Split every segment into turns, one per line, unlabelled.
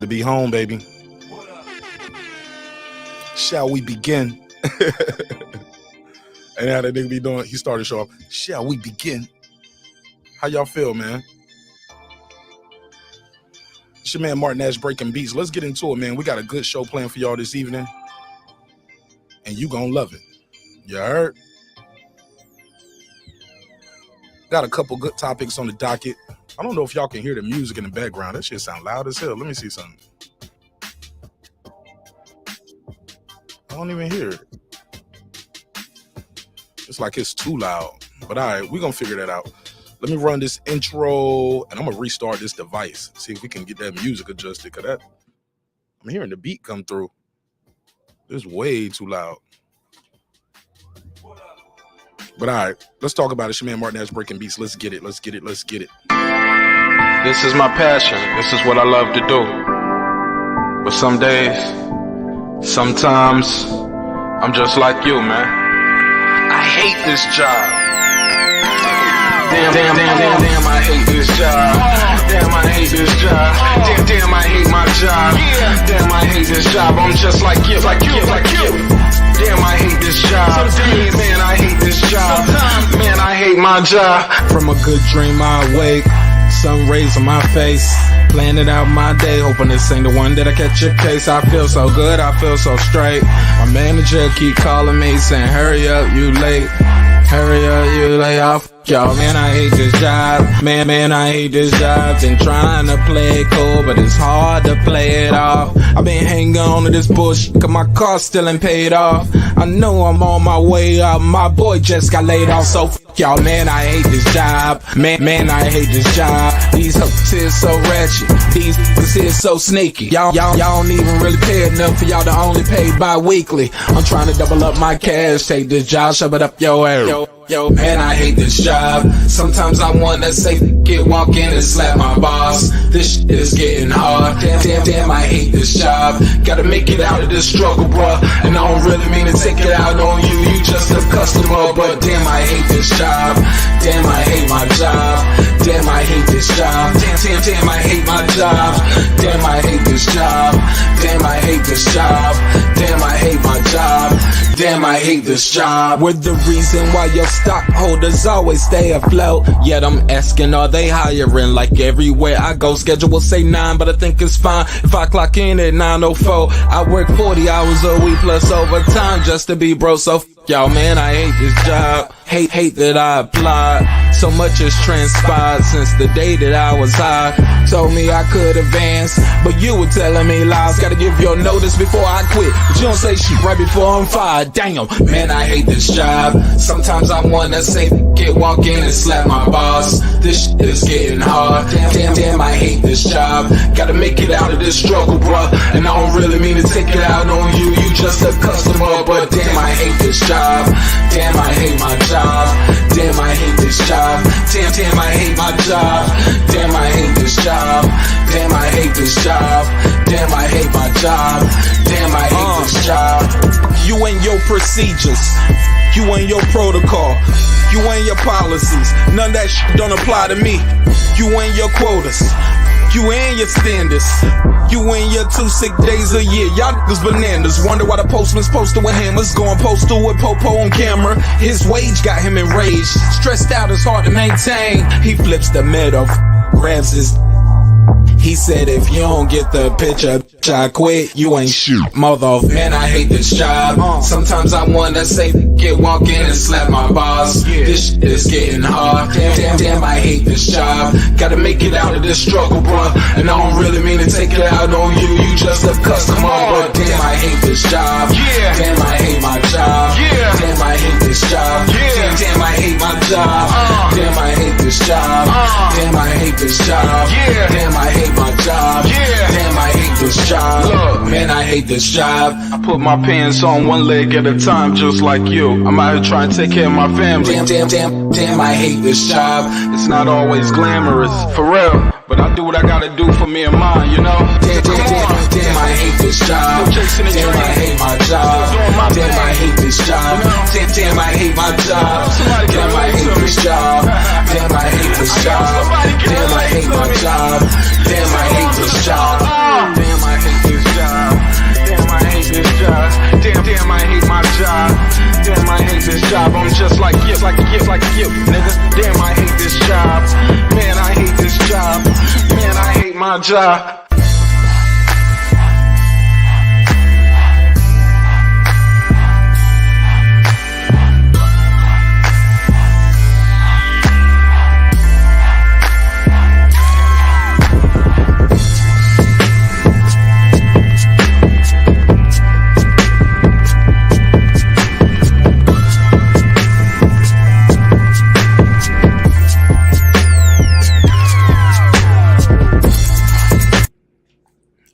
to be home, baby. Shall we begin? And how that nigga be doing, he started to show up. Shall we begin? How y'all feel, man? It's your man martnash breaking beats. Let's get into it, man. We got a good show planned for y'all this evening. And you gonna love it. You heard? Got a couple good topics on the docket. I don't know if y'all can hear the music in the background. That shit sound loud as hell. Let me see something. I don't even hear it. It's like it's too loud. But all right, we're going to figure that out. Let me run this intro, and I'm going to restart this device. See if we can get that music adjusted. Because I'm hearing the beat come through. It's way too loud. But all right, let's talk about it. It's your man martnash breaking beats. Let's get it. Let's get it. Let's get it.
This is my passion. This is what I love to do. But some days, sometimes, I'm just like you, man. I hate this job. Damn, I hate this job. Damn, I hate this job. Damn, I hate my job. Damn, I hate this job. I'm just like you, like you, like you. Damn, I hate this job. Man, I hate this job. Man, I hate my job. From a good dream I wake, sun rays on my face, planning out my day, hoping this ain't the one that I catch a case. I feel so good, I feel so straight. My manager keep calling me saying, hurry up, you late. Hurry up, you lay off. Y'all, man, I hate this job. Man, I hate this job. Been trying to play it cool, but it's hard to play it off. I've been hanging on to this bullshit, cause my car still ain't paid off. I know I'm on my way up. My boy just got laid off, so y'all, man, I hate this job. Man, I hate this job. These hoes here so ratchet. These hoes here so sneaky. Y'all don't even really pay enough for y'all to only pay bi-weekly. I'm trying to double up my cash. Take this job, shove it up your ass. Yo, man, I hate this job. Sometimes I wanna say, walk in and slap my boss. This shit is getting hard. Damn, I hate this job. Gotta make it out of this struggle, bruh. And I don't really mean to take it out on you. You just a customer, but damn, I hate this job. Damn, I hate my job. Damn, I hate this job. Damn, I hate my job. Damn, I hate this job. Damn, I hate this job. Damn, I hate my job. Damn, I hate this job. We're the reason why your stockholders always stay afloat. Yet I'm asking, are they hiring? Like everywhere I go, schedule will say 9, but I think it's fine if I clock in at 9:04. I work 40 hours a week plus overtime just to be bro. So y'all, man, I hate this job. Hate that I applied. So much has transpired since the day that I was high. Told me I could advance, but you were telling me lies. Gotta give your notice before I quit, but you don't say shit right before I'm fired. Damn, man, I hate this job. Sometimes I wanna say, walk in and slap my boss. This shit is getting hard. Damn, I hate this job. Gotta make it out of this struggle, bruh. And I don't really mean to take it out on you. You just a customer, but damn, I hate this job. Damn, I hate my job. Damn, I hate this job. Damn, I hate my job. Damn, I hate this job. Damn, I hate this job. Damn, I hate my job. Damn, I hate this job. You and your procedures, you and your protocol, you and your policies, none of that shit don't apply to me. You and your quotas, you and your standards, you and your 2 sick days a year. Y'all niggas bananas. Wonder why the postman's posted with hammers, going postal with Popo on camera. His wage got him enraged, stressed out, it's hard to maintain. He flips the middle, grabs his. He said, if you don't get the picture, bitch, I quit. You ain't shit, mother. Man, I hate this job. Sometimes I wanna say, walk in and slap my boss. This shit is getting hard. Damn, I hate this job. Gotta make it out of this struggle, bruh. And I don't really mean to take it out on you. You just a customer, but damn, I hate this job. Damn, I hate my job. Damn, I hate this job. Damn, I hate my job. Damn, I hate this job. Damn, I hate this job. Damn, I hate my job. Damn, I hate this job. Look, man, I hate this job. I put my pants on one leg at a time, just like you. I'm out here trying to take care of my family. Damn, I hate this job. It's not always glamorous, for real, but I do what I gotta do for me and mine, you know? Damn, I hate this job. Damn, I hate my job. Damn, I hate this job. Damn, I hate my job. Damn, I hate this job. Damn, I hate this job. Damn, I hate my job. Damn, I hate this job. Damn, jaw.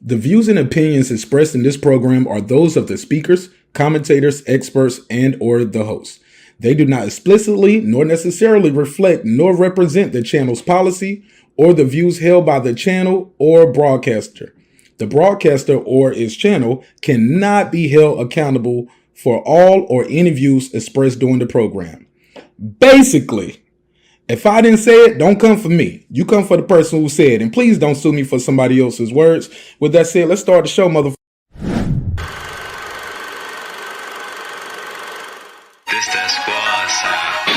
The views and opinions expressed in this program are those of the speakers, commentators, experts, and or the host. They do not explicitly nor necessarily reflect nor represent the channel's policy or the views held by the channel or broadcaster. The broadcaster or its channel cannot be held accountable for all or any views expressed during the program. Basically, if I didn't say it, don't come for me. You come for the person who said it. And please don't sue me for somebody else's words. With that said, let's start the show, motherfucker.
This that squad side.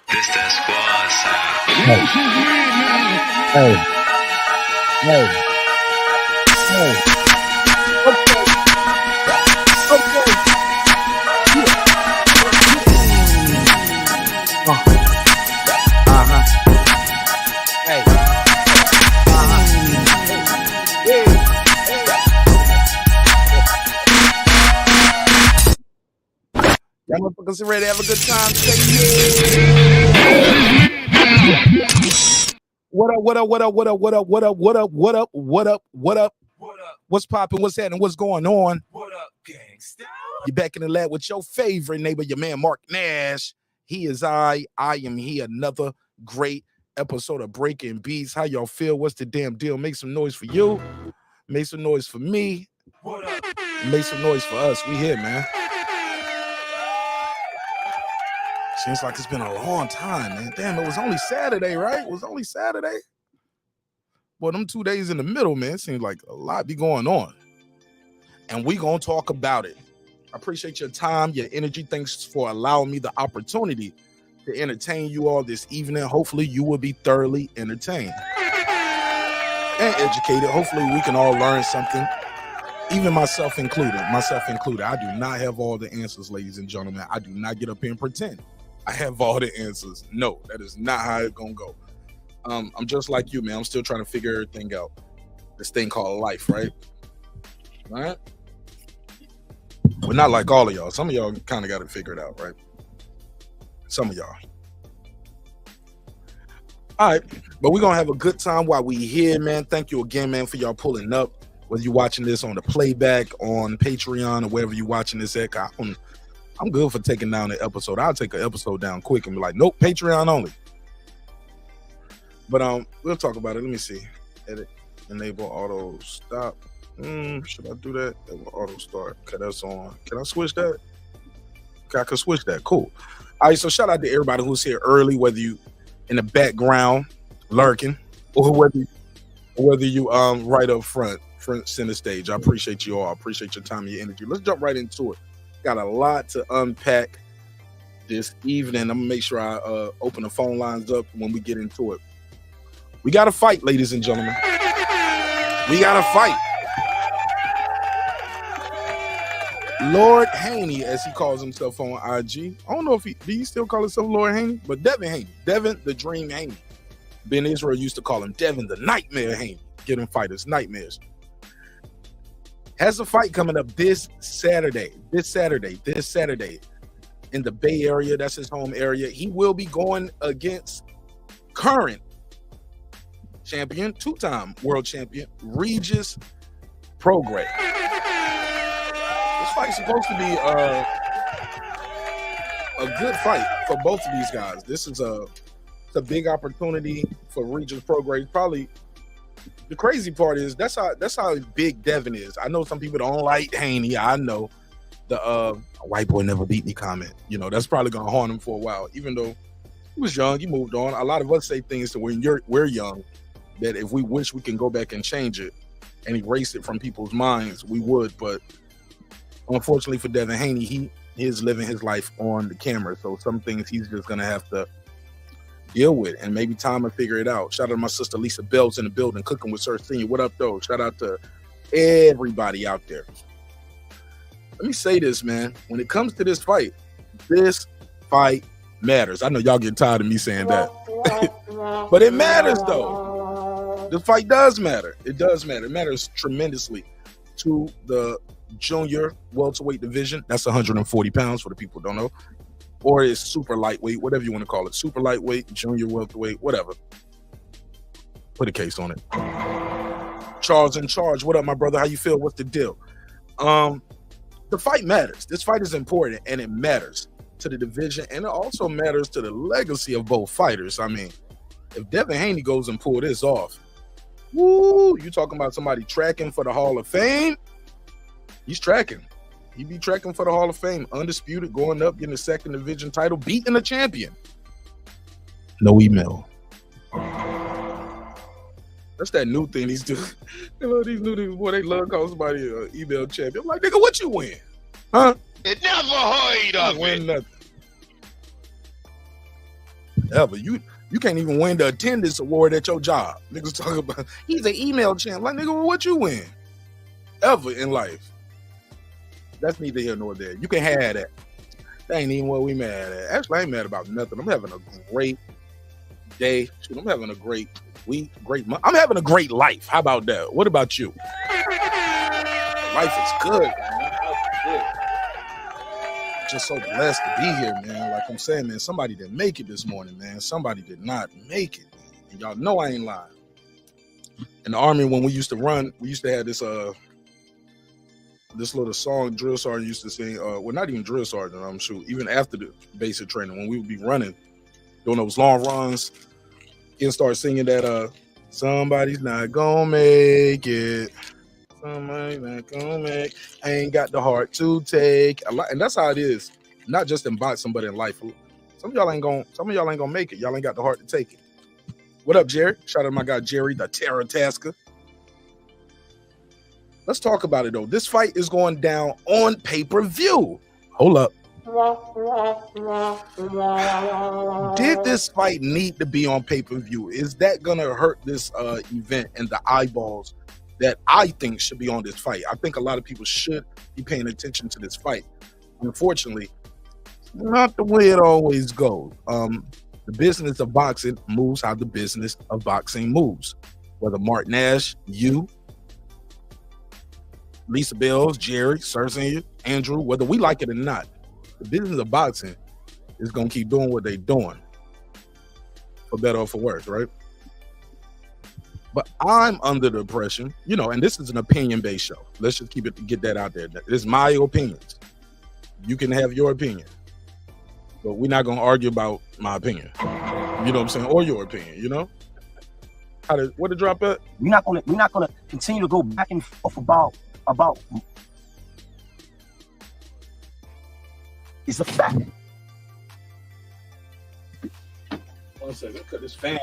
This that squad side.
Hey.
Y'all motherfuckers ready to have a good time? Say yeah. What up, what up, what up, what up, what up, what up, what up, what up, what up, what up, what up? What's popping? What's happening? What's going on?
What up, gangsta?
You're back in the lab with your favorite neighbor, your man Marq Nash. He is I am he. Another great episode of Breaking Beats. How y'all feel? What's the damn deal? Make some noise for you. Make some noise for me.
What up?
Make some noise for us. We here, man. Seems like it's been a long time, man. Damn, it was only Saturday, right? It was only Saturday. Well, them 2 days in the middle, man, it seems like a lot be going on. And we gonna talk about it. I appreciate your time, your energy. Thanks for allowing me the opportunity to entertain you all this evening. Hopefully you will be thoroughly entertained and educated. Hopefully we can all learn something, even myself included. I do not have all the answers, ladies and gentlemen. I do not get up here and pretend I have all the answers. No, that is not how it's gonna go. I'm just like you, man. I'm still trying to figure everything out. This thing called life, right? All right. But not like all of y'all. Some of y'all kind of got it figured out, right? Some of y'all. All right, but we're gonna have a good time while we here, man. Thank you again, man, for y'all pulling up. Whether you're watching this on the playback, on Patreon, or wherever you're watching this at, I'm good for taking down the episode. I'll take an episode down quick and be like, nope, Patreon only. But we'll talk about it. Let me see. Edit, enable auto stop. Should I do that? Auto start. Okay, that's on. Can I switch that? Okay, I can switch that. Cool. All right, so shout out to everybody who's here early, whether you in the background lurking or whether you right up front center stage. I appreciate you all. I appreciate your time and your energy. Let's jump right into it. Got a lot to unpack this evening. I'm gonna make sure I open the phone lines up when we get into it. We got to fight, ladies and gentlemen. We got to fight. Lord Haney, as he calls himself on IG. I don't know if do you still call himself Lord Haney? But Devin Haney, Devin the Dream Haney. Ben Israel used to call him Devin the Nightmare Haney. Giving fighters nightmares. Has a fight coming up this Saturday in the Bay Area. That's his home area. He will be going against current champion, two-time world champion, Regis Prograis. This fight's supposed to be a good fight for both of these guys. This is a big opportunity for Regis Prograis. Probably the crazy part is that's how big Devin is. I know some people don't like Haney. I know the white boy never beat me comment. You know, that's probably gonna haunt him for a while. Even though he was young, he moved on. A lot of us say things to when we're young that if we wish we can go back and change it and erase it from people's minds, we would. But Unfortunately for Devin Haney, he is living his life on the camera. So some things he's just going to have to deal with, and maybe time will figure it out. Shout out to my sister Lisa Bell's in the building, cooking with Sir Senior. What up, though? Shout out to everybody out there. Let me say this, man. When it comes to this fight matters. I know y'all get tired of me saying that. But it matters, though. The fight does matter. It does matter. It matters tremendously to the junior welterweight division. That's 140 pounds for the people who don't know. Or it's super lightweight, whatever you want to call it. Super lightweight, junior welterweight, whatever. Put a case on it. Charles in charge. What up, my brother? How you feel? What's the deal? The fight matters. This fight is important, and it matters to the division, and it also matters to the legacy of both fighters. I mean, if Devin Haney goes and pull this off, woo, you talking about somebody tracking for the Hall of Fame? He's tracking. He be tracking for the Hall of Fame. Undisputed, going up, getting the second division title, beating the champion. No email. That's that new thing these dudes. You know, these new niggas, boy, they love calling somebody an email champion. I'm like, nigga, what you win? Huh?
It never heard of
Win
it.
nothing. Ever. You can't even win the attendance award at your job. Niggas talking about, he's an email champ. Like, nigga, what you win? Ever in life. That's neither here nor there. You can have that. That ain't even what we mad at. Actually, I ain't mad about nothing. I'm having a great day. Shoot, I'm having a great week, great month. I'm having a great life. How about that? What about you? Life is good, man. Life is good. Just so blessed to be here, man. Like I'm saying, man, somebody didn't make it this morning, man. Somebody did not make it. And y'all know I ain't lying. In the Army, when we used to run, we used to have this little song drill sergeant used to sing. Well, not even drill sergeant, I'm sure. Even after the basic training, when we would be running, doing those long runs, he'll start singing that somebody's not gonna make it. Somebody's not gonna make. I ain't got the heart to take. And that's how it is. Not just in boxing, but in life. Some of y'all ain't gonna make it. Y'all ain't got the heart to take it. What up, Jerry? Shout out to my guy Jerry, the Terror Tasker. Let's talk about it though. This fight is going down on pay-per-view. Hold up. Did this fight need to be on pay-per-view? Is that gonna hurt this event and the eyeballs that I think should be on this fight? I think a lot of people should be paying attention to this fight. Unfortunately, not the way it always goes. The business of boxing moves how the business of boxing moves. Whether marqnash, you, Lisa Bells, Jerry, Sir Senior, Andrew, whether we like it or not, the business of boxing is going to keep doing what they're doing, for better or for worse, right? But I'm under the impression, you know, and this is an opinion-based show. Let's just get that out there. This is my opinions. You can have your opinion, but we're not going to argue about my opinion. You know what I'm saying? Or your opinion, you know? What to drop at?
We're not gonna continue to go back and forth about it's a fact.
1 second, cut this fan.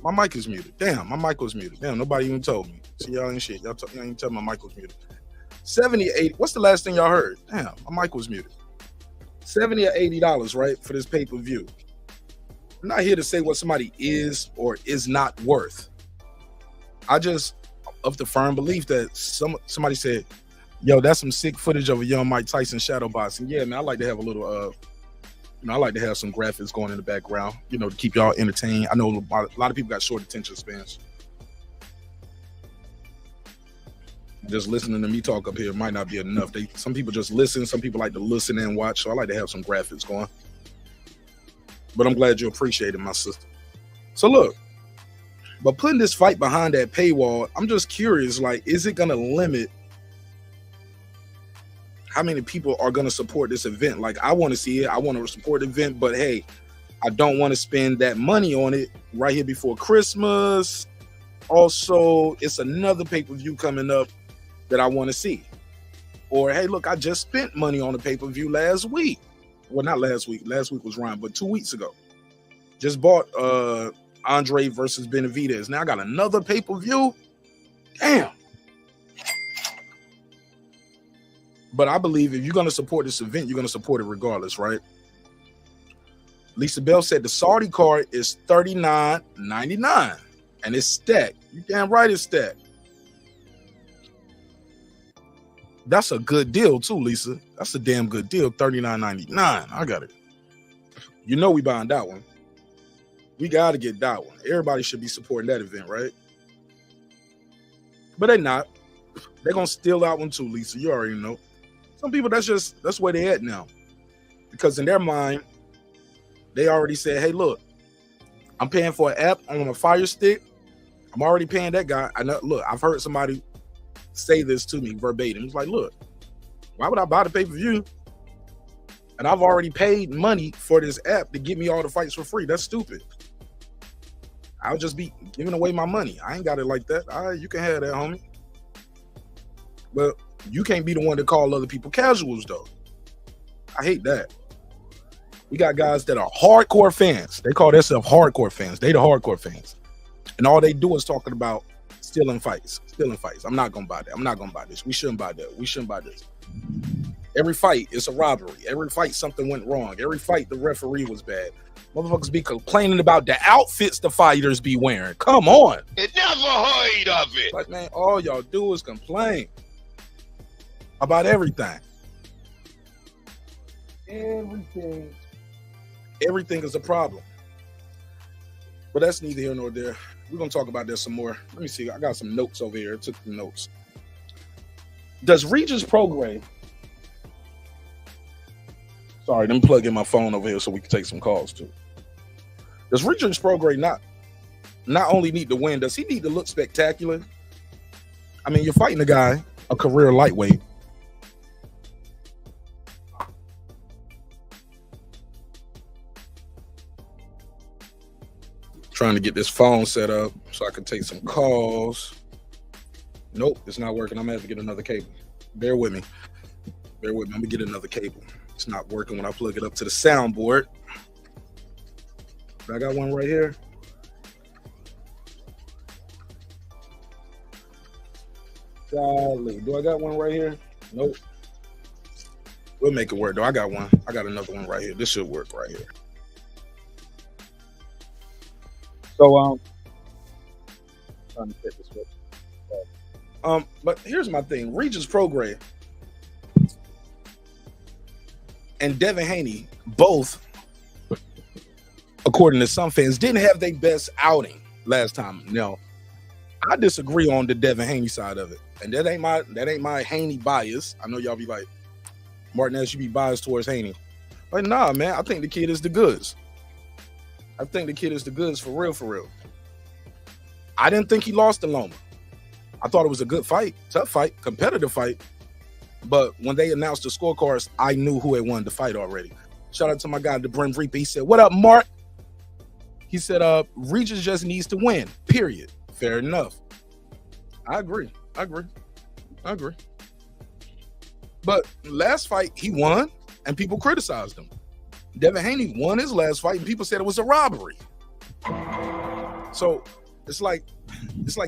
My mic is muted. Damn, my mic was muted. Damn, nobody even told me. See, y'all ain't shit. Y'all ain't tell me my mic was muted. 70 or 80. What's the last thing y'all heard? Damn, my mic was muted. $70 or $80, right, for this pay-per-view. I'm not here to say what somebody is or is not worth. I just of the firm belief that somebody said, yo, that's some sick footage of a young Mike Tyson shadow boxing. Yeah, man, I like to have a little I like to have some graphics going in the background, to keep y'all entertained. I know a lot of people got short attention spans. Just listening to me talk up here might not be enough. Some people just listen. Some people like to listen and watch. So I like to have some graphics going. But I'm glad you appreciate it, my sister. So look, but putting this fight behind that paywall, I'm just curious, like, is it going to limit how many people are going to support this event? Like, I want to see it. I want to support the event, but hey, I don't want to spend that money on it right here before Christmas. Also, it's another pay-per-view coming up that I want to see. Or, hey, look, I just spent money on a pay-per-view last week. Well, not last week. Last week was Ryan, but 2 weeks ago. Just bought Andre versus Benavidez. Now I got another pay-per-view. Damn. But I believe if you're going to support this event, you're going to support it regardless, right? Lisa Bell said the Saudi card is $39.99 and it's stacked. You damn right it's stacked. That's a good deal too, Lisa. That's a damn good deal. $39.99. I got it. You know we buying that one. We got to get that one. Everybody should be supporting that event, right? But they're not. They're going to steal that one too, Lisa. You already know. Some people, that's where they at now. Because in their mind, they already said, hey, look, I'm paying for an app on a Fire Stick. I'm already paying that guy. I know, look, I've heard somebody say this to me verbatim. It's like, look, why would I buy the pay-per-view? And I've already paid money for this app to get me all the fights for free. That's stupid. I'll just be giving away my money. I ain't got it like that. All right, you can have that, homie. But you can't be the one to call other people casuals, though. I hate that. We got guys that are hardcore fans. They call themselves hardcore fans. They the hardcore fans. And all they do is talking about stealing fights. I'm not going to buy that. I'm not going to buy this. We shouldn't buy that. We shouldn't buy this. Every fight is a robbery. Every fight something went wrong. Every fight the referee was bad. Motherfuckers be complaining about the outfits the fighters be wearing. Come on.
You never heard of it.
Like, man, all y'all do is complain about everything. Everything is a problem. But that's neither here nor there. We're going to talk about this some more. Let me see. I got some notes over here. I took the notes. Does Regis Prograis... Sorry, let me plug in my phone over here so we can take some calls too. Does Regis Prograis not only need to win, does he need to look spectacular? I mean, you're fighting a guy, a career lightweight. Trying to get this phone set up so I can take some calls. Nope, it's not working. I'm gonna have to get another cable. Bear with me. I'm gonna get another cable. It's not working when I plug it up to the soundboard. I got one right here. Golly, do I got one right here? Nope. We'll make it work though. I got one. I got another one right here. This should work right here. So trying to get this switch. But here's my thing. Regis Prograis and Devin Haney, both, according to some fans, didn't have their best outing last time. No, I disagree on the Devin Haney side of it, and that ain't my Haney bias. I know y'all be like, martyn, you be biased towards Haney. Like, nah, man, I think the kid is the goods. I think the kid is the goods for real, for real. I didn't think he lost to Loma. I thought it was a good fight, tough fight, competitive fight. But when they announced the scorecards, I knew who had won the fight already. Shout out to my guy, the Brim Reaper. He said, what up, Marq? He said, Regis just needs to win, period. Fair enough. I agree. But last fight, he won, and people criticized him. Devin Haney won his last fight, and people said it was a robbery. So It's like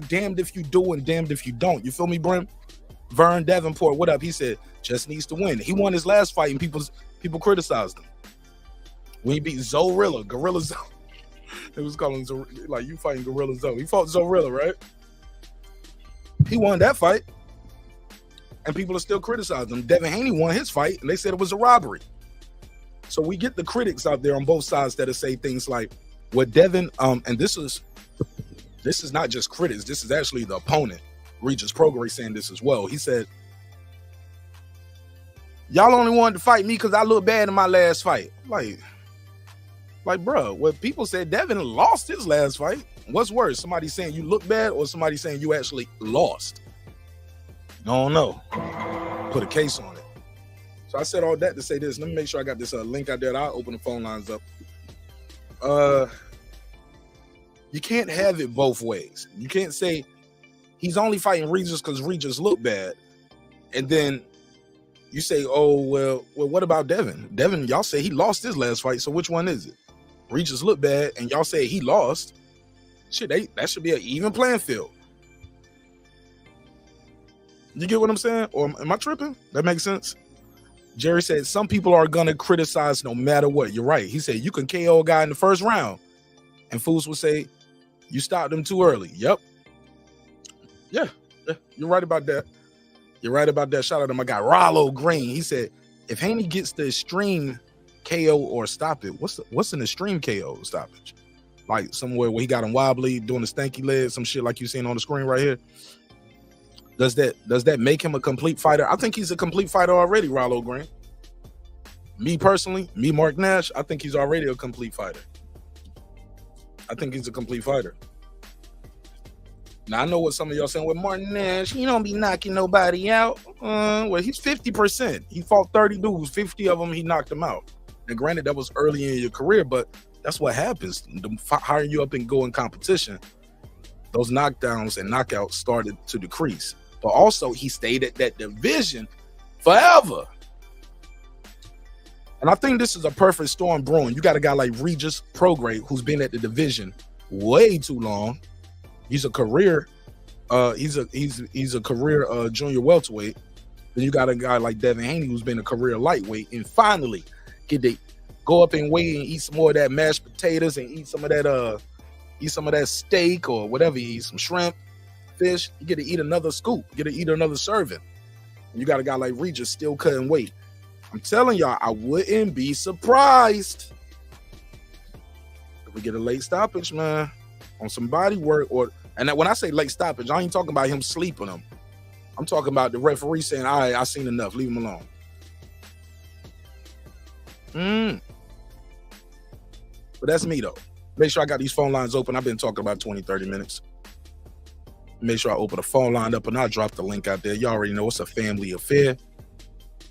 damned if you do and damned if you don't. You feel me, Brim? Vern Davenport, what up? He said just needs to win. He won his last fight and people criticized him. When he beat Gorilla Zoe. It was calling like you fighting Gorilla Zoe. He fought Zorilla, right? He won that fight. And people are still criticizing him. Devin Haney won his fight and they said it was a robbery. So we get the critics out there on both sides that say things like, what Devin, and this is not just critics, this is actually the opponent, Regis Prograis, saying this as well. He said, y'all only wanted to fight me because I looked bad in my last fight. Like, bro, what people said, Devin lost his last fight. What's worse, somebody saying you look bad or somebody saying you actually lost? I don't know. Put a case on it. So I said all that to say this. Let me make sure I got this link out there. I'll open the phone lines up. You can't have it both ways. You can't say he's only fighting Regis because Regis look bad. And then you say, oh, well, what about Devin? Devin, y'all say he lost his last fight. So which one is it? Regis look bad and y'all say he lost. Shit, that should be an even playing field. You get what I'm saying? Or am I tripping? That makes sense? Jerry said, some people are going to criticize no matter what. You're right. He said, you can KO a guy in the first round. And fools will say, you stopped him too early. Yep. Yeah, you're right about that. You're right about that. Shout out to my guy, Rollo Green. He said, if Haney gets the extreme KO or stop it, what's an extreme KO stoppage? Like somewhere where he got him wobbly, doing the stanky leg, some shit like you seen on the screen right here. Does that make him a complete fighter? I think he's a complete fighter already, Rollo Green. Me personally, Marq Nash, I think he's already a complete fighter. I think he's a complete fighter. Now, I know what some of y'all saying with Martin Nash, he don't be knocking nobody out. Well, he's 50%. He fought 30 dudes, 50 of them, he knocked them out. And granted, that was early in your career, but that's what happens. The higher you up and go in competition, those knockdowns and knockouts started to decrease. But also, he stayed at that division forever. And I think this is a perfect storm brewing. You got a guy like Regis Prograis, who's been at the division way too long. He's a career, he's a career junior welterweight. Then you got a guy like Devin Haney, who's been a career lightweight, and finally get to go up and weigh and eat some more of that mashed potatoes and eat some of that steak or whatever you eat, some shrimp, fish. You get to eat another scoop, you get to eat another serving. And you got a guy like Regis still cutting weight. I'm telling y'all, I wouldn't be surprised if we get a late stoppage, man, on some body work. And when I say late stoppage, I ain't talking about him sleeping him. I'm talking about the referee saying, all right, I've seen enough, leave him alone. But that's me, though. Make sure I got these phone lines open. I've been talking about 20, 30 minutes. Make sure I open the phone line up and I'll drop the link out there. You already know it's a family affair.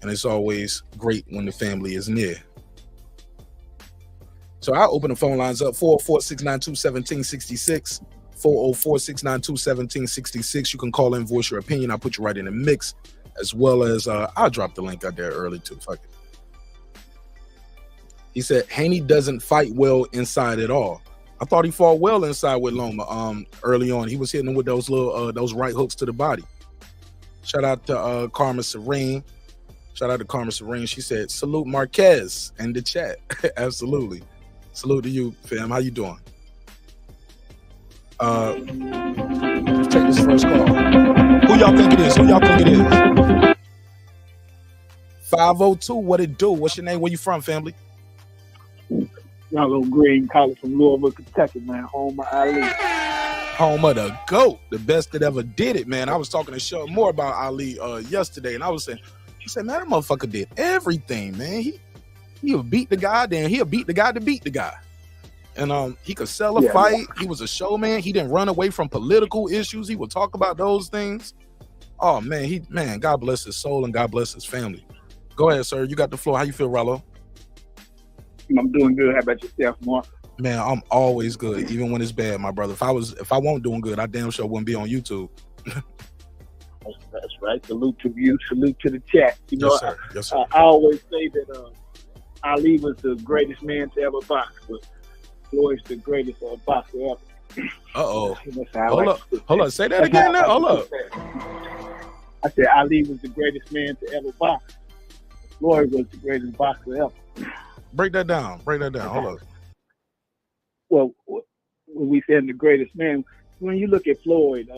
And it's always great when the family is near. So I'll open the phone lines up, 404-692-1766, 404-692-1766. You can call in, voice your opinion. I'll put you right in the mix, as well as I'll drop the link out there early too. Fuck it. He said, Haney doesn't fight well inside at all. I thought he fought well inside with Loma early on. He was hitting him with those little those right hooks to the body. Shout out to Karma Serene. Shout out to Karma Serene. She said, salute Marquez in the chat. Absolutely. Salute to you, fam. How you doing? Let's take this first call. Who y'all think it is? 502, what it do? What's your name? Where you from, family?
Young little green college from Louisville, Kentucky, man. Home of Ali.
Home of the GOAT. The best that ever did it, man. I was talking to Sean more about Ali yesterday, and I was saying, he said, man, that motherfucker did everything, man. He'll beat the guy, then he'll beat the guy to beat the guy. And he could sell a fight. He was a showman. He didn't run away from political issues. He would talk about those things. Oh, man, God bless his soul and God bless his family. Go ahead, sir. You got the floor. How you feel, Rollo?
I'm doing good. How about yourself, Mark?
Man, I'm always good, even when it's bad, my brother. If I wasn't doing good, I damn sure wouldn't be on YouTube.
That's right. Salute to you. Salute to the chat. You know,
yes, sir. Yes, sir.
I always say that Ali was the greatest man to ever box, but Floyd's the greatest boxer ever.
Uh-oh.
That's how I
Hold
like
up.
to put
Hold
that.
up. Say that
That's how
again now.
I
Hold
like
up.
to put that. I said Ali was the greatest man to ever box. Floyd was the greatest boxer ever.
Break that down. Break that down. Hold up.
Well, when we say the greatest man, when you look at Floyd,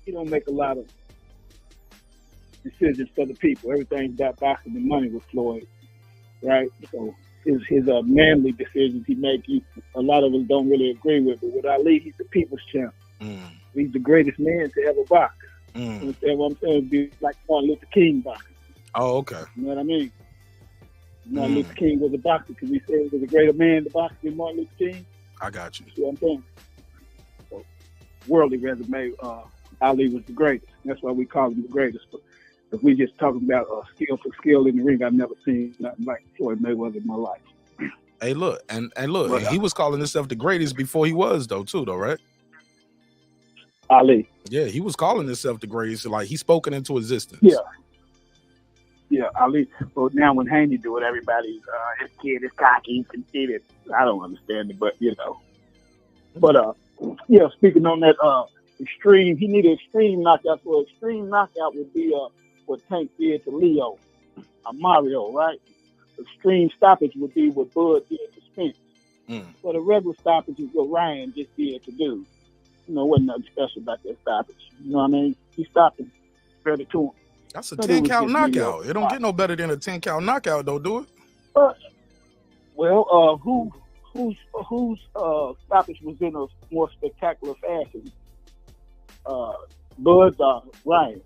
he don't make a lot of decisions for the people. Everything's about boxing and money with Floyd, right? So his manly decisions he makes, a lot of us don't really agree with. But with Ali, he's the people's champ. He's the greatest man to ever box. You understand what I'm saying? It'd be like Martin Luther King boxing.
Oh, okay.
You know what I mean? Martin Luther King was a boxer because we said he was a greater man to box than Martin Luther King.
I got you.
See what I'm saying? So, worldly resume, Ali was the greatest. That's why we call him the greatest. But if we just talking about skill for skill in the ring, I've never seen nothing like Floyd Mayweather in my life.
Hey, look, and look,
But,
he was calling himself the greatest before he was, though, right?
Ali.
Yeah, he was calling himself the greatest. Like, he spoken into existence.
Yeah, Ali. Well, now when Haney do it, everybody's, this kid is cocky, he's conceited. I don't understand it, but, you know. But, yeah, speaking on that extreme, he needed extreme knockout. So extreme knockout would be what Tank did to Leo, Mario, right? Extreme stoppage would be what Bud did to Spence. So the regular stoppage is what Ryan just did to do. You know, wasn't nothing special about that stoppage. You know what I mean? He stopped him, spread it to him.
That's a
But
10
it was
count
just
knockout.
Leo.
It don't get no better than a 10 count knockout, though, do it?
Well, whose stoppage was in a more spectacular fashion? Bud's Ryan.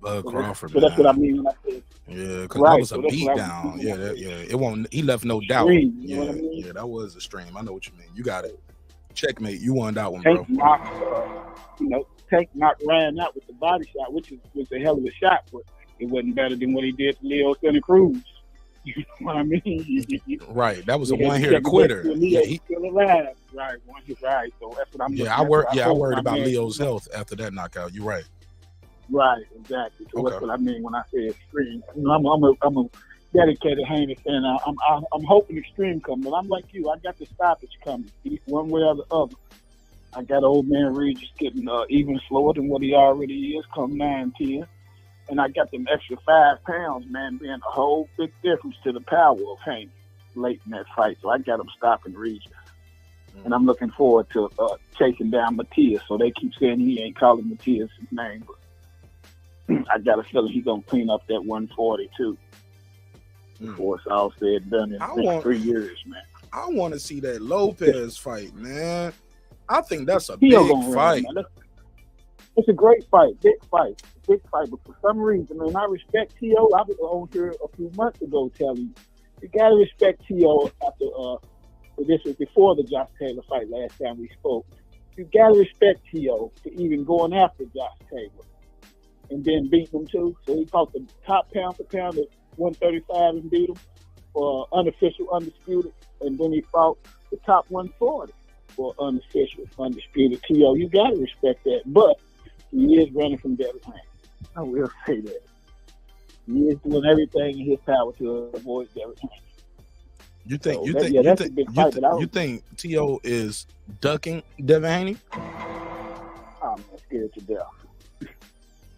Bud Crawford.
So that's what I mean when I said.
Yeah, because
Right,
that was a
so that's
beat
what I
down.
mean.
Yeah, it won't. He left no doubt.
Extreme, you know
Yeah,
what I mean?
yeah, that was extreme. I know what you mean. You got it. Checkmate. You won that one,
Tank
bro.
knocked, Tank knocked Ryan out with the body shot, which was a hell of a shot, but it wasn't better than what he did to Leo Santa Cruz. You know what I mean?
Right. That was a
Yeah,
one-hitter quitter.
Leo
Yeah,
still alive. Right, one hit, right. So that's what I'm looking
I
at.
worried
my
about
man-
Leo's health after that knockout. You're right.
Right, exactly. So
Okay.
that's what I mean when I say extreme. You know, I'm a dedicated Haney fan. I'm hoping extreme comes, but I'm like you. I got the stoppage coming, one way or the other. I got old man Regis getting even slower than what he already is, come 9-10. And I got them extra 5 pounds, man, being a whole big difference to the power of Haney late in that fight. So I got him stopping Regis. And I'm looking forward to chasing down Matias. So they keep saying he ain't calling Matias his name, but I got a feeling he's going to clean up that 142 before it's all said and done in the next 3 years, man.
I want to see that Lopez fight, man. I think that's a
T.O.
big
gonna
fight.
run, man. It's a great fight, big fight. But for some reason, man, I respect T.O. I was on here a few months ago telling you got to respect T.O. after, this was before the Josh Taylor fight last time we spoke. You got to respect T.O. for even going after Josh Taylor and then beating him too. So he fought the top pound for pound at 135 and beat him for unofficial, undisputed. And then he fought the top 140 for unofficial, undisputed. T.O., you got to respect that. But he is running from Devin Haney. I will say that. He is doing everything in his power to avoid Devin Haney.
You think
that's a big fight, but
you think T.O. is ducking Devin Haney?
I'm scared to death.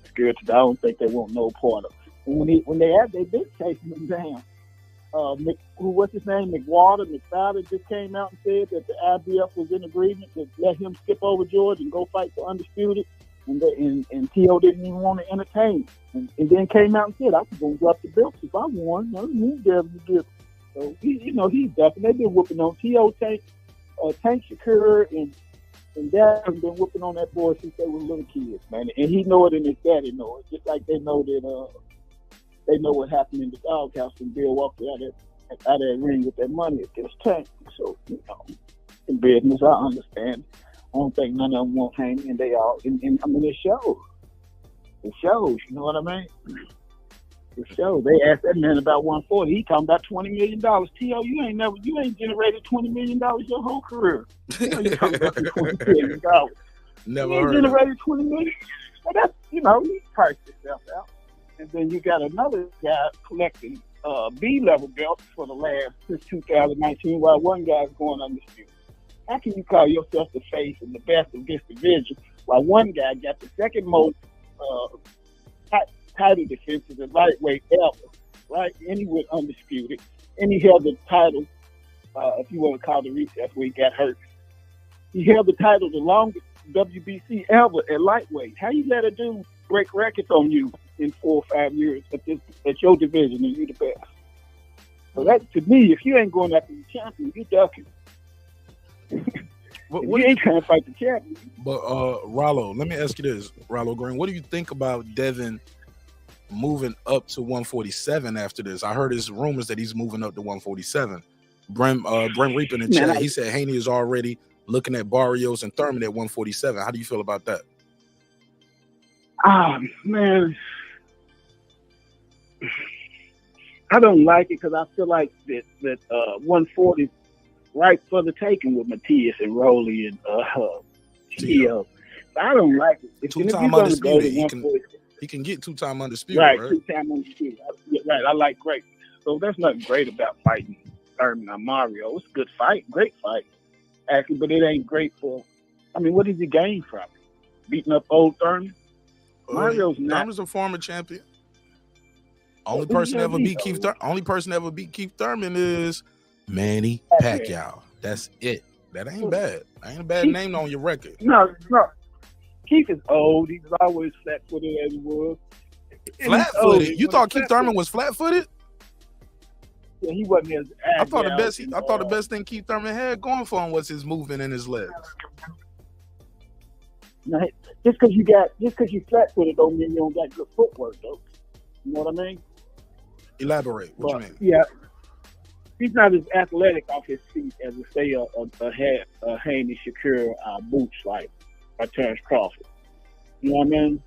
Scared to death. I don't think they want no part of it. When they've been chasing him down. What's his name? McFadden just came out and said that the IBF was in agreement to let him skip over George and go fight for undisputed, and T.O. didn't even want to entertain, and then came out and said, "I was going to drop the belts if I won. I didn't need Devin to give." So he's ducking. They've been whooping on T.O. Tank Shakur and Devin been whooping on that boy since they were little kids, man. And he know it, and his daddy know it, just like they know that. They know what happened in the doghouse when Bill walked out of that ring with that money against Tank. So, in business, I understand. I don't think none of them want Haney, and they all. And I mean, it shows. It shows. You know what I mean? It shows. They asked that man about 140. He talking about $20 million. T.O., you ain't generated $20 million your whole career. You talking about $20 million.
Never
you ain't
heard
generated $20 million. Well, that's he priced himself out. And then you got another guy collecting B-level belts for the last since 2019, while one guy's going undisputed. How can you call yourself the face and the best of this division while one guy got the second most title defenses at lightweight ever, right? And he went undisputed. And he held the title, if you want to call the reach, that's where he got hurt. He held the title the longest WBC ever at lightweight. How you let a dude break records on you in 4 or 5 years at your division and you the best? So that, to me, if you ain't going after the champion, you ducking. You ain't trying to fight the champion.
But Rollo, let me ask you this, Rollo Green. What do you think about Devin moving up to 147 after this? I heard his rumors that he's moving up to 147. Brent Reap in the chat, he said Haney is already looking at Barrios and Thurman at 147. How do you feel about that?
Man, I don't like it because I feel like that 140 right for the taking with Matias and Rowley and Tio. I don't like it.
Two-time undisputed. He can get two-time undisputed, right?
Two-time undisputed. Right. I like great. So there's nothing great about fighting Thurman or Mario. It's a good fight, great fight, actually, but it ain't great for. I mean, what does he gain from it? Beating up old Thurman? Mario's not.
Thurman's a former champion. Only person ever beat Keith Thurman is Manny Pacquiao. That's it. That ain't bad. That ain't a bad name on your record.
No. Keith is old. He was always flat-footed as he was.
Flat-footed? You thought Keith Thurman was flat-footed?
Yeah, he wasn't as agile.
I thought the best thing Keith Thurman had going for him was his movement in his legs.
Now, just because you flat-footed don't mean you don't got good footwork, though. You know what I mean?
Elaborate. What you mean?
Yeah, he's not as athletic off his feet as say a Haney Shakur boots like a Terrence Crawford. You know what I mean?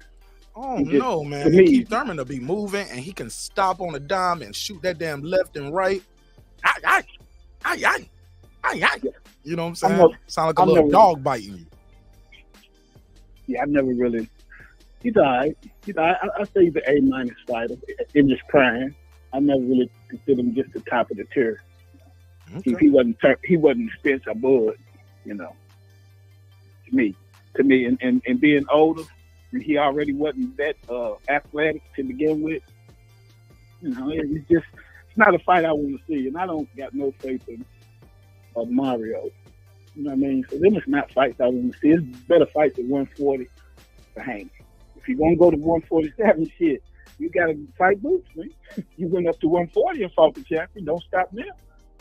Oh no, man! Keith Thurman will be moving, and he can stop on a dime and shoot that damn left and right. You know what I'm saying? Sound like a little dog biting you.
Yeah, I never really. He's all right. I say he's an A- fighter in his prime. I never really consider him just the top of the tier. Okay. He wasn't Spence or Bud, you know. To me, and being older, he already wasn't that athletic to begin with. You know, it's not a fight I want to see, and I don't got no faith in Mario. You know what I mean? So them is not fights I want to see. It's better fights at 140 for Haney. If you're gonna go to 147, shit, you gotta fight Boots, man. You went up to 140 and fought the champion. Don't stop there.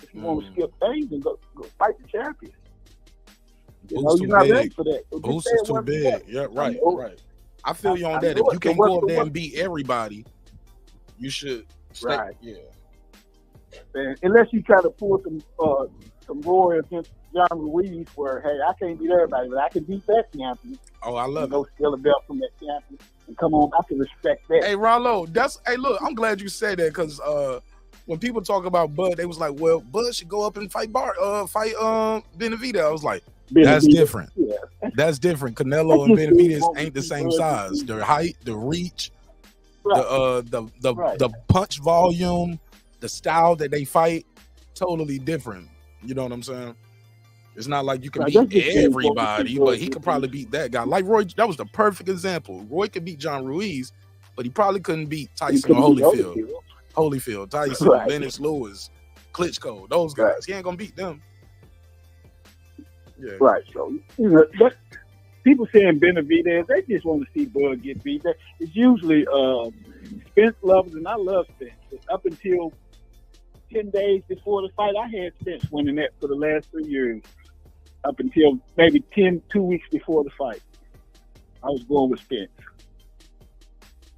If you want to skip things and go fight the champion. You know, you're not ready for that. So
Boots is too big. Yeah, right. I feel you on that. If you can't go up there and beat everybody, you should stay.
Right.
Yeah.
And unless you try to pull some Roy against John Ruiz, where hey, I can't beat everybody, but I can beat that champion.
Oh, I love it.
Go steal a belt from that champion and come on. I can respect that.
Hey, Rollo, look, I'm glad you said that because when people talk about Bud, they was like, well, Bud should go up and fight Benavidez. I was like, that's different. Yeah. That's different. Canelo and Benavidez ain't the same size. The height, the reach, the punch volume, the style that they fight, totally different. You know what I'm saying? It's not like you can beat everybody, but he could probably beat that guy. Like Roy, that was the perfect example. Roy could beat John Ruiz, but he probably couldn't beat Tyson or Holyfield, Tyson, Dennis Lewis, Klitschko, those guys. He ain't gonna beat them. Yeah.
Right. So you know, people saying Benavidez, they just want to see Bud get beat. It's usually Spence lovers, and I love Spence. Up until 10 days before the fight, I had Spence winning that for the last 3 years. Up until maybe 2 weeks before the fight, I was going with Spence.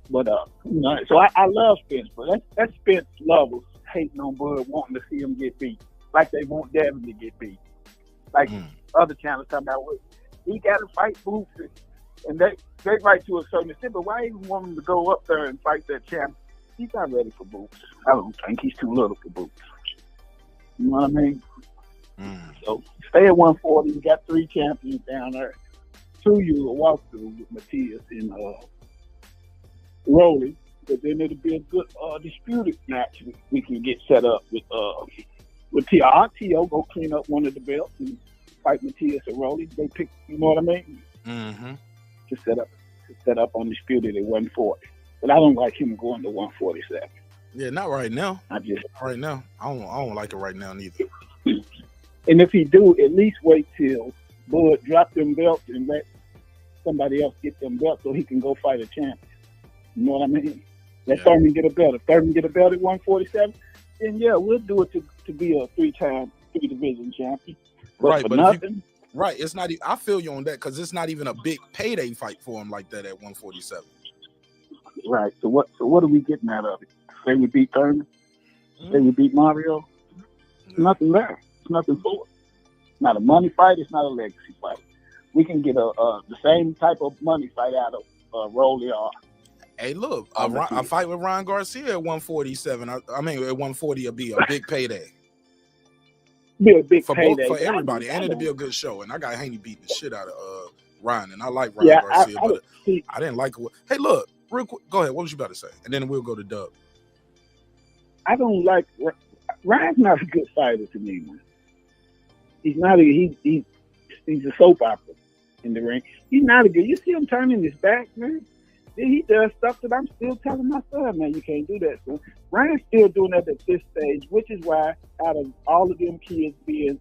But you know, so I love Spence, but that's Spence lovers hating on Bud, wanting to see him get beat, like they want Devin to get beat. Like other channels talking about, well, he got to fight Boots, and they right to a certain extent. But why even want him to go up there and fight that champ? He's not ready for Boots. I don't think he's too little for Boots. You know what I mean? So stay at 140. You got 3 champions down there. 2 you will walk through with Matias and Rowley. But then it'll be a good disputed match we can get set up with T.O. T.O. go clean up one of the belts and fight Matias or Rolly. They picked, you know what I mean?
Mm-hmm.
To set up Undisputed at 140. But I don't like him going to 147.
Yeah, not right now.
I just
Not right now. I don't like it right now neither.
And if he do, at least wait till Bud drop them belts and let somebody else get them belts so he can go fight a champion. You know what I mean? Let Thurman get a belt. If Thurman get a belt at 147, then yeah, we'll do it to be a 3-time 3-division champion. But
Right,
for
but
nothing.
Right, it's not. I feel you on that because it's not even a big payday fight for him like that at 147.
Right. So what are we getting out of it? Say we beat Thurman? Say we beat Mario? There's nothing there. It's nothing for it. It's not a money fight. It's not a legacy fight. We can get the same type of money fight out of Rolly or.
Hey, look, a fight with Ryan Garcia at 147. I mean, at 140 will be a big payday.
Be a big
for
payday
for everybody, and it'll be a good show. And I got Haney beating the shit out of Ryan, and I like Ryan Garcia, but I didn't like it. Hey, look, real quick, go ahead. What was you about to say? And then we'll go to Dub.
I don't like Ryan's not a good fighter to me, man. He's not he's a soap opera in the ring. He's not a good. You see him turning his back, man. He does stuff that I'm still telling my son, man, you can't do that. So Ryan's still doing that at this stage, which is why out of all of them kids being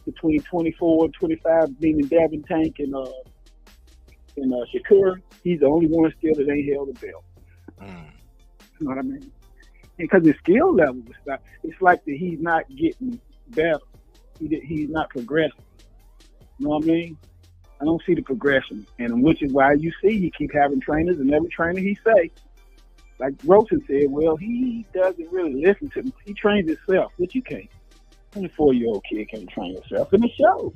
between 24 and 25, meaning Devin Tank and Shakur, he's the only one still that ain't held a belt. You know what I mean? Because his skill level is not, it's like that he's not getting better. He's not progressing. You know what I mean? I don't see the progression, and which is why you see he keep having trainers, and every trainer he say, like Rosen said, well, he doesn't really listen to him. He trains himself, which you can't. 24-year-old kid can't train himself, and it shows.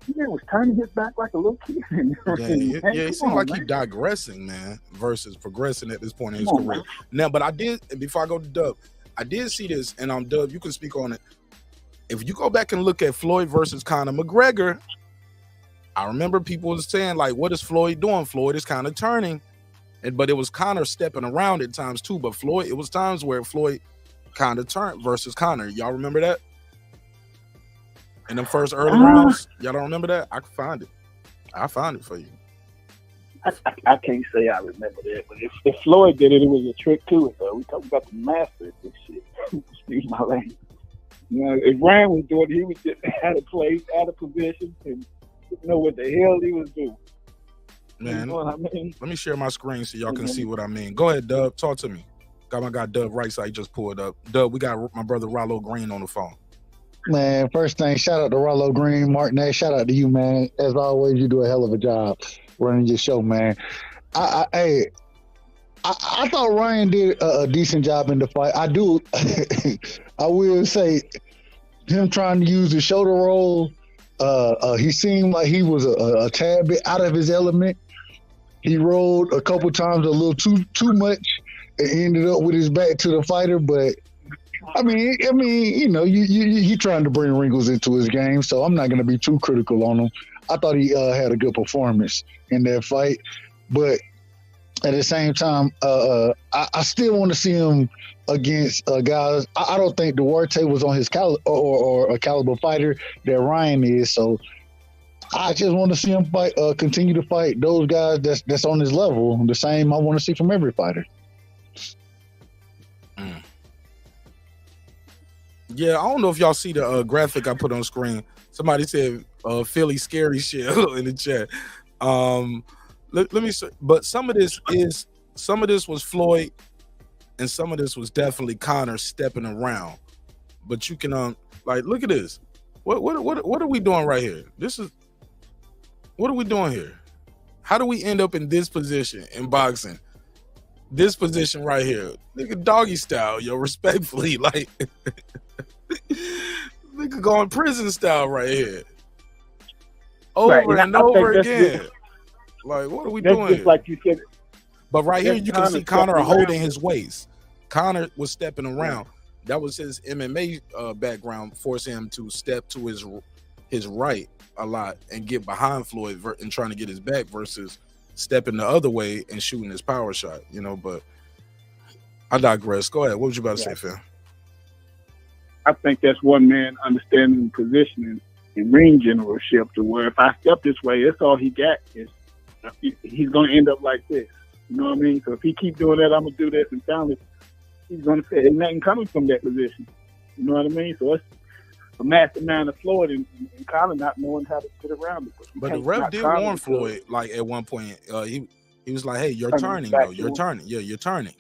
He was turning his back like a little kid.
It seems like he's digressing, man, versus progressing at this point in his career. Man. Now, but I did, before I go to Dub, I did see this, and Dub, you can speak on it. If you go back and look at Floyd versus Conor McGregor, I remember people was saying, like, what is Floyd doing? Floyd is kind of turning. But it was Conor stepping around at times too. But Floyd, it was times where Floyd kind of turned versus Conor. Y'all remember that? In the first early rounds? Y'all don't remember that? I can find it. I'll find it for you.
I can't say I remember that. But if Floyd did it, it was a trick to it, though. We talking about the master of this shit. Excuse my language. You know, if Ryan was doing it, he was just out of place, out of position, and know what the hell he was doing.
Man,
you know what I mean?
Let me share my screen so y'all can see what I mean. Go ahead, Dub. Talk to me. Got my guy Dub right side. He just pulled up. Dub, we got my brother Rollo Green on the phone.
Man, first thing, shout out to Rollo Green, Marqnash. Shout out to you, man. As always, you do a hell of a job running your show, man. I thought Ryan did a decent job in the fight. I do. I will say, him trying to use the shoulder roll. He seemed like he was a tad bit out of his element. He rolled a couple times a little too much and ended up with his back to the fighter. But I mean, you know, he trying to bring wrinkles into his game, so I'm not going to be too critical on him. I thought he had a good performance in that fight, but at the same time, I still want to see him against guys. I don't think Duarte was on his caliber or a caliber fighter that Ryan is. So I just want to see him fight, continue to fight those guys that's on his level. The same I want to see from every fighter.
Yeah, I don't know if y'all see the graphic I put on screen. Somebody said Philly scary shit in the chat. Let me say, but some of this was Floyd, and some of this was definitely Conor stepping around. But you can like look at this. What are we doing right here? What are we doing here? How do we end up in this position in boxing? This position right here, nigga, doggy style, yo, respectfully, like nigga going prison style right here, over and over again. Like, what are we doing
just
here?
Like you said.
But right here, you can see Conor holding his waist. Conor was stepping around. That was his MMA background, forcing him to step to his right a lot and get behind Floyd and trying to get his back versus stepping the other way and shooting his power shot, you know. But I digress. Go ahead. What was you about to say, Phil?
I think that's one man understanding positioning and ring generalship to where if I step this way, that's all he got is he's going to end up like this. You know what I mean? So if he keep doing that, I'm going to do this, and finally he's going to say there's nothing coming from that position. You know what I mean? So it's a mastermind of Floyd and Conor not knowing how to get around it.
But the ref did warn Floyd, like at one point, he was like, "Hey, you're turning, though. You're turning. Yeah, you're turning."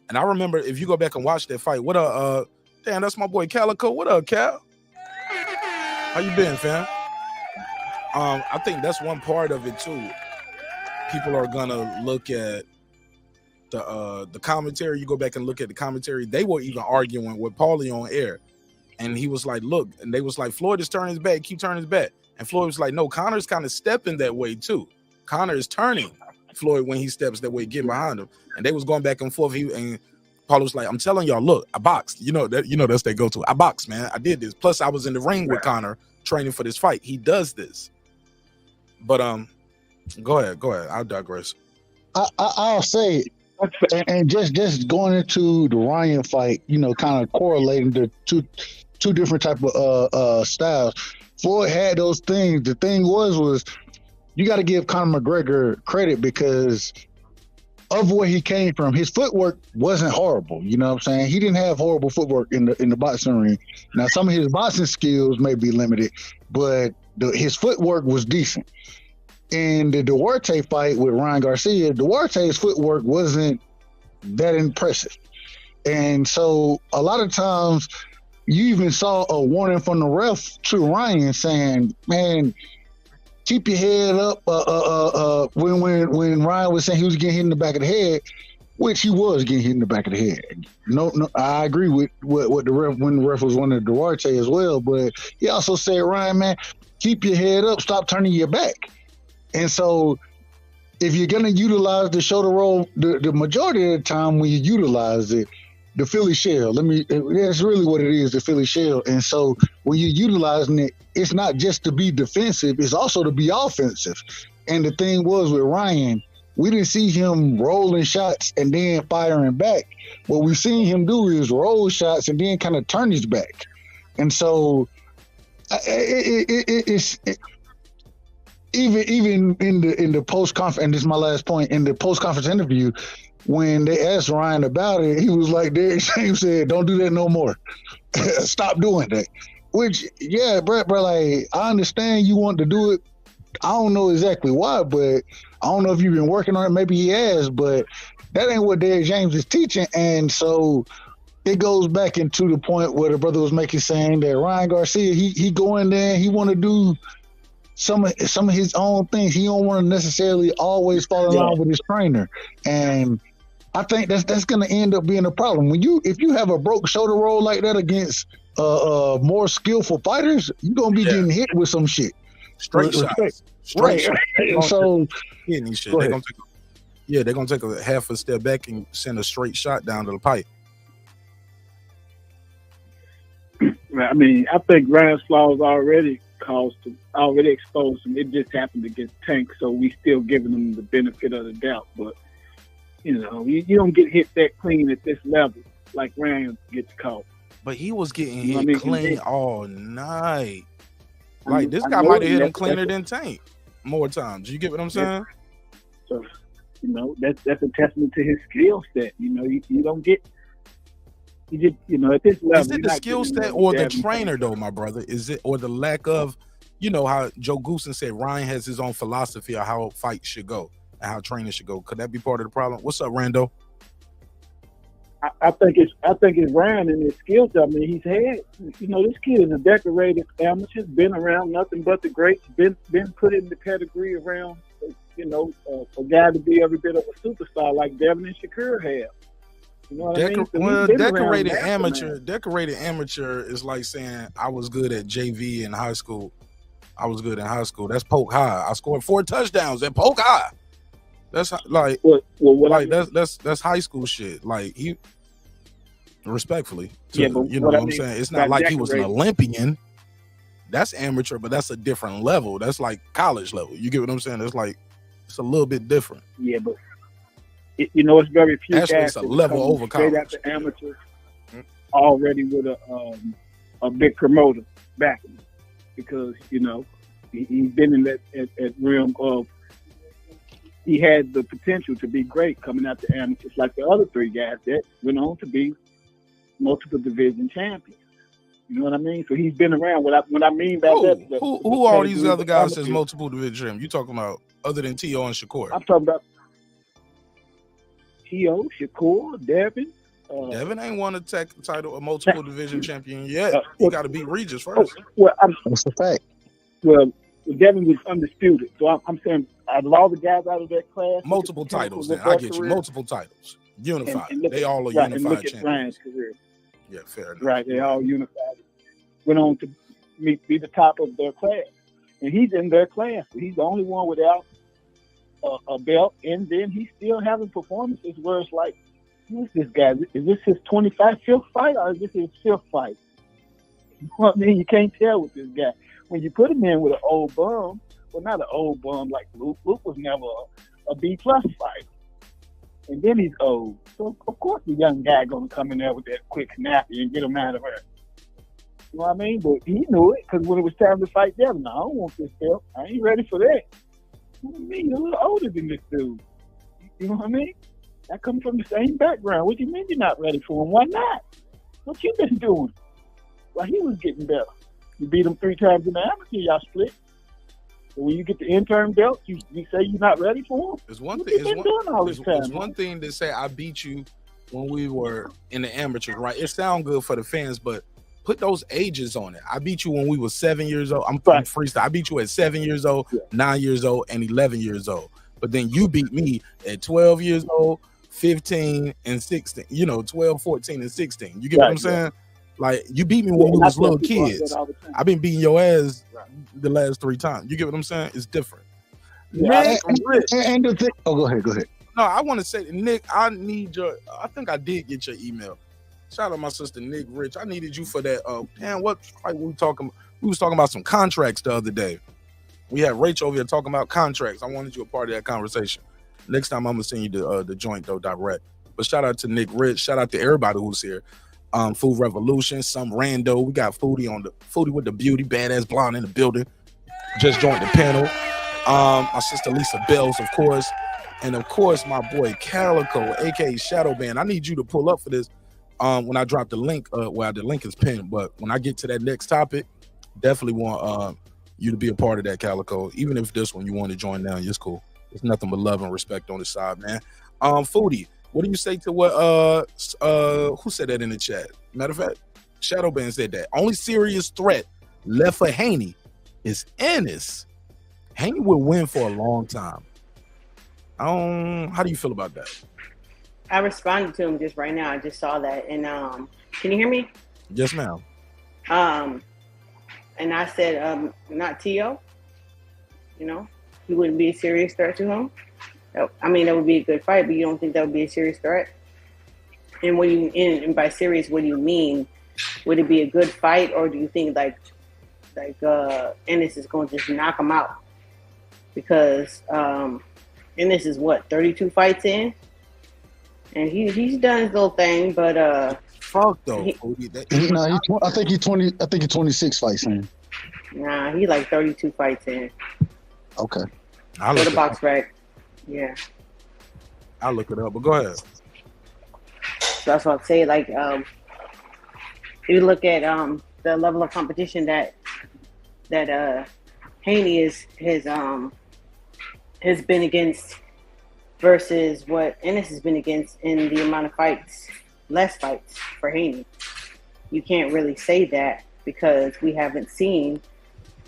And I remember if you go back and watch that fight, what damn, that's my boy Calico. What up, Cal? How you been, fam? I think that's one part of it too. People are gonna look at the commentary. You go back and look at the commentary. They were even arguing with Paulie on air, and he was like, "Look," and they was like, "Floyd is turning his back. Keep turning his back." And Floyd was like, "No, Conor's kind of stepping that way too. Conor is turning Floyd when he steps that way, getting behind him." And they was going back and forth. And Paulie was like, "I'm telling y'all, look, I boxed. You know that's their go-to. I boxed, man. I did this. Plus, I was in the ring with Conor training for this fight. He does this." But go ahead. I'll digress.
I'll say, and just going into the Ryan fight, kind of correlating the two different type of styles. Floyd had those things. The thing was you got to give Conor McGregor credit because of where he came from. His footwork wasn't horrible. You know what I'm saying? He didn't have horrible footwork in the boxing ring. Now, some of his boxing skills may be limited, but his footwork was decent. In the Duarte fight with Ryan Garcia, Duarte's footwork wasn't that impressive. And so a lot of times you even saw a warning from the ref to Ryan saying, "Man, keep your head up." When Ryan was saying he was getting hit in the back of the head, which he was getting hit in the back of the head. No, I agree with what the ref, when the ref was warning Duarte as well. But he also said, "Ryan, man, keep your head up. Stop turning your back." And so if you're going to utilize the shoulder roll, the majority of the time when you utilize it, the Philly shell, that's really what it is, the Philly shell. And so when you're utilizing it, it's not just to be defensive, it's also to be offensive. And the thing was with Ryan, we didn't see him rolling shots and then firing back. What we've seen him do is roll shots and then kind of turn his back. And so it's even in the post conference, and this is my last point, in the post conference interview, when they asked Ryan about it, he was like, Derek James said, "Don't do that no more. Stop doing that." Which, yeah, bro, like, I understand you want to do it. I don't know exactly why, but I don't know if you've been working on it. Maybe he has, but that ain't what Derek James is teaching. And so it goes back into the point where the brother was making, saying that Ryan Garcia, he go in there, he want to do some of his own things. He don't want to necessarily always fall in line with his trainer. And I think that's going to end up being a problem. If you have a broke shoulder roll like that against more skillful fighters, you're going to be getting hit with some shit.
Straight shots.
Right. So
hitting shit. They're going to take a half a step back and send a straight shot down to the pipe.
I mean, I think Ryan's flaws already exposed him. It just happened against Tank, so we still giving him the benefit of the doubt. But you don't get hit that clean at this level like Ryan gets caught.
But he was getting hit clean all night. Like, this guy might have hit him cleaner than Tank more times. You get what I'm saying?
So that's a testament to his skill set. You don't get. You just, at this level.
Is it the skill set or the trainer, though, my brother? Is it, or the lack of, how Joe Goosen said Ryan has his own philosophy of how fights should go and how training should go? Could that be part of the problem? What's up, Rando?
I think it's Ryan and his skill set. I mean, he's had, this kid is a decorated amateur, been around nothing but the greats, been put in the pedigree around, a guy to be every bit of a superstar like Devin and Shakur have. You know what I mean? So decorated amateur is like saying I was good at JV in high school. I was good in high school. That's poke high. I scored 4 touchdowns at poke high. That's like, that's high school shit. Like, he, respectfully, what I'm saying? It's not like he was an Olympian. That's amateur, but that's a different level. That's like college level. You get what I'm saying? It's like, it's a little bit different. Yeah, but it's very few
actually,
guys
it's a level over college.
Straight after amateur, already with a big promoter backing them. because he's been in that at realm of he had the potential to be great coming out the amateurs, like the other three guys that went on to be multiple division champions. You know what I mean? So he's been around. What I mean by that,
who are these other guys that's multiple division champions? You talking about other than T.O. and Shakur?
I'm talking about T.O., Shakur, Devin.
Devin ain't won a title, a multiple division champion yet. He got to beat Regis first.
That's a fact.
Well, Devin was undisputed. So I'm saying out of all the guys out of that class,
multiple titles. Then I get you. Multiple titles, unified. And they all are unified champions. Yeah, fair enough.
Right, they all unified. Went on to be the top of their class, and he's in their class. He's the only one without a belt, and then he's still having performances where it's like, who's this guy? Is this his 25th fight, or is this his 5th fight? You know what I mean? You can't tell with this guy. When you put him in with an old bum, well, not an old bum like Luke. Luke was never a B+ fighter. And then he's old. So, of course, the young guy going to come in there with that quick snappy and get him out of there. You know what I mean? But he knew it, because when it was time to fight Devin, I don't want this belt. I ain't ready for that. What do you mean? You're a little older than this dude. You know what I mean? I come from the same background. What do you mean you're not ready for him? Why not? What you been doing? Well, he was getting better. You beat him 3 times in the amateur, y'all split. So when you get the intern belt, you say you're not ready for him?
It's one thing. It's one thing to say I beat you when we were in the amateurs, right? It sounds good for the fans, but put those ages on it. I beat you when we were 7 years old. I'm freestyle. I beat you at 7 years old, 9 years old, and 11 years old. But then you beat me at 12 years old, 15, and 16. 12, 14, and 16. You get what I'm saying? Like, you beat me when we was little kids. I've been beating your ass the last 3 times. You get what I'm saying? It's different.
Yeah, and the thing. Oh, go ahead.
No, I want to say, Nick, I think I did get your email. Shout out my sister Nick Rich. I needed you for that. What fight we talking? We was talking about some contracts the other day. We had Rachel over here talking about contracts. I wanted you a part of that conversation. Next time I'm gonna send you the joint though direct. But shout out to Nick Rich. Shout out to everybody who's here. Food Revolution, some rando. We got Foodie with the beauty, badass blonde in the building. Just joined the panel. My sister Lisa Bells, of course, and of course my boy Calico, aka Shadow Band. I need you to pull up for this. When I drop the link, the link is pinned. But when I get to that next topic, definitely want you to be a part of that, Calico. Even if this one you want to join now, it's cool. It's nothing but love and respect on the side, man. Foodie, what do you say to what who said that in the chat? Matter of fact, Shadowband said that only serious threat left for Haney is Ennis. Haney will win for a long time. How do you feel about that?
I responded to him just right now. I just saw that. And can you hear me?
Yes, ma'am.
And I said, not T.O. He wouldn't be a serious threat to him. I mean, that would be a good fight, but you don't think that would be a serious threat? And and by serious, what do you mean? Would it be a good fight, or do you think like Ennis is going to just knock him out? Because Ennis is 32 fights in, and he's done his little thing, but
fuck though.
I think he's 20. I think he's 26 fights in.
Nah, he like 32 fights in.
Okay.
For the box rack. Yeah.
I'll look it up, but go ahead.
So that's what I'm saying. Like, if you look at the level of competition that Haney has been against versus what Ennis has been against in the amount of fights, less fights for Haney. You can't really say that because we haven't seen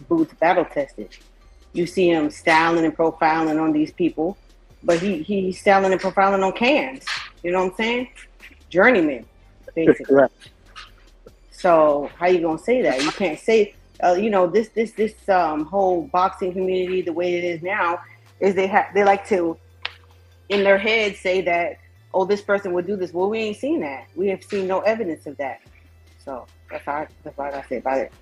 Boots battle tested. You see him styling and profiling on these people, but he's styling and profiling on cans. You know what I'm saying? Journeyman, basically.
Right.
So how you gonna say that? You can't say, this whole boxing community, the way it is now, is they like to, in their head, say that, oh, this person would do this. Well, we ain't seen that. We have seen no evidence of that. So that's all I gotta say about it.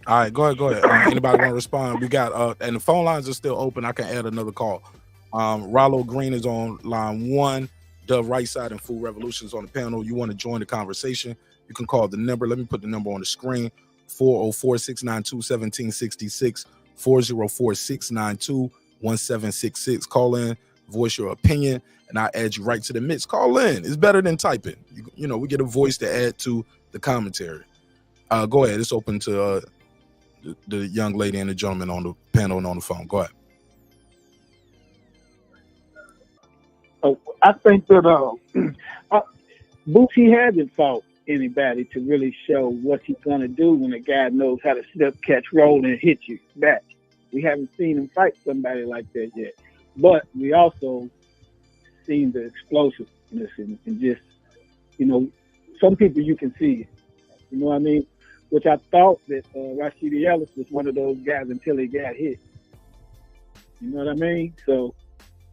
All right, go ahead. Anybody want to respond? We got and the phone lines are still open. I can add another call. Rollo Green is on line 1. Dove Right Side and Food Revolution is on the panel. You want to join the conversation? You can call the number. Let me put the number on the screen. 404-692-1766, 404-692-1766. Call in, voice your opinion, and I'll add you right to the mix. Call in. It's better than typing. You know, we get a voice to add to the commentary. Go ahead. It's open to the young lady and the gentleman on the panel and on the phone. Go ahead.
I think that Bootsy hasn't fought anybody to really show what he's going to do when a guy knows how to slip, catch, roll, and hit you back. We haven't seen him fight somebody like that yet. But we also seen the explosiveness and just, you know, some people you can see, you know what I mean? Which I thought that Rashidi Ellis was one of those guys until he got hit. You know what I mean? So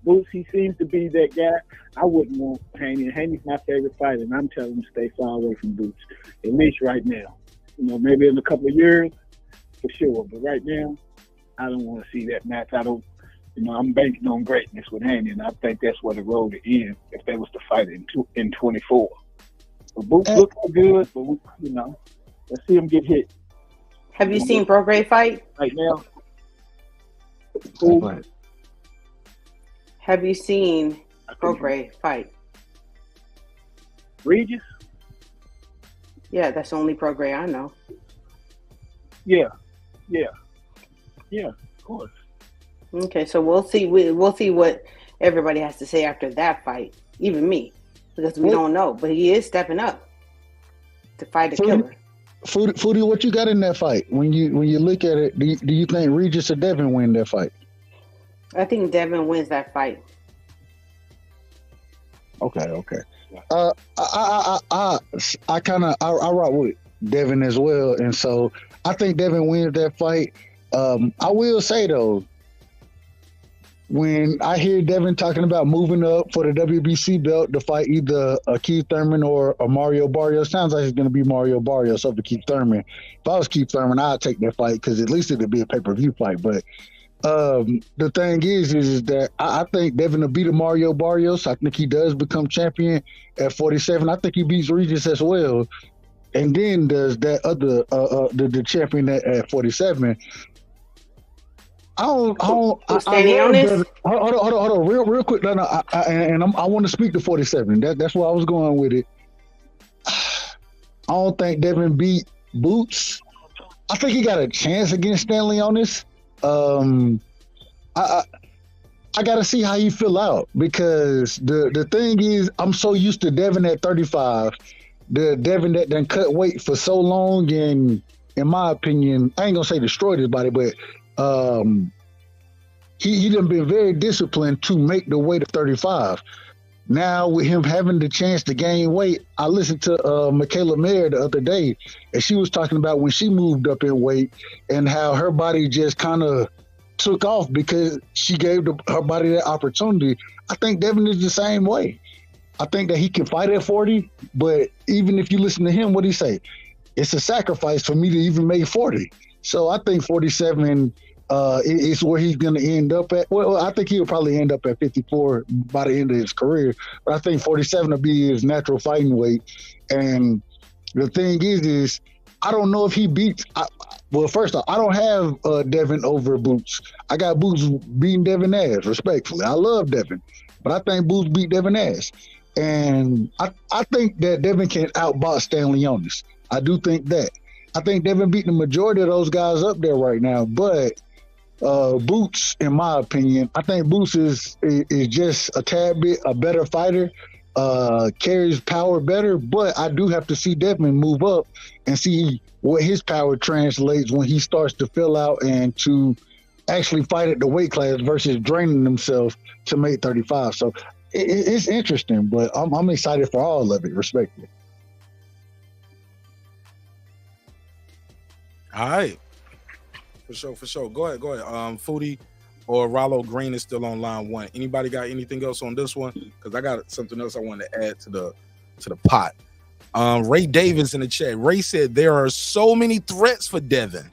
Boots, he seems to be that guy. I wouldn't want Haney. Haney's my favorite fighter, and I'm telling him to stay far away from Boots, at least right now. You know, maybe in a couple of years, for sure. But right now, I don't want to see that match. I'm banking on greatness with Haney, and I think that's where the road to end if they was to fight in 24. But Boots looks good, but let's see him get hit.
Have you seen Prograis fight?
Right now.
Have you seen Prograis fight?
Regis?
Yeah, that's the only Prograis I know.
Yeah, of course.
Okay, so we'll see. We'll see what everybody has to say after that fight, even me, because we don't know. But he is stepping up to fight a killer.
Foodie, what you got in that fight? When you look at it, do you think Regis or Devin win that fight?
I think Devin wins that fight.
Okay. I rock with Devin as well, and so I think Devin wins that fight. I will say though, when I hear Devin talking about moving up for the WBC belt to fight either a Keith Thurman or a Mario Barrios, sounds like it's going to be Mario Barrios over Keith Thurman. If I was Keith Thurman, I'd take that fight because at least it would be a pay-per-view fight. But the thing is that I think Devin will beat a Mario Barrios. I think he does become champion at 47. I think he beats Regis as well, and then does that other the champion at 47. Hold on, real quick. No, I want to speak to 47. That's where I was going with it. I don't think Devin beat Boots. I think he got a chance against Stanley on this. I got to see how he fill out, because the thing is, I'm so used to Devin at 35, the Devin that done cut weight for so long, and in my opinion, I ain't gonna say destroyed his body, but he done been very disciplined to make the weight of 35. Now with him having the chance to gain weight, I listened to Michaela Mayer the other day, and she was talking about when she moved up in weight and how her body just kind of took off because she gave her body that opportunity. I think Devin is the same way. I think that he can fight at 40, but even if you listen to him, what he say? It's a sacrifice for me to even make 40. So I think 47 is where he's going to end up at. Well, I think he'll probably end up at 54 by the end of his career, but I think 47 will be his natural fighting weight. And the thing is I don't know if he beats. First off, I don't have Devin over Boots. I got Boots beating Devin ass, respectfully. I love Devin, but I think Boots beat Devin ass. And I think that Devin can outbox Stanley on this. I do think that. I think Devin beat the majority of those guys up there right now, but Boots, in my opinion, I think Boots is just a tad bit a better fighter, carries power better, but I do have to see Devin move up and see what his power translates when he starts to fill out and to actually fight at the weight class versus draining himself to make 35. So it's interesting, but I'm excited for all of it, respectfully.
All right. For sure. Go ahead. Foodie or Rollo Green is still on line one. Anybody got anything else on this one? Because I got something else I wanted to add to the pot. Ray Davis in the chat. Ray said there are so many threats for Devin.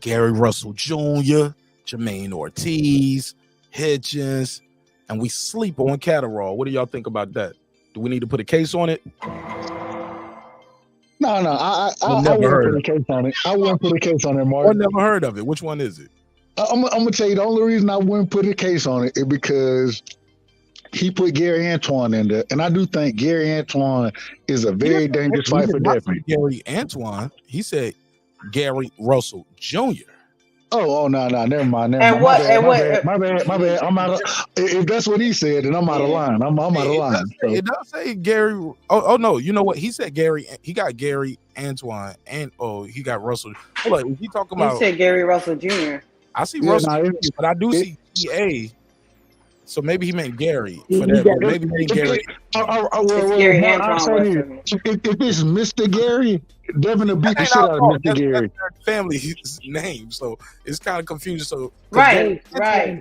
Gary Russell Jr., Jermaine Ortiz, Hitchens, and we sleep on Catterall. What do y'all think about that? Do we need to put a case on it?
No, No. I
never
wouldn't
heard
put
of
a case on it. I wouldn't put a case on it,
I
Mark.
never heard of it. Which one is it?
I'm gonna tell you the only reason I wouldn't put a case on it is because he put Gary Antoine in there, and I do think Gary Antoine is a very dangerous
He
fight
did
for
not
Devin.
say Gary Antoine. He said Gary Russell Jr.
Oh, no, never mind.
And what?
My bad. I'm out of. If that's what he said, then I'm out of line. I'm out of line.
It does say Gary. Oh no, you know what? He said Gary. He got Gary Antoine, and he got Russell. Hold on, is he talking about?
He said Gary Russell Jr.
I see Russell, Jr., but I do see EA. So maybe he meant Gary for that. But maybe he meant Gary.
Gary Antoine.
If it's Mr. Gary, Devin will beat the shit out of Mr. Gary.
That's their family's name, so it's kind of confusing. So
right.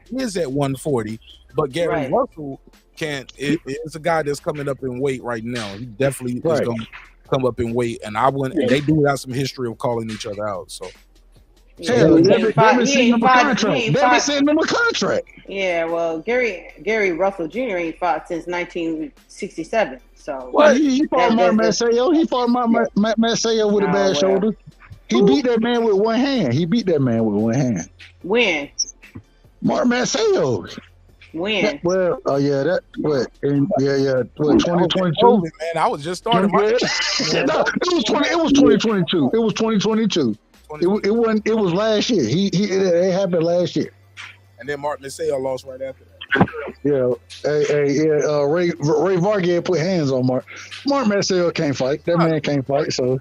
He is at 140, but Gary Russell is a guy that's coming up in weight right now. He definitely is going to come up in weight, and I wouldn't. And they do have some history of calling each other out. So.
Devin sent him a contract.
Yeah, well, Gary Russell Jr. ain't fought since 1967. So
he fought Mark Masayo. He fought Mark Masayo with a bad shoulder. He beat that man with one hand.
When?
Mark Masayo.
When?
Well, that what? 2022.
Man, I was just starting.
No, it was 2022. It was 2022. It wasn't. It was last year. It happened last year.
And then Mark Masayo lost right after that.
Yeah. Ray Vargas put hands on Mark. Mark Masayo can't fight. That man can't fight. So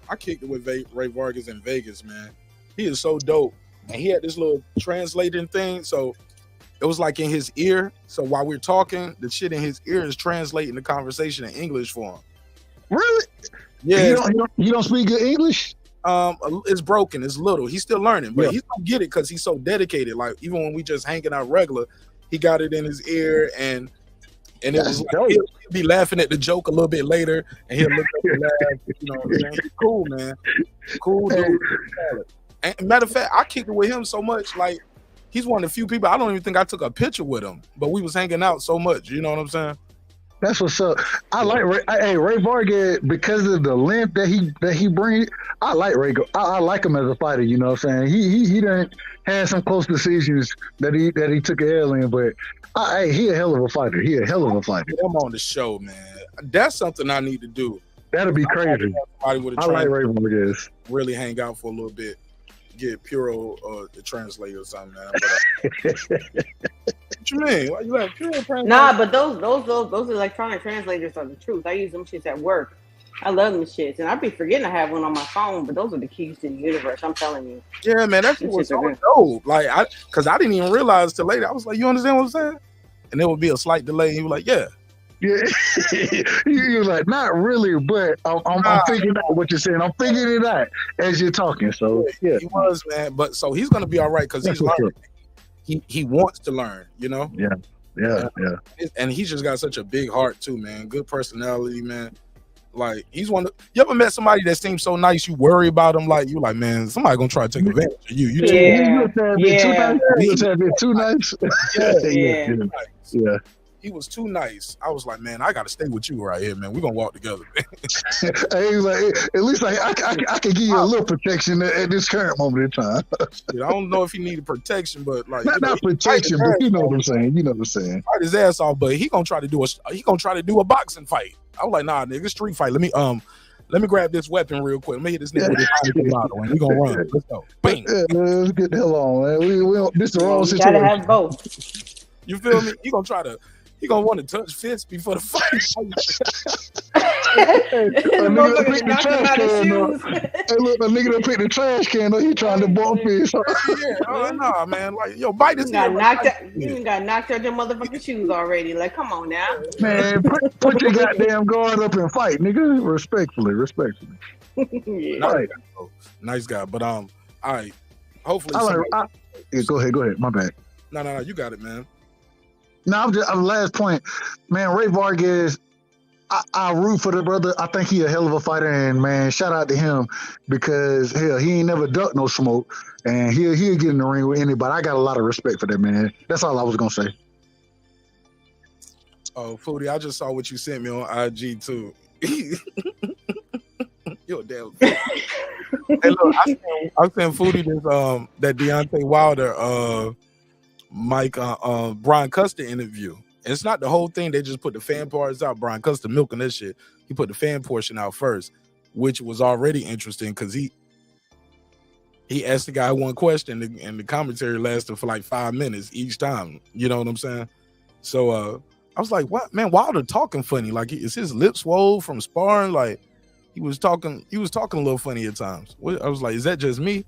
I kicked it with Ray Vargas in Vegas, man. He is so dope, and he had this little translating thing. So it was like in his ear. So while we're talking, the shit in his ear is translating the conversation in English for him.
Really?
Yeah.
You don't speak good English?
It's broken. It's little. He's still learning, but he's gonna get it because he's so dedicated. Like even when we just hanging out regular, he got it in his ear, and it was like he'll be laughing at the joke a little bit later, and he'll look up and laugh. You know, man. He's cool, man. Cool dude. And matter of fact, I kicked it with him so much. Like he's one of the few people. I don't even think I took a picture with him, but we was hanging out so much. You know what I'm saying?
That's what's up. I like Ray Vargas because of the length that he brings. I like Ray. I like him as a fighter. You know what I'm saying? He done had some close decisions that he took an L in, but he a hell of a fighter.
I'm on the show, man. That's something I need to do.
That'd be crazy.
I
like Ray Vargas.
Really hang out for a little bit. Get Puro the translator or something, man. What you mean? Why you like Puro translator?
Nah, but those electronic translators are the truth. I use them shits at work. I love them shits, and I be forgetting I have one on my phone. But those are the keys to the universe. I'm telling you.
Yeah, man, that's what's so dope. Like, because I didn't even realize till later. I was like, you understand what I'm saying? And there would be a slight delay. And he was like, yeah.
You're like, not really, but I'm figuring out what you're saying. I'm figuring it out as you're talking. So yeah,
he was, man. But so he's gonna be all right because he's learning. He wants to learn, you know.
Yeah.
And he's just got such a big heart too, man. Good personality, man. Like he's one. You ever met somebody that seems so nice? You worry about him, like you like, man, somebody gonna try to take advantage of you. You
too nice. Yeah.
He was too nice. I was like, man, I gotta stay with you right here, man. We're gonna walk together.
Hey, like, at least like I can give you a little protection at this current moment in time.
I don't know if he needed protection, but like
not protection, but you know what I'm saying.
Fight his ass off, but he gonna try to do a boxing fight. I was like, nah, nigga, street fight. Let me grab this weapon real quick. Let me hit this nigga with this bottle, and we gonna run. Let's go. Bang.
Yeah, let's get the hell on, man. We don't, this the wrong situation.
Gotta have both.
You feel me? He gonna want to touch fists before the fight.
A nigga done picked the trash can. He trying to bump fist.
Nah, man. Like, yo, bite this
nigga.
You
got knocked out your motherfucking shoes already. Like, come on now.
Man, put your goddamn guard up and fight, nigga. Respectfully.
Nice guy. But all right. Hopefully.
Go ahead. My bad.
No. You got it, man.
No, I'm last point, man. Ray Vargas, I root for the brother. I think he a hell of a fighter, and man, shout out to him because hell, he ain't never ducked no smoke, and he'll get in the ring with anybody. I got a lot of respect for that man. That's all I was gonna say.
Oh, Foodie, I just saw what you sent me on IG too. You're a damn. Hey, look, I sent Foodie this that Deontay Wilder Brian Custer interview. And it's not the whole thing. They just put the fan parts out. Brian Custer milking this shit. He put the fan portion out first, which was already interesting because he asked the guy one question and the commentary lasted for like 5 minutes each time. You know what I'm saying? So I was like, what, man, Wilder talking funny. Like, is his lips swole from sparring? Like, he was talking a little funny at times. I was like, is that just me?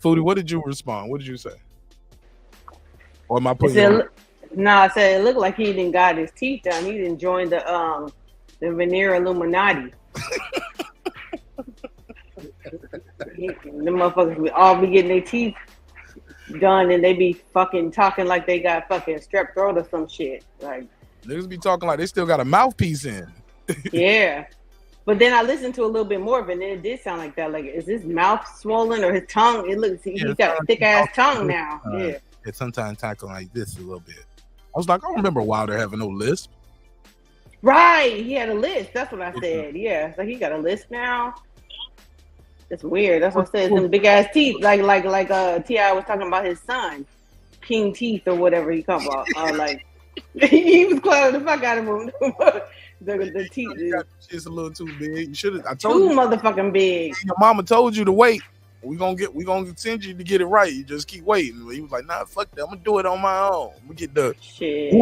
Foodie, what did you respond? What did you say? Or am I putting you on?
No, I said it looked like he didn't got his teeth done. He didn't join the veneer Illuminati. The motherfuckers would all be getting their teeth done and they be fucking talking like they got fucking strep throat or some shit. Like,
niggas be talking like they still got a mouthpiece in.
Yeah. But then I listened to a little bit more of it and it did sound like that. Like, is his mouth swollen or his tongue? It looks, he's got a thick ass tongue now. Yeah.
It sometimes talking like this a little bit. I was like, I don't remember Wilder having no lisp.
Right. He had a list. That's what I said. Yeah. So he got a list now. It's weird. That's what I said. Them big ass teeth. Like T.I. was talking about his son. King teeth or whatever he come about. Like he was clowning the fuck out of him. the teeth.
It's a little too big. You should have. I told you.
Too motherfucking big.
Your mama told you to wait. We gonna send you to get it right. You just keep waiting. He was like, nah, fuck that. I'm gonna do it on my own. We get the
shit.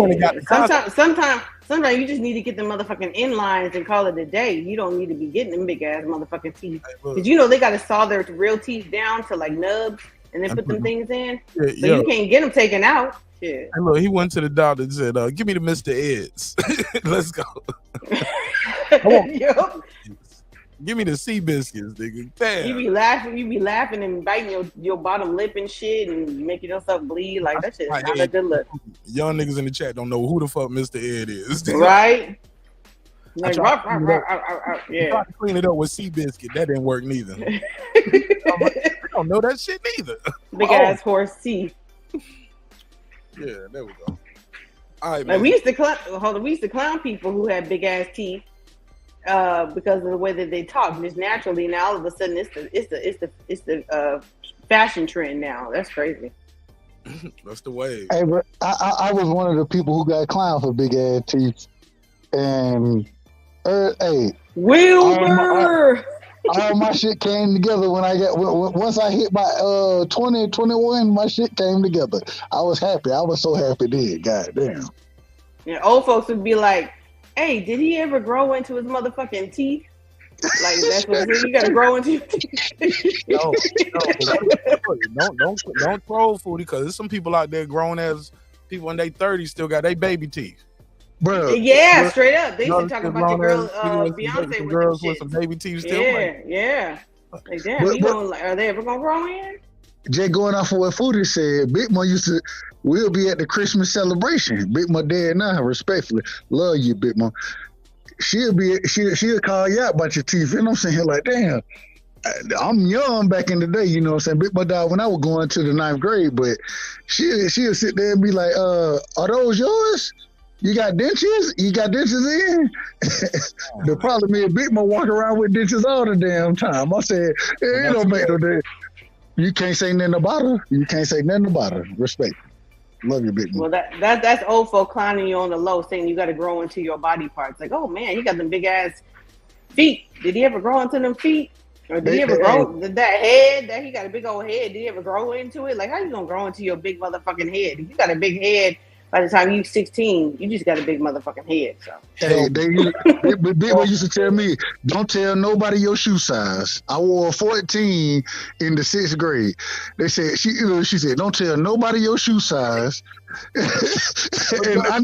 Sometimes you just need to get the motherfucking inlines and call it a day. You don't need to be getting them big ass motherfucking teeth. Because you know they gotta saw their real teeth down to like nubs and then put them things in. So you can't get them taken out. Shit.
Hey, look, he went to the doctor and said, give me the Mr. Eds. Let's go. Give me the sea biscuits, nigga. Damn.
You be laughing and biting your bottom lip and shit and making yourself bleed. Like, that shit's not a good look.
Young niggas in the chat don't know who the fuck Mr. Ed is.
Right?
Like,
yeah.
Tried to clean it up with sea biscuit. That didn't work neither. I don't know that shit neither.
Big ass horse teeth.
Yeah, there we go. All right,
like,
man.
we used to clown people who had big ass teeth. Because of the way that they talk, just naturally. Now all of a sudden, it's the fashion trend now. That's crazy.
That's the way.
Hey, but I was one of the people who got clowned for big ass teeth, and hey,
Wilbur.
All my shit came together when once I hit my 20, 21, my shit came together. I was happy. I was so happy then. God damn.
And old folks would be like, hey, did he ever grow into his motherfucking teeth? Like, that's what you gotta grow into your teeth.
No, don't troll Foodie, because there's some people out there grown as people in their 30s still got their baby teeth.
Bro,
straight up. They used to talk about your girl Beyonce with
girls
them
with some baby teeth still.
Yeah. Like, damn, are they ever gonna grow in?
Jay, going off of what Foodie said, Big Mo we'll be at the Christmas celebration. Big Mo dead now, respectfully. Love you, Big Mo. She'll call you out about your teeth. You know what I'm saying? Here like, damn, I'm young back in the day, you know what I'm saying? Big Mo died when I was going to the 9th grade, but she'll sit there and be like, are those yours? You got dentures? You got dentures in? The problem is Big Mo walk around with dentures all the damn time. I said, it don't make no difference. You can't say nothing about her. You can't say nothing about her. Respect. Love you, Big Mo.
Well, that's old folk clowning you on the low, saying you got to grow into your body parts. Like, oh man, you got them big ass feet. Did he ever grow into them feet? Or did he ever grow that head? That he got a big old head. Did he ever grow into it? Like, how you gonna grow into your big motherfucking head? If you got a big head, by the time you 16, you just got a big motherfucking head. So.
Hey, Big Boy used to tell me, don't tell nobody your shoe size. I wore 14 in the 6th grade. They said she said, don't tell nobody your shoe size. And I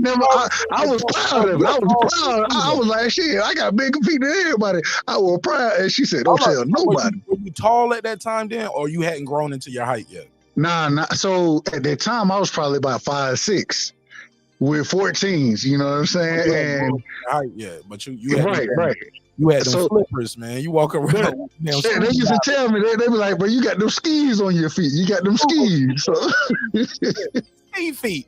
was proud of it. I was proud. I was like, shit, I got bigger feet than everybody. I was proud. And she said, don't tell nobody.
Were you tall at that time then, or you hadn't grown into your height yet?
Nah. So at that time, I was probably about 5'6". With 14s, you know what I'm saying? And
but you had
right.
You had them flippers, man. You walk around.
They used to tell me, they be like, "But you got them skis on your feet. You got them skis." So.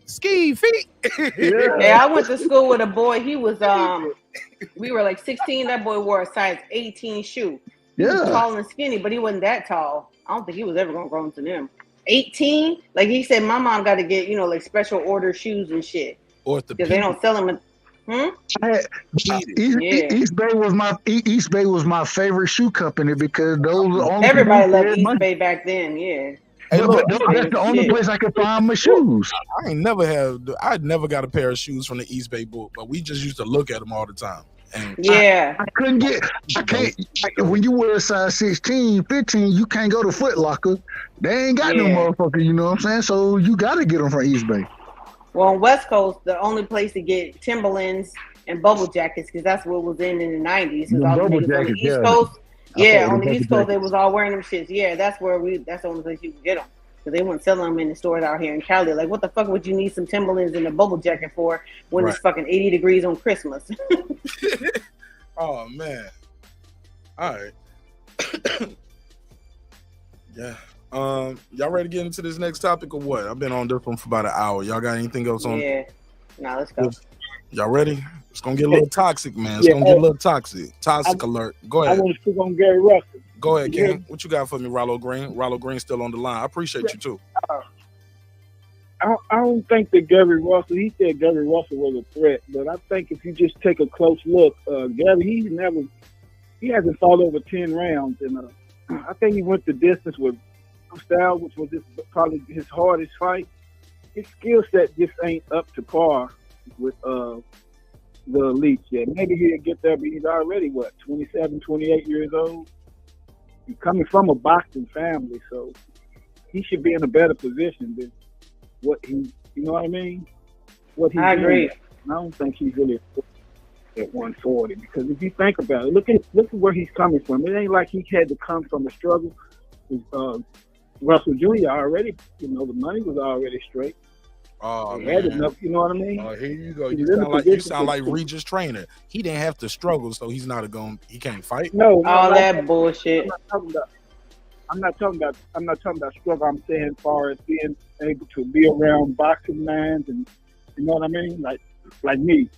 Ski feet.
Yeah, I went to school with a boy. He was we were like 16. That boy wore a size 18 shoe. He was
Yeah.
tall and skinny, but he wasn't that tall. I don't think he was ever gonna grow into them. 18, like he said, my mom got to get like special order shoes and shit because they don't sell them.
East Bay was my favorite shoe company because those were the only
Everybody
people
loved East
money.
Bay back then. Yeah.
Hey, look,
That's the only place I could find my shoes.
I never got a pair of shoes from the East Bay book, but we just used to look at them all the time. And
Yeah.
I can't. When you wear a size 16, 15, you can't go to Foot Locker. They ain't got no motherfucker. You know what I'm saying? So you got to get them from East Bay.
Well, on West Coast, the only place to get Timberlands and bubble jackets because that's what was in the 90s. Because all the niggas on the East Coast, on the East Coast, they was all wearing them shits. Yeah, that's the only place you can get them. Because they weren't selling them in the stores out here in Cali. Like, what the fuck would you need some Timberlands and a bubble jacket for when it's fucking 80 degrees on Christmas?
Oh, man. All right. Yeah. Y'all ready to get into this next topic or what? I've been on this one for about an hour. Y'all got anything else on?
Yeah. Nah, let's go.
Y'all ready? It's going to get a little toxic, man. It's going to get a little toxic. Toxic alert. Go ahead.
I want to speak on Gary Russell.
Go ahead, King. What you got for me, Rollo Green? Rollo Green still on the line. I appreciate you, too.
I don't think that Gary Russell, he said Gary Russell was a threat, but I think if you just take a close look, Gary, he hasn't fought over 10 rounds, and I think he went the distance with Style, which was probably his hardest fight. His skill set just ain't up to par with the elites yet. Maybe he'll get there, but he's already, 27, 28 years old? He's coming from a boxing family, so he should be in a better position than what he, you know what I mean? I
agree.
I don't think he's really at 140 because if you think about it, look at where he's coming from. It ain't like he had to come from a struggle. Russell Jr. already, the money was already straight.
Oh,
he
man.
had enough, you know what I mean?
Oh, here you go. You sound like Regis trainer. He didn't have to struggle, so he's not he can't fight.
No,
all that bullshit.
I'm not talking about struggle. I'm saying as far as being able to be around boxing minds and you know what I mean? Like me.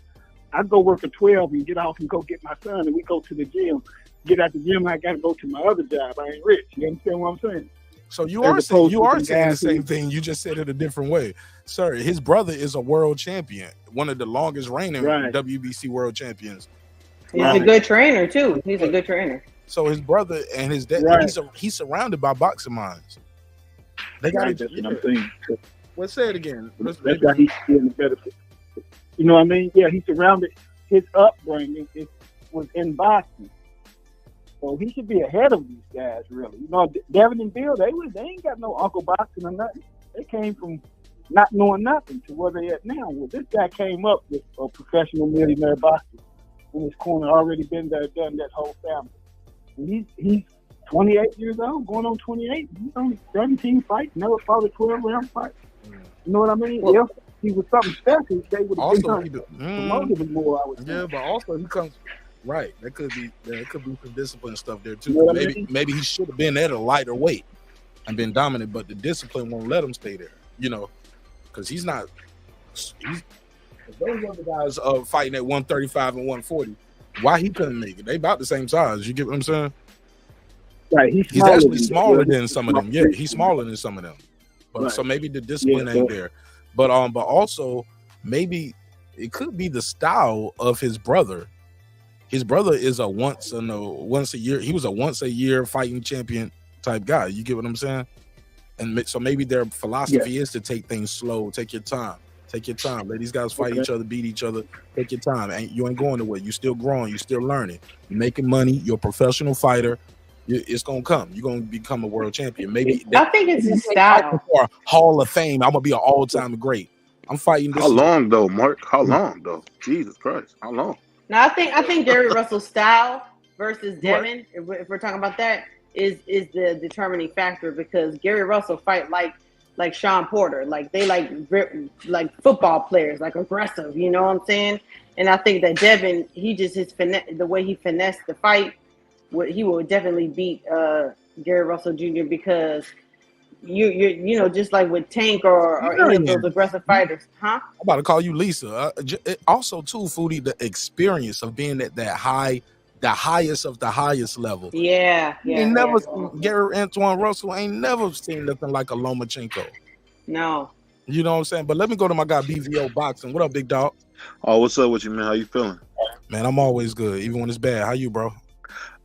I go work at 12 and get off and go get my son and we go to the gym. Get out the gym, I gotta go to my other job. I ain't rich. You understand what I'm saying?
So you are saying the same thing. You just said it a different way. Sir, his brother is a world champion, one of the longest reigning WBC world champions.
He's a good trainer too. He's a good trainer.
So his brother and his dad, he's surrounded by boxing minds. They got
that's what I'm saying.
Let's say it again.
That's why he's in the better. You know what I mean? Yeah, he's surrounded. His upbringing was in boxing. So he should be ahead of these guys, really. You know, Devin and Bill, they ain't got no uncle boxing or nothing. They came from not knowing nothing to where they at now. Well, this guy came up with a professional millionaire boxer in his corner, already been there, done that whole family. And he's 28 years old, going on 28. He's on 17 fights, never fought a 12-round fight. You know what I mean? Well, if he was something special, they would have promoted him more, I would say.
Yeah, but also he comes... Right, that could be some discipline stuff there too.
You know what I mean?
Maybe he should have been at a lighter weight and been dominant, but the discipline won't let him stay there. Because he's not. Those other guys fighting at 135 and 140. Why he couldn't make it? They about the same size. You get what I'm saying?
Right.
He's actually smaller than some of them. Yeah, he's smaller than some of them. But so maybe the discipline ain't there. But also maybe it could be the style of his brother. His brother is a once a year. He was a once a year fighting champion type guy. You get what I'm saying? And so maybe their philosophy is to take things slow, take your time. Let these guys fight each other, beat each other. Take your time. You ain't going nowhere. You still growing. You still learning. You're making money. You're a professional fighter. It's gonna come. You're gonna become a world champion. Maybe
I think it's his style.
Or Hall of Fame. I'm gonna be an all-time great. I'm fighting.
How long though, Marq? How long though? Jesus Christ! How long?
Now I think Gary Russell's style versus Devin, if we're talking about that, is the determining factor because Gary Russell fight like Sean Porter, like they like football players, like aggressive. You know what I'm saying? And I think that Devin, he just the way he finessed the fight, he will definitely beat Gary Russell Jr. because you know, just like with Tank or any of those aggressive fighters, huh?
I'm about to call you Lisa. Also, too, Foodie, the experience of being at that high the highest of the highest level.
Yeah.
Ain't never seen Gary Antoine Russell ain't never seen nothing like a Lomachenko.
No.
You know what I'm saying? But let me go to my guy BVO Boxing. What up, big dog?
Oh, what's up with you, man? How you feeling?
Man, I'm always good, even when it's bad. How you, bro?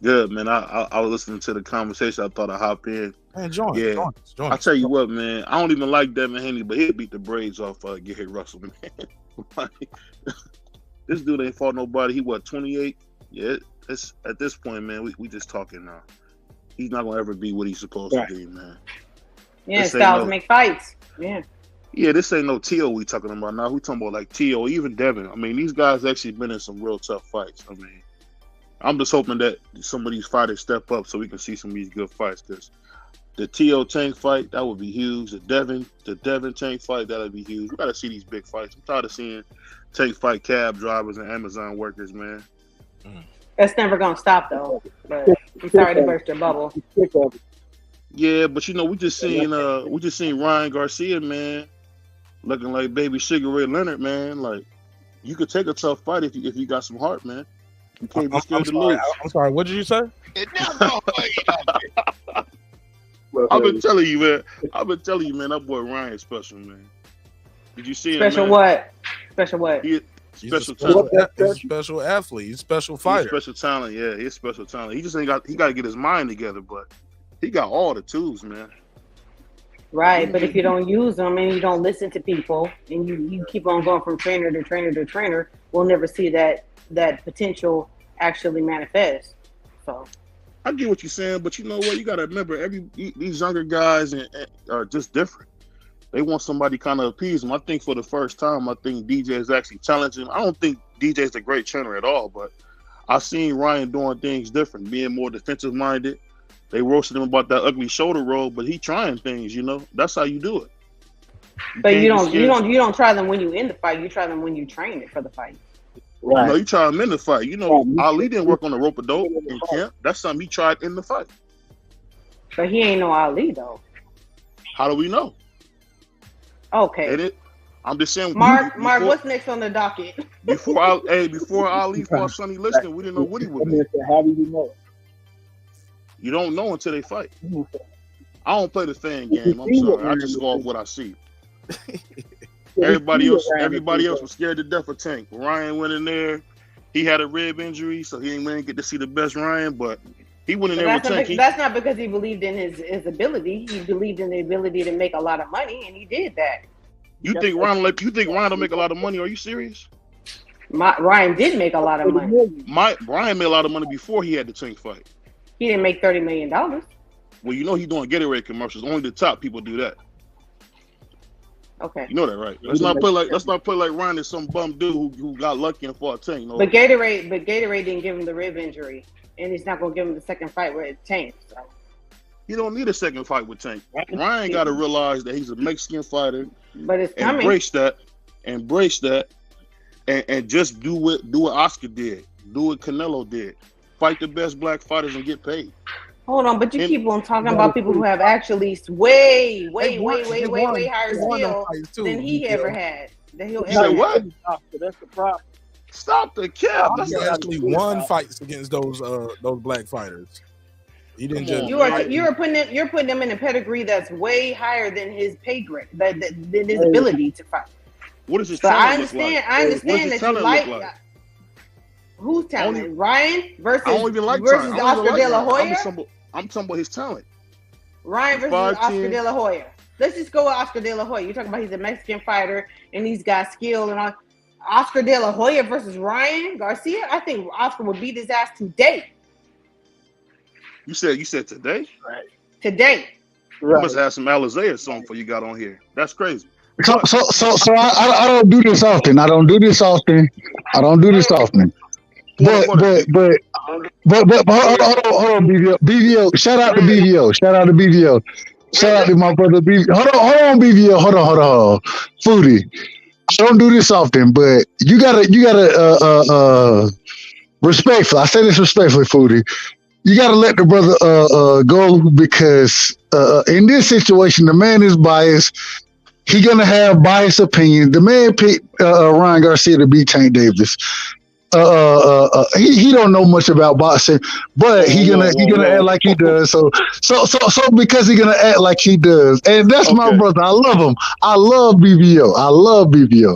Good, man. I was listening to the conversation. I thought I'd hop in.
Man, join.
I tell you what, man. I don't even like Devin Haney, but he'll beat the braids off Gary Russell, man. This dude ain't fought nobody. He 28? Yeah, it's at this point, man. We just talking now. He's not gonna ever be what he's supposed to be, man.
Yeah, styles make fights. Yeah.
Yeah, this ain't no T.O. we talking about now. We talking about like T.O., even Devin. I mean, these guys actually been in some real tough fights. I mean, I'm just hoping that some of these fighters step up so we can see some of these good fights. Because the T.O. Tank fight, that would be huge. The Devin Tank fight, that would be huge. We got to see these big fights. I'm tired of seeing Tank fight cab drivers and Amazon workers, man.
That's never gonna stop though. But I'm sorry to burst your bubble.
Yeah, but you know, we just seen Ryan Garcia, man, looking like baby Sugar Ray Leonard, man. Like, you could take a tough fight if you got some heart, man. You can't be scared to lose.
I'm sorry. What did you say?
I've been telling you, man. That boy Ryan is special, man. Did you see him?
Special what? Special what?
He's
special athlete. He's a special fighter.
He's special talent. Yeah, he's special talent. He just ain't got. He got to get his mind together, but he got all the tools, man.
Right, but if you don't use them and you don't listen to people and you keep on going from trainer to trainer to trainer, we'll never see that potential actually manifest. So
I get what you're saying, but you know what? You got to remember, these younger guys are just different. They want somebody kind of appease them. I think for the first time, I think DJ is actually challenging. I don't think DJ is a great trainer at all, but I've seen Ryan doing things different, being more defensive minded. They roasted him about that ugly shoulder roll, but he trying things, you know. That's how you do it.
But you don't try them when you in the fight. You try them when you train it for the fight.
Right. You know, you try them in the fight. You know, Ali didn't work on the rope-a-dope in camp. That's something he tried in the fight.
But he ain't no Ali though.
How do we know?
Okay.
I'm just saying.
Marq, what's next on the docket?
Before Ali fought Sonny Liston, we didn't know what he would be.
How do you know?
You don't know until they fight. I don't play the fan game. I'm sorry. I just go off what I see. Everybody else was scared to death of Tank. Ryan went in there. He had a rib injury, so he didn't get to see the best Ryan, but he went in there with Tank.
That's not because he believed in his ability. He believed in the ability to make a lot of money, and he did that.
You think Ryan will make a lot of money? Are you serious?
Ryan did make a lot of money.
Ryan made a lot of money before he had the Tank fight.
He didn't make $30 million.
Well, you know he's doing Gatorade commercials. Only the top people do that.
Okay.
You know that, right? Let's not play like Ryan is some bum dude who got lucky and fought Tank. No.
But Gatorade didn't give him the rib injury, and he's not gonna give him the second fight with Tank. So.
You don't need a second fight with Tank. Ryan got to realize that he's a Mexican fighter.
But it's coming.
Embrace that, and just do what Oscar did. Do what Canelo did. Fight the best black fighters and get paid.
Hold on, but you keep on talking about people who have actually way higher skill than he ever had.
You said what?
That's the problem.
Stop the cap.
He actually won fights against those black fighters. He didn't just.
You're putting him in a pedigree that's way higher than his pay grade, than his ability to fight.
What is his
talent
look like?
I understand that you like. Who's talent? Ryan versus Oscar De La Hoya?
I'm talking about his talent.
Ryan versus Oscar De La Hoya. Let's just go with Oscar De La Hoya. You're talking about he's a Mexican fighter and he's got skill and all. Oscar De La Hoya versus Ryan Garcia? I think Oscar would beat his ass today.
You said today?
Right.
Today.
You must have some Alizé or something for you got on here. That's crazy.
So I don't do this often. But hold on, BVO. Shout out to BVO. Shout out to my brother BVO. Hold on, BVO. Hold on. Foodie. I don't do this often, but you gotta respectfully. I say this respectfully, Foodie. You gotta let the brother go because in this situation, the man is biased. He gonna have biased opinion. The man picked Ryan Garcia to beat Tank Davis. he don't know much about boxing, but he gonna act like he does. So because he gonna act like he does, and that's my brother. I love him. I love BBO.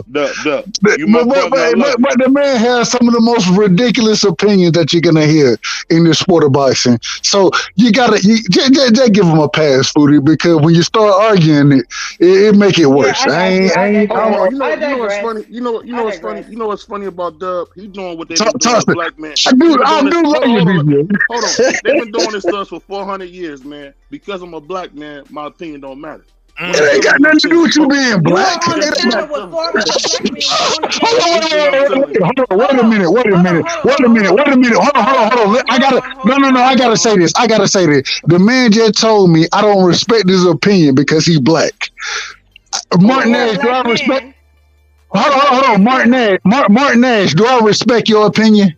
But the man has some of the most ridiculous opinions that you're gonna hear in the sport of boxing. So you just give him a pass, Foodie, because when you start arguing it make it worse.
You know what's funny? You know what's funny about Dub? He doing what they've been doing with black men.
I do love you, BBO.
Hold on. They've been doing this stuff for 400 years, man. Because I'm a black man, my opinion don't matter.
It ain't got nothing to do with you being black.
Hold
Wait a minute. Hold on. I gotta say this. The man just told me I don't respect his opinion because he's black. Martin Nash, do I respect? Hold on, Martin Nash, do I respect your opinion?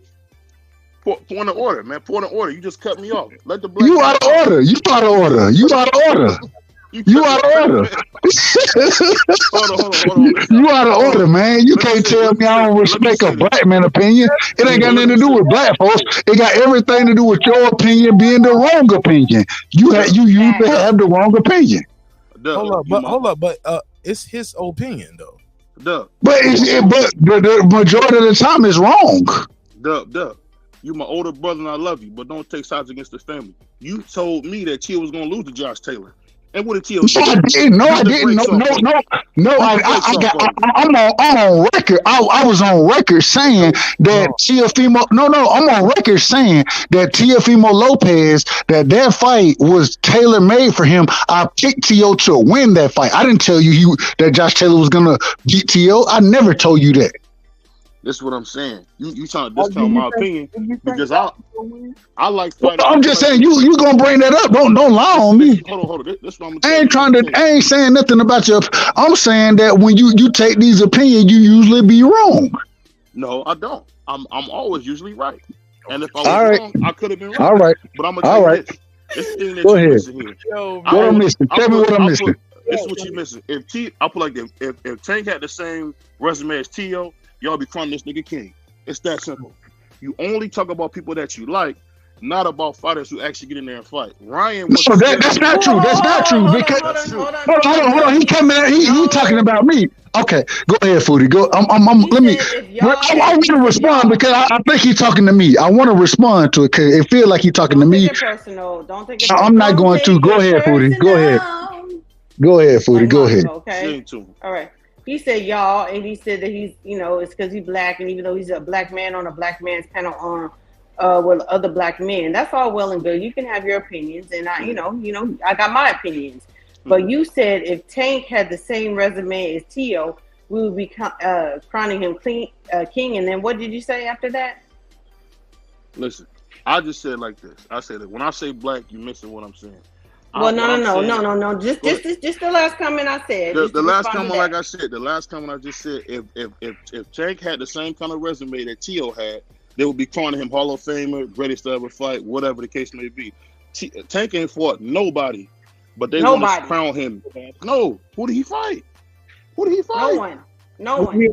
Point of order, man. Point of order. You just cut me off. Let the black
You out of order. You out of order. You out of order.
Hold on.
You out of order, man. You can't tell me I don't respect a black man's opinion. It ain't got nothing to do with black folks. It got everything to do with your opinion being the wrong opinion. You usually have the wrong opinion.
Hold up, but it's his opinion though.
But
the majority of the time it's wrong.
Dub. You my older brother and I love you, but don't take sides against the family. You told me that Chia was gonna lose to Josh Taylor. And what did Chia do?
I didn't. No, I'm on record. I was on record saying that Teofimo. No, I'm on record saying that Teofimo Lopez, that fight was tailor made for him. I picked Teo to win that fight. I didn't tell you that Josh Taylor was gonna beat Teo. I never told you that.
This is what I'm saying. You trying to discount my opinion because I like fighting.
I'm just saying you gonna bring that up. Don't lie on me.
Hold on. This what I'm
I ain't saying nothing about your. I'm saying that when you take these opinions, you usually be wrong.
No, I don't. I'm always usually right. And if I was wrong, I could have been right.
All right.
But I'm gonna tell you this thing that you're missing here.
What I'm missing? Tell me what I'm missing.
This is what you're missing. I put like this. If Tank had the same resume as Teo, y'all be calling this nigga king. It's that simple. You only talk about people that you like, not about fighters who actually get in there and fight. Ryan was
that's not true. That's not true. Because hold on. He coming out. He talking about me. Okay, go ahead, Foodie. Go. I want to respond because I think he's talking to me. I want to respond to it because it feels like he's talking to me.
Don't take it
I'm not going to. Go ahead, Foodie. Go ahead. Go ahead, Foodie. Go ahead.
Okay. All right. He said y'all, and he said that he's, it's because he's black, and even though he's a black man on a black man's panel on with other black men, that's all well and good. You can have your opinions, and I got my opinions. But you said if Tank had the same resume as Teo, we would be crowning him king. And then what did you say after that?
Listen, I just said like this. I said that when I say black, you're missing what I'm saying.
Well, no. Just the last comment I said.
The last comment, like I said, the last comment I just said, if Tank had the same kind of resume that Teo had, they would be calling him Hall of Famer, greatest to ever fight, whatever the case may be. Tank ain't fought nobody, but they want to crown him. No, who did he fight?
No one.
We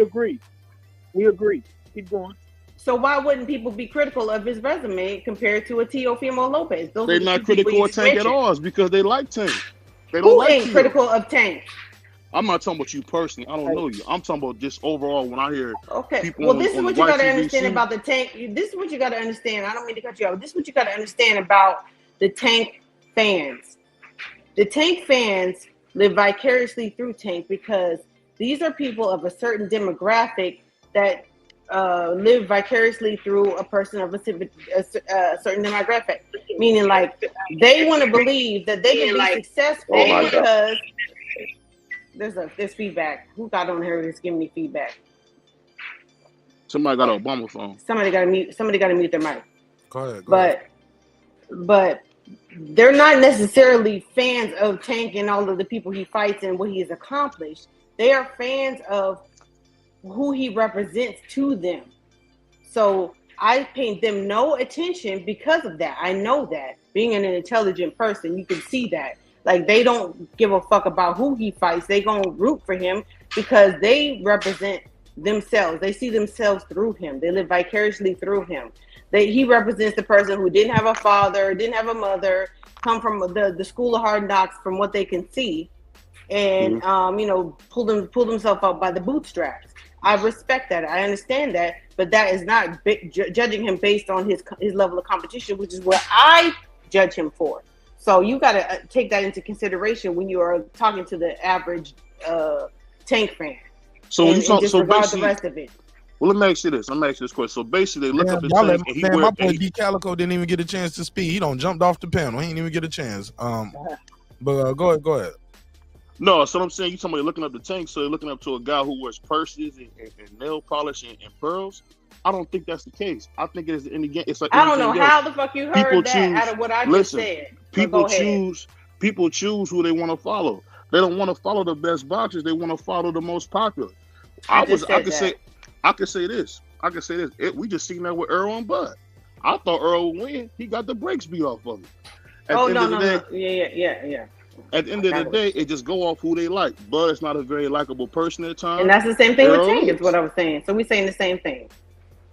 agree. Keep going.
So why wouldn't people be critical of his resume compared to a Teofimo Lopez?
They're not critical of Tank at all because they like Tank. They don't
Who
like
ain't
Teo.
critical of Tank?
I'm not talking about you personally. I don't know you. I'm talking about just overall when I hear people.
Well, this is what you got to understand about the Tank. This is what you got to understand. I don't mean to cut you off. This is what you got to understand about the Tank fans. The Tank fans live vicariously through Tank because these are people of a certain demographic that live vicariously through a person of a certain demographic, meaning like they want to believe that they can be successful because there's feedback. Who got on here that's giving me feedback?
Somebody got an Obama phone.
Somebody got to mute their mic.
Go ahead.
But they're not necessarily fans of Tank and all of the people he fights and what he has accomplished. They are fans of who he represents to them. So I pay them no attention because of that. I know that. Being an intelligent person, you can see that. Like, they don't give a fuck about who he fights. They gonna root for him because they represent themselves. They see themselves through him. They live vicariously through him. He represents the person who didn't have a father, didn't have a mother, come from the school of hard knocks from what they can see, and pulled himself up by the bootstraps. I respect that. I understand that, but that is not judging him based on his level of competition, which is what I judge him for. So you got to take that into consideration when you are talking to the average Tank fan.
So when
disregard the rest of it.
Well, let me ask you this question. So basically, they look up the Tank, and
my boy D Calico didn't even get a chance to speak. He jumped off the panel. He didn't even get a chance. But go ahead.
No, so I'm saying, you talking about looking up the Tank, so you're looking up to a guy who wears purses and nail polish and pearls. I don't think that's the case. I think it is in the game. It's like
I don't know how the fuck you heard that out of what I just said.
People choose who they want to follow. They don't want to follow the best boxers. They want to follow the most popular. I could say this. We just seen that with Earl and Bud. I thought Earl would win. He got the brakes beat off of him.
Yeah.
At the end of the day, it just go off who they like. Bud is not a very likable person at times.
And that's the same thing with Tank, is what I was saying. So we're saying the same thing.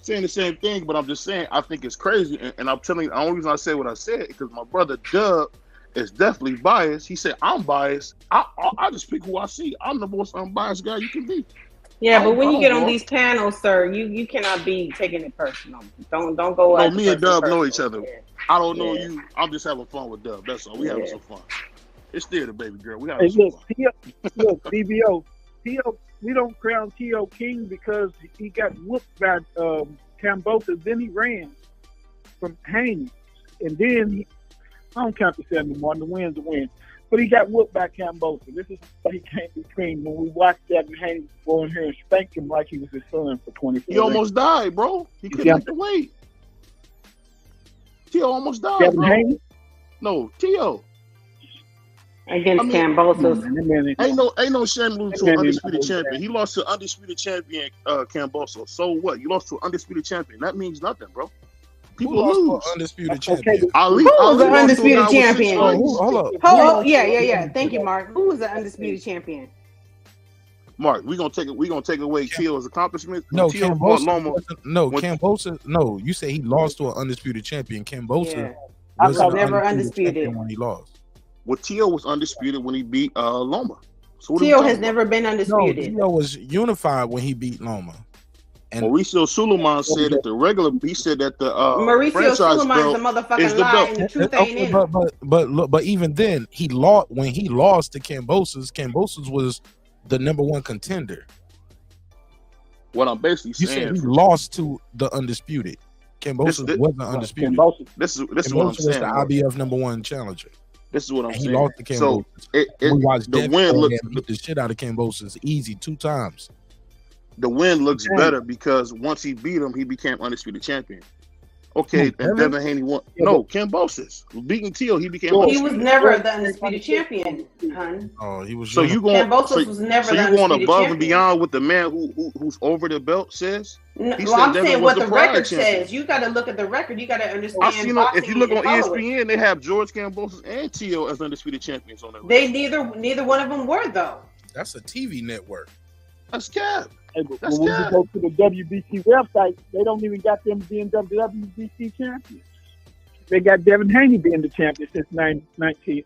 Saying the same thing, but I'm just saying, I think it's crazy. And I'm telling you, the only reason I say what I said is because my brother Dub is definitely biased. He said, I'm biased. I just pick who I see. I'm the most unbiased guy you can be.
Yeah, but when you get on these panels, sir, you cannot be taking it personal. Don't go out.
No, me and Dub know each other. Yeah. I don't know you. I'm just having fun with Dub. That's all. We having some fun. It's still the baby girl. We having some fun.
Look, DBO. We don't crown T.O. king because he got whooped by kambosos. Then he ran from Haney. And then I don't count the 71. The win's a win. But he got whooped by kambosos. This is what he came between when we watched Devin Haney go in here and spank him like he was his son for 24
He almost died, bro. He couldn't make the weight. T.O. almost died,
Devin
bro.
Haney?
No, T.O.
Against kambosos.
Ain't no shame losing to an undisputed champion. He lost to undisputed champion kambosos. So what? You lost to an undisputed champion. That means nothing, bro. People lose.
Undisputed champion.
Who was the undisputed champion?
Hold up.
Yeah. Thank you, Marq. Who was the undisputed champion?
Marq, we gonna take away T.O.'s accomplishments.
No, kambosos. No, you say he lost to an undisputed champion. Kambosos was
never undisputed
when he lost.
Well, T.O. was undisputed when he beat Loma. So
T.O. has never been undisputed.
No, T.O. was unified when he beat Loma.
And Mauricio Suleiman said that he said that the
Mauricio Suleiman is a motherfucking lie, and the truth ain't in it.
But even then, he lost when he lost to Kambosos. Kambosos was the #1 contender.
What I'm basically saying,
you said he lost to the undisputed. Kambosos wasn't undisputed.
This is what I'm
was
saying.
The IBF #1 challenger.
This is what I'm saying.
He lost to Kambosos.
So
we watched
the win looks
the shit out of Kambosos easy 2 times.
The win looks better because once he beat him, he became undisputed champion. Okay, and Devin Haney won. No, kambosos beating T.O. He became.
He was never the undisputed champion, hun.
Oh, he was.
So you going?
Kambosos was never the
you going above
champion.
and beyond what the man who's over the belt says?
No, I'm saying what the record says. You got to look at the record. You got to understand.
If you look on ESPN, they have George Kambosos and T.O. as undisputed champions on their list.
They neither one of them were though.
That's a TV network.
That's cap.
When we go to the WBC website, they don't even got them being WBC champions. They got Devin Haney being the champion since 2019.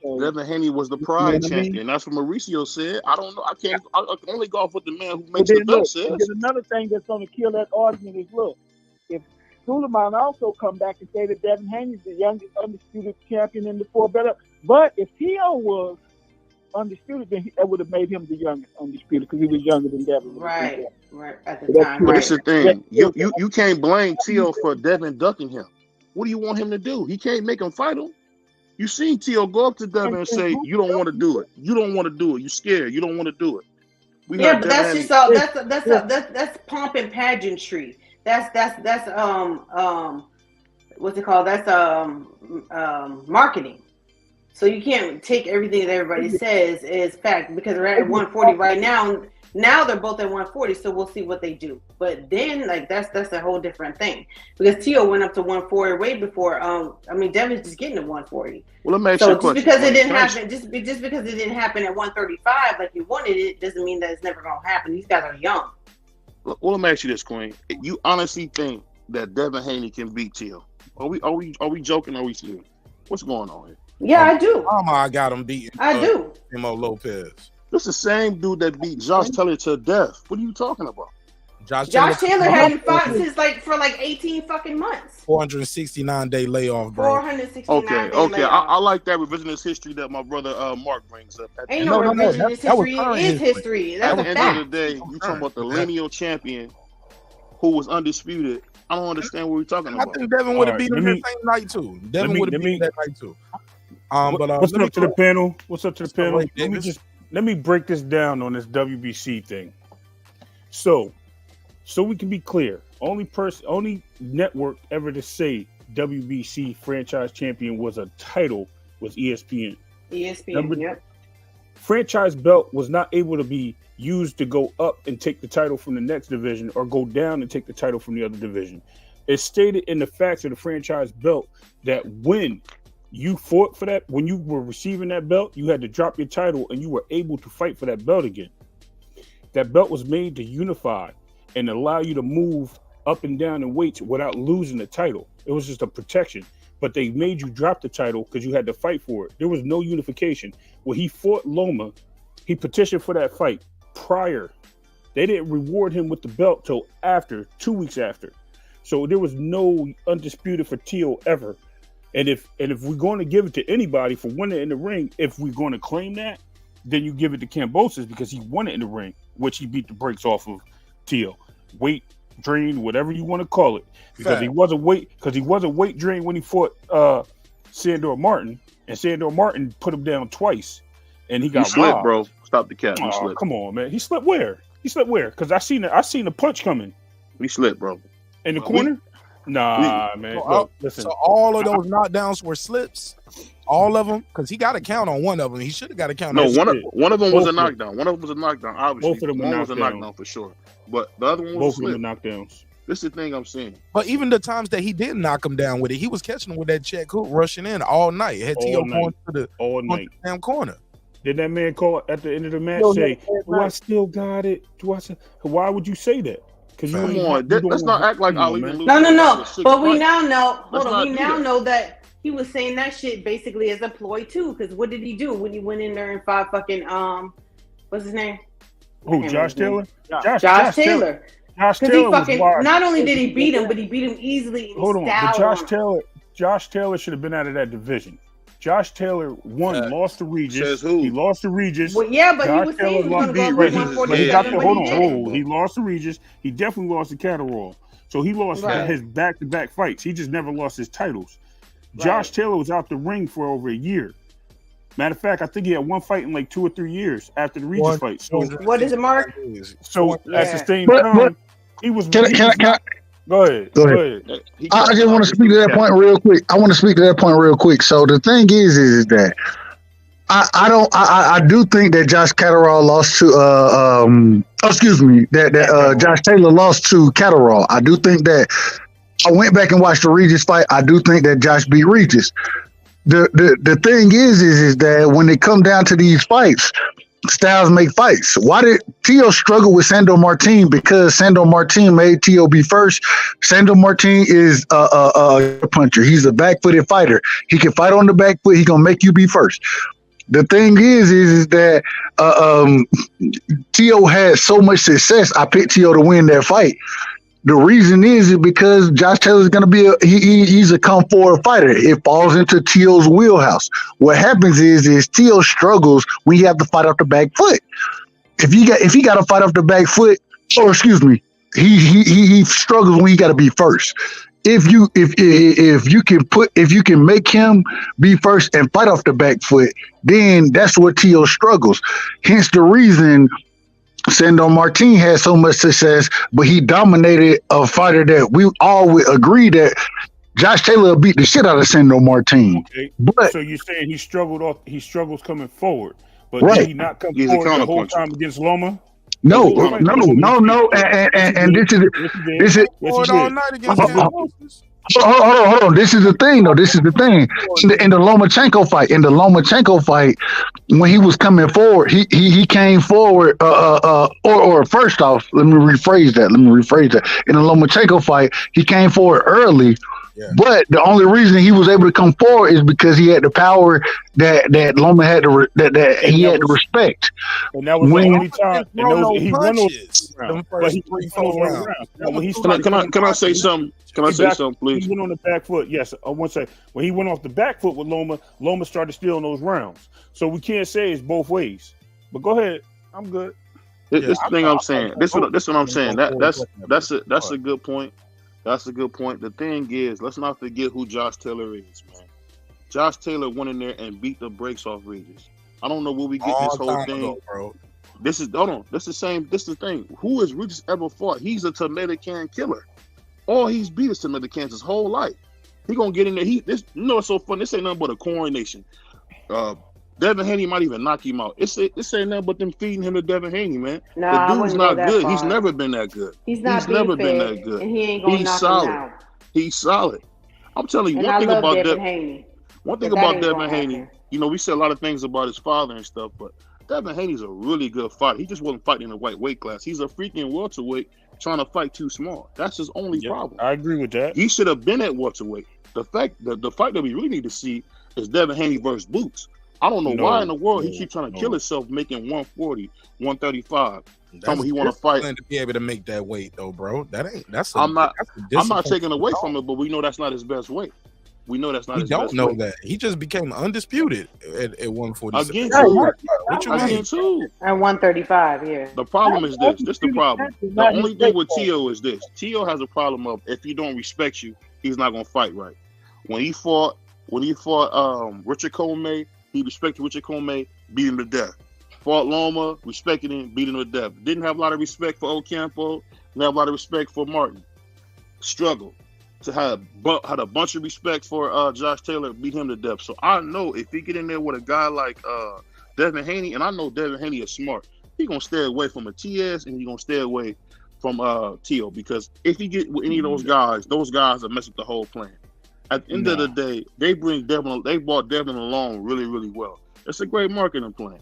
So,
Devin Haney was the pride champion. That's what Mauricio said. I don't know. I can only go off what the man who makes the belt says.
There's another thing that's going to kill that argument is, look, if Suleiman also come back and say that Devin Haney is the youngest undisputed champion in the 4 belt, but if T.O. was undisputed, then that would have made him the youngest undisputed because he was younger than Devin.
Right at the time.
But it's the thing. You can't blame T.O. for Devin ducking him. What do you want him to do? He can't make him fight him. You seen T.O. go up to Devin and say, "You don't want to do it. You don't want to do it. You're scared. You don't want to do it."
But that's just that's pomp and pageantry. That's what's it called? That's marketing. So you can't take everything that everybody says as fact because we're at 140 right now. Now they're both at 140, so we'll see what they do. But then, like that's a whole different thing because Tio went up to 140 way before. Devin's just getting to 140.
Well, let me ask
So
you a
just
question.
because it didn't happen, just because it didn't happen at 135 like you wanted it, doesn't mean that it's never gonna happen. These guys are young.
Well, let me ask you this, Queen. You honestly think that Devin Haney can beat Tio? Are we joking? Or are we serious? What's going on here?
Yeah, I do.
I got him beating.
I do.
Timo Lopez.
This is the same dude that beat Josh Taylor to death. What are you talking about?
Josh
Taylor hadn't fought since for 18 fucking months.
469-day layoff, bro.
469.
Okay. I like that revisionist history that my brother Marq brings up.
Ain't no revisionist history. It is history. That's
At
a
the
fact.
end of the day, you talking about the lineal champion who was undisputed. I don't understand what we're talking about.
I think Devin would have beat him that same night too. Devin would have beat him that night too.
What's up to the panel? What's up to the panel? Let me break this down on this WBC thing. So we can be clear. Only network ever to say WBC franchise champion was a title was ESPN.
Yep.
Franchise belt was not able to be used to go up and take the title from the next division or go down and take the title from the other division. It's stated in the facts of the franchise belt that when you fought for that, when you were receiving that belt, you had to drop your title and you were able to fight for that belt again. That belt was made to unify and allow you to move up and down in weights without losing the title. It was just a protection, but they made you drop the title because you had to fight for it. There was no unification. When he fought Loma, he petitioned for that fight prior. They didn't reward him with the belt till after, 2 weeks after. So there was no undisputed for Tio ever. And if we're going to give it to anybody for winning in the ring, if we're going to claim that, then you give it to Kambosos because he won it in the ring, which he beat the brakes off of Tio. Weight drain, whatever you want to call it, because he was a weight drain when he fought Sandor Martin, and Sandor Martin put him down twice, and he got
slipped,
robbed.
bro. Stop the cap.
Oh, come on, man. He slipped where? Because I seen the punch coming.
He slipped, bro.
In the corner? Man. Look, listen.
So all of those knockdowns were slips. All of them, because he got a count on one of them. He should have got a count.
No,
on
one of them was a knockdown. One of them was a knockdown. Obviously,
both of them
one was a knockdown for sure. But the other one was
both of them knockdowns.
This is the thing I'm saying.
But even the times that he didn't knock him down with it, he was catching him with that check hook, rushing in all night. Had Tio going to the damn corner.
Did that man call at the end of the match say, "Do I still got it? Why would you say that? Because
let's not act like Ali didn't lose.
No. But we now know. We now know that he was saying that shit basically as a ploy too. Because what did he do when he went in there and fought fucking what's his name?
Who? Josh Taylor?
Josh Taylor.
Josh Taylor
fucking, not only did he beat him, but he beat him easily.
Hold on, but Josh Taylor should have been out of that division. Josh Taylor lost to Regis. He lost to Regis.
Well, yeah, but Josh he was saying he was going to go over 147.
He lost to Regis. He definitely lost to Catterall. So he lost his back-to-back fights. He just never lost his titles. Right. Josh Taylor was out the ring for over a year. Matter of fact, I think he had one fight in like 2 or 3 years after the Regis fight. So
what is it, Marq?
So at the same time, he was. Can I? Go ahead.
I just want to speak to that point real quick. So the thing is that I do think that Josh Catterall lost to Josh Taylor lost to Catterall. I do think that. I went back and watched the Regis fight. I do think that Josh beat Regis. The thing is that when it come down to these fights, styles make fights. Why did Tio struggle with Sandor Martin? Because Sandor Martin made Tio be first. Sandor Martin is a puncher. He's a back-footed fighter. He can fight on the back foot. He gonna make you be first. The thing is that Tio had so much success. I picked Tio to win that fight. The reason is because Josh Taylor is going to be he's a come forward fighter. It falls into Tio's wheelhouse. What happens is Tio struggles when you have to fight off the back foot. If he got to fight off the back foot, he struggles when he got to be first. If you can make him be first and fight off the back foot, then that's where Tio struggles. Hence the reason Sandor Martin had so much success, but he dominated a fighter that we all would agree that Josh Taylor beat the shit out of Sandor Martin.
Okay.
But
so you're saying he struggles coming forward, but
right.
did he not come forward the whole time against Loma?
No,
He didn't fight
no,
Loma.
no, no. And this is
Yes, he did.
this is.
Yes,
Forward
he
all
did.
night against
Hold on,
Kambosos.
hold on. This is the thing, though. This is the thing. In the Lomachenko fight, when he was coming forward, he came forward. Or first off, let me rephrase that. In the Lomachenko fight, he came forward early.
Yeah.
But the only reason he was able to come forward is because he had the power that Loma had to he had to respect.
And that was
When-
the only time. And he won those
punches.
rounds.
Them
But
first
he
3-4
won those
rounds.
rounds. Now, when he
Can
started,
I say something? Can I say something, please?
He went on the back foot. Yes, I want to say when he went off the back foot with Loma started stealing those rounds. So we can't say it's both ways. But go ahead. I'm good.
This is the thing I'm saying. This what I'm saying. That's a good point. That's a good point. The thing is, let's not forget who Josh Taylor is, man. Josh Taylor went in there and beat the brakes off Regis. I don't know where we get this whole thing.
Bro.
This is the thing. Who has Regis ever fought? He's a tomato can killer. All he's beat is tomato cans his whole life. He gonna get in there. It's so fun. This ain't nothing but a coronation. Devin Haney might even knock him out. This ain't nothing but them feeding him to Devin Haney, man.
Nah,
the
I
dude's
wouldn't go
not
that
good.
far.
He's never been that good.
He's never been that good, and he ain't gonna knock
solid.
him out.
He's solid. I'm telling you,
And
one
I
thing
love
about
Devin Haney.
One thing
But that
about
ain't
Devin
gonna
Haney,
happen.
you know, we said a lot of things about his father and stuff, but Devin Haney's a really good fighter. He just wasn't fighting in the white weight class. He's a freaking welterweight trying to fight too small. That's his only problem.
I agree with that.
He should have been at welterweight. The fight that we really need to see is Devin Haney versus Boots. I don't know why in the world he keeps trying to kill himself making 140, 135. Tell me he want to fight
to be able to make that weight though, bro.
I'm not taking away from it, but we know that's not his best weight. We know that's not his best weight.
We don't know that. He just became undisputed at 146.
Again,
what you mean?
too.
At 135, yeah.
The problem is this. This is the problem. The only thing with Tio is this. Tio has a problem of if he don't respect you, he's not gonna fight right. When he fought Richard Comey, he respected Richard Comey, beat him to death. Fought Loma, respected him, beat him to death. Didn't have a lot of respect for Ocampo, didn't have a lot of respect for Martin. Struggled to had a bunch of respect for Josh Taylor, beat him to death. So I know if he get in there with a guy like Devin Haney, and I know Devin Haney is smart, he gonna stay away from a TS and he gonna stay away from Tio, because if he get with any of those guys will mess up the whole plan. At the end of the day, they brought Devin along really, really well. It's a great marketing plan.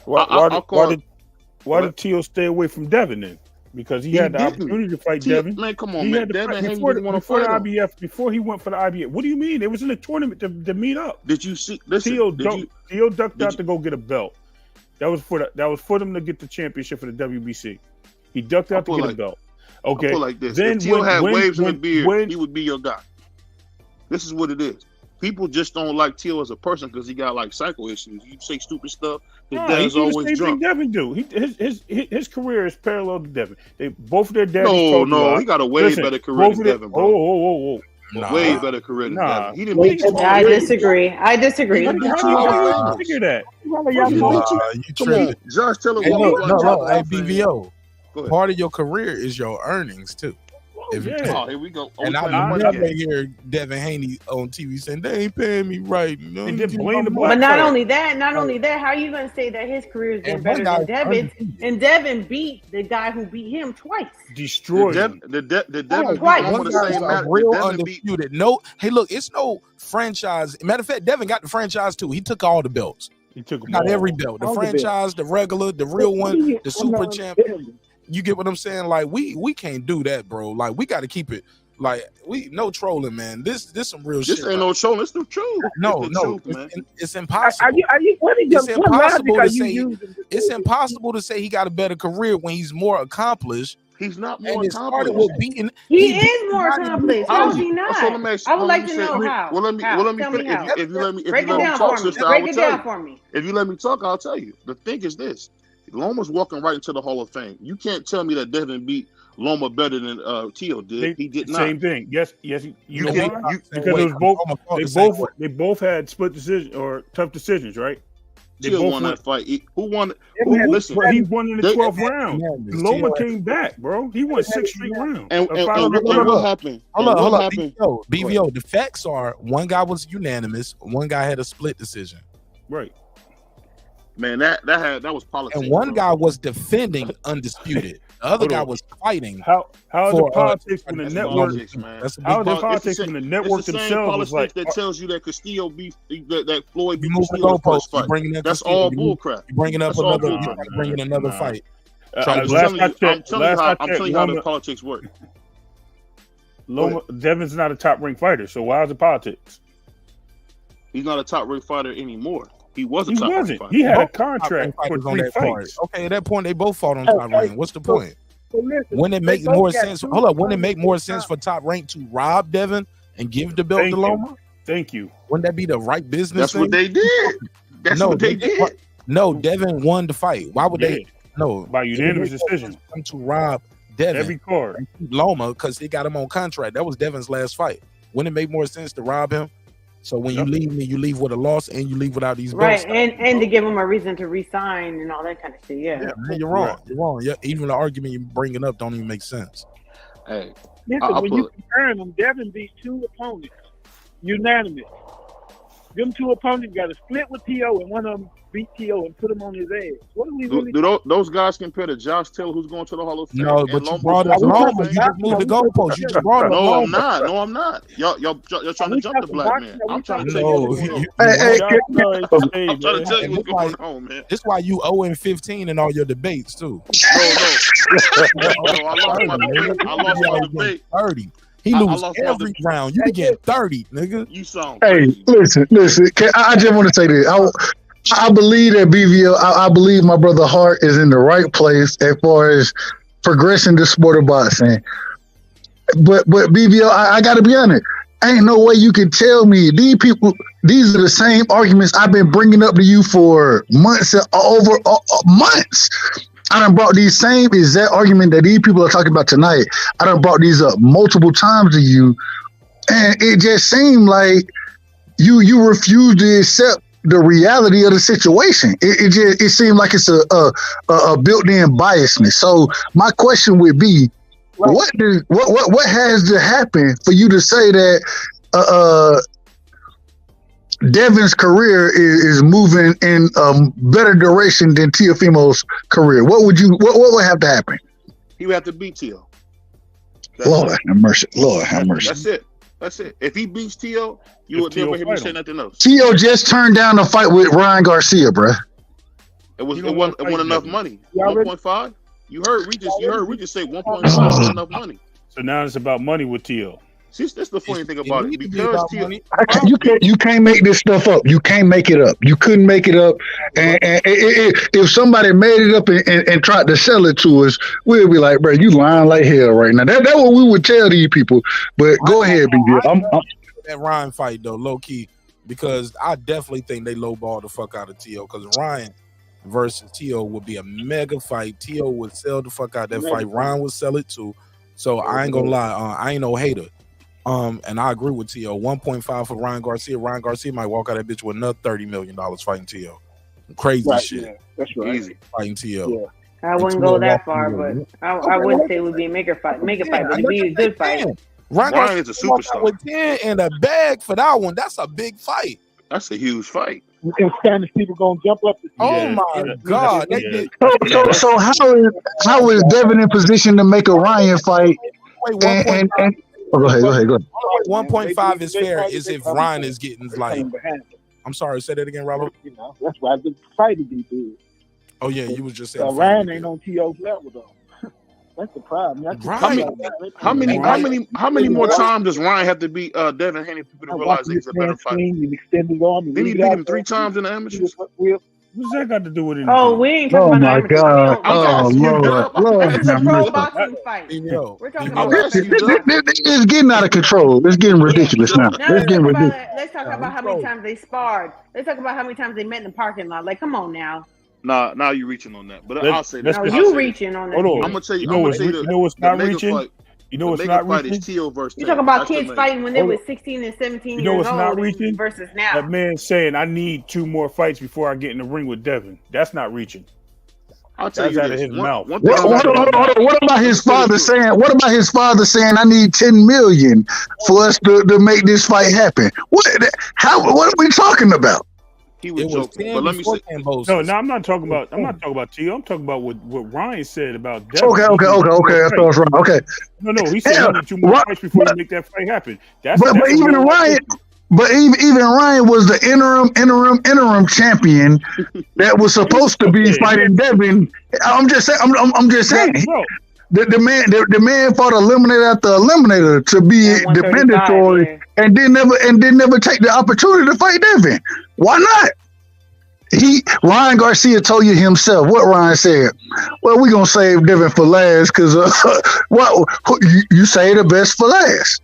Why did Tio stay away from Devin then? Because he had the opportunity to fight Devin.
Man, come on, man. Devin Haney didn't want to
before
fight
the IBF, before he went for the IBF. What do you mean? It was in the tournament to meet up.
Did you see?
Tio ducked out to go get a belt. That was for them to get the championship for the WBC. He ducked out to get a belt. Okay.
I feel like this.
Then
if Tio had waves in the beard,
when,
he would be your guy. This is what it is. People just don't like Tio as a person because he got like psycho issues. You say stupid stuff. His dad's always drunk.
Devin do. His career is parallel to Devin. Both of their daddies.
He got a way better career than Devin, bro. Way better career than Devin. He didn't.
I disagree.
How do you figure that?
You tripping.
Josh Taylor.
Hey, BVO. Part of your career is your earnings too.
Here we go.
And I never hear Devin Haney on TV saying they ain't paying me right.
But not only that, how are you going to say that his career has been better than Devin's? And Devin beat the guy who beat him twice.
Destroyed him.
The Devin
twice. Real undisputed. No, hey, look, it's no franchise. Matter of fact, Devin got the franchise too. He took all the belts.
He took
not every belt. The franchise, the regular, the real one, the super champ. You get what I'm saying? Like we can't do that, bro. Like we got to keep it. Like no trolling, man. This some real shit.
This ain't no trolling. It's the truth.
It's impossible. It's impossible to say he got a better career when he's more accomplished.
He's not more accomplished.
He is more accomplished. How is he not? I would like to know how.
Well, let me finish. If you let me talk, sister, I will tell you. If you let me talk, I'll tell you. The thing is this. Loma's walking right into the Hall of Fame. You can't tell me that Devin beat Loma better than Tio did. He did not.
Same thing. Yes. You know why? Because they both had split decisions or tough decisions, right?
Tio won that fight. Who won?
Listen, he won in the 12th round. Loma came back, bro. He won 6 straight rounds.
And what happened?
Hold on. BVO. The facts are one guy was unanimous, one guy had a split decision.
Right.
Man, that was politics.
And one
bro.
guy was defending undisputed. The other
Hold
guy
on.
was fighting.
How is
For,
the politics when the
That's
network?
politics, man.
That's a
How is
big
the
part.
politics when the network
It's the same
themselves was
politics
like?
that tells you that Castillo beat that Floyd
You
beat
moving the
Castillo in the
goalposts.
first
You
fight.
bringing in
That's
Castillo.
all
You
bullcrap.
bringing up
That's all
another. You
bullcrap.
gotta bring in another fight.
I'm
last
telling
I
you,
checked,
I'm telling you how the politics work.
Devin's not a top ranked fighter, so why is it politics?
He's not a top ranked fighter anymore. He was a
He
top ranked
wasn't.
fighter.
He had a
Both
contract
top
for
ranked fighters on
3
that card.
fights.
Okay, at that point they both fought on top rank. What's the point?
So listen,
Wouldn't it
they
make
both
more
got
sense?
two
Hold up, wouldn't it make more
opponents
sense
at
for Top Rank to rob Devin and give the belt
Thank
to
you.
Loma?
Thank you.
Wouldn't that be the right business
That's
thing?
what they did. That's
No,
what they did.
No, Devin won the fight. Why would
Yeah.
they? No,
By unanimous decision.
Come to rob Devin
Every card.
and keep Loma because he got him on contract. That was Devin's last fight. Wouldn't it make more sense to rob him? So when you leave me, you leave with a loss and you leave without these belts.
Right, and to give him a reason to resign and all that kind of shit. Yeah.
Yeah, man, you're wrong. You're wrong. Yeah, even the argument you're bringing up don't even make sense.
Hey,
Listen, when you comparing them, Devin beat 2 opponents, unanimous. Them 2 opponents got a split with T.O. and one of them beat T.O. and put him on his ass. What are we really?
do those guys compare to Josh Taylor, who's going to the Hall of Fame?
No,
and
but you
Loma,
brought
who's
up
going to the Hall
Loma.
of
You
Fame?
just moved the goalpost. You just brought up
No,
Loma.
I'm not. No, I'm not. Y'all trying to jump the black man. I'm trying to tell you
No,
what's going on.
I'm
trying to tell you what's going on, man.
This why you 0-15 in all your debates too.
No, I lost my debate.
30. He
I
lose
lost my
every
debate.
round. You be getting 30, nigga.
You sound
Hey,
crazy.
listen. I just want to say this. I believe that BVO. I believe my brother Hart is in the right place as far as progressing the sport of boxing. But BVO, I got to be honest. Ain't no way you can tell me these people. These are the same arguments I've been bringing up to you for months, over months. I done brought these same exact argument that these people are talking about tonight. I done brought these up multiple times to you, and it just seemed like you refuse to accept the reality of the situation. It seemed like it's a built-in biasness. So my question would be, what has to happen for you to say that Devin's career is moving in a better direction than Teofimo's career? What would have to happen?
He would have to beat T.O.
Lord have mercy. Lord have mercy.
That's it. If he beats T.O., you would never hear me say nothing else.
T.O. just turned down the fight with Ryan Garcia, bruh.
It wasn't enough money. 1.5. You heard Regis say 1.5 is enough money.
So now it's about money with T.O.
See, that's the funny thing about it. Because
you can't make this stuff up. You can't make it up. You couldn't make it up. And if somebody made it up and tried to sell it to us, we'd be like, bro, you lying like hell right now. That's what we would tell these people. But go ahead, BB.
That Ryan fight though, low key, because I definitely think they lowball the fuck out of T.O. because Ryan versus T.O. would be a mega fight. T.O. would sell the fuck out that fight. Ryan would sell it too. So I ain't gonna lie, I ain't no hater. And I agree with T.O. 1.5 for Ryan Garcia. Ryan Garcia might walk out that bitch with another $30 million fighting T.O. Crazy shit.
Yeah, that's right.
Easy.
Fighting T.O.
Yeah.
I wouldn't go that far, but I wouldn't say it would be a mega fight, but it'd be a good fight.
Ryan is a superstar.
With 10 and a bag for that one, that's a big fight.
That's a huge fight.
And Spanish people gonna jump up.
My God!
So how is Devin in position to make a Ryan fight? Go ahead.
1.5 is fair. Is if Ryan is getting like. I'm sorry. Say that again, Robert.
You know, that's why the fight would be good.
Oh yeah, you was just saying.
Ryan ain't on T.O.'s level though. That's the problem.
How many more times does Ryan have to beat Devin Haney for people to realize that he's a better fighter? Didn't he beat him 3 times in the amateurs?
What's that got to do with it?
Oh, we ain't talking about
my God! Oh Lord!
It's a pro boxing fight. We're talking about
it's getting out of control. It's getting ridiculous now. It's getting ridiculous.
Let's talk about how many times they sparred. Let's talk about how many times they met in the parking lot. Like, come on now.
Nah, now you're reaching on that. But I'll say that.
Now you reaching on that.
I'm gonna tell you.
You know what's not reaching? You know what's not reaching?
You're
talking about kids fighting when they were 16 and 17 years old versus now.
That man saying, I need 2 more fights before I get in the ring with Devin. That's not reaching.
I'll tell you
out
this.
of his mouth.
What about his father saying? What about his father saying, "I need $10 million for us to make this fight happen"? What are we talking about?
He was
It was
joking.
10
But let me
before
say,
Kambosos.
No, I'm not talking about. I'm not talking about T.O. I'm talking about what Ryan said about Devin.
Okay. That's what I was wrong. Okay.
No. He said
Hell,
he needed 2 more
what-
fights before
but-
he make that fight happen. That's
But
a
even
real
Ryan,
issue.
but even Ryan was the interim champion that was supposed to be fighting Devin. I'm just saying. I'm just saying.
Bro,
The man fought eliminator after eliminator to be
At
the
135,
mandatory,
yeah.
and did never take the opportunity to fight Devin. Why not? Ryan Garcia told you himself what Ryan said. Well, we're gonna save Devin for last because you say the best for last.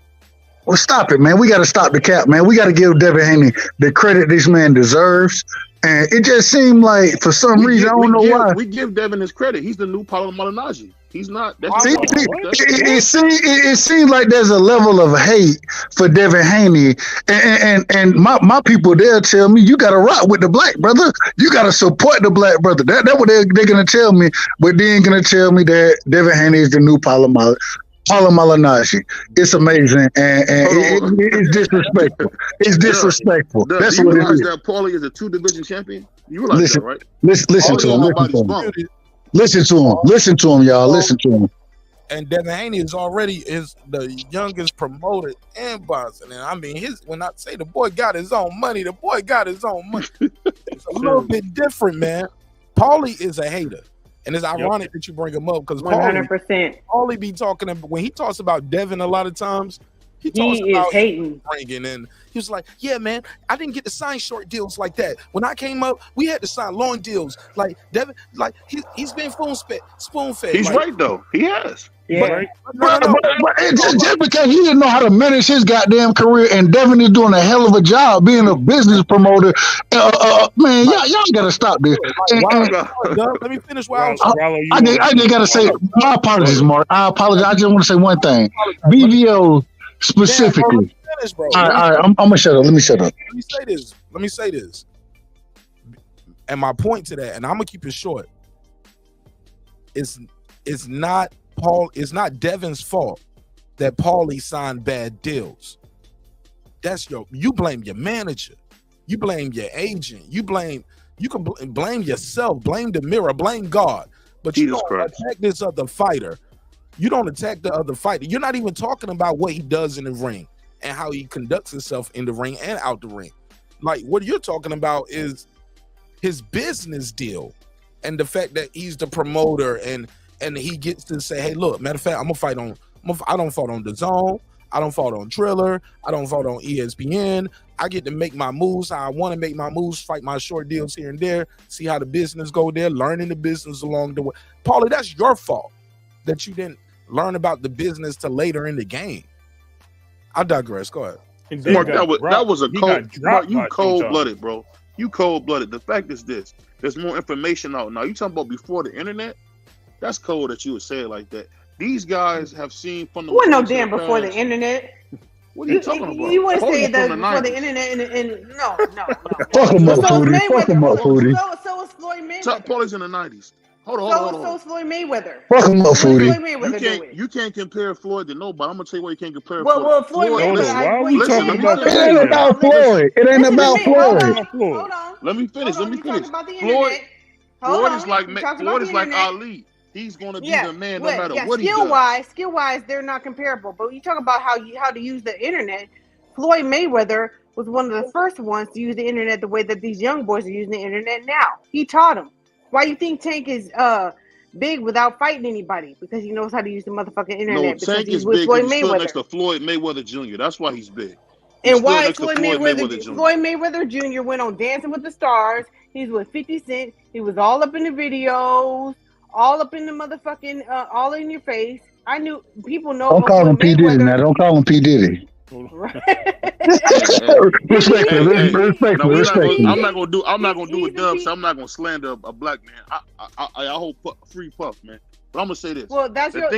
Well, stop it, man. We got to stop the cap, man. We got to give Devin Haney the credit this man deserves. And it just seemed like for some reason, I don't know why.
We give Devin his credit. He's the new Paulo Malignaggi. He's not.
See, it seems like there's a level of hate for Devin Haney, and my people there tell me you got to rock with the black brother. You got to support the black brother. That's what they're gonna tell me, but they ain't gonna tell me that Devin Haney is the new Paulo Malignaggi. It's amazing, and it's disrespectful. It's disrespectful. That's
do you
what it
realize
is.
that Paulie is a 2-division champion? You realize that, right?
Listen to him. Listen to him, y'all. Listen to him.
And Devin Haney is the youngest promoter in boxing. And I mean, when I say the boy got his own money, It's a little bit different, man. Paulie is a hater. And it's ironic that you bring him up because
100%.
Paulie be talking about, when he talks about Devin a lot of times, he talks
He
about
is hating.
bringing in. He was like, yeah, man, I didn't get to sign short deals like that. When I came up, we had to sign long deals. Like Devin, like he's been spoon fed.
He's right though. He has.
Yeah.
But it's just because he didn't know how to manage his goddamn career, and Devin is doing a hell of a job being a business promoter. Man, y'all gotta stop this.
Let me finish what I was
I just gotta say, my apologies, Mark. I apologize. I just want to say one thing. BVO specifically.
finish, bro.
All right, I'm gonna shut up. Let me shut up.
Let me say this. And my point to that, and I'm gonna keep it short. It's not Devin's fault that Paulie signed bad deals. You blame your manager, you blame your agent, you can blame yourself, blame the mirror, blame God, but you don't attack this other fighter. You don't attack the other fighter. You're not even talking about what he does in the ring and how he conducts himself in the ring and out the ring. Like, what you're talking about is his business deal and the fact that he's the promoter and he gets to say, hey, look, matter of fact, I don't fight on the Zone, I don't fight on Triller, I don't fight on ESPN. I get to make my moves how I want to make my moves, fight my short deals here and there, see how the business go there, learning the business along the way. Paulie, that's your fault that you didn't learn about the business till later in the game. I digress. Go ahead.
Mark, that was a cold. Mark, you cold-blooded, bro. You cold-blooded. The fact is this: there's more information out now. You talking about before the internet? That's cold that you would say it like that. These guys have seen from the.
Wasn't no damn before the internet.
What are you talking about?
You wouldn't say that before the internet and no.
Fuck him up, Foodie. Fuck him up, Foodie.
So is Floyd Mayweather.
Paulie's in the 90s. Hold on.
So is Floyd Mayweather.
Fuck him up, Foodie.
You can't compare Floyd to nobody. I'm gonna tell you why you can't compare.
Well, Floyd Mayweather.
Why are we talking about
that? It ain't about Floyd. It ain't about Floyd.
Hold on.
Let me finish. Floyd is like Ali. He's going to be the man no matter what he does.
Skill-wise, they're not comparable. But you talk about how to use the internet. Floyd Mayweather was one of the first ones to use the internet the way that these young boys are using the internet now. He taught them. Why you think Tank is big without fighting anybody? Because he knows how to use the motherfucking internet.
No, Tank is big because he's still next to Floyd Mayweather Jr. That's why he's big.
And why Floyd Mayweather Jr. went on Dancing with the Stars. He's with 50 Cent. He was all up in the videos. All up in the motherfucking, all in your face. I knew people know.
Don't call him P. Diddy now. Don't call him P. Diddy. Respectfully.
I'm not gonna do a dub, so I'm not gonna slander a black man. I hold free Puff, man. But I'm gonna say this.
Well, that's your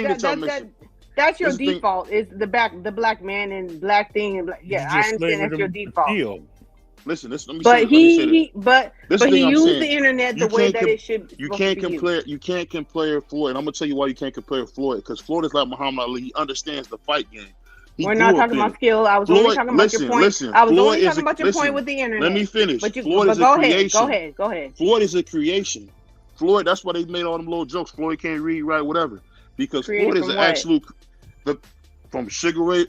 default. Is the black man and black thing and black. Yeah, I understand that's your default.
Listen, let me
but
say
he used
saying.
the internet the way that it should.
You can't compare Floyd. And I'm gonna tell you why you can't compare Floyd, because Floyd is like Muhammad Ali. He understands the fight game. He
We're not
grew up
talking
there.
about skill. I was only talking about your point. I was only talking about your point with the internet.
Let me finish.
But
Floyd is a
go
creation.
ahead. Go ahead.
Floyd is a creation. Floyd, that's why they made all them little jokes. Floyd can't read, write, whatever. Because
Created
Floyd is
from
an
what?
absolute from Sugar Ray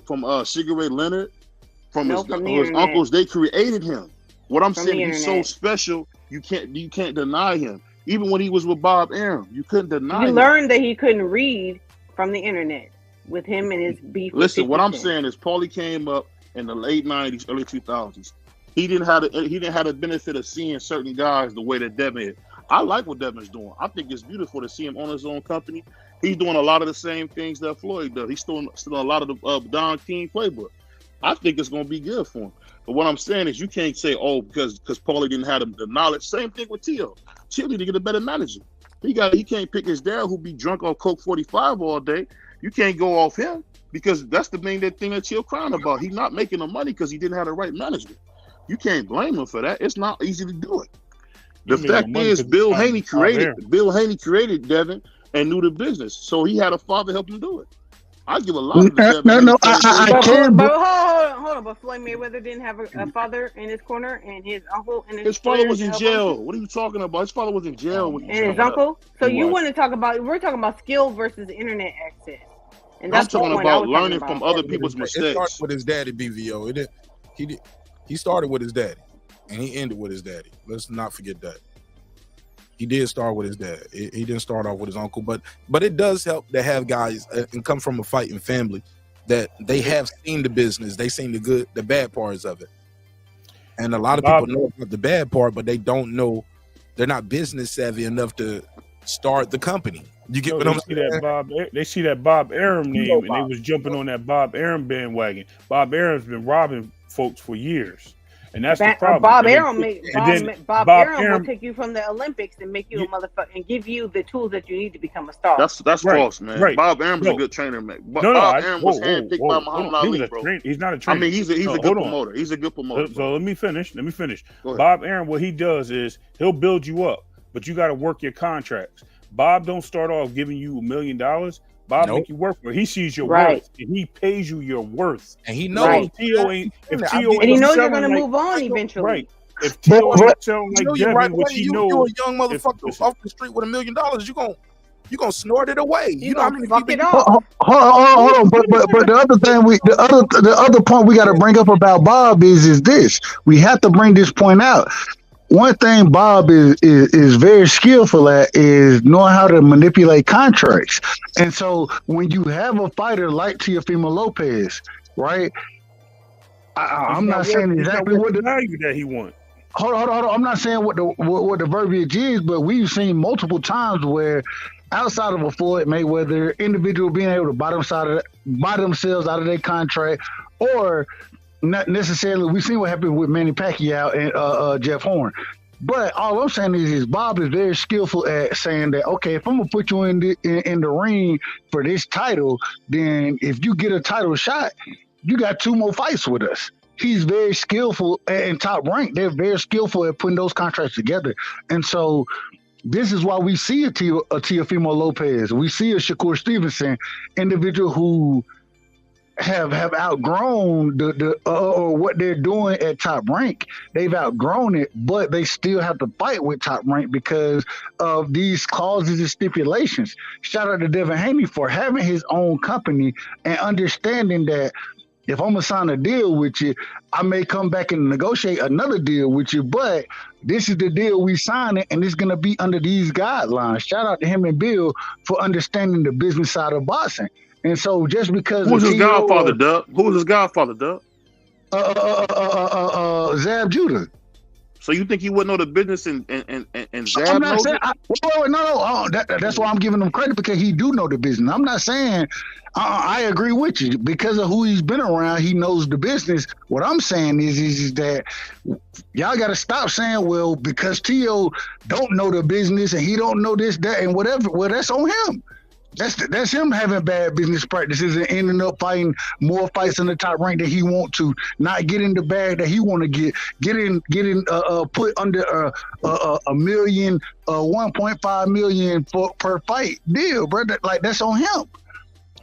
Leonard, from his
the internet.
uncles. They created him. What I'm
From
saying,
the
he's so
internet.
special. You can't deny him. Even when he was with Bob Arum, you couldn't deny
You
him.
learned that he couldn't read from the internet with him and his beef. with
Listen, what
50
I'm
Cent.
saying is, Paulie came up in the late '90s, early 2000s. He didn't have the benefit of seeing certain guys the way that Devin is. I like what Devin's doing. I think it's beautiful to see him on his own company. He's doing a lot of the same things that Floyd does. He's still a lot of the Don King playbook. I think it's going to be good for him. But what I'm saying is, you can't say, oh, because Paulie didn't have the knowledge. Same thing with Tio. Tio need to get a better manager. He can't pick his dad who be drunk on Coke 45 all day. You can't go off him because that's the main thing that Tio crying about. He's not making the money because he didn't have the right management. You can't blame him for that. It's not easy to do it. The fact is, Bill Haney created Devin and knew the business, so he had a father help him do it. I give a lot of the
No, I can.
But hold on. But Floyd Mayweather didn't have a father in his corner, and his uncle in his.
His father was in jail. What are you talking about? His father was in jail. When
and his uncle. So
He
you
was.
want to talk about? We're talking about skill versus internet access, and
I'm
that's the
talking
point I
about
was
learning
talking
from
about.
other people's
It started
mistakes.
with his daddy, BVO. He started with his daddy, and he ended with his daddy. Let's not forget that. He did start with his dad. He didn't start off with his uncle, but it does help to have guys and come from a fighting family that they have seen the business. They seen the bad parts of it. And a lot of people know about the bad part, but they don't know. They're not business savvy enough to start the company. You get what I'm saying?
They see that Bob Arum name, and they was jumping on that Bob Arum bandwagon. Bob Arum's been robbing folks for years, and that's the problem.
Bob
And
Arum,
then
Bob Arum will take you from the Olympics and make you a motherfucker and give you the tools that you need to become a star.
That's
Right,
false, man.
right.
Bob Arum's
No.
a good trainer, man.
No,
Bob Arum was handpicked by Muhammad Ali, bro.
He's not a trainer.
I mean, he's a good promoter. He's a good promoter.
So let me finish.
Go ahead.
Bob Arum, what he does is he'll build you up, but you got to work your contracts. Bob don't start off giving you $1 million. Bob make you work for it. He sees your worth, and he pays you your worth.
And he knows
Right.
If Tio
and he
ain't
knows you're
selling
going to
like-
move on eventually.
Right. If Tio ain't selling like
you
Devin,
right
which
away,
he
you
knows,
a young motherfucker off the street with $1 million, you gonna snort it away. You know how many
fuck
people
it off.
Hold on, but the other thing the other point we got to bring up about Bob is this. We have to bring this point out. One thing Bob is very skillful at is knowing how to manipulate contracts. And so when you have a fighter like Teofimo Lopez, right? I'm not saying exactly what the
value that he wants.
Hold on. I'm not saying what the verbiage is, but we've seen multiple times where outside of a Floyd Mayweather individual being able to buy themselves out of their contract, or not necessarily. We've seen what happened with Manny Pacquiao and Jeff Horn. But all I'm saying is Bob is very skillful at saying that, okay, if I'm gonna put you in the ring for this title, then if you get a title shot, you got 2 more fights with us. He's very skillful and Top Rank. They're very skillful at putting those contracts together. And so this is why we see a Teofimo Lopez. We see a Shakur Stevenson, individual who have outgrown or what they're doing at Top Rank. They've outgrown it, but they still have to fight with Top Rank because of these clauses and stipulations. Shout out to Devin Haney for having his own company and understanding that if I'm gonna sign a deal with you, I may come back and negotiate another deal with you, but this is the deal we signed, and it's gonna be under these guidelines. Shout out to him and Bill for understanding the business side of boxing. And so just because
Who's his godfather, Doug? Who's his godfather, Doug?
Zab Judah.
So you think he wouldn't know the business and Zab
I'm not
knows
saying,
it?
that's why I'm giving him credit, because he do know the business. I'm not saying I agree with you because of who he's been around. He knows the business. What I'm saying is that y'all got to stop saying, well, because Tio don't know the business and he don't know this, that, and whatever. Well, that's on him. That's him having bad business practices and ending up fighting more fights in the Top Rank that he want to, not getting the bag that he want to getting put under a million, 1.5 million per fight deal, bro. That's on him.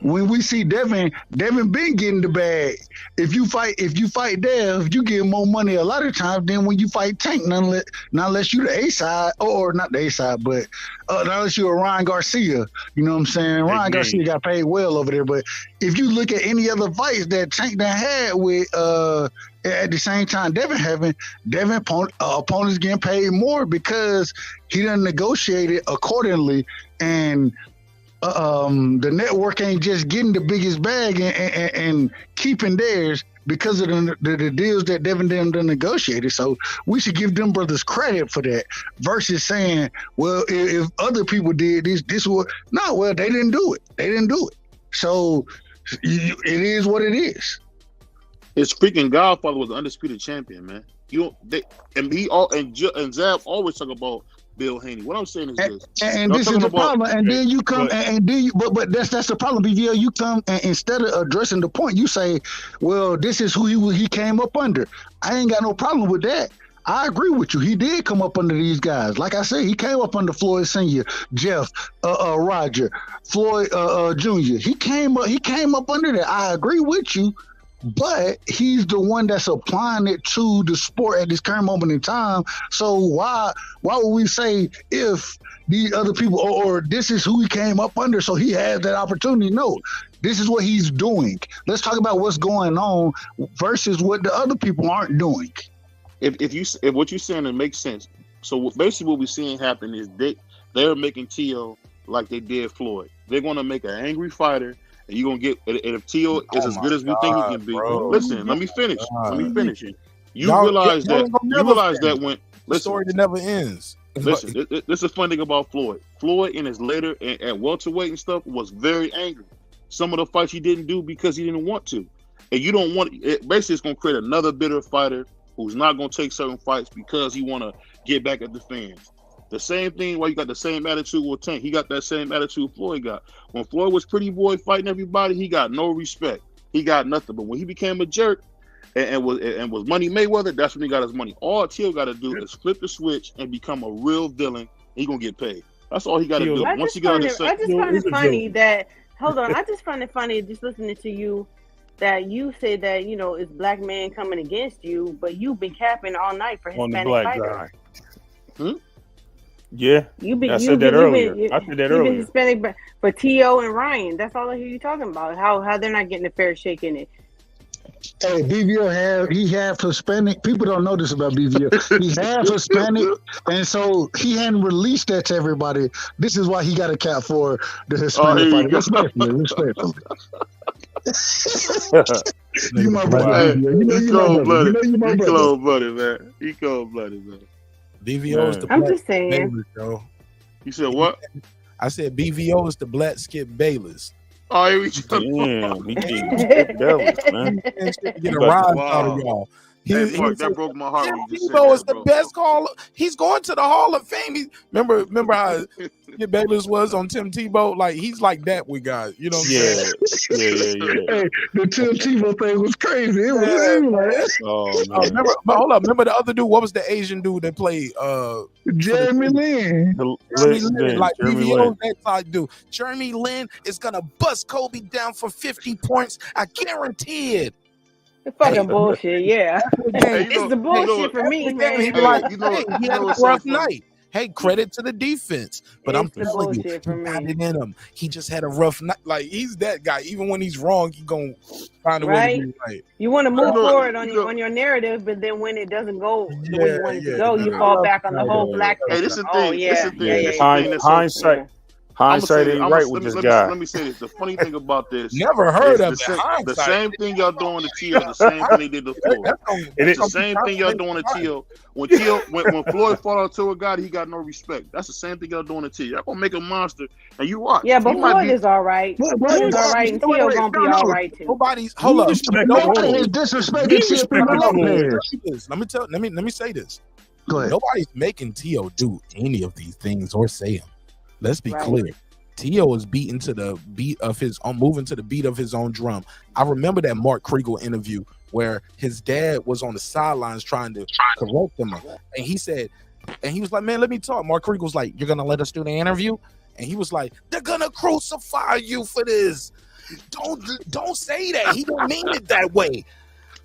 when we see Devin been getting the bag. If you fight Dev, you get more money a lot of times than when you fight Tank. Not unless you the A side, or not the A side, but not unless you're a Ryan Garcia. You know what I'm saying? Ryan Garcia got paid well over there. But if you look at any other fights that Tank done had with at the same time Devin opponents getting paid more because he done negotiated accordingly, and the network ain't just getting the biggest bag and keeping theirs because of the deals that Devin done negotiated. So we should give them brothers credit for that versus saying, well, if other people did this would no, well, they didn't do it. So it is what it is.
His freaking godfather was the undisputed champion, man. And Zab always talk about Bill Haney. What I'm saying is this,
and this is the problem. And then you come and then you, but that's the problem, BVL. You come and instead of addressing the point, you say, "Well, this is who he came up under." I ain't got no problem with that. I agree with you. He did come up under these guys. Like I said, he came up under Floyd Sr., Jeff, Roger, Floyd Jr. He came up under that. I agree with you. But he's the one that's applying it to the sport at this current moment in time. So why would we say if the other people or this is who he came up under, so he has that opportunity? No, this is what he's doing. Let's talk about what's going on versus what the other people aren't doing.
If what you're saying, it makes sense. So basically, what we're seeing happen is they're making T.O. like they did Floyd. They're going to make an angry fighter. And you're gonna get, and if T.O. is as good as we think he can be.
Bro.
Listen, let me finish. You realize that when
the story that never ends.
Listen, this is the fun thing about Floyd. Floyd in his later at welterweight and stuff was very angry. Some of the fights he didn't do because he didn't want to, and you don't want it. Basically, it's gonna create another bitter fighter who's not gonna take certain fights because he want to get back at the fans. The same thing why you got the same attitude with Tank. He got that same attitude Floyd got. When Floyd was pretty boy fighting everybody, he got no respect. He got nothing. But when he became a jerk and was Money Mayweather, that's when he got his money. All Teal got to do is flip the switch and become a real villain. He gonna get paid. That's all he got to do.
I just find it funny that I just find it funny just listening to you that you say that it's black man coming against you, but you've been capping all night for Hispanic
on the black
fighters.
guy. Yeah, I said that earlier.
Hispanic for T.O. and Ryan. That's all I hear you talking about. How they're not getting a fair shake in it.
Hey, BVO he have Hispanic. People don't know this about BVO. He have Hispanic, and so he hadn't released that to everybody. This is why he got a cap for the Hispanic fighter. Respectfully. You my brother.
You cold-blooded. You cold-blooded, man. You coldblooded, man.
BVO is the
I'm
black
just saying.
Bayless, yo.
You said what?
I said BVO is the black Skip Bayless.
Oh, here we go.
Damn, he getting Bayless, man.
Get a rise out of y'all.
That broke my heart.
Tebow is the best caller. He's going to the Hall of Fame. Remember how Skip Bayless was on Tim Tebow? Like he's like that with guys. You know what I'm saying?
Yeah.
Hey, the Tim Tebow thing was crazy. It was
Remember the other dude? What was the Asian dude that played?
Jeremy Lin.
Jeremy Lin, like BVO, that type dude. Jeremy Lin is gonna bust Kobe down for 50 points. I guarantee it.
It's fucking bullshit, yeah. It's the bullshit for me, man.
He had a rough night. Hey, credit to the defense. But I'm telling you, he got it in him. He just had a rough night. Like, he's that guy. Even when he's wrong, he's going to find a way to be right.
You want to move forward on your narrative, but then when it doesn't go the way you want it to go, you fall back on the whole black thing.
Hey, this is the
thing. Hindsight ain't right with this guy.
Let me say this. The funny thing about this.
Never heard of
it. The same thing y'all doing to T.O. The same thing they did to Floyd. It's the same thing y'all doing to T.O. When Floyd fought out to a guy, he got no respect. That's the same thing y'all doing to T.O. Y'all gonna make a monster, and you watch.
Yeah, but Floyd is all right. Floyd is all right, and T.O. gonna be all right too.
Nobody's hold up.
Nobody is disrespecting
Let me say this.
Go ahead.
Nobody's making T.O. do any of these things or say them. Let's be clear. T.O. is beating to the beat of his own, moving to the beat of his own drum. I remember that Marq Kriegel interview where his dad was on the sidelines trying to correct him, and he said, and he was like, "Man, let me talk." Marq Kriegel's like, "You're gonna let us do the interview?" And he was like, "They're gonna crucify you for this." Don't say that. He didn't mean it that way.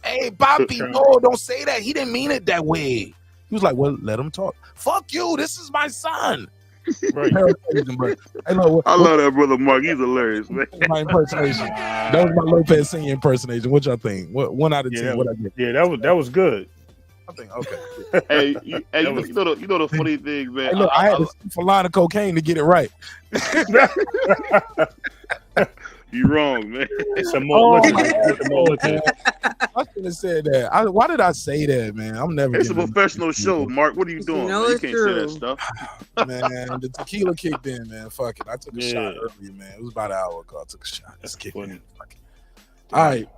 Hey, Bobby, no, don't say that. He didn't mean it that way. He was like, well, let him talk. Fuck you. This is my son.
Right.
I love that brother Mark. He's hilarious, man.
My impersonation. That was my Lopez Senior impersonation. What y'all think? What 1 out of 10? What I get?
Yeah, that was good.
I think okay.
You know the funny thing, man.
Hey, look, I had to sniff a line of cocaine to get it right.
You wrong, man.
Some more.
I shouldn't have said that. Why did I say that, man? I'm never.
It's a professional show, Mark. What are you doing?
No,
Man? You
it's
can't
true.
say that stuff.
Man, the tequila kicked in, man. Fuck it. I took a shot earlier, man. It was about an hour ago. I took a shot. That's kicking in. Fuck it. All right.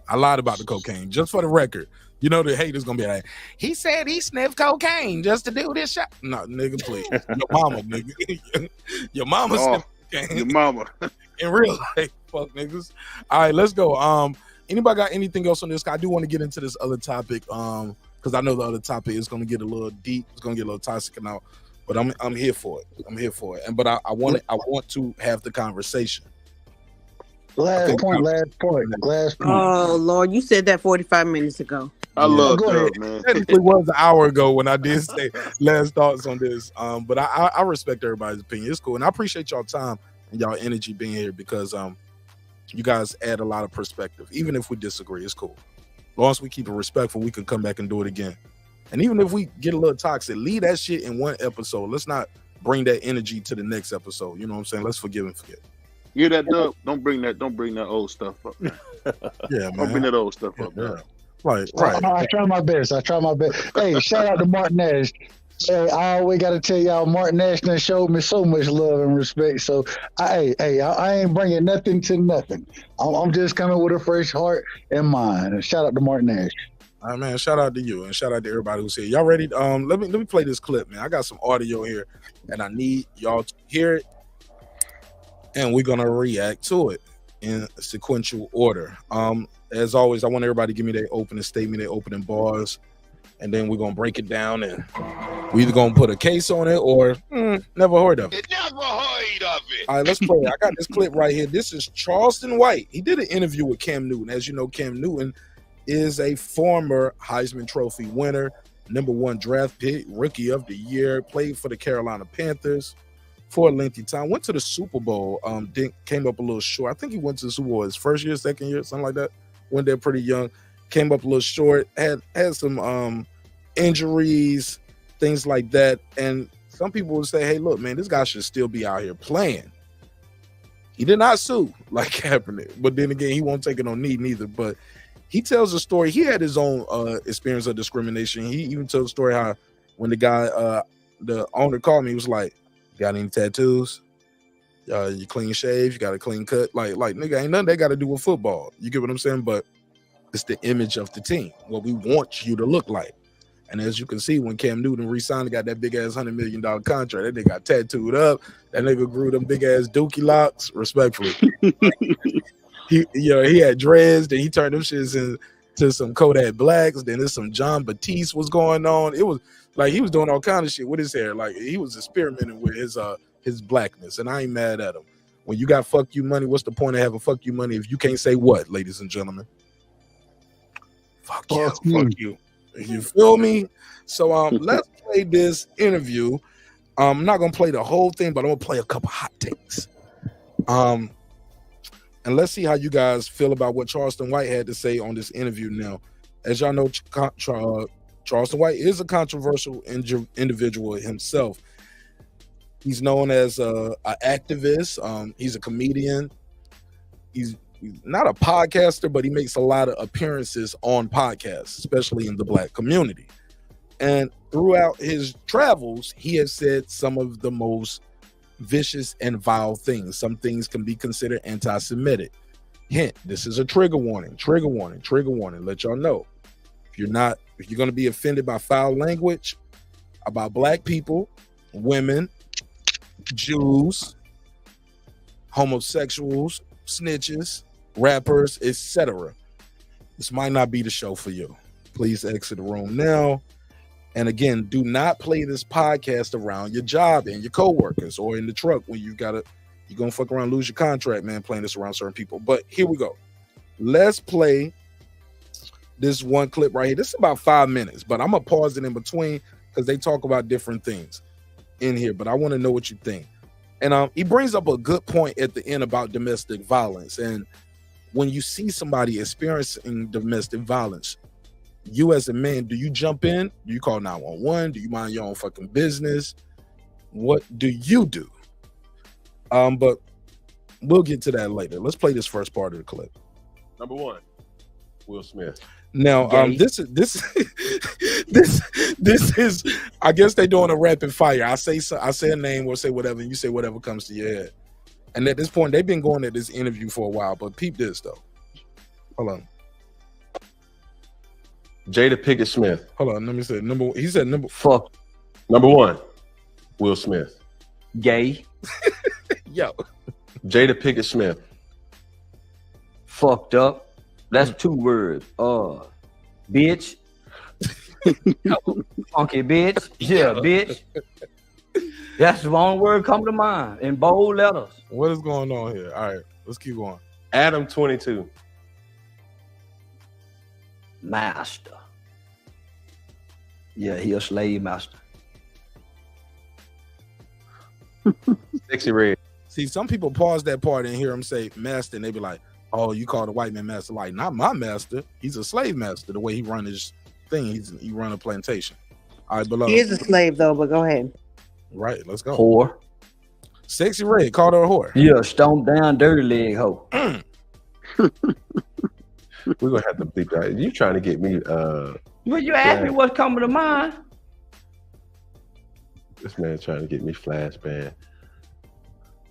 I lied about the cocaine. Just for the record. You know the haters gonna be like, he said he sniffed cocaine just to do this shot. No, nigga, please. Your mama, nigga. Your mama sniffed cocaine.
Your mama.
In real life. Fuck niggas. All right, let's go. Anybody got anything else on this? I do want to get into this other topic. Because I know the other topic is gonna get a little deep, it's gonna get a little toxic and out. But I'm here for it. I'm here for it. But I want to have the conversation.
Last point.
Oh Lord, you said that 45 minutes ago.
I love that, man.
Technically was an hour ago when I did say last thoughts on this. But I respect everybody's opinion. It's cool. And I appreciate y'all time and y'all energy being here because you guys add a lot of perspective. Even if we disagree, it's cool. As long as we keep it respectful, we can come back and do it again. And even if we get a little toxic, leave that shit in one episode. Let's not bring that energy to the next episode. You know what I'm saying? Let's forgive and forget.
Hear that, Doug? Don't bring that old stuff up, man.
Yeah, man.
Don't bring that old stuff up, man.
Right.
I try my best. Hey, shout out to Martyn. Hey, I always got to tell y'all, Martyn done showed me so much love and respect. So, I ain't bringing nothing to nothing. I'm just coming with a fresh heart and mind. And shout out to Martyn.
All right, man. Shout out to you and shout out to everybody who's here. Y'all ready? Let me play this clip, man. I got some audio here, and I need y'all to hear it, and we're gonna react to it in sequential order. As always, I want everybody to give me their opening statement, their opening bars, and then we're gonna break it down, and we either gonna put a case on it or never heard of it.
Never heard of it.
All right, let's play. I got this clip right here. This is Charleston White. He did an interview with Cam Newton. As you know, Cam Newton is a former Heisman Trophy winner, #1 draft pick, rookie of the year, played for the Carolina Panthers for a lengthy time, went to the Super Bowl, came up a little short. I think he went to the Super Bowl his first year, second year, something like that. Went there pretty young, came up a little short, had some injuries, things like that. And some people would say, hey, look, man, this guy should still be out here playing. He did not sue like Kaepernick, but then again, he won't take it on knee neither. But he tells a story. He had his own experience of discrimination. He even told a story how when the guy, the owner called me, he was like, got any tattoos? You clean shave, you got a clean cut. Like nigga, ain't nothing they got to do with football. You get what I'm saying? But it's the image of the team, what we want you to look like. And as you can see, when Cam Newton re-signed, got that big ass $100 million contract, that nigga got tattooed up. That nigga grew them big ass dookie locks, respectfully. he had dreads, then he turned them shits into some Kodak Blacks, then there's some John Batiste was going on. It was like he was doing all kind of shit with his hair. Like he was experimenting with his blackness, and I ain't mad at him. When you got fuck you money, what's the point of having fuck you money if you can't say what, ladies and gentlemen? Fuck you. You feel me? So let's play this interview. I'm not gonna play the whole thing, but I'm gonna play a couple hot takes. And let's see how you guys feel about what Charleston White had to say on this interview. Now, as y'all know, Charleston White is a controversial individual himself. He's known as an activist. He's a comedian. He's not a podcaster, but he makes a lot of appearances on podcasts, especially in the Black community. And throughout his travels, he has said some of the most vicious and vile things. Some things can be considered anti-Semitic. Hint, this is a trigger warning, let y'all know. If you're going to be offended by foul language about Black people, women, Jews, homosexuals, snitches, rappers, etc., this might not be the show for you. Please exit the room now. And again, do not play this podcast around your job and your coworkers or in the truck when you gotta, You're gonna fuck around, lose your contract, man, playing this around certain people. But here we go. Let's play this one clip right here. This is about 5 minutes, but I'm gonna pause it in between because they talk about different things in here. But I want to know what you think. And he brings up a good point at the end about domestic violence. And when you see somebody experiencing domestic violence, you as a man, do you jump in? Do you call 911? Do you mind your own fucking business? What do you do? But we'll get to that later. Let's play this first part of the clip.
Number 1, Will Smith.
Now, this is I guess they're doing a rapid fire. I say a name or say whatever, and you say whatever comes to your head. And at this point, they've been going at this interview for a while, but peep this though. Hold on.
Jada Pinkett Smith.
Hold on, let me say number. He said number.
Fuck.
Number 1, Will Smith.
Gay.
Yo.
Jada Pinkett Smith.
Fucked up. That's 2 words. Bitch. Funky bitch. Yeah, bitch. That's the wrong word come to mind in bold letters.
What is going on here? All right, let's keep going.
Adam 22.
Master. Yeah, he a slave master.
Sexy Red.
See, some people pause that part and hear him say master, and they be like, "Oh, you call the white man master?" Like, not my master. He's a slave master. The way he run his thing, he run a plantation. All right, below.
He is a slave though, but go ahead.
Right, let's go.
Whore.
Sexy Red called her a whore.
Yeah, stomp down, dirty leg hoe.
We're gonna have to bleep that. You trying to get me?
Well, you asked me what's coming to mind.
This man trying to get me flashbang.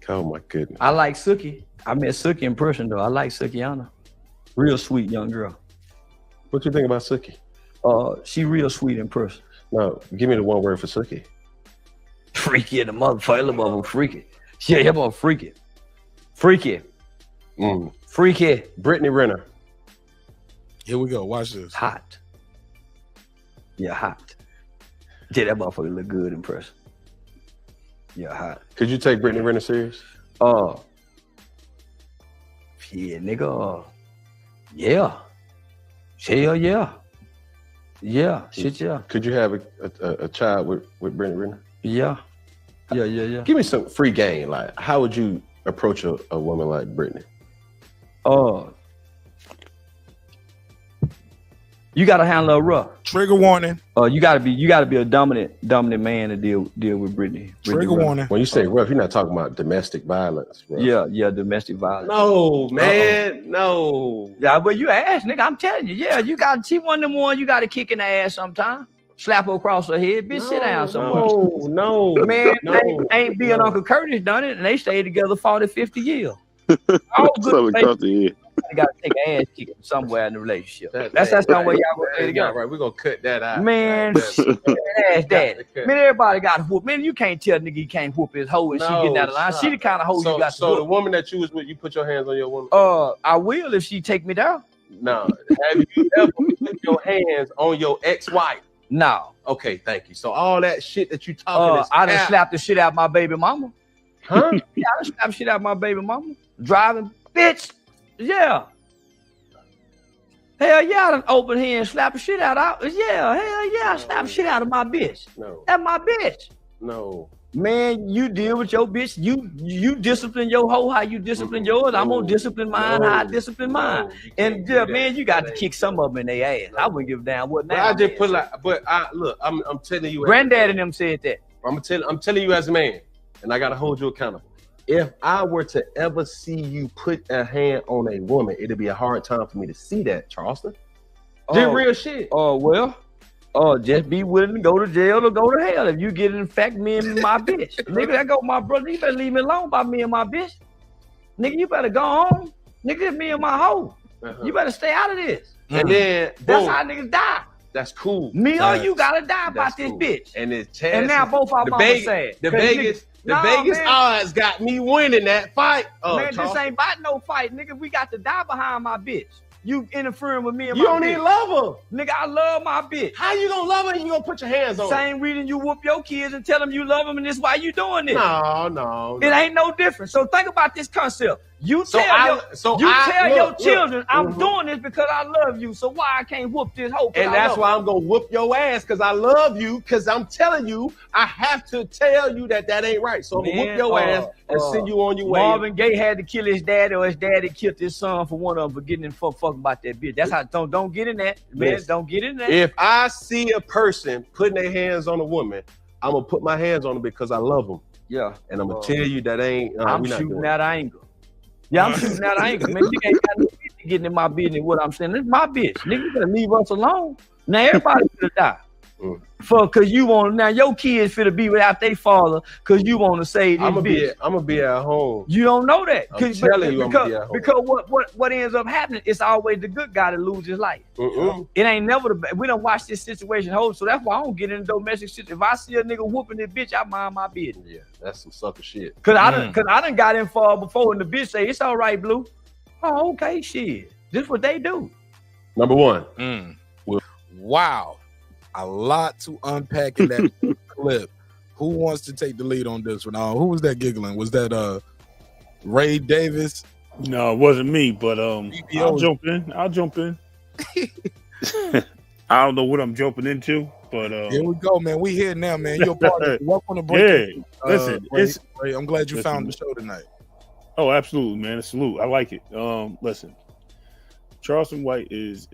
Oh my goodness.
I like Suki. I met Suki in person though. I like Sukiana. Real sweet young girl.
What you think about Suki?
She real sweet in person.
No, give me the one word for Suki.
Freaky in the motherfucker. Little motherfucker freaky. Yeah, yeah, motherfucker freaky. Freaky. Freaky.
Brittany Renner.
Here we go. Watch this.
Hot. Yeah, hot. Yeah, that motherfucker look good in person. Yeah, hot.
Could you take Brittany Renner serious?
Yeah, nigga. Yeah. Hell yeah. Yeah, shit yeah.
Could you have a child with Brittany Renner?
Yeah. Yeah.
Give me some free game. Like, how would you approach a woman like Brittany?
You gotta handle her rough.
Trigger warning.
You gotta be a dominant man to deal with Brittany.
Trigger warning.
When you say rough, you're not talking about domestic violence, bro.
Yeah, domestic violence.
No, man, no.
Yeah, but you asked, nigga. I'm telling you, yeah, you got. She one of them ones you got to kick in the ass sometime. Slap her across her head, bitch. Sit down somewhere.
No,
man. Ain't being Uncle Curtis done it, and they stayed together 40, 50 years. All good. You got to take ass kicking somewhere in the relationship. That's not where y'all gonna stay together.
Right, we're gonna cut that out.
Man, ass daddy. Man, everybody got to whoop. Man, you can't tell nigga he can't whoop his hoe and she getting out of line. She the kind of hoe you got to
So
whoop.
the woman that you was with, you put your hands on your woman?
I will if she take me down.
No. Have you ever put your hands on your ex-wife?
No.
Okay, thank you. So all that shit that you talking
I done slapped the shit out my baby mama.
Huh?
Yeah, I done slapped shit out my baby mama. Driving, bitch. Yeah. Hell yeah, I done open here and slap the shit out of. Yeah, hell yeah, I slap the shit out of my bitch.
No.
That's my bitch.
No.
Man, you deal with your bitch. You discipline your hoe how you discipline yours. I'm gonna discipline mine how I discipline mine. And yeah, man, you got to kick some of them in their ass. I wouldn't give a damn what now.
I just put look, I'm telling you.
Granddad and them said that.
I'm telling you as a man, and I gotta hold you accountable. If I were to ever see you put a hand on a woman, it'd be a hard time for me to see that, Charleston. Just real shit.
Just be willing to go to jail or go to hell if you get infect me and my bitch. Nigga, that go my brother. You better leave me alone by me and my bitch. Nigga, you better go home. Nigga, it's me and my hoe. You better stay out of this.
And then
that's how niggas die.
That's cool.
Me or you gotta die about this bitch.
And it's
and now both our mamas sad.
The Vegas odds got me winning that fight.
Man, this ain't about no fight, nigga. We got to die behind my bitch. You interfering with me and
You
my
don't
bitch.
even love her.
Nigga, I love my bitch.
How you gonna love her and you gonna put your hands on her?
Same reason you whoop your kids and tell them you love them, and this why you doing this.
No.
It ain't no different. So think about this concept. You
So
tell
I-
your,
so
you
I-
tell
look,
your
look.
children, I'm
Mhm.
doing this because I love you. So why I can't whoop this hoe?
And that's why I'm gonna whoop your ass because I love you. Because I'm telling you, I have to tell you that ain't right. So I'm gonna whoop your ass and send you on your way.
Marvin Gaye had to kill his daddy, or his daddy killed his son for one of them for getting in fuck about that bitch. That's how don't get in that, man.
Listen,
Don't get in that.
If I see a person putting their hands on a woman, I'm gonna put my hands on them because I love them.
Yeah,
and I'm gonna tell you that ain't.
I'm
we not
shooting
doing
out of anger. Yeah, I'm shooting out of anger. Man, you ain't got no bitch getting in my business. What I'm saying, this my bitch. Nigga, you better leave us alone. Now everybody finna die. Cause you want now your kids finna be without their father cause you want to say this
I'm
bitch.
gonna be at home.
You don't know that.
I'm telling you, I'm gonna be at home.
Because what ends up happening, it's always the good guy that loses his life. It ain't never the bad. We don't watch this situation hold, so that's why I don't get into domestic shit. If I see a nigga whooping this bitch, I mind my business.
Yeah, that's some sucker shit.
Cause I done got in far before, and the bitch say it's all right, Blue. Oh, okay, shit. This what they do.
Number one.
Wow. A lot to unpack in that clip. Who wants to take the lead on this one? Who was that giggling? Was that Ray Davis?
No, it wasn't me, but I'll jump in. I don't know what I'm jumping into, but
here we go, man. We here now, man. You're part of it. Welcome to break.
Yeah, listen,
Ray, I'm glad you found the show tonight.
Oh, absolutely, man. A salute. I like it. Listen, Charleston White is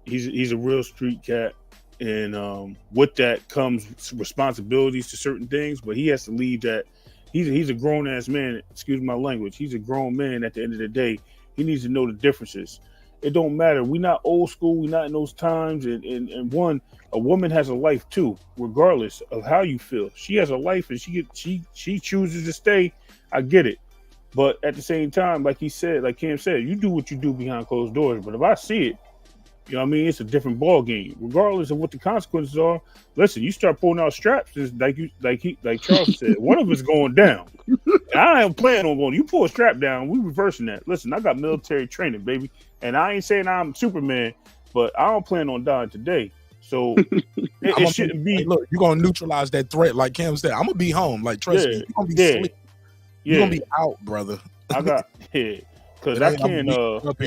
he's a real street cat. And with that comes responsibilities to certain things, but he has to leave that. He's a grown ass man. Excuse my language. He's a grown man. At the end of the day, he needs to know the differences. It don't matter. We're not old school. We're not in those times. And a woman has a life too, regardless of how you feel. She has a life, and she chooses to stay. I get it, but at the same time, like Cam said, you do what you do behind closed doors. But if I see it, you know what I mean? It's a different ball game, regardless of what the consequences are. Listen, you start pulling out straps, like Charles said, one of us going down. And I ain't planning on going. You pull a strap down, we reversing that. Listen, I got military training, baby, and I ain't saying I'm Superman, but I don't plan on dying today. So it shouldn't be.
Hey, look, you're gonna neutralize that threat, like Cam said. I'm gonna be home. Like trust me, you're gonna be asleep. You're gonna be out, brother.
I got because I can't.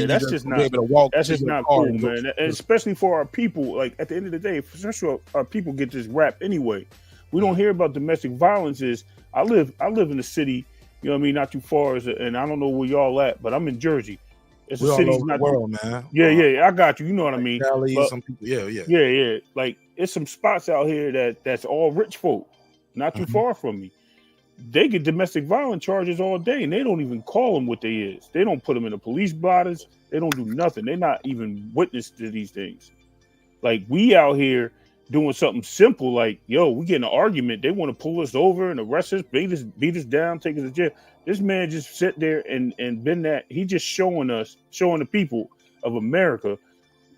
That's just not. That's just not cool, man. And especially for our people. Like at the end of the day, especially our people get this rap anyway. We don't hear about domestic violences. I live in a city. You know what I mean? Not too far, and I don't know where y'all at, but I'm in Jersey. It's a city, not the
world, man.
Yeah, I got you. You know what I mean?
Cali,
but,
some people, yeah.
Like it's some spots out here that's all rich folk, not too far from me. They get domestic violence charges all day, and they don't even call them what they is. They don't put them in the police blotters. They don't do nothing. They're not even witness to these things. Like we out here doing something simple, like we get in an argument. They want to pull us over and arrest us, beat us down, take us to jail. This man just sit there and been that. He just showing the people of America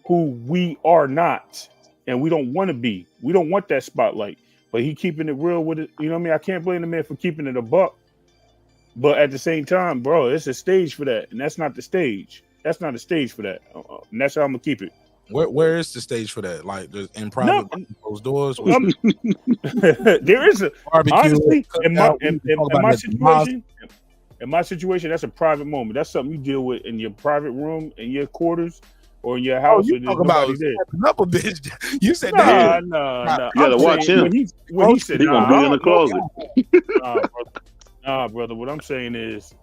who we are not, and we don't want to be. We don't want that spotlight. But he keeping it real with it. You know what I mean? I can't blame the man for keeping it a buck. But at the same time, bro, it's a stage for that. And that's not the stage. That's not a stage for that. And that's how I'm going to keep it.
Where is the stage for that? Like in private, closed doors?
There is a
barbecue.
Honestly, in my situation, that's a private moment. That's something you deal with in your private room, in your quarters, or in your house.
You talk about up a bitch. You said
no.
You gotta watch him.
When he said,
he gonna be in the closet.
Nah, brother. What I'm saying is,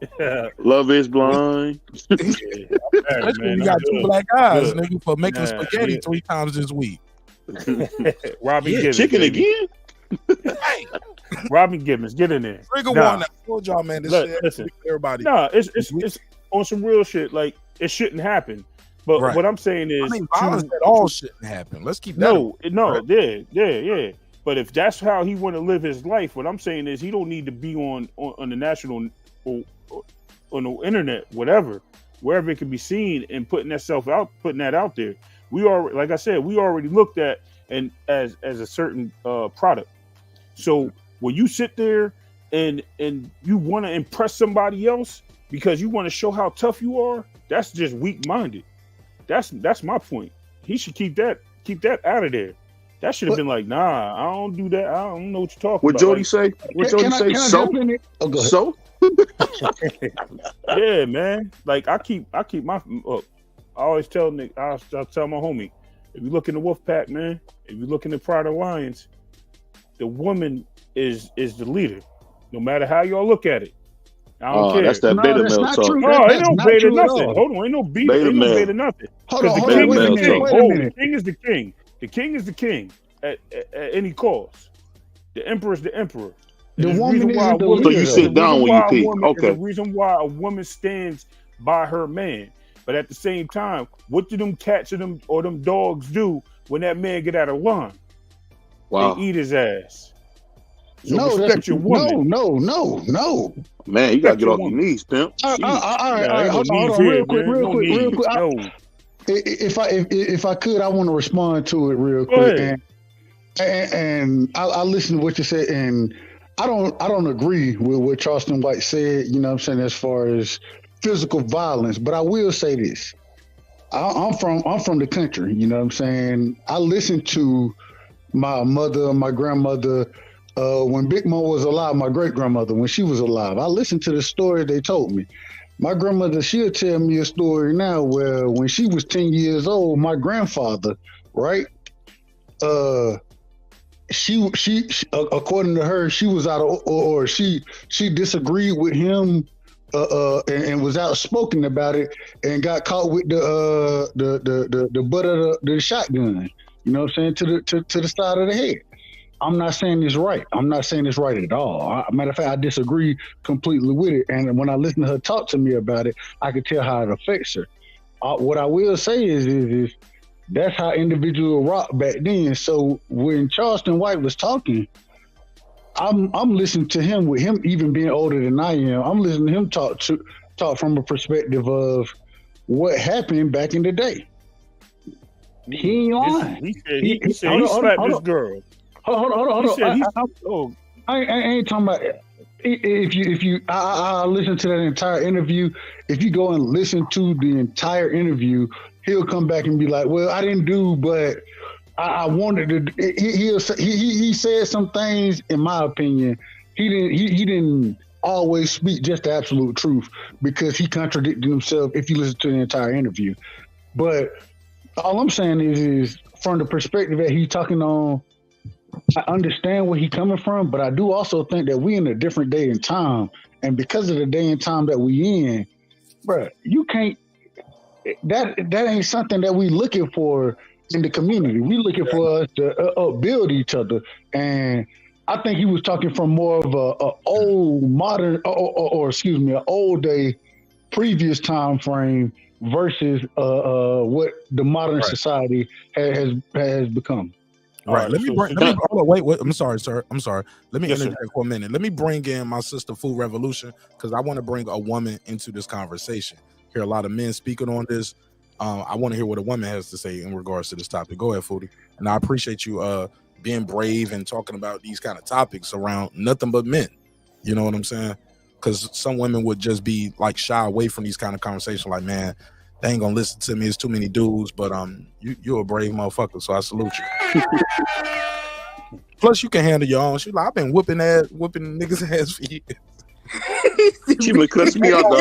love is blind.
Man, you got two black eyes, nigga, for making spaghetti 3 times this week.
Robin Gibbons,
chicken again.
Robin Gibbons, get in there.
Trigger one. I told y'all, man. This shit.
Listen,
everybody.
No, it's on some real shit. Like it shouldn't happen. But what I'm saying is,
violence at all shouldn't happen. Let's keep that.
Yeah. But if that's how he want to live his life, what I'm saying is he don't need to be on the national or on the internet, whatever, wherever it can be seen, and putting that out there. We are, like I said, we already looked at and as a certain product. So when you sit there and you want to impress somebody else because you want to show how tough you are, that's just weak-minded. That's my point. He should keep that out of there. That should have been like, nah, I don't do that. I don't know what you're talking
What
about.
Jody
Like,
say? What Jody say?
Can I
So?
jump in it? Oh, go ahead.
So?
yeah, man. Like I keep my. I always tell Nick. I tell my homie, if you look in the wolf pack, man. If you look in the Pride of Lions, the woman is the leader. No matter how y'all look at it, I don't care.
That's that beta male talk.
No, ain't no beta nothing. Hold on, ain't no beta nothing.
Hold on,
the king
wait a
is the king.
minute.
The king is the king. The king is the king at any cost. The emperor is the emperor.
The woman isn't the
leader. So you sit down when you peak. Okay.
The reason why a woman stands by her man, but at the same time, what do them cats or them dogs do when that man get out of line?
Wow.
They eat his ass. So
No,
respect your woman.
No.
Man, you gotta get off your knees, pimp.
All right. Hold on, real quick. If I could, I want to respond to it real quick. And I listened to what you said, and I don't agree with what Charleston White said. You know what I'm saying, as far as physical violence, but I will say this: I'm from the country. You know what I'm saying. I listened to my mother, my grandmother. When Big Mo was alive, my great grandmother, when she was alive, I listened to the story they told me. My grandmother, she'll tell me a story now where when she was 10 years old, my grandfather, right? She according to her, she was out of, or she disagreed with him, and was outspoken about it, and got caught with the butt of the shotgun. You know what I'm saying, to the side of the head. I'm not saying it's right. I'm not saying it's right at all. Matter of fact, I disagree completely with it. And when I listen to her talk to me about it, I can tell how it affects her. What I will say is that's how individuals rock back then. So when Charleston White was talking, I'm listening to him with him even being older than I am. I'm listening to him talk from a perspective of what happened back in the day. He ain't lying.
He said he slapped this girl.
Hold on. I ain't talking about. If you, I listened to that entire interview. If you go and listen to the entire interview, he'll come back and be like, "Well, I didn't do, but I wanted to." He said some things. In my opinion, he didn't always speak just the absolute truth, because he contradicted himself if you listen to the entire interview. But all I'm saying is from the perspective that he's talking on. I understand where he's coming from, but I do also think that we in a different day and time, and because of the day and time that we in, bro, you can't. That ain't something that we looking for in the community. We looking for us to upbuild each other, and I think he was talking from more of a old modern, or excuse me, an old day, previous time frame versus what the modern society has become.
Right. Let me wait. I'm sorry, sir. I'm sorry. Let me interject for a minute. Let me bring in my sister, Food Revolution, because I want to bring a woman into this conversation. Hear a lot of men speaking on this. I want to hear what a woman has to say in regards to this topic. Go ahead, Foodie. And I appreciate you being brave and talking about these kind of topics around nothing but men. You know what I'm saying? Because some women would just be like shy away from these kind of conversations. Like, man, they ain't gonna listen to me. It's too many dudes. But you're a brave motherfucker, so I salute you. Plus, you can handle your own. She's like, I've been whooping niggas' ass for years.
She been cussing me out the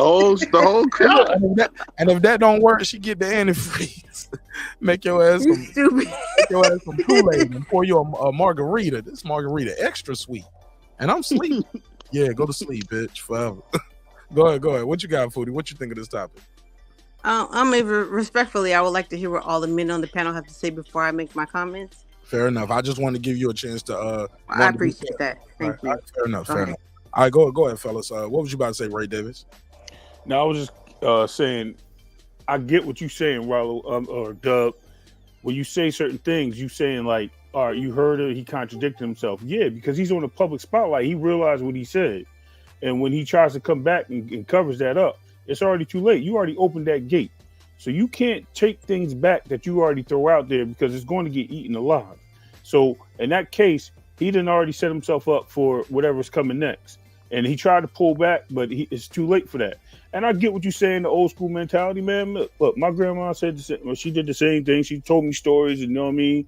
whole crowd.
And if that don't work, she get the antifreeze. Make your ass some Kool-Aid and pour you a margarita. This margarita extra sweet. And I'm sleeping. Yeah, go to sleep, bitch, forever. Go ahead. What you got, Foodie? What you think of this topic?
Respectfully, I would like to hear what all the men on the panel have to say before I make my comments.
Fair enough. I just want to give you a chance to.
I appreciate that. Thank you.
Fair enough. All right, go ahead, fellas. What was you about to say, Ray Davis?
No, I was just saying, I get what you're saying, Rollo, or Dub. When you say certain things, you saying like, all right, you heard it, he contradicted himself. Yeah, because he's on the public spotlight. He realized what he said. And when he tries to come back and covers that up, it's already too late. You already opened that gate. So you can't take things back that you already throw out there because it's going to get eaten alive. So in that case, he didn't already set himself up for whatever's coming next. And he tried to pull back, but it's too late for that. And I get what you're saying, the old school mentality, man. Look, my grandma said the same, well, she did the same thing. She told me stories, you know what I mean,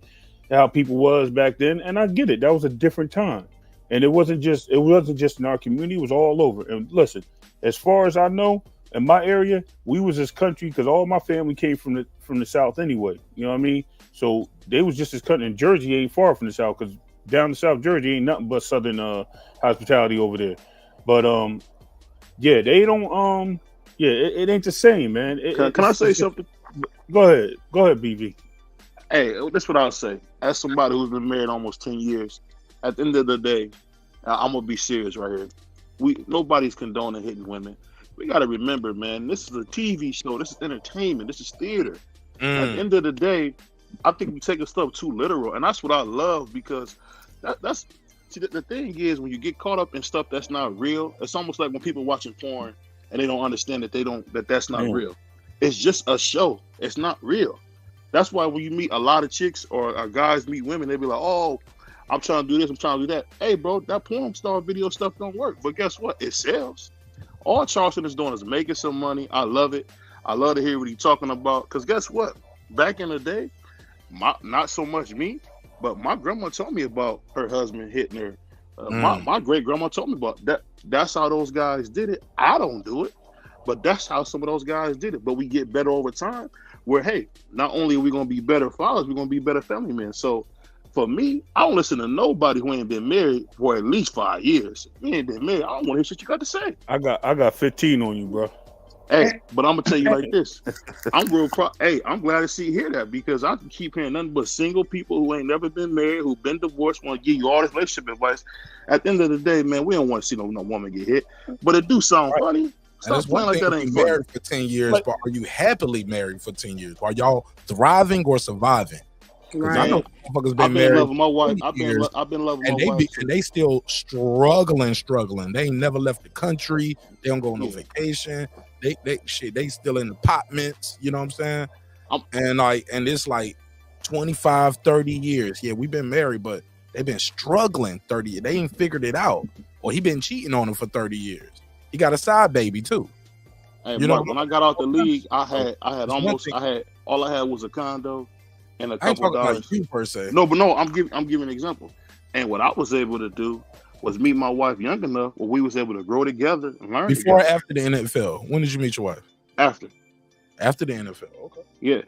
how people was back then. And I get it. That was a different time. And it wasn't just in our community, it was all over. And listen, as far as I know, in my area, we was this country because all my family came from the South anyway. You know what I mean? So they was just as country. And Jersey ain't far from the South because down in South Jersey ain't nothing but Southern hospitality over there. But yeah, they don't it ain't the same, man.
Can I say something?
Go ahead, BV.
Hey, that's what I'll say. As somebody who's been married almost 10 years, at the end of the day, I'm gonna be serious right here. Nobody's condoning hitting women. We gotta remember, man, this is a TV show, this is entertainment, this is theater. At the end of the day, I think we take stuff too literal, and that's what I love because that's see, the thing is, when you get caught up in stuff that's not real, it's almost like when people watching porn and they don't understand that's not real. It's just a show. It's not real. That's why when you meet a lot of chicks or guys meet women, they be like, "Oh, I'm trying to do this, I'm trying to do that." Hey, bro, that porn star video stuff don't work. But guess what? It sells. All Charleston is doing is making some money. I love it. I love to hear what he's talking about. Because guess what? Back in the day, not so much me, but my grandma told me about her husband hitting her. My great grandma told me about that. That's how those guys did it. I don't do it, but that's how some of those guys did it. But we get better over time. Where hey, not only are we gonna be better fathers, we're gonna be better family men. So for me, I don't listen to nobody who ain't been married for at least 5 years. If you ain't been married, I don't want to hear shit you got to say.
I got 15 on you, bro.
Hey, but I'm gonna tell you like this. I'm real proud. Hey, I'm glad to hear that because I can keep hearing nothing but single people who ain't never been married, who've been divorced, want to give you all this relationship advice. At the end of the day, man, we don't want to see no woman get hit. But it do sound funny.
Stop playing like that. Ain't married for 10 years, but are you happily married for 10 years? Are y'all thriving or surviving? Right. I know motherfuckers been married.
Loving my wife. I've been loving my wife.
And they still struggling. They ain't never left the country. They don't go on no vacation. They still in apartments. You know what I'm saying? And it's like 25, 30 years. Yeah, we've been married, but they've been struggling 30 years. They ain't figured it out. Or he been cheating on them for 30 years. He got a side baby too.
Hey, you Mark, when I got out the league, all I had was a condo and a couple dollars.
Like you per se.
No, I'm giving an example. And what I was able to do was meet my wife young enough where we was able to grow together and learn.
Before
together.
Or after the NFL? When did you meet your wife?
After.
After the NFL. Okay.
Yeah.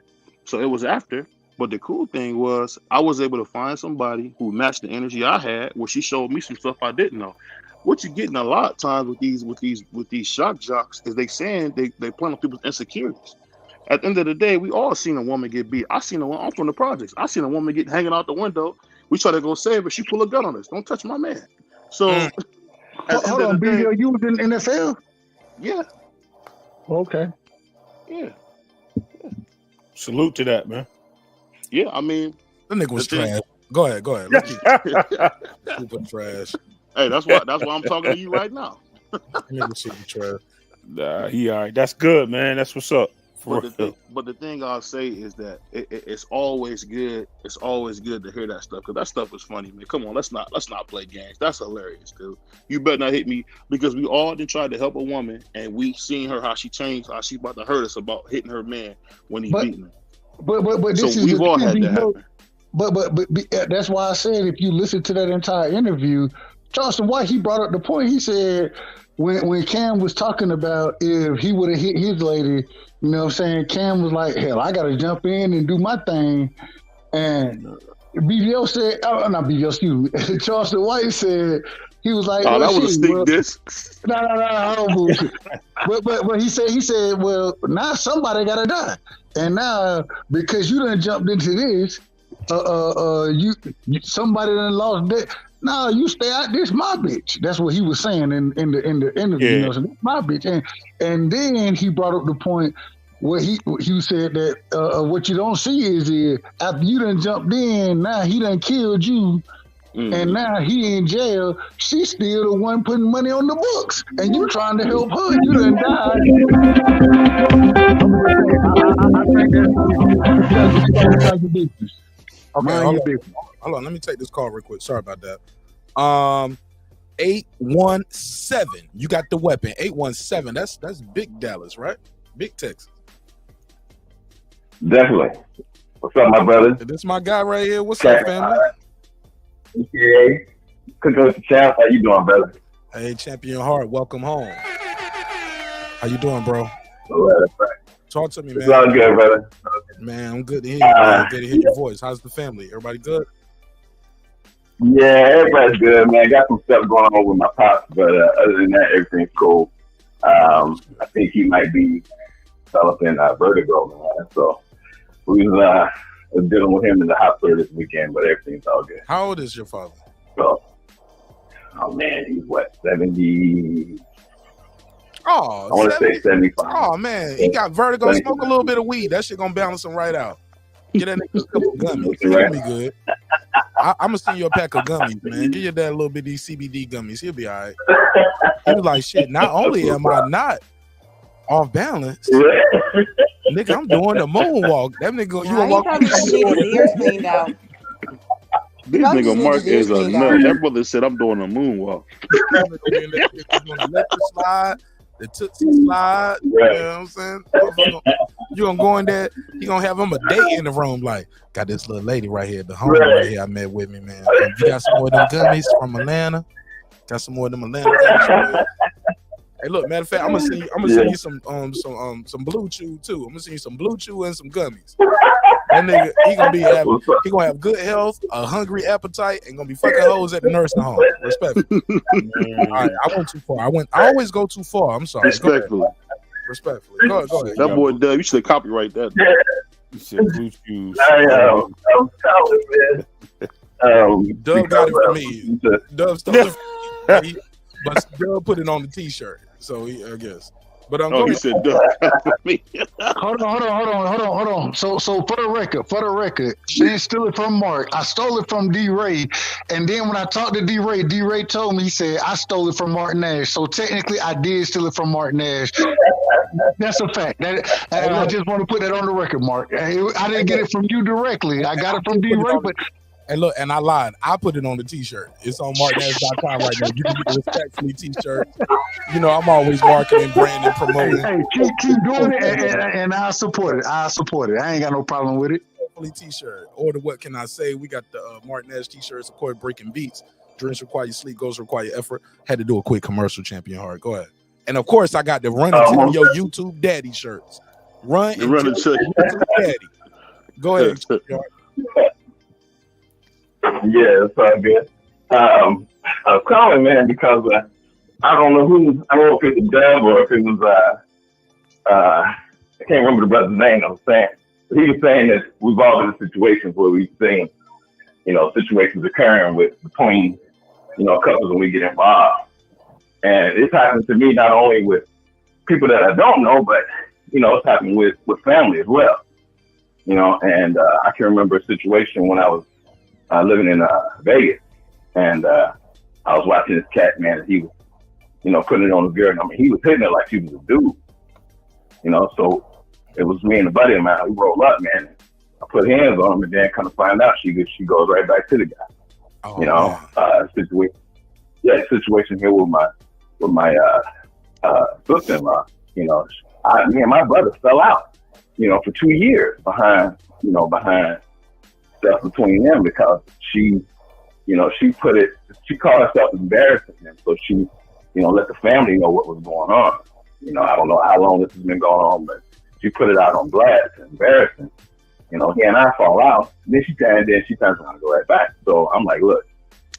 So it was after. But the cool thing was I was able to find somebody who matched the energy I had, where she showed me some stuff I didn't know. What you're getting a lot of times with these shock jocks is they saying they playing on people's insecurities. At the end of the day, we all seen a woman get beat. I'm from the projects. I seen a woman get hanging out the window. We try to go save her. She pull a gun on us. Don't touch my man. So
hold on, BV, you was in NFL?
Yeah.
Okay.
Yeah.
Salute to that, man.
Yeah, I mean,
that nigga was trash. Go ahead. Super trash.
Hey, that's why I'm talking to you right now.
Nigga super trash.
Nah, he all right. That's good, man. That's what's up.
But the thing I'll say is that it's always good. It's always good to hear that stuff because that stuff is funny, man. Come on, let's not play games. That's hilarious, dude. You better not hit me because we all did try to help a woman and we seen her how she changed, how she about to hurt us about hitting her man when he beating her.
But this
so
is
we've all had that happen.
But that's why I said if you listen to that entire interview, Charleston White, he brought up the point. He said when Cam was talking about if he would have hit his lady, you know what I'm saying? Cam was like, hell, I got to jump in and do my thing. And BVO said, not BVO, excuse me. Charleston White said, he was like,
oh, that was a sneak diss.
No, I don't bullshit. but he said, well, now somebody got to die. And now, because you done jumped into this, somebody done lost that. No, you stay out. This my bitch. That's what he was saying in the interview.
Yeah.
You know, so this my bitch. And then he brought up the point where he said that what you don't see is after you done jumped in, now he done killed you, and now he in jail. She's still the one putting money on the books, and you trying to help her. You done died. I think that's
Okay, hold on. Let me take this call real quick. Sorry about that. 817. You got the weapon. 817. That's big Dallas, right? Big Texas.
Definitely. What's up, my brother?
This my guy right here. What's up, family?
Yeah. Cooking with the champ. How you doing, brother?
Hey, Champion Heart. Welcome home. How you doing, bro? Talk to me, man.
It's all good, brother.
Man, I'm good to hear you, man. Good to hear your voice. How's the family? Everybody good?
Yeah, everybody's good, man. Got some stuff going on with my pops, but other than that, everything's cool. I think he might be developing vertigo, man. So we was dealing with him in the hospital this weekend, but everything's all good.
How old is your father?
So, oh man, he's what, 70?
Oh,
I want to say 75.
Oh man, he got vertigo. Smoke a little bit of weed. That shit gonna balance him right out. Get that nigga a couple of gummies. He'll be good. I'm gonna send you a pack of gummies, man. Give your dad a little bit of these CBD gummies. He'll be all right. He was like, shit, not only am I not off balance, nigga, I'm doing the moonwalk. That nigga, you gonna walk.
His ears cleaned out.
This nigga Marq is a nut. That brother said, I'm doing a moonwalk.
Slide, the Tootsie slide. You know what I'm saying? You gonna go in there, you gonna have him a date in the room, like, got this little lady right here, the homie right here I met with me, man. You got some more of them gummies from Atlanta? Got some more of them Atlanta gummies, man. Hey, look, matter of fact, I'm gonna send you some Blue Chew too. I'm gonna send you some Blue Chew and some gummies. That nigga, he gonna have good health, a hungry appetite, and gonna be fucking hoes at the nursing home. Respectfully. All right, I went too far. I always go too far. I'm sorry.
Respectfully.
Go ahead.
That boy Dub, you should copyright that.
You said Blue Chews.
I'm telling man.
Dub got it from me. Dub stole it from me, but Dub put it on the t-shirt. So I guess. But
he said Dub got it from me.
Hold on. So for the record, she didn't steal it from Marq. I stole it from D-Ray. And then when I talked to D-Ray told me, he said, I stole it from martnash. So technically, I did steal it from martnash. That's a fact. I just want to put that on the record, Marq. I didn't get it from you directly. I got it from D-Ray, but...
And look, and I lied. I put it on the t-shirt. It's on martnash.com right now. You can get the respectfully t-shirt. You know, I'm always marketing, branding, promoting.
Hey, keep doing it, and I'll support it. I ain't got no problem with it.
T-shirt. Order What Can I Say? We got the martnash t-shirts, of course, breaking beats. Dreams require you sleep, goals require effort. Had to do a quick commercial, Champion Heart. Go ahead. And of course, I got the Run Until Your YouTube Daddy shirts. Run Until Your YouTube Daddy. Go ahead, Champion Heart.
Yeah, it's all good. I was calling, man, because I don't know if it's Dub or if it was I can't remember the brother's name. I was saying, but he was saying that we've all been in situations where we've seen, situations occurring between, couples when we get involved, and it's happened to me not only with people that I don't know, but it's happened with family as well. And I can remember a situation when I was living in Vegas, and I was watching this cat, man, and he was, putting it on the girl. I mean, he was hitting it like she was a dude, so it was me and a buddy of mine. We rolled up, man. I put hands on him, and then kind of find out she goes right back to the guy. Situation here with my sister-in-law. Me and my brother fell out, for 2 years behind stuff between them because she called herself embarrassing him, so she, let the family know what was going on. I don't know how long this has been going on, but she put it out on blast, embarrassing. He and I fall out, and then she turns around and go right back. So I'm like, look,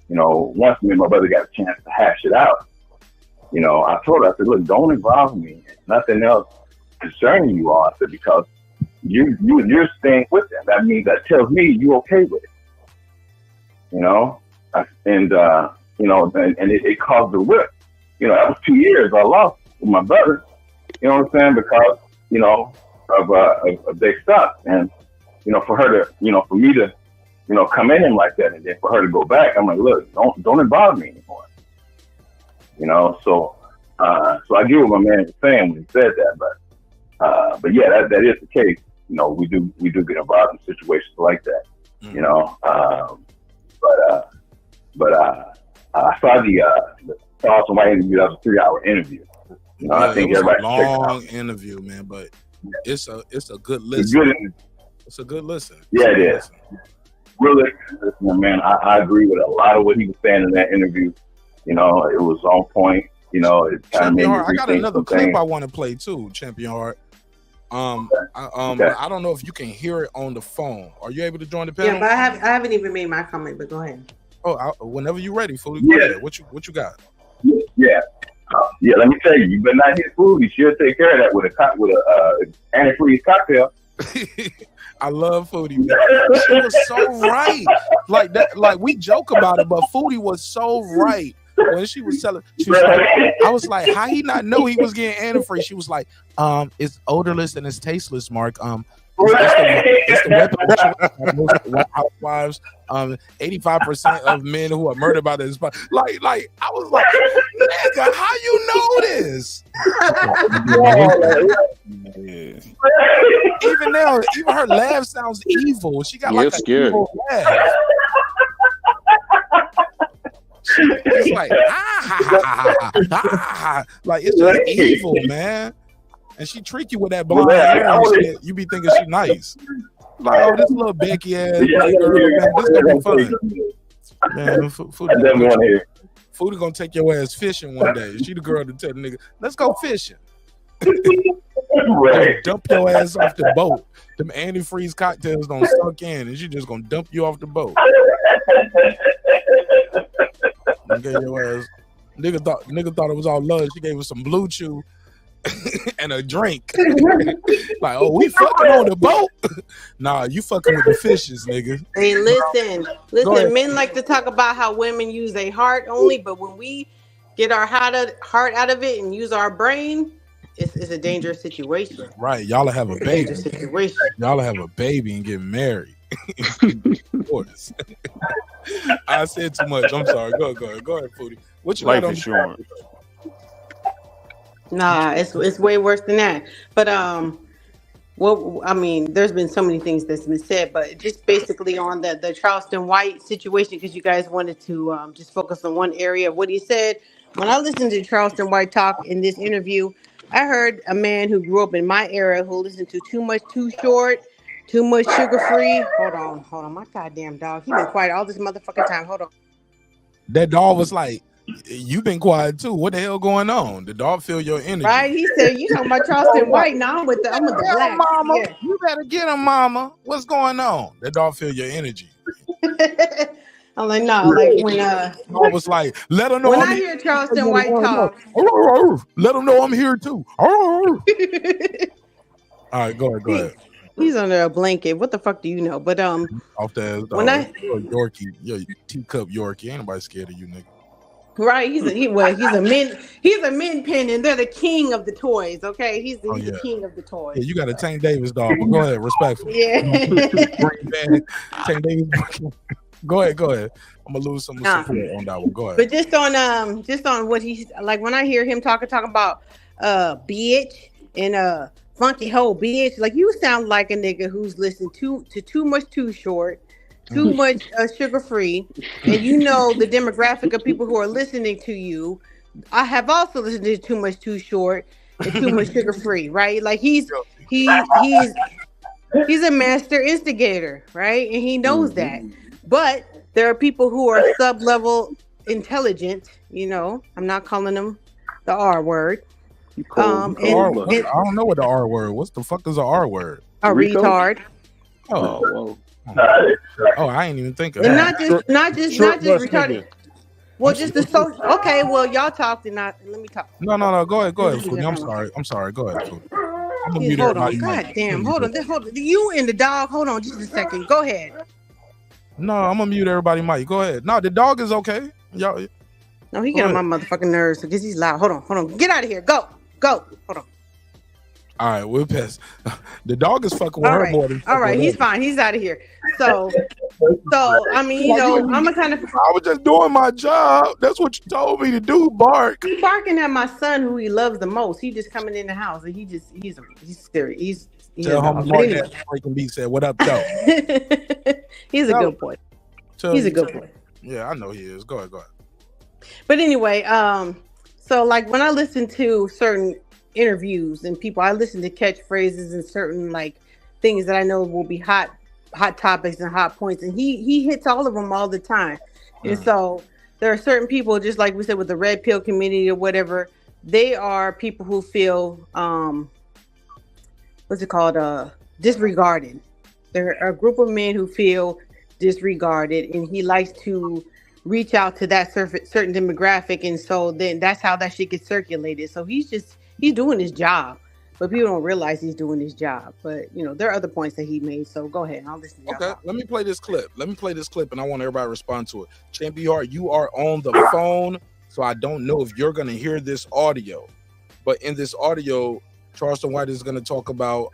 once me and my brother got a chance to hash it out, I told her, I said, look, don't involve me in nothing else concerning you all. I said, because you're staying with them. That means that tells me you're okay with it. And it caused a whip. That was 2 years I lost with my brother. You know what I'm saying? Because of their stuff, and for her to, for me to, come at him like that, and then for her to go back, I'm like, look, don't involve me anymore. So I get what my man was saying when he said that, but yeah, that is the case. We do get involved in situations like that. But I saw the Charleston White interview. That was a 3-hour interview. You know, I think
it was
everybody
a long interview, man, but it's a good listen. It's a good listen.
Yeah, it is. Really, listen, man. I agree with a lot of what he was saying in that interview. You know, it was on point. You know, it kind of made me
I got
rethink
another
some
clip
things.
I want to play too, Champion Heart.
Okay.
I don't know if you can hear it on the phone. Are you able to join the panel?
Yeah, but I haven't even made my comment. But go ahead.
Oh, whenever you're ready, Foodie.
Yeah.
What you got?
Yeah. Yeah, let me tell you, you better not hit food. You should take care of that with a antifreeze cocktail.
I love Foodie. She was so right. Like that. Like we joke about it, but Foodie was so right when she was telling. She was like, I was like, how he not know he was getting antifreeze? She was like, it's odorless and it's tasteless, Marq. It's the weapon of housewives. 85% of men who are murdered by this. Like I was like, nigga, how you know this? Even now, even her laugh sounds evil. She got like a
scary.
evil laugh. It's like like it's just evil, man. And she trick you with that blonde hair and shit. You be thinking she nice. Like, oh, this little Becky ass black girl, man, this gonna be fun. Man, Foodie gonna take your ass fishing one day. She the girl to tell the nigga, let's go fishing. Dump your ass off the boat. Them antifreeze cocktails don't suck in, and she just gonna dump you off the boat. Okay, your ass. Nigga thought it was all love. She gave us some blue chew and a drink. Like, oh, we fucking on the boat. Nah, you fucking with the fishes, nigga.
Hey, listen, men like to talk about how women use their heart only, but when we get our heart out of it and use our brain, it's a dangerous situation.
Right, y'all have a baby.
Situation.
Y'all have a baby and get married. Of course. I said too much. I'm sorry. Go ahead, Foodie. What you
Life
got on
insurance.
Nah, it's way worse than that. But well, I mean, there's been so many things that's been said, but just basically on the Charleston White situation, because you guys wanted to just focus on one area of what he said. When I listened to Charleston White talk in this interview, I heard a man who grew up in my era who listened to Too Much Too Short, Too Much Sugar Free. Hold on, my goddamn dog. He been quiet all this motherfucking time. Hold on.
That dog was like, you been quiet too. What the hell going on? The dog feel your energy.
Right? He said, you talking about Charleston White. Now I'm with the black.
Mama.
Yeah.
You better get him, mama. What's going on? That dog feel your energy.
I'm like, no, like when
I was like, let him know.
When I hear Charleston White talk,
let him know I'm here too. All right, go ahead.
He's under a blanket. What the fuck do you know? But
off that Yorkie, yo, teacup Yorkie. Ain't nobody scared of you, nigga.
Right? He's a min pin, and they're the king of the toys. Okay, he's the king of the toys.
Yeah, you got a Tank Davis dog. But go ahead, respectful.
Yeah.
Tank Davis. Go ahead. I'm gonna lose some support on that one. Go ahead.
But just on what he's like, when I hear him talking about bitch and funky hoe bitch, like you sound like a nigga who's listened to Too Much Too Short, Too Much Sugar Free, and you know the demographic of people who are listening to you. I have also listened to Too Much Too Short and Too Much Sugar Free, right? Like he's a master instigator, right? And he knows that. But there are people who are sub-level intelligent, you know. I'm not calling them the R word.
I don't know what the R word. What the fuck is a R word?
A retard.
Oh, I ain't even think of
And
that.
not just retarded. Well, just the social. Okay, well, y'all talked and let me talk.
No. Go ahead, Foodie. I'm sorry. Go ahead, Foodie. I'm gonna mute
Hold on.
everybody.
God damn. Hold on. You and the dog. Hold on just a second. Go ahead.
No, I'm gonna mute everybody, Mike. Go ahead. No, the dog is okay. Y'all.
No, he get on my motherfucking nerves because he's loud. Hold on. Get out of here. Go. Hold on.
All right, we'll pass. The dog is fucking with her more than.
All right, he's fine. He's out of here. So I mean, you know, I'm a kind of.
I was just doing my job. That's what you told me to do, Marq.
He's barking at my son, who he loves the most. He just coming in the house, and he's scary. He's
tell homie Marq that breaking beat said, "What up, though?"
He's a good boy. He's a good boy.
Yeah, I know he is. Go ahead.
But anyway, so like when I listen to certain interviews and people, I listen to catchphrases and certain like things that I know will be hot topics and hot points, and he hits all of them all the time. And so there are certain people, just like we said with the red pill community or whatever, they are people who feel what's it called, disregarded. They're a group of men who feel disregarded, and he likes to reach out to that certain demographic, and so then that's how that shit gets circulated. So he's doing his job, but people don't realize he's doing his job. But you know, there are other points that he made. So go ahead, I'll listen to y'all.
Okay, let me play this clip. And I want everybody to respond to it. Champion Hart, you are on the phone, so I don't know if you're going to hear this audio. But in this audio, Charleston White is going to talk about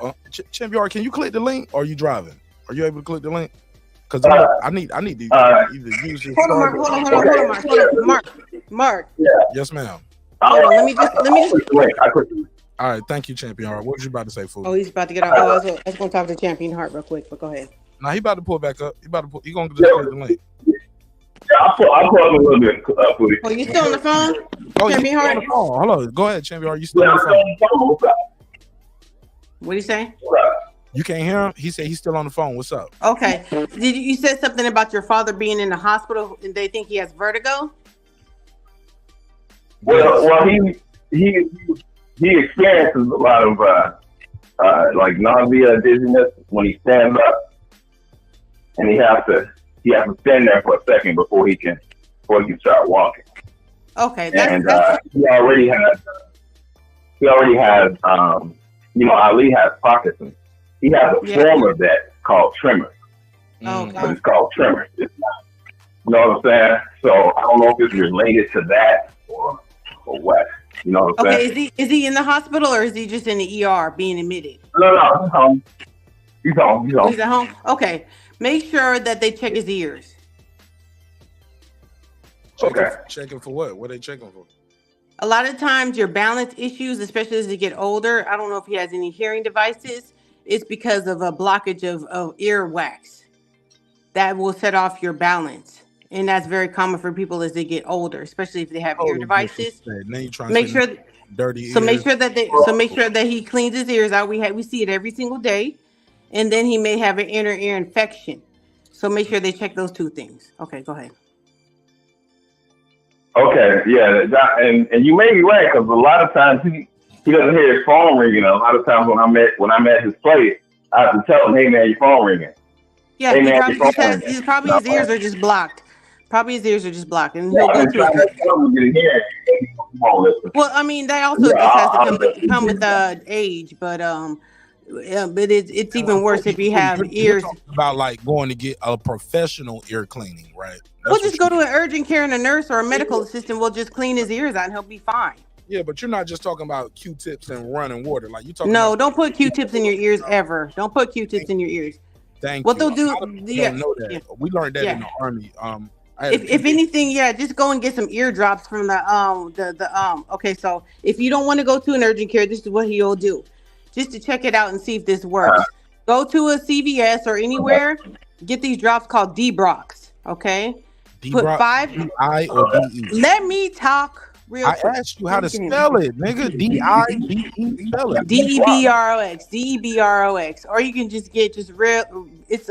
Champion Hart. Can you click the link? Or are you driving? Are you able to click the link? Because I need to either use this.
Hold on, Marq.
Yeah.
Yes, ma'am.
Hold on, let me just.
All right, thank you, Champion Hart. What was you about to say, fool?
Oh, he's about to get out. Oh, I was going to talk to Champion Hart real quick, but go ahead.
Nah, he about to pull back up. He going to just click the link.
I'll pull up a little bit.
Oh, you still on the phone?
Oh,
Champion Hart?
Hold on. Go ahead, Champion Hart. You still on the phone?
What do you say?
You can't hear him? He said he's still on the phone. What's up?
Okay. You said something about your father being in the hospital and they think he has vertigo?
Well, he experiences a lot of like nausea, dizziness when he stands up, and he has to stand there for a second before he can start walking.
Okay,
that's he already has you know, Ali has Parkinson's. He has a form of that called tremor.
Oh,
but it's called tremor. It's not, you know what I'm saying? So I don't know if it's related to that or what. You know what I'm saying?
Okay, is he in the hospital or is he just in the ER being admitted?
No, he's home. He's home.
He's at home? Okay. Make sure that they check his ears.
Checking for what? What are they checking for?
A lot of times your balance issues, especially as you get older, I don't know if he has any hearing devices, it's because of a blockage of ear wax. That will set off your balance. And that's very common for people as they get older, especially if they have ear devices. Make sure
dirty
so make sure that he cleans his ears out. We see it every single day. And then he may have an inner ear infection. So make sure they check those two things. Okay, go ahead.
Okay, yeah, and you may be right, because a lot of times he doesn't hear his phone ringing. A lot of times when I'm at his place, I have to tell him, "Hey man, your phone ringing."
Yeah,
hey, man,
his ears are just blocked. Probably his ears are just blocked, and he'll go to it. Well, I mean, that also just has to come with age, but it's even worse if you have ears.
About like going to get a professional ear cleaning, right?
We'll just go to an urgent care, and a nurse or a medical assistant will just clean his ears out, and he'll be fine.
Yeah, but you're not just talking about Q-tips and running water, like you talking.
No, don't put Q-tips in your ears ever. Don't put Q-tips in your ears.
What
they'll do?
Don't know that. We learned that in the Army.
If anything, just go and get some eardrops from the Okay, so if you don't want to go to an urgent care, this is what he'll do, just to check it out and see if this works. Go to a CVS or anywhere, get these drops called D-Brox. Okay, put 5.
D-I or D-E?
Let me talk real quick.
I asked you how to spell it, nigga. D-I-B-E. Spell it.
D-E-B-R-O-X. D-E-B-R-O-X. Or you can just get it's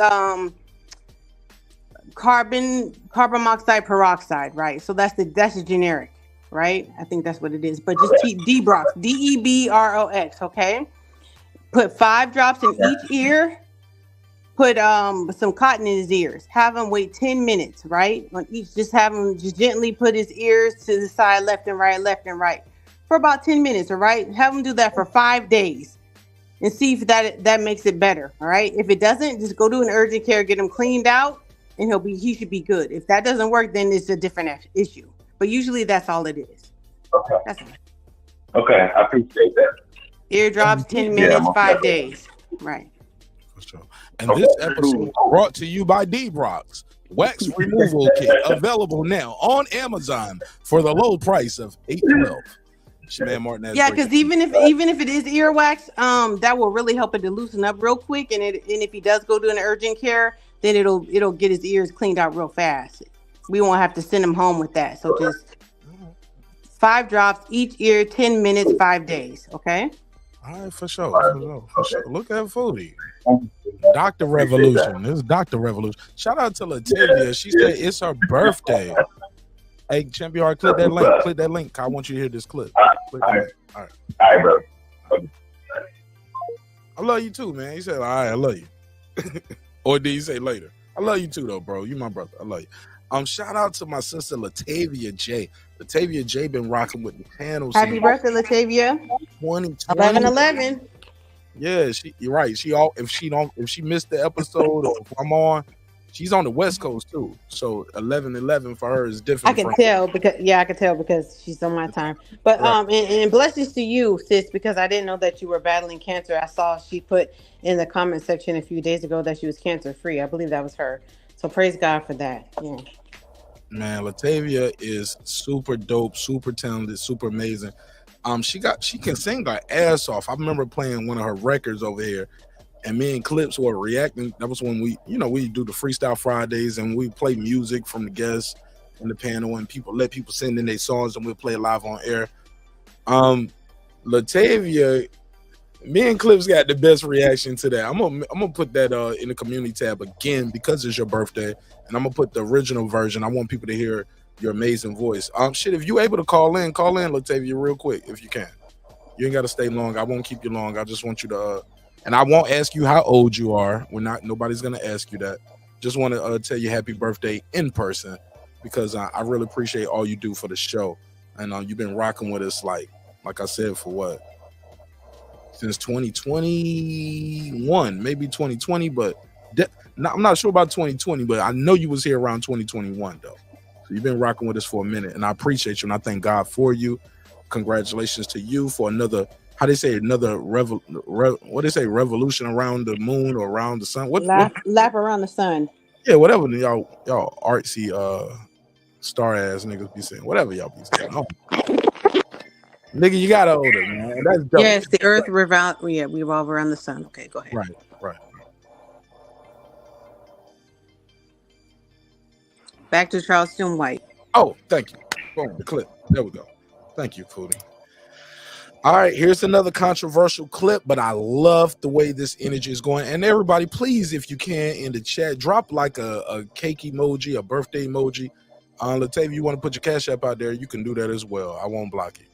carbon monoxide peroxide, right? So that's the generic, right? I think that's what it is. But just D-Brox, D-E-B-R-O-X, okay? Put 5 drops in each ear. Put some cotton in his ears. Have him wait 10 minutes, right? On each, just have him just gently put his ears to the side, left and right, for about 10 minutes, all right? Have him do that for 5 days and see if that makes it better, all right? If it doesn't, just go to an urgent care, get him cleaned out, and he should be good. If that doesn't work, then it's a different issue. But usually that's all it is.
Okay.
That's it.
Okay, I appreciate that.
Eardrops, 10 minutes, 5 days. Right.
For sure. And this episode brought to you by D-Brox Wax Removal Kit, available now on Amazon for the low price of $8.12. Man, Martin,
yeah, because even if it is earwax, that will really help it to loosen up real quick. And if he does go to an urgent care, then it'll get his ears cleaned out real fast. We won't have to send him home with that. So just 5 drops each ear, 10 minutes, 5 days. Okay.
All right, for sure. Look at Foodie. Dr. Revolution. This is Dr. Revolution. Shout out to Latavia. She said it's her birthday. Hey, Champion, click that link. Click that link. I want you to hear this clip. Click that link. All right, bro. I love you too, man. He said, all right, I love you. Or did he say later? I love you too, though, bro. You my brother. I love you. Shout out to my sister Latavia J. Latavia J been rocking with the panel.
Happy birthday, Latavia. 11/11.
Yeah, you're right. If she missed the episode or if I'm on, she's on the West Coast too. So 11/11 for her is different.
I can tell because she's on my time. But
right.
And blessings to you, sis, because I didn't know that you were battling cancer. I saw she put in the comment section a few days ago that she was cancer free. I believe that was her. So praise God for that. Yeah.
Man, Latavia is super dope, super talented, super amazing. She can sing her ass off. I remember playing one of her records over here, and me and Clips were reacting. That was when we do the Freestyle Fridays, and we play music from the guests in the panel, and let people send in their songs, and we'll play it live on air. Latavia, me and Clips got the best reaction to that. I'm gonna put that in the community tab again because it's your birthday, and I'm gonna put the original version. I want people to hear your amazing voice. If you able to call in, Latavia, real quick if you can. You ain't gotta stay long. I won't keep you long. I just want you to and I won't ask you how old you are. Nobody's gonna ask you that. Just want to tell you happy birthday in person because I really appreciate all you do for the show. And you've been rocking with us like I said for what? Since 2021, maybe 2020, but I'm not sure about 2020, but I know you was here around 2021 though. So you've been rocking with us for a minute, and I appreciate you, and I thank God for you. Congratulations to you for another, revolution around the moon or around the sun.
Lap around the sun.
Yeah, whatever y'all artsy star ass niggas be saying. Whatever y'all be saying. Oh. Nigga, you got older, man. That's dope.
Yes, the earth revolve around the sun. Okay, go ahead.
Right.
Back to Charleston White.
Oh, thank you. Boom, the clip. There we go. Thank you, Foodie. All right, here's another controversial clip, but I love the way this energy is going. And everybody, please, if you can, in the chat, drop like a cake emoji, a birthday emoji. Latavia, you want to put your Cash App out there, you can do that as well. I won't block it.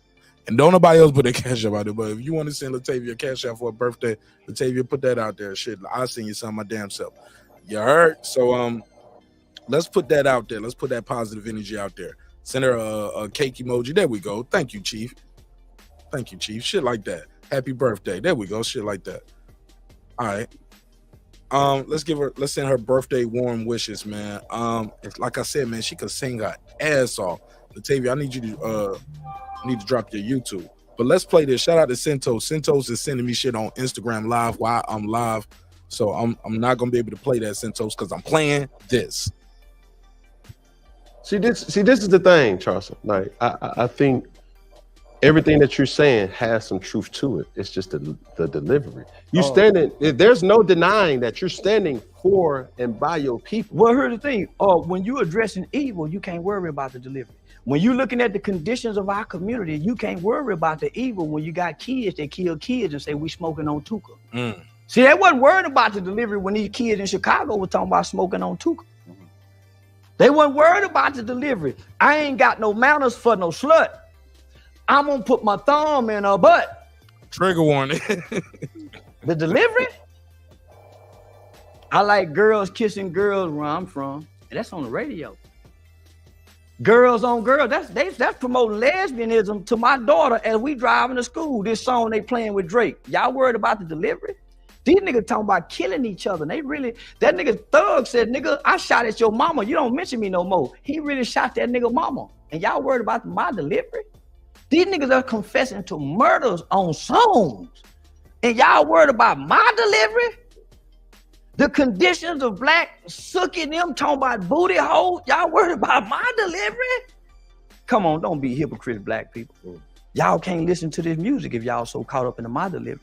And don't nobody else put their Cash App out there, but if you want to send Latavia a Cash App for a birthday, Latavia, put that out there. Shit, I'll send you some my damn self. You heard? So, let's put that out there. Let's put that positive energy out there. Send her a cake emoji. There we go. Thank you, Chief. Shit like that. Happy birthday. There we go. Shit like that. All right. Let's send her birthday warm wishes, man. Like I said, man, she could sing her ass off. Latavia, I need you to drop your YouTube. But let's play this. Shout out to Centos. Centos is sending me shit on Instagram Live while I'm live. So I'm not gonna be able to play that, Centos, because I'm playing this.
See, this is the thing, Charleston. Like, I think everything that you're saying has some truth to it. It's just the delivery. There's no denying that you're standing for and by your people.
Well, here's the thing. When you're addressing evil, you can't worry about the delivery. When you're looking at the conditions of our community, you can't worry about the evil when you got kids that kill kids and say we smoking on Tupac. See, they wasn't worried about the delivery when these kids in Chicago were talking about smoking on Tupac. They weren't worried about the delivery. I ain't got no manners for no slut. I'm gonna put my thumb in her butt.
Trigger warning.
The delivery? I like girls kissing girls where I'm from, and that's on the radio. Girls on girls, that's promoting lesbianism to my daughter as we driving to school. This song they playing with Drake. Y'all worried about the delivery? These niggas talking about killing each other. That nigga Thug said, nigga, I shot at your mama. You don't mention me no more. He really shot that nigga mama. And y'all worried about my delivery? These niggas are confessing to murders on songs. And y'all worried about my delivery? The conditions of black sucking them, talking about booty hole. Y'all worried about my delivery? Come on, don't be hypocrite, black people. Y'all can't listen to this music if y'all so caught up in my delivery.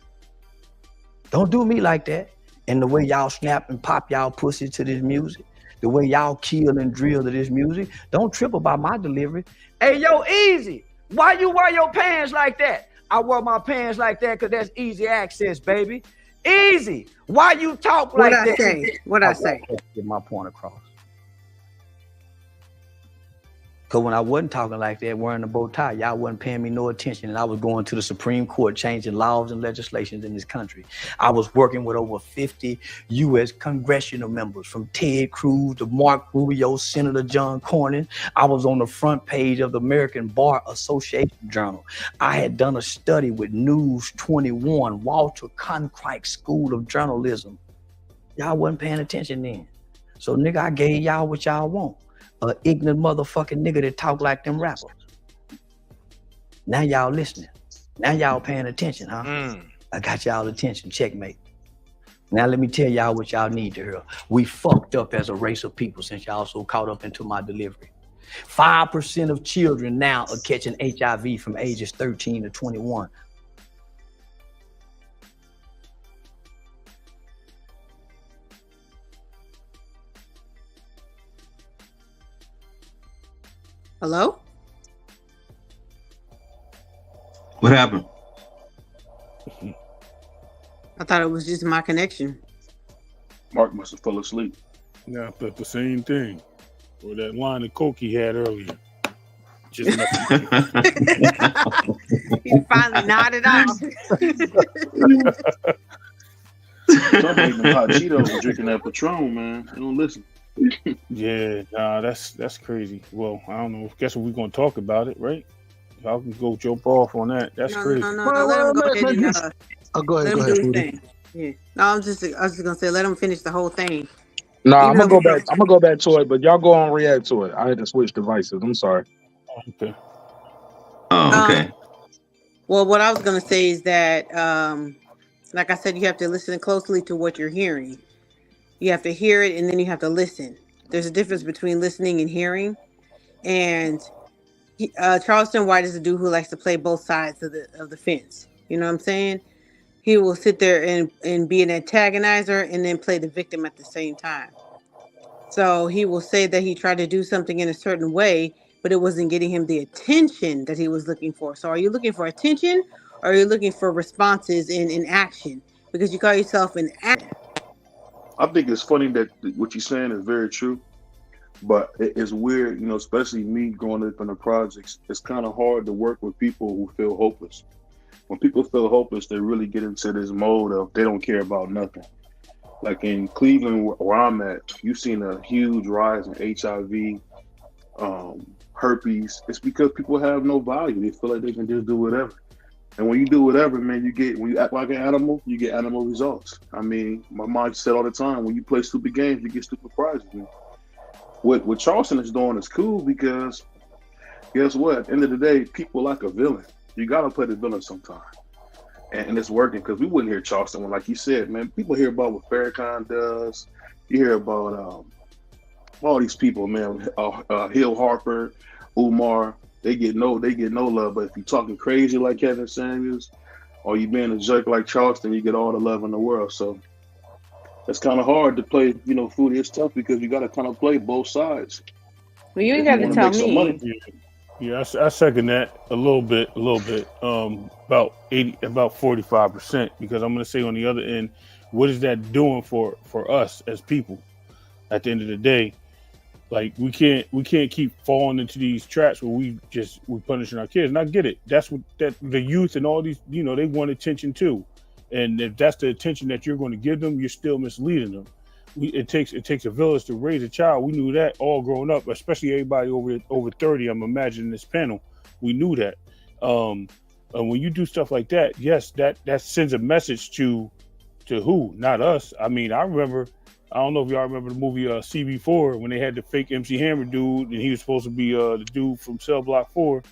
Don't do me like that. And the way y'all snap and pop y'all pussy to this music, the way y'all kill and drill to this music, don't trip about my delivery. Hey, yo, Easy, Why you wear your pants like that? I wear my pants like that because that's easy access, baby. Easy. Why you talk like
What I
that?
say? What I say?
Get my point across. Because when I wasn't talking like that, wearing a bow tie, y'all wasn't paying me no attention, and I was going to the Supreme Court changing laws and legislations in this country. I was working with over 50 U.S. congressional members, from Ted Cruz to Mark Rubio, Senator John Cornyn. I was on the front page of the American Bar Association Journal. I had done a study with News 21, Walter Cronkite School of Journalism. Y'all wasn't paying attention then. So, nigga, I gave y'all what y'all want. A ignorant motherfucking nigga that talk like them rappers. Now y'all listening. Now y'all paying attention, huh? I got y'all attention. Checkmate. Now let me tell y'all what y'all need to hear. We fucked up as a race of people since y'all so caught up into my delivery. 5% of children now are catching HIV from ages 13 to 21.
Hello?
What happened?
I thought it was just my connection.
Marq must have fell asleep.
Yeah, but the same thing. Or that line of coke he had earlier. Just
He finally nodded off.
Some eating hot Cheetos and drinking that Patron, man. They don't listen.
Yeah, nah, that's crazy. Well, I don't know. Guess we're gonna talk about it, right? Y'all can go jump off on that. That's crazy.
No, let him go ahead and
go ahead,
let him do his
Rudy.
thing. Yeah. No, I was just gonna say let him finish the whole thing.
Nah, I'm
Even
gonna
though
go back. I'm gonna go back to it, but y'all go on react to it. I had to switch devices. I'm sorry.
Okay.
Oh, okay.
Well, what I was gonna say is that, like I said, you have to listen closely to what you're hearing. You have to hear it, and then you have to listen. There's a difference between listening and hearing. And Charleston White is a dude who likes to play both sides of the fence. You know what I'm saying? He will sit there and be an antagonizer and then play the victim at the same time. So he will say that he tried to do something in a certain way, but it wasn't getting him the attention that he was looking for. So are you looking for attention, or are you looking for responses in action? Because you call yourself an actor.
I think it's funny that what you're saying is very true, but it's weird, you know, especially me growing up in the projects. It's kind of hard to work with people who feel hopeless. When people feel hopeless, they really get into this mode of they don't care about nothing. Like in Cleveland, where I'm at, you've seen a huge rise in HIV, herpes. It's because people have no value. They feel like they can just do whatever. And when you do whatever, man, when you act like an animal, you get animal results. I mean, my mom said all the time, when you play stupid games, you get stupid prizes. Man. What Charleston is doing is cool because guess what? At the end of the day, people like a villain. You got to play the villain sometime. And it's working because we wouldn't hear Charleston when, like you said, man, people hear about what Farrakhan does. You hear about all these people, man, Hill Harper, Umar. They get no love, but if you're talking crazy like Kevin Samuels, or you being a jerk like Charleston, you get all the love in the world. So it's kind of hard to play, you know, Foodie. It's tough because you got to kind of play both sides.
Well, you ain't got to tell me.
Yeah, I second that a little bit. About 45%, because I'm going to say on the other end, what is that doing for us as people? At the end of the day, like we can't keep falling into these traps where we're punishing our kids. And I get it. That's what the youth and all these, you know, they want attention too. And if that's the attention that you're going to give them, you're still misleading them. It takes a village to raise a child. We knew that all growing up, especially everybody over 30. I'm imagining this panel. We knew that. And when you do stuff like that, yes, that sends a message to who? Not us. I mean, I don't know if y'all remember the movie CB4 when they had the fake MC Hammer dude and he was supposed to be the dude from Cell Block 4.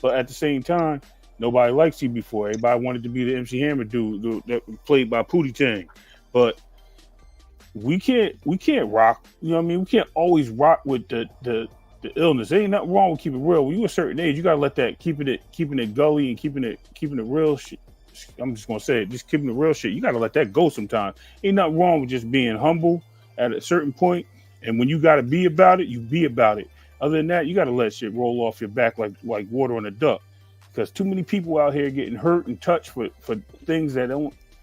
But at the same time, nobody liked CB4. Everybody wanted to be the MC Hammer dude that played by Pootie Tang. But we can't rock. You know what I mean? We can't always rock with the illness. There ain't nothing wrong with keeping it real. When you a certain age, you gotta let that keeping it gully and keeping it real shit. I'm just gonna say it, just keeping the real shit. You gotta let that go sometimes. Ain't nothing wrong with just being humble at a certain point. And when you gotta be about it, you be about it. Other than that, you gotta let shit roll off your back like water on a duck. because too many people out here getting hurt and touched for things that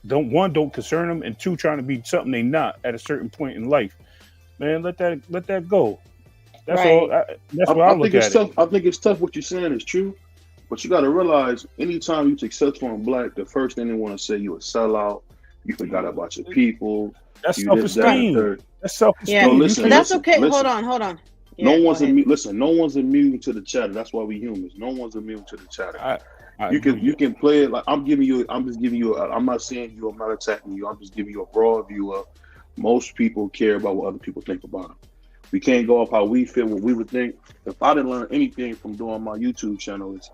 don't concern them, and two, trying to be something they not at a certain point in life. Man, let that go. That's all. That's what I look at.
I think it's tough. What you're saying is true, but you got to realize, anytime you're successful in black, the first thing they want to say, you a sellout. You forgot about your people.
That's self-esteem. That's self-esteem.
Yeah,
No, listen,
but that's
listen,
okay.
listen.
Hold on.
No
Yeah,
one's
go ahead.
immune. Listen, no one's immune to the chatter. That's why we humans. No one's immune to the chatter. You can play it like I'm just giving you. I'm not saying you. I'm not attacking you. I'm just giving you a broad view of most people care about what other people think about them. We can't go off how we feel, what we would think. If I didn't learn anything from doing my YouTube channel, is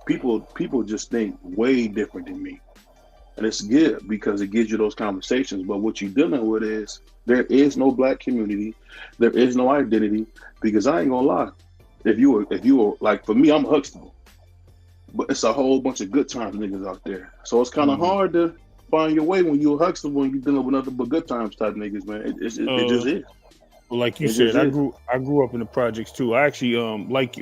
people just think way different than me. And it's good because it gives you those conversations. But what you're dealing with is there is no black community. There is no identity, because I ain't gonna lie. If you were like, for me, I'm Huxtable, but it's a whole bunch of good times niggas out there. So it's kind of hard to find your way when you're Huxtable and you're dealing with nothing but good times type niggas, man. It just is.
Well, like you said, I grew up in the projects too. I actually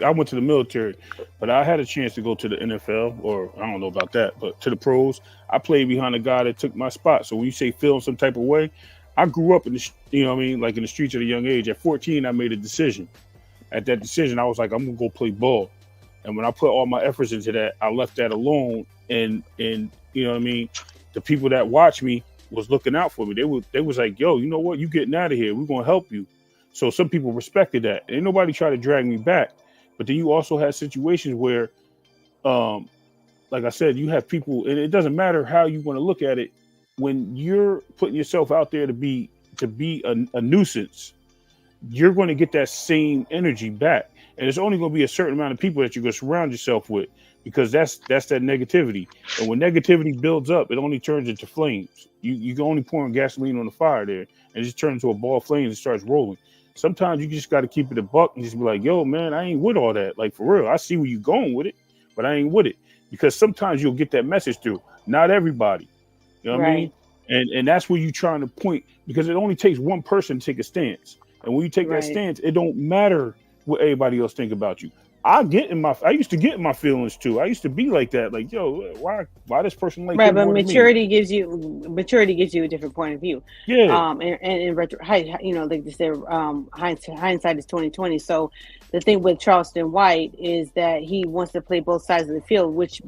I went to the military, but I had a chance to go to the NFL, or I don't know about that, but to the pros. I played behind a guy that took my spot. So when you say feel some type of way, I grew up in the like in the streets at a young age. At 14, I made a decision. At that decision, I was like, I'm gonna go play ball. And when I put all my efforts into that, I left that alone. And you know what I mean? The people that watched me was looking out for me. They was like, yo, you know what? You getting out of here. We're gonna help you. So some people respected that. Ain't nobody try to drag me back. But then you also had situations where, like I said, you have people, and it doesn't matter how you want to look at it. When you're putting yourself out there to be a nuisance, you're going to get that same energy back. And it's only going to be a certain amount of people that you're going to surround yourself with, because that's that negativity. And when negativity builds up, it only turns into flames. You can only pour gasoline on the fire there, and it just turns into a ball of flames and starts rolling. Sometimes you just got to keep it a buck and just be like, yo, man, I ain't with all that. Like, for real, I see where you going with it, but I ain't with it. Because sometimes you'll get that message through. Not everybody. You know what I mean? And that's where you're trying to point, because it only takes one person to take a stance. And when you take that stance, it don't matter what everybody else think about you. I used to get in my feelings too. I used to be like that. Like, yo, why this person like
But maturity gives you a different point of view.
Yeah.
And in retro, like they say, hindsight is 20/20. So the thing with Charleston White is that he wants to play both sides of the field, which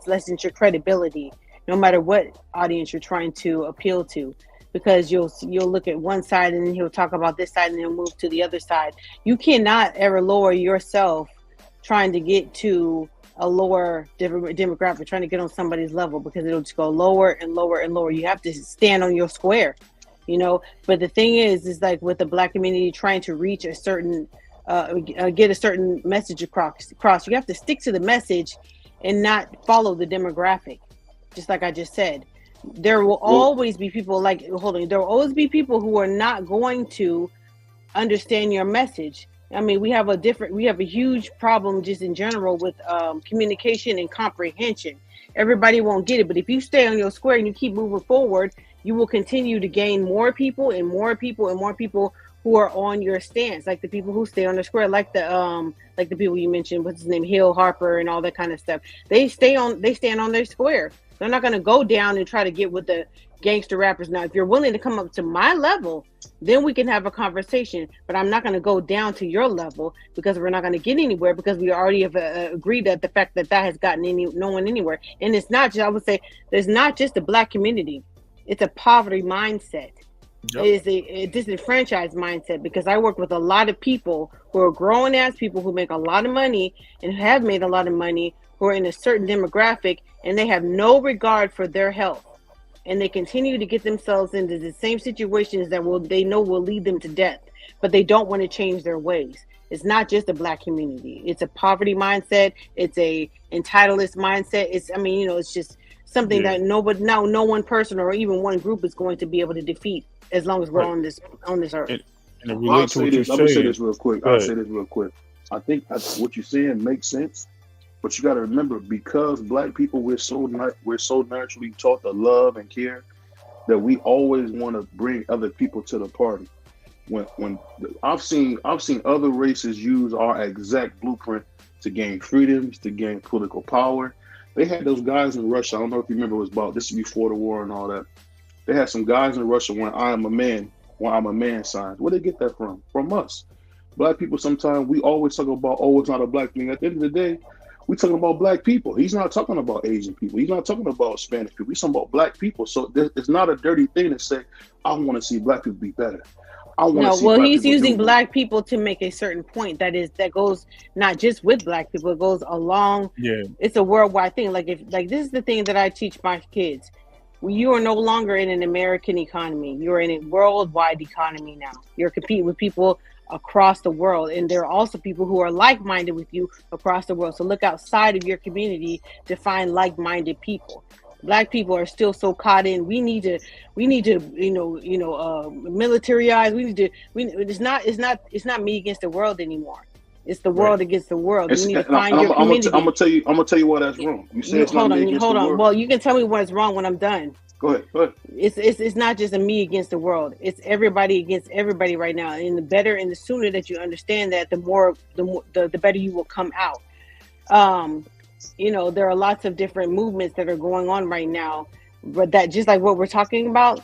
lessens your credibility, no matter what audience you're trying to appeal to. Because you'll look at one side and then he'll talk about this side and he'll move to the other side. You cannot ever lower yourself trying to get to a lower demographic, trying to get on somebody's level, because it'll just go lower and lower and lower. You have to stand on your square, But the thing is like with the black community trying to reach a certain, get a certain message across, you have to stick to the message and not follow the demographic. Just like I just said. There will always be people there will always be people who are not going to understand your message. I mean, we have a huge problem just in general with communication and comprehension. Everybody won't get it, but if you stay on your square and you keep moving forward, you will continue to gain more people and more people and more people who are on your stance, like the people who stay on the square, like the people you mentioned, what's his name, Hill, Harper, and all that kind of stuff. They stand on their square. They're not going to go down and try to get with the gangster rappers. Now, if you're willing to come up to my level, then we can have a conversation. But I'm not going to go down to your level, because we're not going to get anywhere, because we already have agreed that the fact that has gotten no one anywhere. And it's not just, I would say, there's not just a black community. It's a poverty mindset. Yep. It is a disenfranchised mindset, because I work with a lot of people who are grown ass people who make a lot of money and have made a lot of money, who are in a certain demographic, and they have no regard for their health, and they continue to get themselves into the same situations that they know will lead them to death, but they don't want to change their ways. It's not just a black community. It's a poverty mindset. It's a entitlist mindset. It's just something that no one person or even one group is going to be able to defeat as long as we're on this earth.
I'll say this real quick. I think what you're saying makes sense. But you got to remember, because black people, we're so naturally taught to love and care, that we always want to bring other people to the party. when I've seen other races use our exact blueprint to gain freedoms, to gain political power. They had those guys in Russia. I don't know if you remember, it was about this is before the war and all that. They had some guys in Russia when I am a man, when I'm a man signs. Where they get that from? From us. Black people, sometimes we always talk about, oh, it's not a black thing. At the end of the day, we're talking about black people. He's not talking about Asian people. He's not talking about Hispanic people. He's talking about black people. So it's not a dirty thing to say, I want to see black people be better.
He's using black people to make a certain point that goes not just with black people, it goes along.
Yeah,
it's a worldwide thing. Like this is the thing that I teach my kids. You are no longer in an American economy. You're in a worldwide economy now. You're competing with people across the world, and there are also people who are like-minded with you across the world. So look outside of your community to find like-minded people. Black people are still so caught in. We need to, militarize. It's not me against the world anymore. It's the world against the world. You need to find your community.
I'm gonna tell you why that's wrong. You say it's not me against the world.
Well, you can tell me what's wrong when I'm done.
Go ahead.
It's not just a me against the world. It's everybody against everybody right now. And the better and the sooner that you understand that, the better you will come out. There are lots of different movements that are going on right now, but that just like what we're talking about,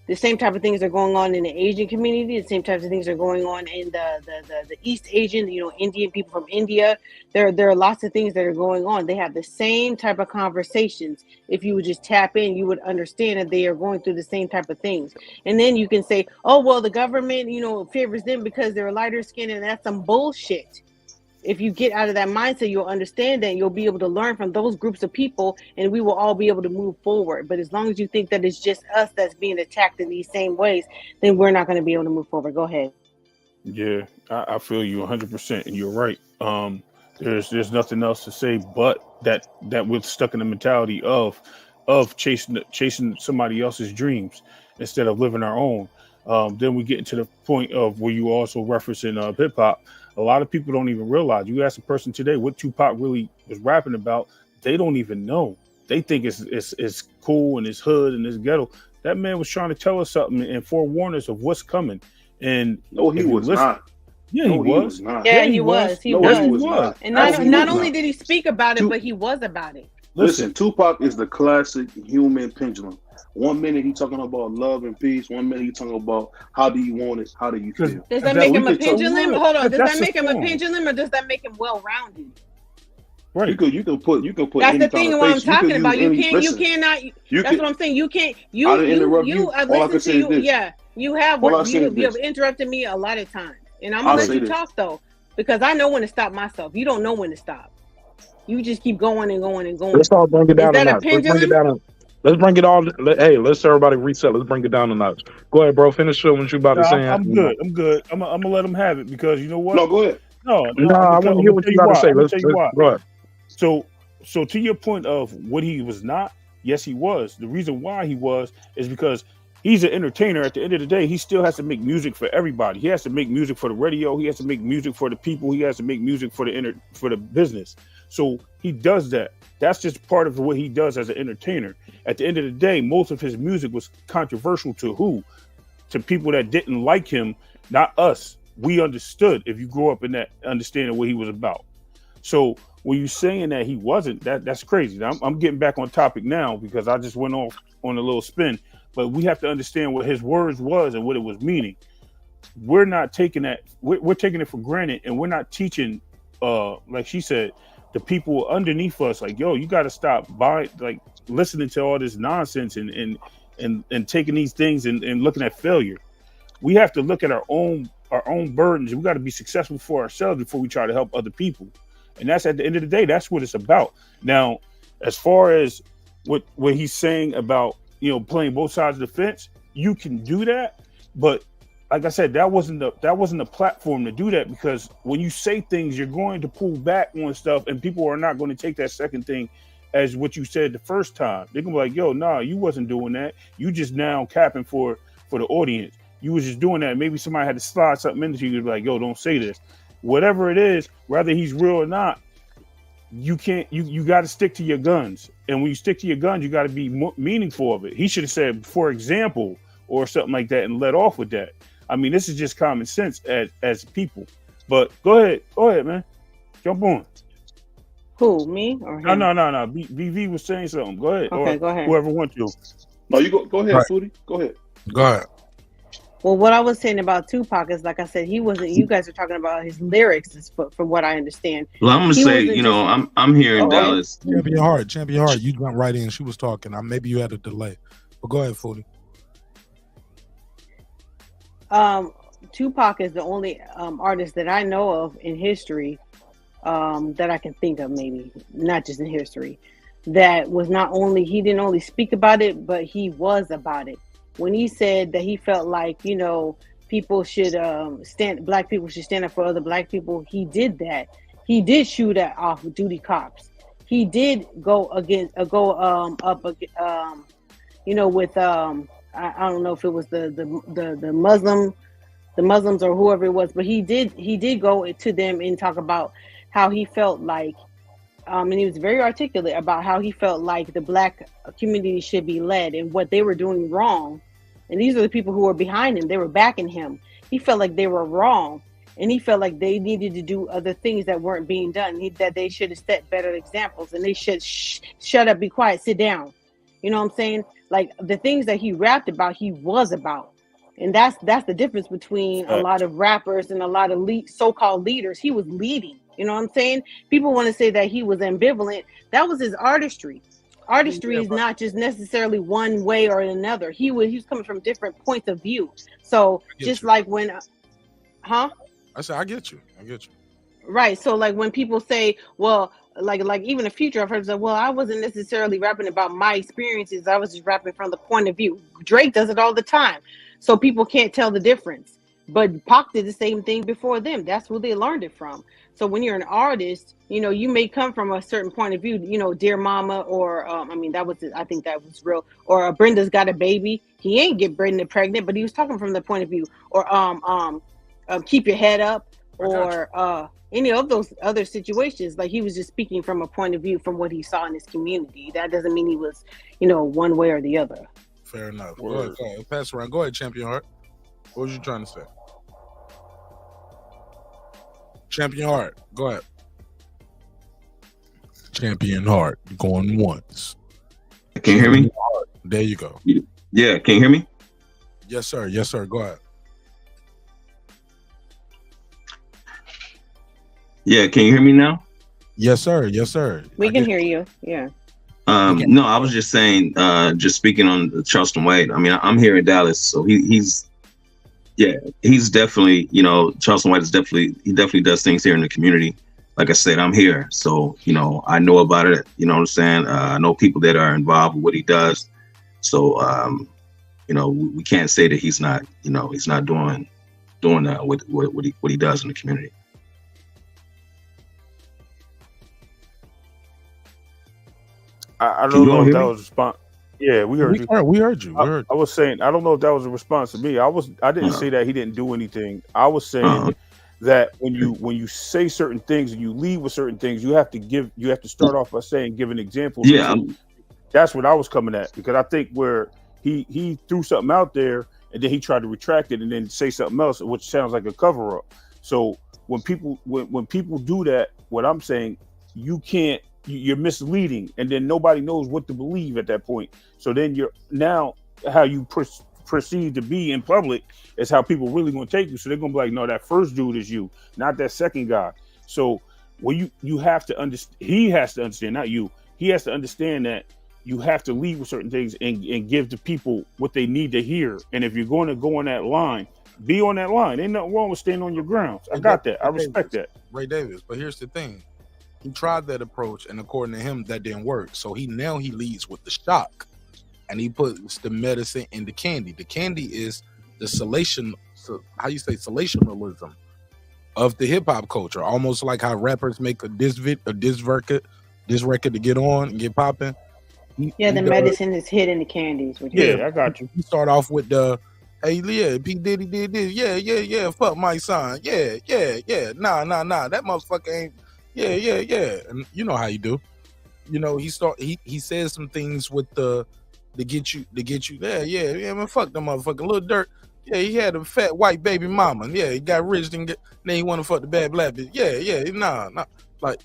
the same type of things are going on in the Asian community. The same types of things are going on in the East Asian, Indian people from India. There are lots of things that are going on. They have the same type of conversations. If you would just tap in, you would understand that they are going through the same type of things. And then you can say, oh, well, the government, favors them because they're lighter skinned, and that's some bullshit. If you get out of that mindset, you'll understand that, and you'll be able to learn from those groups of people, and we will all be able to move forward. But as long as you think that it's just us that's being attacked in these same ways, then we're not going to be able to move forward. Go ahead.
Yeah, I feel you 100%, and you're right. There's nothing else to say but that we're stuck in the mentality of chasing somebody else's dreams instead of living our own. Then we get into the point of where you also referencing hip hop. A lot of people don't even realize. You ask a person today what Tupac really was rapping about, they don't even know. They think it's cool and it's hood and it's ghetto. That man was trying to tell us something and forewarn us of what's coming. And
no, he was not.
Yeah, he was.
Yeah, he was. He was. And not only did he speak about it, but he was about it.
Listen, Tupac is the classic human pendulum. 1 minute he talking about love and peace. 1 minute he talking about how do you want it? How do you feel?
Does that make him a pendulum? Hold on. Does that make him a pendulum, or does that make him well-rounded?
Right. You can put.
That's the thing. What I'm talking about. You cannot. That's what I'm saying. You can't. You. You have interrupted me a lot of times, and I'm gonna let you talk though, because I know when to stop myself. You don't know when to stop. You just keep going and going and going.
Let's all bring it down a notch. Let's bring it all. Hey, let's everybody reset. Let's bring it down a notch. Go ahead, bro. Finish what you about to say.
I'm good. I'm gonna let him have it because you know what?
No, go ahead.
No,
I want to hear what you about to say. Let's tell you why. Go ahead.
So to your point of what he was not, yes, he was. The reason why he was is because he's an entertainer. At the end of the day, he still has to make music for everybody. He has to make music for the radio. He has to make music for the people. He has to make music for the business. So he does that. That's just part of what he does as an entertainer. At the end of the day, most of his music was controversial to who? To people that didn't like him, not us. We understood if you grew up in that understanding what he was about. So when you're saying that he wasn't, that's crazy. I'm getting back on topic now because I just went off on a little spin. But we have to understand what his words was and what it was meaning. We're not taking that. We're taking it for granted, and we're not teaching, like she said, the people underneath us, like, yo, you got to stop listening to all this nonsense and taking these things and looking at failure. We have to look at our own burdens. We got to be successful for ourselves before we try to help other people. And that's at the end of the day, that's what it's about. Now, as far as what he's saying about, playing both sides of the fence, you can do that. But like I said, that wasn't the platform to do that, because when you say things, you're going to pull back on stuff, and people are not going to take that second thing as what you said the first time. They're gonna be like, yo, nah, you wasn't doing that. You just now capping for the audience. You was just doing that. Maybe somebody had to slide something into you to be like, yo, don't say this. Whatever it is, whether he's real or not, you can't. You got to stick to your guns. And when you stick to your guns, you got to be meaningful of it. He should have said, for example, or something like that, and let off with that. I mean, this is just common sense as people. But go ahead, man, jump on.
Who, me or him?
No. BV was saying something. Go ahead.
Okay,
or
go ahead.
Whoever wants to.
No, you go ahead,
Right.
Foodie. Go ahead.
Go ahead.
Well, what I was saying about Tupac is, like I said, he wasn't. You guys are talking about his lyrics, from what I understand.
Well, I'm gonna
He
say,
wasn't
you know,
just-
I'm here in
Oh,
Dallas.
Champion Heart. You jumped right in. She was talking. Maybe you had a delay, but go ahead, Foodie.
Tupac is the only artist that I know of in history that I can think of, maybe not just in history, that was he didn't only speak about it, but he was about it. When he said that he felt like, you know, people should black people should stand up for other black people, he did that. He did shoot at off-duty cops. He did go up, you know, with I don't know if it was the Muslims or whoever it was, but he did go to them and talk about how he felt like, and he was very articulate about how he felt like the black community should be led and what they were doing wrong. And these are the people who were behind him. They were backing him. He felt like they were wrong, and he felt like they needed to do other things that weren't being done. That they should have set better examples, and they should shut up, be quiet, sit down. You know what I'm saying? Like the things that he rapped about, he was about. And that's the difference between a lot of rappers and a lot of so-called leaders. He was leading. You know what I'm saying? People want to say that he was ambivalent. That was his artistry. Artistry is not just necessarily one way or another. He was coming from different points of view. So just like when,
I said, I get you.
Right. So like when people say, well, like even in Future, I've heard say, well, I wasn't necessarily rapping about my experiences. I was just rapping from the point of view. Drake does it all the time. So people can't tell the difference. But Pac did the same thing before them. That's who they learned it from. So when you're an artist, you know, you may come from a certain point of view, you know, Dear Mama, or I think that was real. Or Brenda's Got a Baby. He ain't get Brenda pregnant, but he was talking from the point of view. Or Keep Your Head Up, or any of those other situations. Like he was just speaking from a point of view from what he saw in his community. That doesn't mean he was, you know, one way or the other.
Fair enough. Go ahead. Pass around. Go ahead, Champion Heart. What was you trying to say? Champion Heart, go ahead. Champion Heart, going once.
Can you hear me?
There you go.
Yeah, can you hear me?
Yes, sir. Go ahead.
Yeah, can you hear me now?
Yes, sir.
We can hear you. Yeah.
No, I was just saying, just speaking on Charleston White. I mean, I'm here in Dallas, so he's definitely, you know, Charleston White definitely does things here in the community. Like I said, I'm here, so you know, I know about it. You know what I'm saying? I know people that are involved with what he does. So, you know, we can't say that he's not, you know, he's not doing what he does in the community.
I don't know if that was a response. Yeah, we heard you.
We heard you.
I was saying, I don't know if that was a response to me. I didn't say that he didn't do anything. I was saying that when you say certain things and you lead with certain things, you have to start off by saying, give an example.
Yeah,
that's what I was coming at, because I think where he threw something out there and then he tried to retract it and then say something else, which sounds like a cover up. So when people do that, what I'm saying, you're misleading, and then nobody knows what to believe at that point. So then how you perceive to be in public is how people really going to take you. So they're going to be like, no, that first dude is you, not that second guy. So when you have to understand, he has to understand, not you. He has to understand that you have to lead with certain things and give the people what they need to hear. And if you're going to go on that line, be on that line. Ain't nothing wrong with staying on your grounds. I got that. I respect that.
Ray Davis. But here's the thing. He tried that approach, and according to him, that didn't work. So he leads with the shock, and he puts the medicine in the candy. The candy is the salationalism of the hip hop culture, almost like how rappers make a diss record to get on and get popping.
The medicine is hidden in the candies.
Yeah, I got you.
He start off with the, hey, yeah, P. Diddy did this. Yeah, fuck my son. Yeah. Nah, that motherfucker ain't. Yeah. And you know how you do. You know, he says some things with to get you there. Yeah, man, fuck the motherfucker. Lil Durk. Yeah, he had a fat white baby mama. Yeah, he got rich, then he want to fuck the bad black bitch. Yeah, nah. Like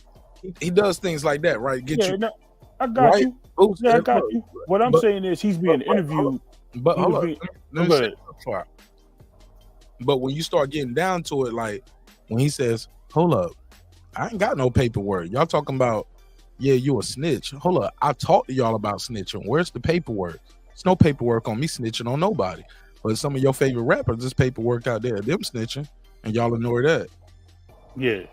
he does things like that, right? Get
Yeah,
you.
no, I got
right?
you.
Oops,
Yeah, I got you. What I'm
but-
saying is he's being interviewed.
But
He
hold
was
on,
being-
let me
Go
say
ahead.
this part. But when you start getting down to it, like when he says, "Hold up, I ain't got no paperwork." Y'all talking about, yeah, you a snitch. Hold up, I talked to y'all about snitching. Where's the paperwork? There's no paperwork on me snitching on nobody. But some of your favorite rappers, there's paperwork out there, them snitching, and y'all ignore that.
Yeah.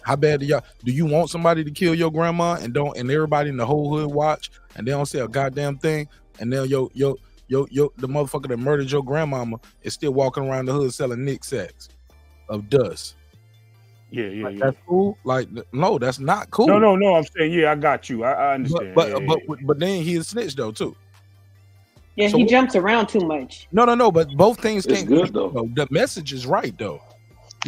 How bad do you want somebody to kill your grandma and everybody in the whole hood watch and they don't say a goddamn thing, and then the motherfucker that murdered your grandmama is still walking around the hood selling Nick sacks of dust?
Yeah.
That's cool. Like, no, that's not cool.
No. I'm saying, yeah, I got you. I understand.
But then he is snitch though too.
Yeah,
So
he
what-
jumps around too much.
No. But both things
It's
can't
good,
though. The message is right though.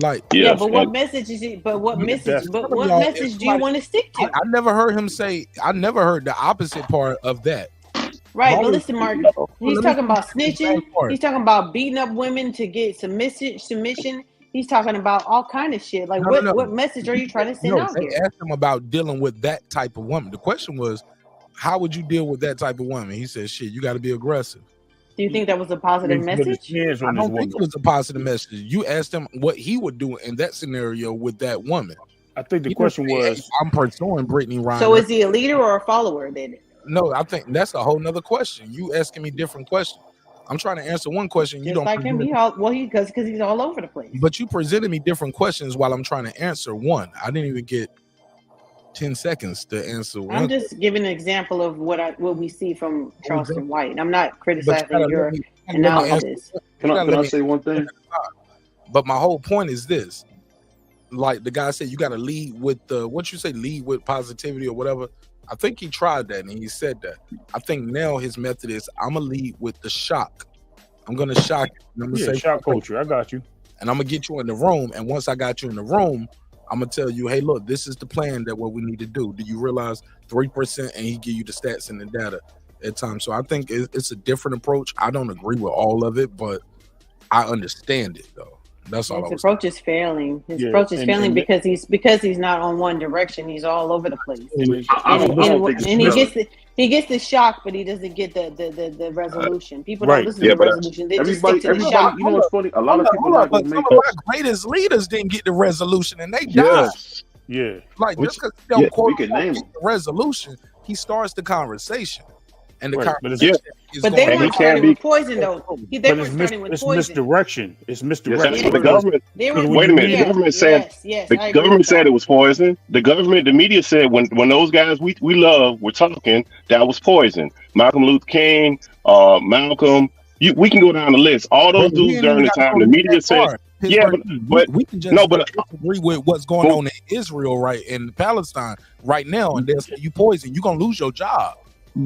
Like,
Yeah, but what message is it? But what message? But what
Y'all,
message do you want to stick to?
I never heard him say. I never heard the opposite part of that.
Right, but
Always-
listen, Mark.
Let
He's
me
talking about
finish the same
snitching.
part.
He's talking about beating up women to get submission. He's talking about all kind of shit. Like,
No.
what message are you trying to send
No,
out
they
here?
asked him about dealing with that type of woman. The question was, how would you deal with that type of woman? He said, shit, you got to be aggressive.
Do you think that was a positive message?
I don't think it was a positive message. You asked him what he would do in that scenario with that woman.
I think the
He
question
didn't say,
was,
"Hey, I'm pursuing Brittany Reiner."
So is he a leader or a follower then?
No, I think that's a whole nother question. You asking me different questions. I'm trying to answer one question. You
Just
don't
like him, because he's all over the place.
But you presented me different questions while I'm trying to answer one. I didn't even get 10 seconds to answer one.
I'm just giving an example of what we see from Charleston White. I'm not criticizing
gotta
your
let me
analysis.
Can I say one thing?
But my whole point is this. Like the guy said, you got to lead with lead with positivity or whatever. I think he tried that and he said that. I think now his method is, I'm going to lead with the shock. I'm going to shock you. And I'm gonna say,
shock culture. I got you.
And I'm going to get you in the room. And once I got you in the room, I'm going to tell you, hey, look, this is the plan that what we need to do. Do you realize 3%? And he give you the stats and the data at times. So I think it's a different approach. I don't agree with all of it, but I understand it though. That's all.
His approach is failing. His
Yeah,
approach is
and-
failing
and-
because he's not on one direction. He's all over the place.
I don't think it's
He gets the shock, but he doesn't get the resolution. People
Right.
don't listen
Yeah,
to the
but
resolution. They just stick to the
everybody,
shock.
you know what's funny? A lot of people not
but
gonna
some
make
of our greatest leaders didn't get the resolution and they died.
Yeah.
Like
Which-
just because he don't
yeah,
quote
we can name
the resolution, he starts the conversation. And the
Right, but it's-
conversation is
But they
going
weren't starting with poison though. They
But
weren't
it's,
starting with
it's
poison.
misdirection. It's misdirection.
Yes, the government.
They were-
Wait a minute.
yeah,
The government said
yes,
the
I agree
government
with
said it was poison. The government, the media said when those guys we love were talking, that was poison. Malcolm Luther King, Malcolm. We can go down the list. All those
But we
dudes
ain't
during
even
the
gotta
time,
go
the media
that
said,
far.
yeah, but
we can just
no, but
agree with what's going on in Israel right in Palestine right now, and they'll say you poison, you're gonna lose your job.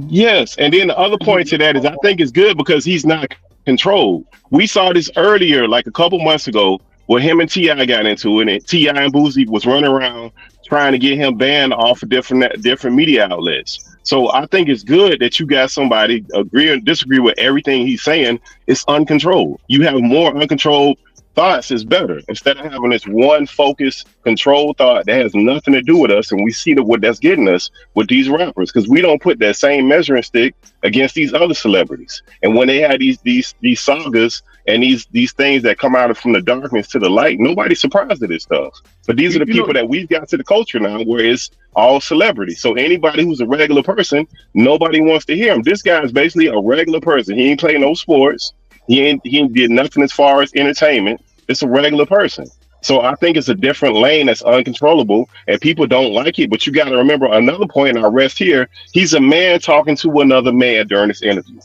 yes, and then the other point to that is I think it's good because he's not controlled. We saw this earlier, like a couple months ago, where him and T.I. got into it, and T.I. and Boosie was running around trying to get him banned off of different media outlets. So I think it's good that you got somebody agree or disagree with everything he's saying. It's uncontrolled. You have more uncontrolled thoughts is better instead of having this one focused controlled thought that has nothing to do with us, and we see what that's getting us with these rappers because we don't put that same measuring stick against these other celebrities. And when they had these sagas and these things that come out from the darkness to the light, nobody's surprised at this stuff. But these are the people that we've got to the culture now where it's all celebrity. So anybody who's a regular person, nobody wants to hear him. This guy is basically a regular person. He ain't playing no sports. He ain't did nothing as far as entertainment. It's a regular person. So I think it's a different lane that's uncontrollable and people don't like it. But you got to remember another point, and I'll rest here. He's a man talking to another man during this interview.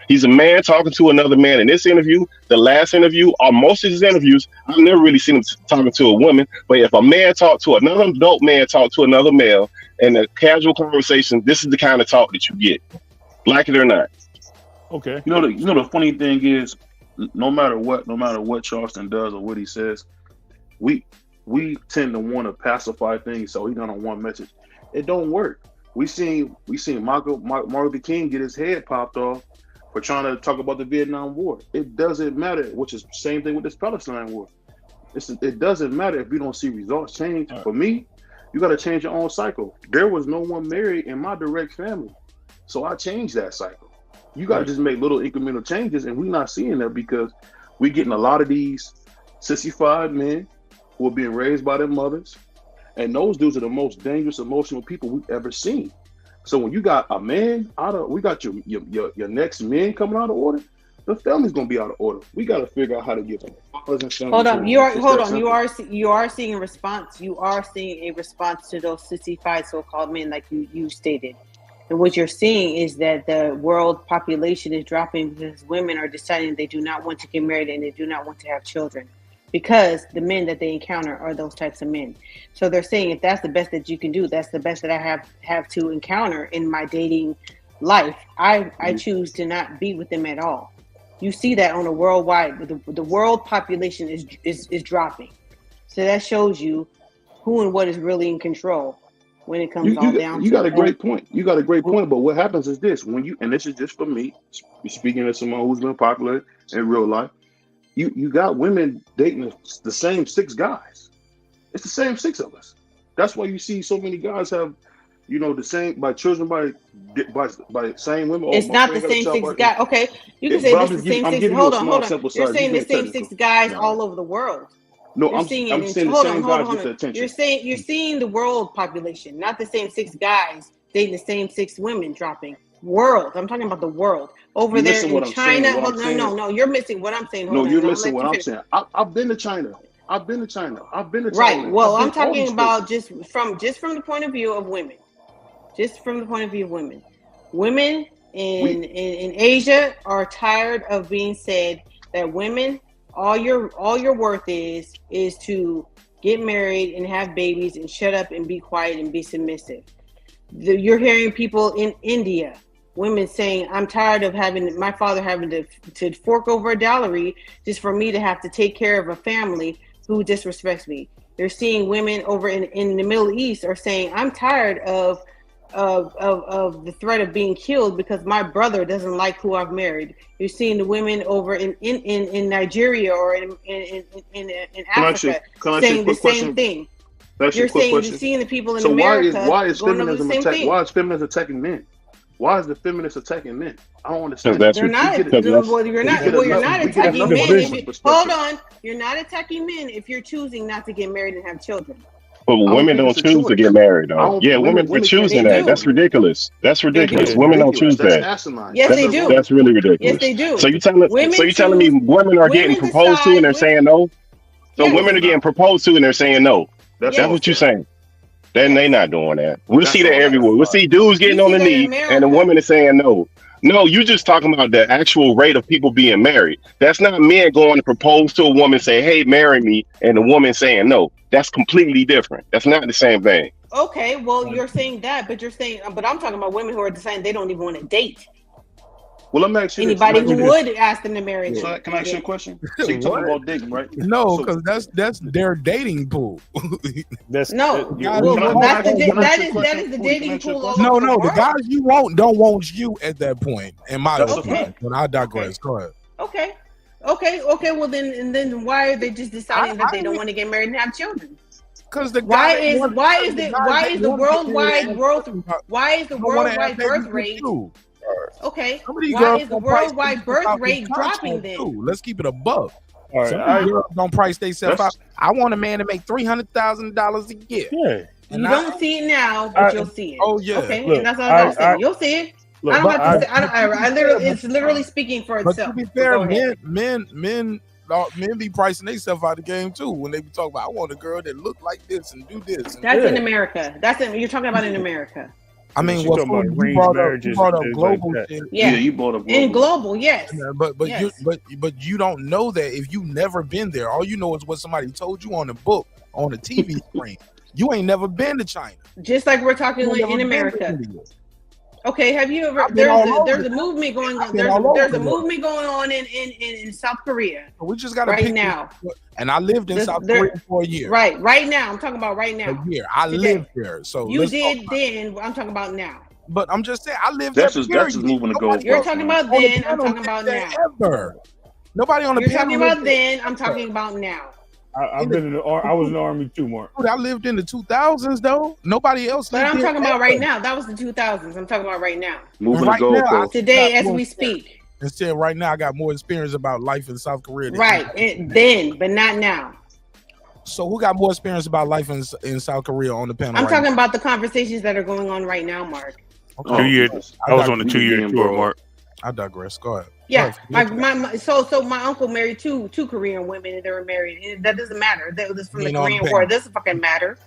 He's a man talking to another man in this interview, the last interview, or most of his interviews. I've never really seen him talking to a woman. But if a man talk to another adult man, talk to another male in a casual conversation, this is the kind of talk that you get, like it or not.
Okay.
You know the funny thing is, no matter what Charleston does or what he says, we tend to want to pacify things so he done on one message. It don't work. We seen Martin Luther King get his head popped off for trying to talk about the Vietnam War. It doesn't matter, which is the same thing with this Palestine war. It doesn't matter if you don't see results change. For me, you got to change your own cycle. There was no one married in my direct family, so I changed that cycle. You got to just make little incremental changes, and we're not seeing that because we're getting a lot of these sissified men who are being raised by their mothers, and those dudes are the most dangerous, emotional people we've ever seen. So when you got a man we got your next men coming out of order, the family's gonna be out of order. We got to figure out how to get them.
Hold on, you are seeing a response. You are seeing a response to those sissified so-called men, like you stated. And what you're seeing is that the world population is dropping because women are deciding they do not want to get married and they do not want to have children, because the men that they encounter are those types of men. So they're saying, if that's the best that you can do, that's the best that I have to encounter in my dating life, I choose to not be with them at all. You see that on a worldwide, the world population is dropping. So that shows you who and what is really in control when it comes down to.
You got a great point. You got a great point. But what happens is this: when you, and this is just for me, speaking as someone who's been popular in real life, you got women dating the same 6 guys. It's the same 6 of us. That's why you see so many guys have, the same children by same women.
It's not the same 6 guys. Okay, you can say this is the same 6. Hold on. You're saying the same 6 guys all over the world.
No, I'm saying the same guys get the attention.
You're seeing the world population, not the same 6 guys dating the same 6 women dropping. World. I'm talking about the world. Over there in China. No, you're missing what I'm saying.
You're missing what I'm saying. I've been to China.
Right. Well, I'm talking about just from the point of view of women. Just from the point of view of women. Women in Asia are tired of being said that women, all your worth is to get married and have babies and shut up and be quiet and be submissive. You're hearing people in India, women saying, I'm tired of having my father having to fork over a dowry just for me to have to take care of a family who disrespects me. You're seeing women over in the Middle East are saying, I'm tired of the threat of being killed because my brother doesn't like who I've married. You're seeing the women over in Nigeria or in Africa saying the same thing. You're seeing the people in America.
Why is feminism attacking men? Why is the feminist attacking men? I don't understand.
You're not attacking men. Hold on. You're not attacking men if you're choosing not to get married and have children.
But women don't choose to get married, though. Yeah, women are choosing that. That's ridiculous. That's ridiculous. Women don't choose that.
Yes, they do.
That's really ridiculous.
Yes, they do.
So you telling me women are getting proposed to and they're saying no? So women are getting proposed to and they're saying no. That's what you're saying. Then they not doing that. We'll see that everywhere. We'll see dudes getting on the knee and the woman is saying no. No, you just talking about the actual rate of people being married. That's not men going to propose to a woman, say, hey, marry me, and the woman saying no. That's completely different. That's not the same thing.
Okay, well, you're saying that, but I'm talking about women who are deciding they don't even want to date.
Well, let me ask you
anybody who would ask them to marry them.
So, can I ask you a question? So you're talking about dating, right?
No, because that's their dating pool.
That is the dating pool.
No, the guys you don't want you at that point. In my opinion, when I digress, go ahead.
Okay. Well, then why are they just deciding that they don't want to get married and have children?
Because
why is the worldwide birth rate? Okay, why is the worldwide birth rate dropping then?
Let's keep it above. All right, some girls don't price themselves out. I want a man to make $300,000 a year.
Yeah.
You don't see it now, but you'll see it.
Oh yeah.
Okay, and that's all I'm saying. You'll see it. I don't have to say. I literally, it's literally speaking for itself.
But to be fair, men be pricing themselves out of the game too. When they be talking about, I want a girl that look like this and do this. And
that's in America. You're talking about in America.
I mean, you brought up global shit.
Yeah,
you brought up
global. In global, yes.
Yeah, but you don't know that if you never been there. All you know is what somebody told you on the book, on the TV screen. You ain't never been to China.
Just like we're talking in America. Okay, have you ever? There's a movement going on. There's a movement going on in South Korea.
We just got
right now.
And I lived in South Korea for a year.
Right now. I'm talking about right now.
A year. I lived there. So
you did then. I'm talking about now.
But I'm just saying, I lived
That's
there.
just moving the goalposts.
You're talking about
on the
then. I'm
panel
talking about
lived
now.
there ever. Nobody on the
You're
panel
talking
lived
about
there
then. I'm talking about now.
I've been in the I was in the army too, Mark.
Dude, I lived in the 2000s though. Nobody else
But
lived
I'm
there
talking about right
ever.
now. That was the 2000s. I'm talking about right now.
Moving
Right
the
now, I
goalposts.
Today,
got
as
more
we
experience.
speak.
Instead, right now, I got more experience about life in South Korea. Than
Right. And then, but not now.
So who got more experience about life in South Korea on the panel?
I'm
right
talking
now?
about the conversations that are going on right now, Mark.
Okay.
2 years. I was on a 2-year tour, Mark.
I digress. Go ahead.
Yeah,
Go ahead.
so my uncle married two Korean women, and they were married. And that doesn't matter. That was from
He
the
ain't on the
Korean War.
panel.
It doesn't fucking matter.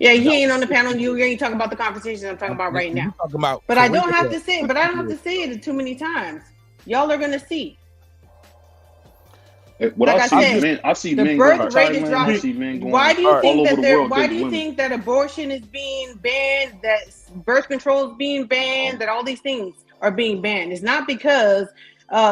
Yeah, he ain't on the panel. You ain't talking about the conversations I'm talking about right now.
You talking about
But I don't
Korea.
have to say it. But I don't have to say it too many times. Y'all are gonna see.
What
Like
I
I
see,
said,
men, I see
the
men going
birth
to
rate is
Thailand. I
dropping.
see men going
Why do you
all
think
over
that
the
there?
world
Why do
dating
you
women.
think that abortion is being banned? That birth control is being banned? That all these things are being banned? It's not because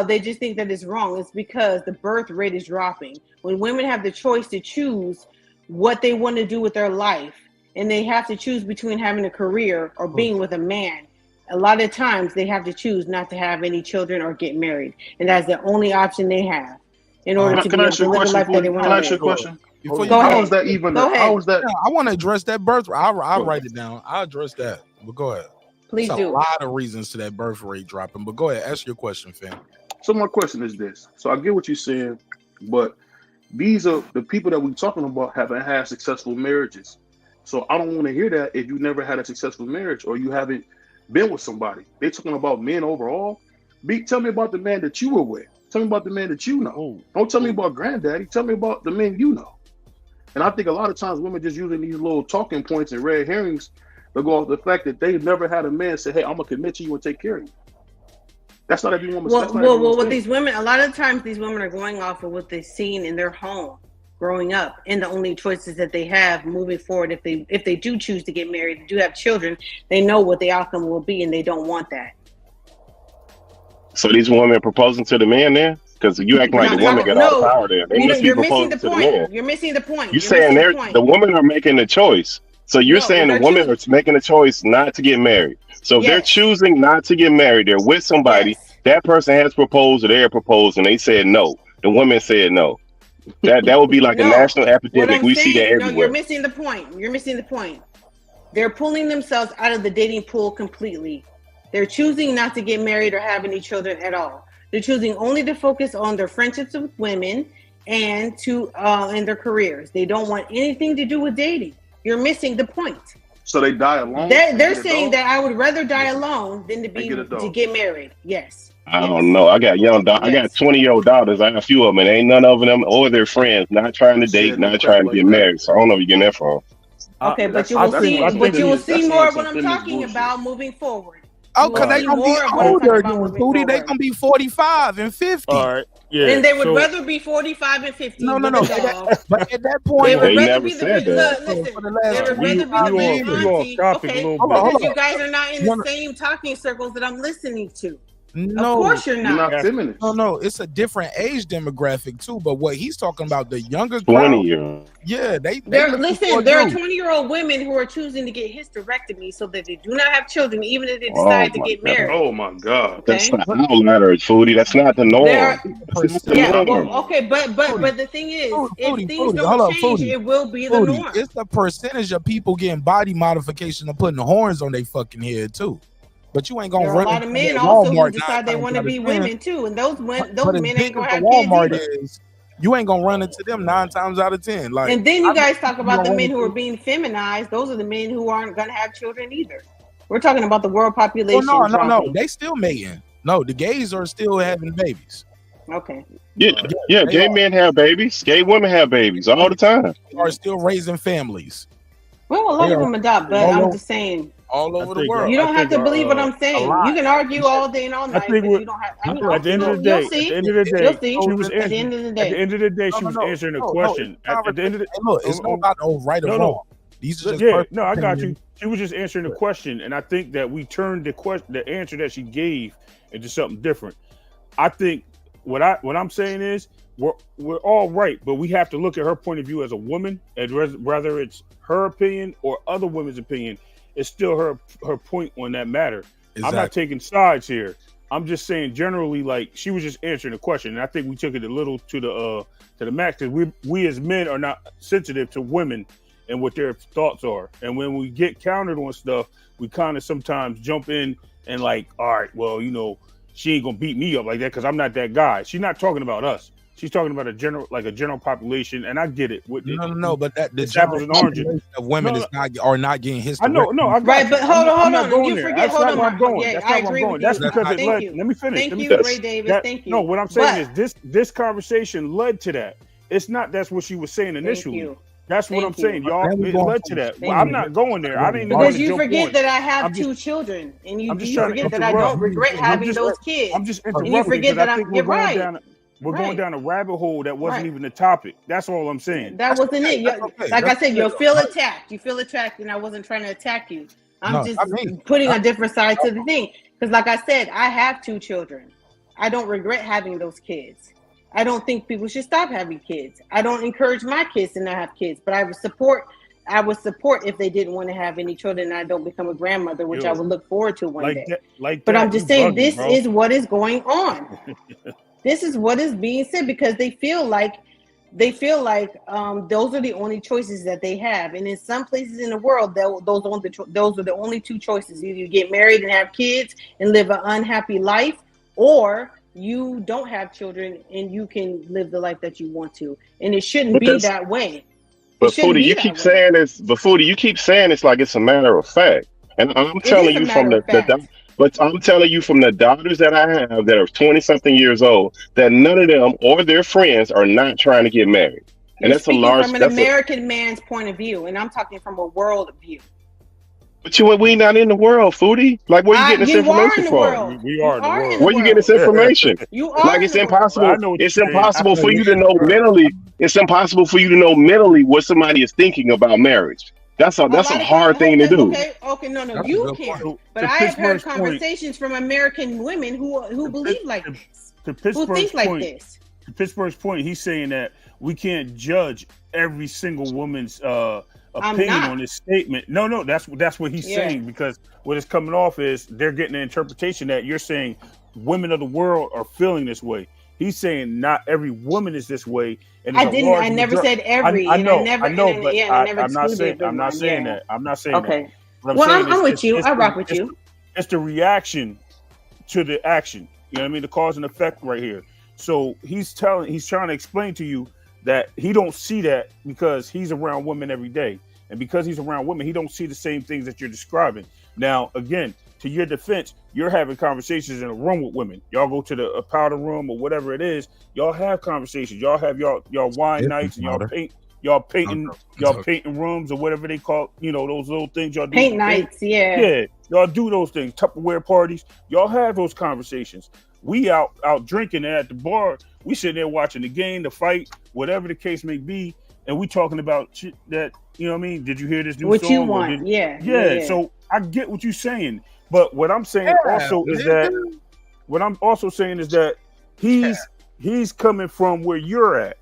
they just think that it's wrong. It's because the birth rate is dropping. When women have the choice to choose what they want to do with their life, and they have to choose between having a career or being with a man, a lot of times they have to choose not to have any children or get married, and that's the only option they have in order to
Can
be
I
able
ask you
to
a
live the
question?
life that they want
Can
to
I ask you a
live.
question?
Before you
Go
How
ahead.
is that even?
Go ahead.
How is that?
Yeah, I want to address that birth. I'll write it down. I'll address that. But go ahead.
Please
There's a
do.
lot of reasons to that birth rate dropping. But go ahead. Ask your question, fam.
So my question is this. So I get what you're saying, but these are the people that we're talking about haven't had successful marriages. So I don't want to hear that if you never had a successful marriage or you haven't been with somebody. They're talking about men overall. Tell me about the man that you were with. Tell me about the man that you know. Don't tell me about granddaddy. Tell me about the men you know. And I think a lot of times women just using these little talking points and red herrings to go off the fact that they've never had a man say, "Hey, I'm gonna commit to you and take care of you." That's not every woman's.
Well, with these women, a lot of times these women are going off of what they've seen in their home growing up, and the only choices that they have moving forward, if they do choose to get married, they do have children, they know what the outcome will be, and they don't want that.
So these women proposing to the men there? Because you acting like the women got all the power there. They must be
You're missing
proposing
the
to the
point.
men.
You're missing the point.
You're saying the women are making the choice. So you're saying the women are making a choice not to get married. So if they're choosing not to get married, they're with somebody, that person has proposed or they have proposed and they said no. The women said no. That would be like a national epidemic. We see that everywhere.
No, you're missing the point. You're missing the point. They're pulling themselves out of the dating pool completely. They're choosing not to get married or have any children at all. They're choosing only to focus on their friendships with women and in their careers. They don't want anything to do with dating. You're missing the point.
So they die alone.
They're saying that I would rather die alone than to get married. Yes.
I don't know. I got I got 20-year-old daughters. I got a few of them, and ain't none of them or their friends not trying to date, not trying to get married. So I don't know where you're getting that from.
Okay, but you will see. But you will see more of what I'm talking about moving forward.
Oh, because they gonna be older than Booty. They gonna be 45 and 50.
All right. Yeah.
And they would rather be 45 and 50.
No.
But
at that point,
they would
They
rather
never
be
said that.
Listen, they would rather be the auntie. Okay, because you guys are not in the same talking circles that I'm listening to.
No,
of course you're not.
feminist.
No, it's a different age demographic too. But what he's talking about, the younger
20-year-old.
Yeah, there
are 20-year-old women who are choosing to get hysterectomy so that they do not have children, even if they decide to get married.
Oh my God,
that's not outlier, Foodie. That's not the norm.
Okay, but the thing is, if things don't change, it will be the norm.
It's the percentage of people getting body modification and putting the horns on their fucking head too. But you ain't gonna
run. There are a lot of men also who decide they want to be women too, and those men ain't gonna have
Walmart
kids either.
is, you ain't gonna run into them 9 times out of 10. Like,
and then you guys talk about the men who are being feminized. Those are the men who aren't gonna have children either. We're talking about the world population.
No. They still mating. No, the gays are still having babies.
Okay.
Yeah. Gay men have babies. Gay women have babies all the time.
They are still raising families.
Well, a lot of them adopt, but I'm just saying.
All over the world.
You don't have to believe what I'm saying. You can argue all day and all night, but you don't have.
At the end of the day,
she
was answering a question. At the end of the
look, it's not about right or wrong. These are just
I got you. She was just answering the question, and I think that we turned the answer that she gave into something different. I think what I'm saying is we're all right, but we have to look at her point of view as a woman, and whether it's her opinion or other women's opinion. it's still her point on that matter.
Exactly.
I'm not taking sides here. I'm just saying generally, like, she was just answering the question, and I think we took it a little to the max because we as men are not sensitive to women and what their thoughts are, and when we get countered on stuff, we kind of sometimes jump in and like, all right, well, you know, she ain't gonna beat me up like that because I'm not that guy. She's not talking about us. She's talking about a general population, and I get it.
No, but that the
it's apples
general
and oranges
population of women are not getting his.
I know, I got
Right,
you.
but hold
I'm
on.
not going
You
there.
forget.
That's
Hold
not
on,
where I'm going.
Yeah,
That's
I
not where I'm
agree
going.
with
That's
you.
because it
Thank
led.
you.
Let me finish.
Thank
Let me
you,
finish.
Ray Davis. Thank you.
No, what I'm saying
But-
is this conversation led to that. It's not that's what she was saying initially.
you.
That's what I'm
Thank you.
saying, y'all.
Then we
It
going
led
to
to that.
the
Well, I'm not going there. I didn't even want
Because
to
you
jump
forget
on.
that I have
I'm just-
two children, and you
I'm just trying to
forget that I don't regret having those kids.
I'm just
and you
interrupting
forget
because
that
I think
you're right.
we're going
Right.
down a rabbit hole that wasn't
Right.
even the topic. That's all I'm saying.
That wasn't it.
That's okay.
Like
That's
I said,
okay.
you'll feel attacked. You feel attacked, and I wasn't trying to attack you. I'm
No,
just
not me.
putting a different side to the thing. Because, like I said, I have two children. I don't regret having those kids. I don't think people should stop having kids. I don't encourage my kids to not have kids, but I would support if they didn't want to have any children and I don't become a grandmother, which I would look forward to one day. But I'm just saying, this is what is going on. This is what is being said because they feel like those are the only choices that they have, and in some places in the world, those are the only two choices: either you get married and have kids and live an unhappy life, or you don't have children and you can live the life that you want to. And it shouldn't be that way.
But Foodie, you keep saying this. But Foodie, you keep saying it's like it's a matter of fact, and I'm telling you from but I'm telling you from the daughters that I have that are 20-something years old that none of them or their friends are not trying to get married, and
You're
that's a large.
from an American man's point of view, and I'm talking from a world view.
But we not in the world, Foodie. Like, where you getting this information from?
We are in the world.
Where you getting this information?
You are
like it's impossible.
I know what
It's
you're saying.
impossible for you to know mentally. It's impossible for you to know mentally what somebody is thinking about marriage. That's a hard thing to do.
Okay, no, you can't. But I have heard conversations from American women who believe like this, who think like this.
To Pittsburgh's point, he's saying that we can't judge every single woman's opinion on this statement. No, that's what he's saying, because what is coming off is they're getting an interpretation that you're saying women of the world are feeling this way. He's saying not every woman is this way. And
I didn't. I never said every.
I know.
But
I'm not saying that. I'm not saying that.
Well, I'm with you. I rock with you.
It's the reaction to the action. You know what I mean? The cause and effect right here. So he's trying to explain to you that he don't see that because he's around women every day. And because he's around women, he don't see the same things that you're describing. Now, again, to your defense, you're having conversations in a room with women. Y'all go to the powder room or whatever it is. Y'all have conversations. Y'all have y'all wine nights and y'all painting rooms or whatever they call, those little things y'all do.
Paint nights, yeah.
Yeah, y'all do those things. Tupperware parties. Y'all have those conversations. We out drinking at the bar. We sitting there watching the game, the fight, whatever the case may be, and we talking about shit that, you know what I mean? Did you hear this new
what
song?
You want? Yeah.
So I get what you're saying, but what I'm saying is that he's coming from where you're at.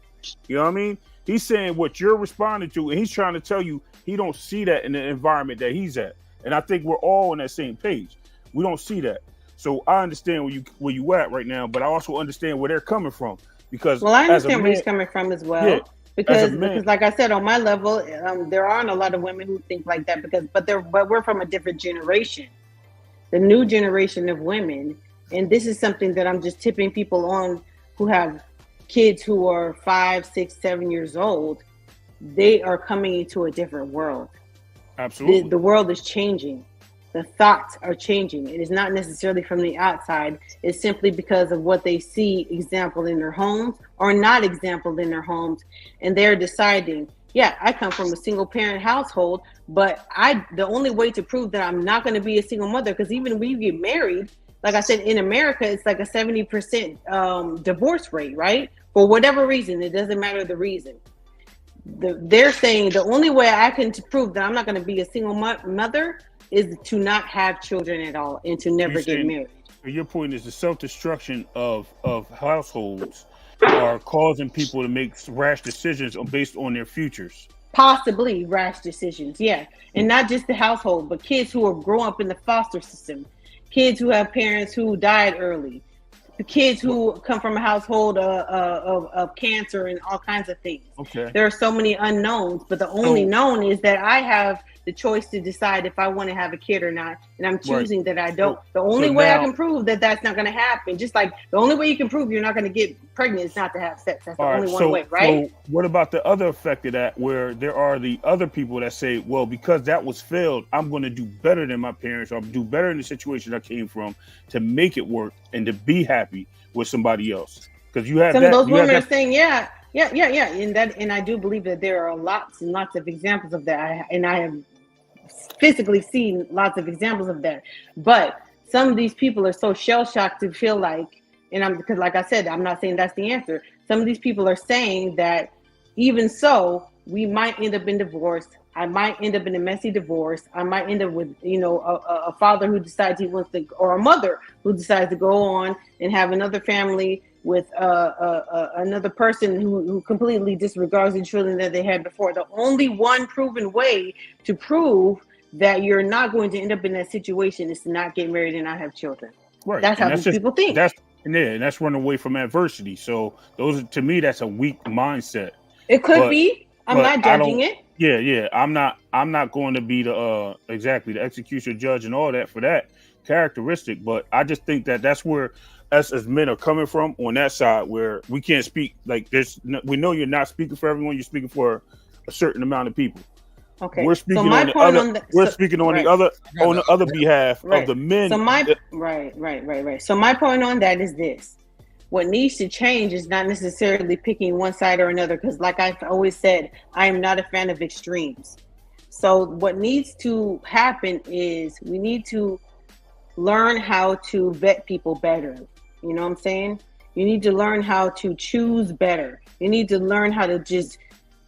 You know what I mean? He's saying what you're responding to, and he's trying to tell you he don't see that in the environment that he's at. And I think we're all on that same page. We don't see that. So I understand where you at right now, but I also understand where they're coming from. Because
I understand where he's coming from as well.
Yeah,
because like I said, on my level, there aren't a lot of women who think like that but we're from a different generation, the new generation of women. And this is something that I'm just tipping people on who have kids who are 5, 6, 7 years old. They are coming into a different world.
Absolutely.
The world is changing. The thoughts are changing. It is not necessarily from the outside. It's simply because of what they see example in their homes or not example in their homes. And they're deciding, I come from a single parent household, but the only way to prove that I'm not going to be a single mother, because even when you get married, like I said, in America, it's like a 70% divorce rate, right? For whatever reason, it doesn't matter the reason. They're saying the only way I can prove that I'm not going to be a single mother is to not have children at all and to never get married.
Your point is the self-destruction of households are causing people to make rash decisions based on their futures.
possibly rash decisions. Yeah. And not just the household, but kids who are growing up in the foster system, kids who have parents who died early, the kids who come from a household of cancer and all kinds of things.
Okay.
There are so many unknowns, but the only known is that I have the choice to decide if I want to have a kid or not, and I'm choosing that I don't. The only way I can prove that that's not going to happen, just like the only way you can prove you're not going to get pregnant is not to have sex. That's the only one way, right?
So what about the other effect of that, where there are the other people that say, well, because that was failed, I'm going to do better than my parents, or do better in the situation I came from to make it work and to be happy with somebody else? Because you have
some
that,
of those women are saying, yeah, and I do believe that there are lots and lots of examples of that, I have physically seen lots of examples of that. But some of these people are so shell-shocked to feel like, because like I said, I'm not saying that's the answer. Some of these people are saying that even so, we might end up in divorce. I might end up in a messy divorce. I might end up with, a father who decides he wants to, or a mother who decides to go on and have another family with another person who completely disregards the children that they had before. The only one proven way to prove that you're not going to end up in that situation is to not get married and not have children.
Right.
That's how these people think.
And that's running away from adversity. So to me, that's a weak mindset.
It could be. I'm not judging it.
Yeah. I'm not going to be the executioner, judge, and all that for that characteristic. But I just think that's where us as men are coming from on that side, where we can't speak like this. We know you're not speaking for everyone. You're speaking for a certain amount of people.
Okay.
We're speaking on the other behalf of the men.
So right. So my point on that is this: what needs to change is not necessarily picking one side or another, because like I've always said, I am not a fan of extremes. So what needs to happen is we need to learn how to vet people better. You know what I'm saying? You need to learn how to choose better. You need to learn how to just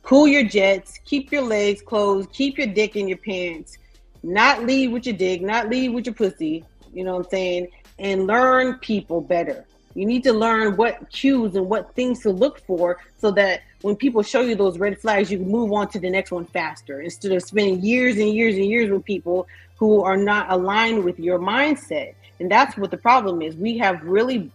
cool your jets, keep your legs closed, keep your dick in your pants, not lead with your dick, not lead with your pussy, you know what I'm saying? And learn people better. You need to learn what cues and what things to look for so that when people show you those red flags, you can move on to the next one faster instead of spending years and years and years with people who are not aligned with your mindset. And that's what the problem is. We have really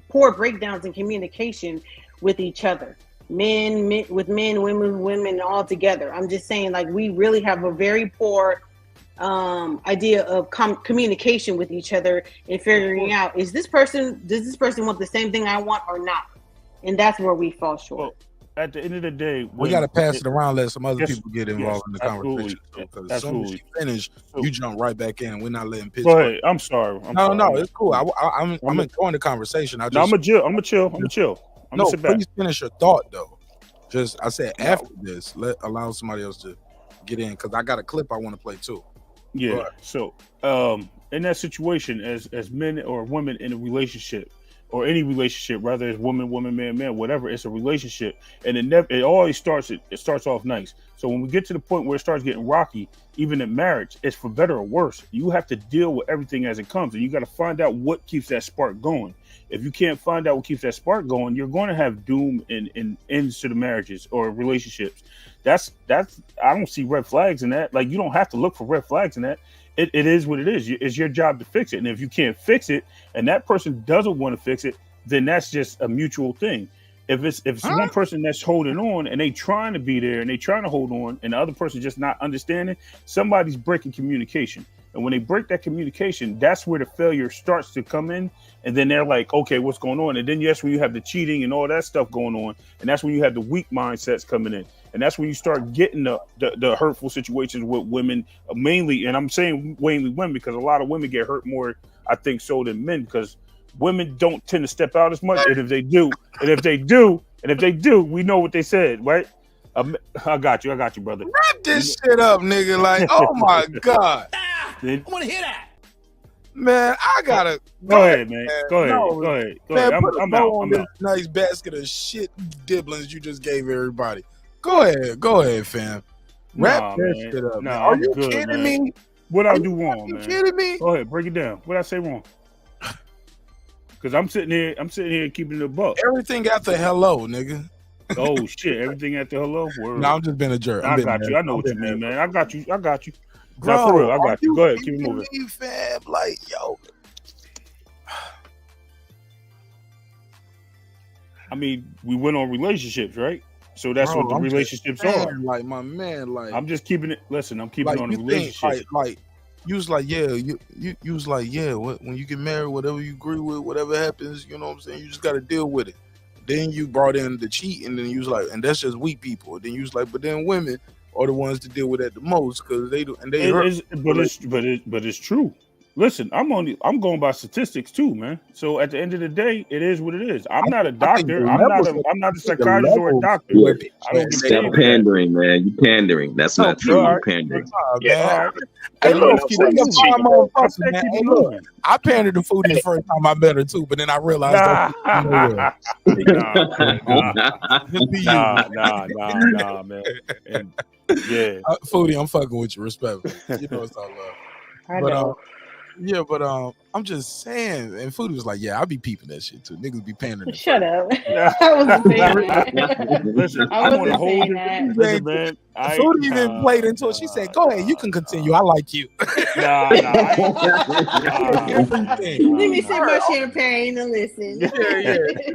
poor breakdowns in communication with each other. Men with men, women all together. I'm just saying, like, we really have a very poor idea of communication with each other and figuring out, does this person want the same thing I want or not? And that's where we fall short.
Well, at the end of the day,
we got to pass it around, let some other people get involved in the conversation. Because as soon as you finish, you jump right back in. We're not letting pitch.
Go ahead. I'm sorry.
No, it's cool. I'm enjoying the conversation. I'm gonna chill. Please finish your thought though. I said after this, allow somebody else to get in, because I got a clip I want to play too.
Yeah. So in that situation, as men or women in a relationship, or any relationship, whether it's woman, man, whatever, it's a relationship, and it always starts off nice. So when we get to the point where it starts getting rocky, even in marriage, it's for better or worse. You have to deal with everything as it comes, and you got to find out what keeps that spark going. If you can't find out what keeps that spark going, you're going to have doom and ends to the marriages or relationships. That's I don't see red flags in that. Like, you don't have to look for red flags in that. It is what it is. It's your job to fix it. And if you can't fix it, and that person doesn't want to fix it, then that's just a mutual thing. If it's one person that's holding on and they trying to be there and they trying to hold on, and the other person just not understanding, somebody's breaking communication. And when they break that communication, that's where the failure starts to come in. And then they're like, okay, what's going on? And then that's when you have the cheating and all that stuff going on. And that's when you have the weak mindsets coming in. And that's when you start getting the hurtful situations with women, mainly. And I'm saying mainly women, because a lot of women get hurt more, I think, so than men, because women don't tend to step out as much. And if they do, we know what they said, right? I got you, brother.
Wrap this shit up, nigga. Like, oh my God.
I want to hear that.
Man, I gotta
go ahead, man. Go ahead.
Man,
I'm out. I'm
this
out.
nice basket of shit dibblings you just gave everybody. Go ahead, fam. Wrap this shit up.
Nah,
Are you kidding me?
What I do wrong, man?
You kidding me?
Go ahead, break it down. What I say wrong? Because I'm sitting here keeping the buck.
Everything after hello, nigga.
Oh shit! Everything at the hello. Word.
No, I'm just being a jerk.
I got you. I know what you mean, man. I got you.
Bro,
Nah, for real, I got you. Go ahead, keep it
kidding
moving.
me, fam? Like, yo.
I mean, we went on relationships, right? So that's
Bro,
what the
I'm just
relationships
saying,
are.
like, my man, like,
I'm just keeping it. Listen, I'm keeping
like
it on
you
the
think,
relationship.
like you was like, yeah, you was like, yeah, when you get married, whatever you agree with, whatever happens, you know what I'm saying, you just got to deal with it. Then you brought in the cheat, and then you was like, and that's just weak people. Then you was like, but then women are the ones to deal with that the most because they do, and they hurt.
But it's true. Listen, I'm going by statistics too, man. So at the end of the day, it is what it is. I'm not a doctor. I'm not a psychiatrist or a doctor.
Yeah.
I don't get paid
Stop
for that.
pandering, man. You pandering. That's not true.
all
You're
right.
pandering.
Man.
Hey,
Hey,
look,
look,
keep it moving. I said keep it moving.
I pandered the food the first time I met her too, but then I realized
Nah, man. And, yeah,
Foodie, I'm fucking with you, respectfully. You know it's all love.
I
But
know.
I'm just saying, and Foodie was like, yeah, I be peeping that shit too. Niggas be pandering.
Shut up. I wasn't saying that.
Listen,
I
I'm on a
wasn't
whole
saying
different.
that.
Listen, man.
Foodie even played into it. She said, "Go ahead, you can continue. I like you."
Nah.
Let me sip my champagne and listen.
Yeah.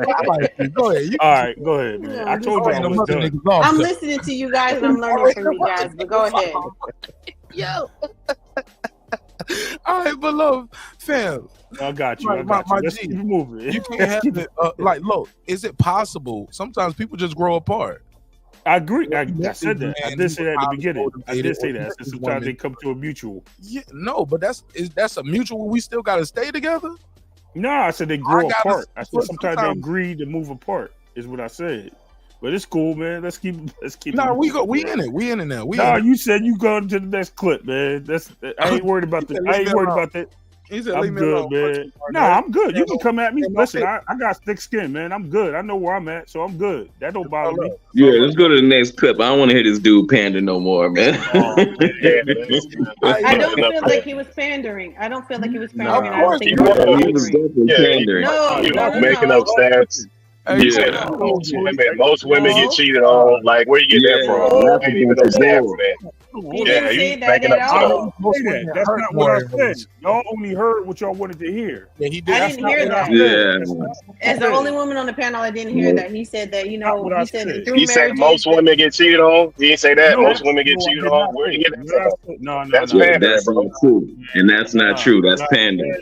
I like you. Go ahead.
All right, go ahead, man. I told you I was done.
I'm listening to you guys and I'm learning from you guys, but go ahead.
Yo. All right, but look, fam.
I got you.
My
Let's
G,
keep it moving.
you can't have it. Like, look, is it possible? Sometimes people just grow apart.
I agree. I said that. I did say that at the beginning. I did say that. I said sometimes they come to a mutual.
Yeah, no, but that's a mutual. We still got to stay together.
No, I said they grow apart. I said sometimes they agree to move apart. Is what I said. But it's cool, man. Let's keep.
No, we in it. We in it now.
No, you said you going to the next clip, man. I ain't worried about that. I ain't worried about that.
He said,
I'm good, man. Nah, I'm good. You can come at me. Listen, I got thick skin, man. I'm good. I know where I'm at, so I'm good. That don't bother me.
Yeah, let's go to the next clip. I don't want to hear this dude pander no more, man.
I don't feel like he was pandering. I don't feel like he was pandering.
Of course
I
he
don't think
was.
he was
definitely pandering.
No,
making up stats.
Yeah.
Most women get cheated on. Like, where you get that from? I ain't even no stats for that.
He didn't say that
making
at
up
all.
stuff.
That's not what I said. Y'all only heard what y'all wanted to hear.
Yeah, he did.
I didn't hear that.
Yeah.
As the only woman on the panel, I didn't hear that. He said that, he said that through
He said
marriages.
most women get cheated on. He didn't say that.
No,
Most women get
no, I
cheated
did
on.
not
Where
say
you get that from?
No,
That's
Yeah,
pandering,
that's
bro.
not true. And that's not true. That's pandering.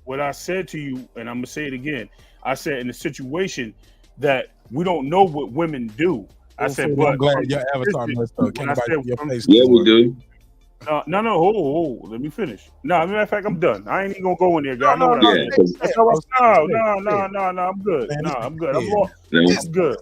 What I said to you, and I'm gonna say it again. I said in a situation that we don't know what women do. I said, but
I'm glad your avatar messed up. Can't nobody see your face.
Yeah, we do.
No, hold. Let me finish. No, matter of fact, I'm done. I ain't even gonna go in there, guy. I know what I
Yeah,
said. No, I'm good. No, I'm good. I'm good.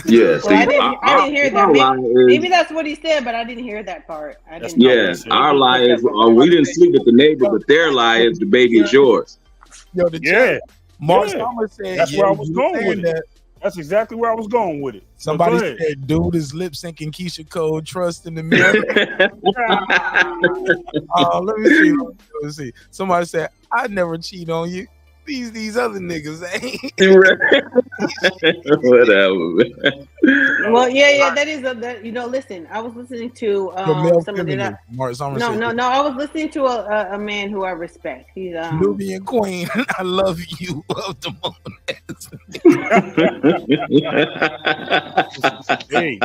Yeah,
Well, I didn't hear that. Maybe that's what he said, but I didn't hear that part. I didn't
Yeah, our lie is we didn't sleep with the neighbor, but their lie is the baby is yours.
Yo, Mark
Yeah.
Thomas said,
That's
yeah,
where I was
you
going
saying
with it. That's exactly where I was going with it.
Somebody
But go ahead.
said, dude is lip syncing Keisha Cole, trust in the mirror. Let me see. Somebody said, I never cheat on you. These other niggas ain't.
Whatever.
Well, yeah, that is listen, I was listening to somebody that
Mark Thomas
no,
said,
I was listening to a man who I respect. He's
Nubian Queen, I love you of the
Hey.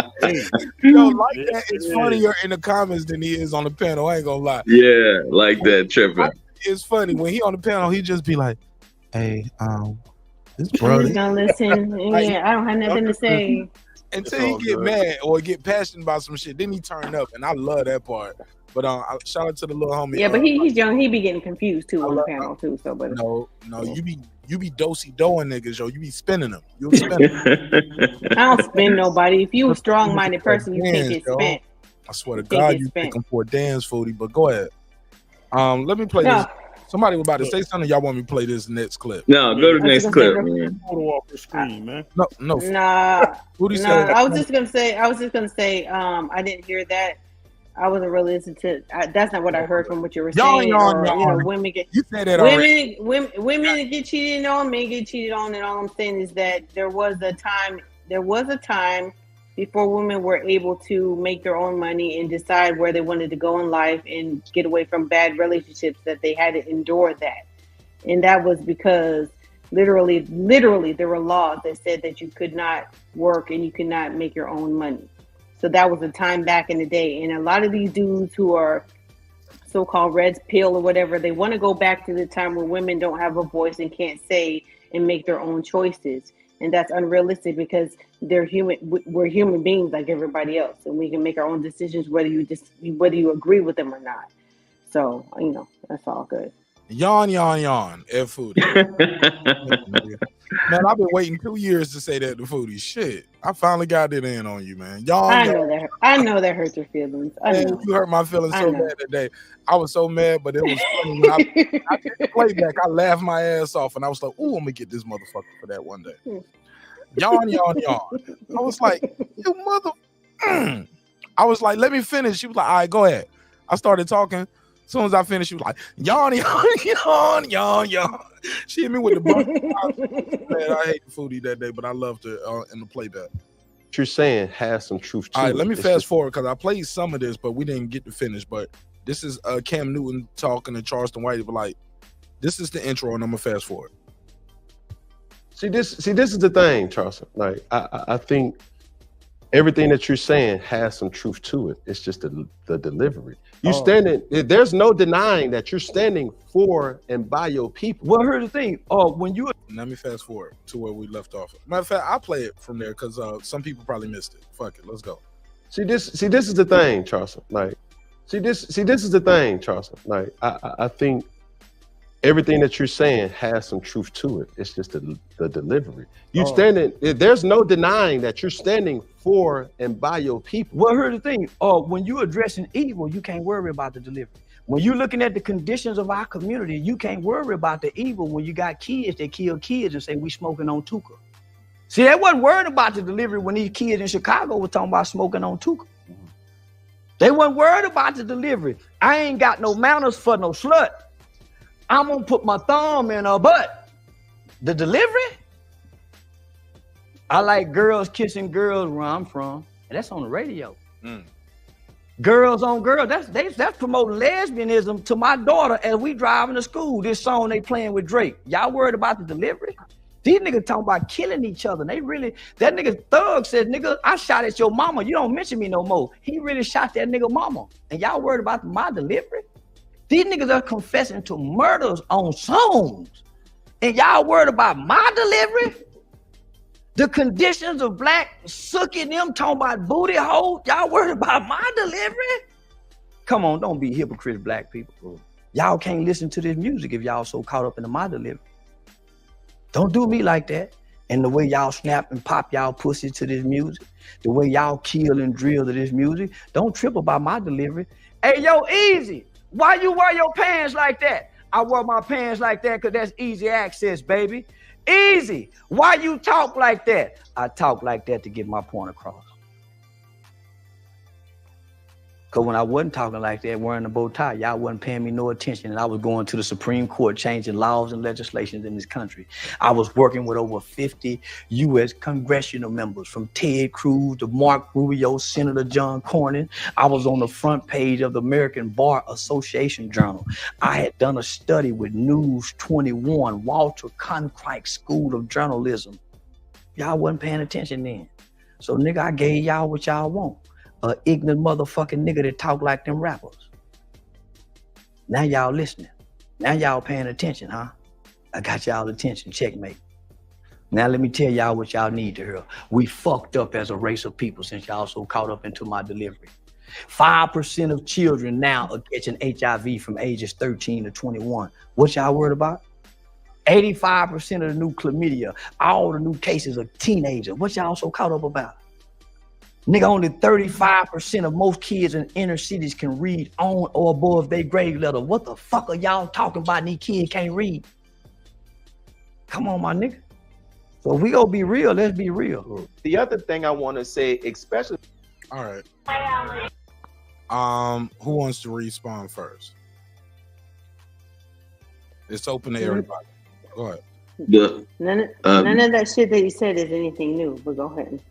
Yo, like that is funnier in the comments than he is on the panel. I ain't gonna lie.
Yeah, like that tripping.
It's funny when he on the panel, he just be like, "Hey, this
I'm
brother."
just gonna listen. Yeah, I don't have nothing to say.
Until he get mad or get passionate about some shit, then he turn up, and I love that part. But shout out to the little homie.
Yeah, but he's young. He be getting confused too on the panel too. So, but
no, you be dosey doing niggas, yo. You be spinning them. You be spinning them.
I don't spin nobody. If you a strong minded person, you can't get spent.
I swear to God, you pick them for a dance, Foodie. But go ahead. Let me play this. Somebody was about to say something. Y'all want me to play this next clip?
No, go to the next clip, man.
Photo off the screen, man.
No.
Nah.
Foodie
said. I was just gonna say. I didn't hear that. I wasn't really listening to. That's not what I heard from what you were saying. Women get.
You said that already.
Women get cheated on. Men get cheated on, and all I'm saying is that there was a time there was a time before women were able to make their own money and decide where they wanted to go in life and get away from bad relationships, that they had to endure that. And that was because literally there were laws that said that you could not work and you could not make your own money. So that was a time back in the day. And a lot of these dudes who are so-called red pill or whatever, they want to go back to the time where women don't have a voice and can't say and make their own choices. And that's unrealistic because they're human. We're human beings like everybody else, and we can make our own decisions whether you agree with them or not. So, you know, that's all good.
Yawn, F Foodie. Man, I've been waiting 2 years to say that to Foodie. Shit, I finally got it in on you, man.
I know that hurts your feelings.
Man, you hurt my feelings so bad today. I was so mad, but it was funny when I did the playback. I laughed my ass off, and I was like, "Ooh, I'm gonna get this motherfucker for that one day." Yawn. I was like, "You mother." I was like, "Let me finish." She was like, "All right, go ahead." I started talking. As soon as I finished, she was like, yawn. She hit me with the bump. Man, I hate Foodie that day, but I loved it in the playback.
What you're saying has some truth to it.
All right, let me fast forward because I played some of this, but we didn't get to finish. But this is Cam Newton talking to Charleston White. But like, this is the intro, and I'm gonna fast forward.
See, this is the thing, Charleston. Like, I think everything that you're saying has some truth to it. It's just the delivery. There's no denying that you're standing for and by your people.
Well, here's the thing. When you
let me fast forward to where we left off. Matter of fact, I'll play it from there because some people probably missed it. Fuck it, let's go.
See, this is the thing, Charleston. Like, this is the thing, Charleston. Like, I think everything that you're saying has some truth to it. It's just the delivery. There's no denying that you're standing for and by your people.
Well, here's the thing. When you're addressing evil, you can't worry about the delivery. When you're looking at the conditions of our community, you can't worry about the evil when you got kids that kill kids and say we smoking on Tupac. See, they wasn't worried about the delivery when these kids in Chicago were talking about smoking on Tupac. They weren't worried about the delivery. I ain't got no manners for no slut. I'm gonna put my thumb in her butt. The delivery? I like girls kissing girls where I'm from, and that's on the radio. Girls on girls, that's promoting lesbianism to my daughter as we driving to school. This song they playing with Drake. Y'all worried about the delivery? These niggas talking about killing each other. That nigga Thug said, nigga, I shot at your mama. You don't mention me no more. He really shot that nigga mama. And y'all worried about my delivery? These niggas are confessing to murders on songs. And y'all worried about my delivery? The conditions of black sucking them talking about booty hole. Y'all worried about my delivery? Come on, don't be hypocrites, black people. Y'all can't listen to this music if y'all so caught up in my delivery. Don't do me like that. And the way y'all snap and pop y'all pussy to this music, the way y'all kill and drill to this music, don't trip about my delivery. Hey, yo, Easy, why you wear your pants like that? I wear my pants like that because that's easy access, baby. Easy, why you talk like that? I talk like that to get my point across. Because when I wasn't talking like that, wearing a bow tie, y'all wasn't paying me no attention. And I was going to the Supreme Court, changing laws and legislations in this country. I was working with over 50 U.S. congressional members, from Ted Cruz to Mark Rubio, Senator John Cornyn. I was on the front page of the American Bar Association Journal. I had done a study with News 21, Walter Cronkite School of Journalism. Y'all wasn't paying attention then. So, nigga, I gave y'all what y'all want. A ignorant motherfucking nigga that talk like them rappers. Now y'all listening. Now y'all paying attention, huh? I got y'all attention, checkmate. Now let me tell y'all what y'all need to hear. We fucked up as a race of people since y'all so caught up into my delivery. 5% of children now are catching HIV from ages 13 to 21. What y'all worried about? 85% of the new chlamydia, all the new cases of teenagers. What y'all so caught up about? Nigga, only 35% of most kids in inner cities can read on or above their grade level. What the fuck are y'all talking about and these kids can't read? Come on, my nigga. So if we gonna be real, let's be real.
The other thing I want to say, especially...
All right. Who wants to respond first? It's open to everybody. Go ahead.
None of that shit that you said is anything new. But go ahead.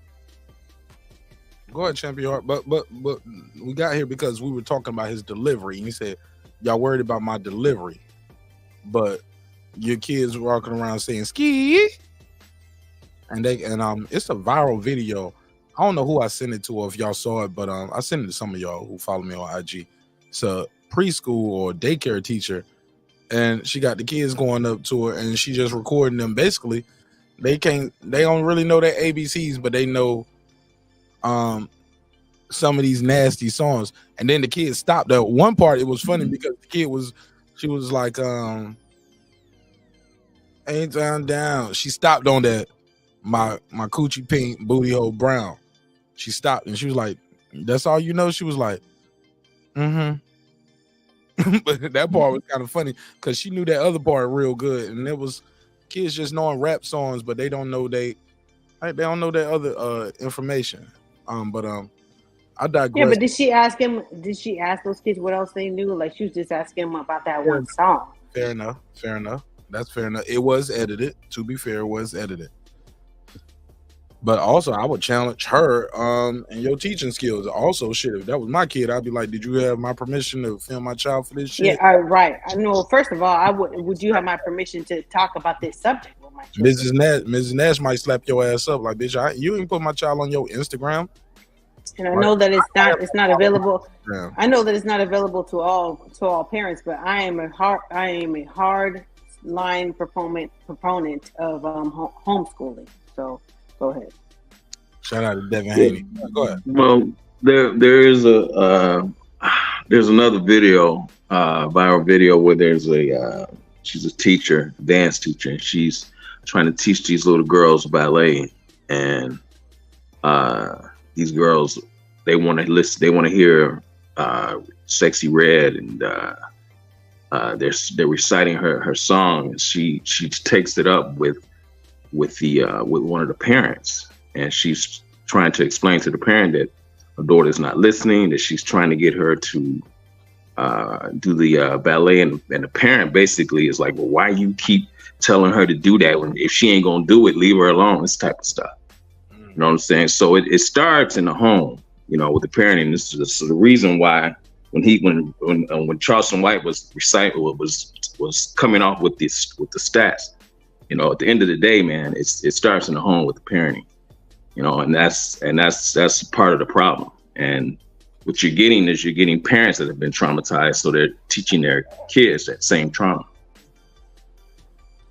Go ahead, Champion Heart. But we got here because we were talking about his delivery, and he said y'all worried about my delivery, but your kids walking around saying ski, and it's a viral video. I don't know who I sent it to or if y'all saw it, but I sent it to some of y'all who follow me on IG. It's a preschool or daycare teacher, and she got the kids going up to her, and she just recording them. Basically, they don't really know their ABCs, but they know some of these nasty songs. And then the kid stopped. At one part, it was funny because the kid she was like, ain't down. She stopped on that, my coochie pink, booty hole brown. She stopped and she was like, that's all you know? She was like, but that part was kind of funny because she knew that other part real good. And it was kids just knowing rap songs, but they don't know they don't know that other information. I digress.
Yeah, but did she ask those kids what else they knew? Like she was just asking them about that one song.
Fair enough. That's fair enough. It was edited. To be fair, it was edited. But also, I would challenge her and your teaching skills. Also, shit, if that was my kid, I'd be like, did you have my permission to film my child for this shit?
Yeah, right. I know. First of all, would you have my permission to talk about this subject with my children?
Mrs. Nash might slap your ass up like, bitch, you ain't put my child on your Instagram.
And I know that it's not available. Yeah. I know that it's not available to all parents, but I am a hard line proponent of homeschooling. So go ahead.
Shout out to Devin Haney. Go ahead.
Well, there's another video, viral video where there's she's a teacher, dance teacher, and she's trying to teach these little girls ballet, and these girls, they want to listen, they want to hear Sexy Red, and they're reciting her song, and she takes it up with one of the parents, and she's trying to explain to the parent that her daughter's not listening, that she's trying to get her to do the ballet, and the parent basically is like, well, why you keep telling her to do that when if she ain't gonna do it, leave her alone, this type of stuff. You know what I'm saying? So it starts in the home, with the parenting. This is the reason why when Charleston White was coming off with the stats, at the end of the day, man, it starts in the home with the parenting, and that's part of the problem. And what you're getting parents that have been traumatized, so they're teaching their kids that same trauma.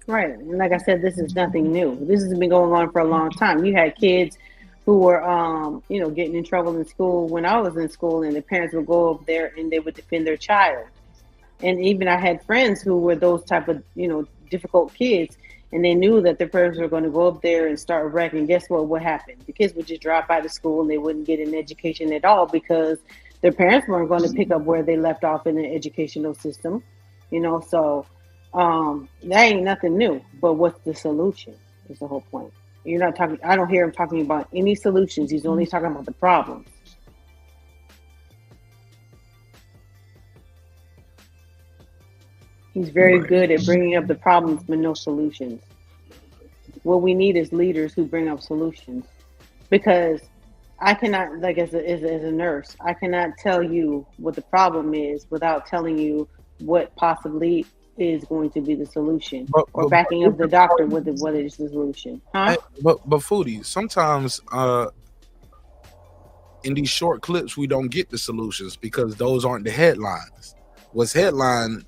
Right. And like I said, this is nothing new. This has been going on for a long time. You had kids who were, getting in trouble in school when I was in school, and the parents would go up there and they would defend their child. And even I had friends who were those type of, difficult kids, and they knew that their parents were going to go up there and start wrecking. Guess what happened? The kids would just drop out of school and they wouldn't get an education at all because their parents weren't going to pick up where they left off in the educational system, so that ain't nothing new. But what's the solution is the whole point. You're not talking, I don't hear him talking about any solutions. He's only talking about the problems. He's very good at bringing up the problems but no solutions. What we need is leaders who bring up solutions, because I cannot, like as a nurse, I cannot tell you what the problem is without telling you what possibly is going to be the solution, or backing up the doctor with what is the solution. Huh?
But Foodie, sometimes in these short clips we don't get the solutions because those aren't the headlines. What's headline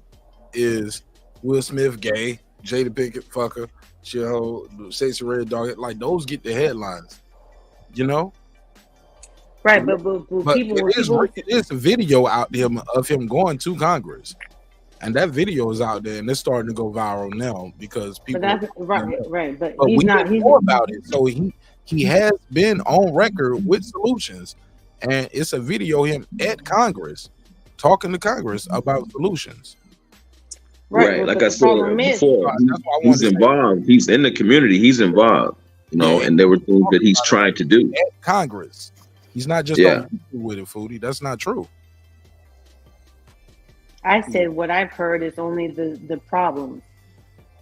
is Will Smith gay, Jada Pinkett fucker, Sexy Red dog. Like those get the headlines,
Right, but people.
It is a video out there of him going to Congress. And that video is out there, and it's starting to go viral now because people.
But that's right. But
he's
we
not. He's more about it. So he has been on record with solutions, and it's a video of him at Congress talking to Congress about solutions.
Right. Like I said before, he's involved. He's in the community. He's involved. And there were things that he's trying to do
at Congress. He's not just with it, Foodie. That's not true.
I said what I've heard is only the problems.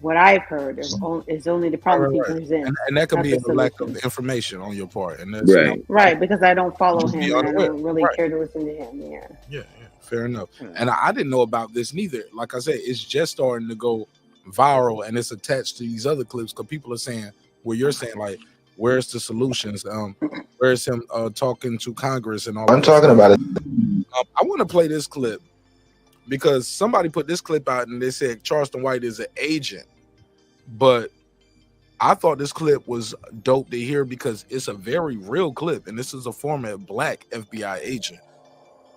what I've heard is only the problem he presents.
And that could
not
be a
the
lack
solution.
of information on your part. And that's
Right, because I don't follow
Just be
him and I
unaware.
don't really
Right.
care to listen to him. Yeah.
Yeah, fair enough. And I didn't know about this neither. Like I said, it's just starting to go viral, and it's attached to these other clips because people are saying, well, you're saying like, where's the solutions? Where's him talking to Congress and all?
I'm talking about it.
I want to play this clip because somebody put this clip out and they said Charleston White is an agent, but I thought this clip was dope to hear because it's a very real clip, and this is a former black FBI agent.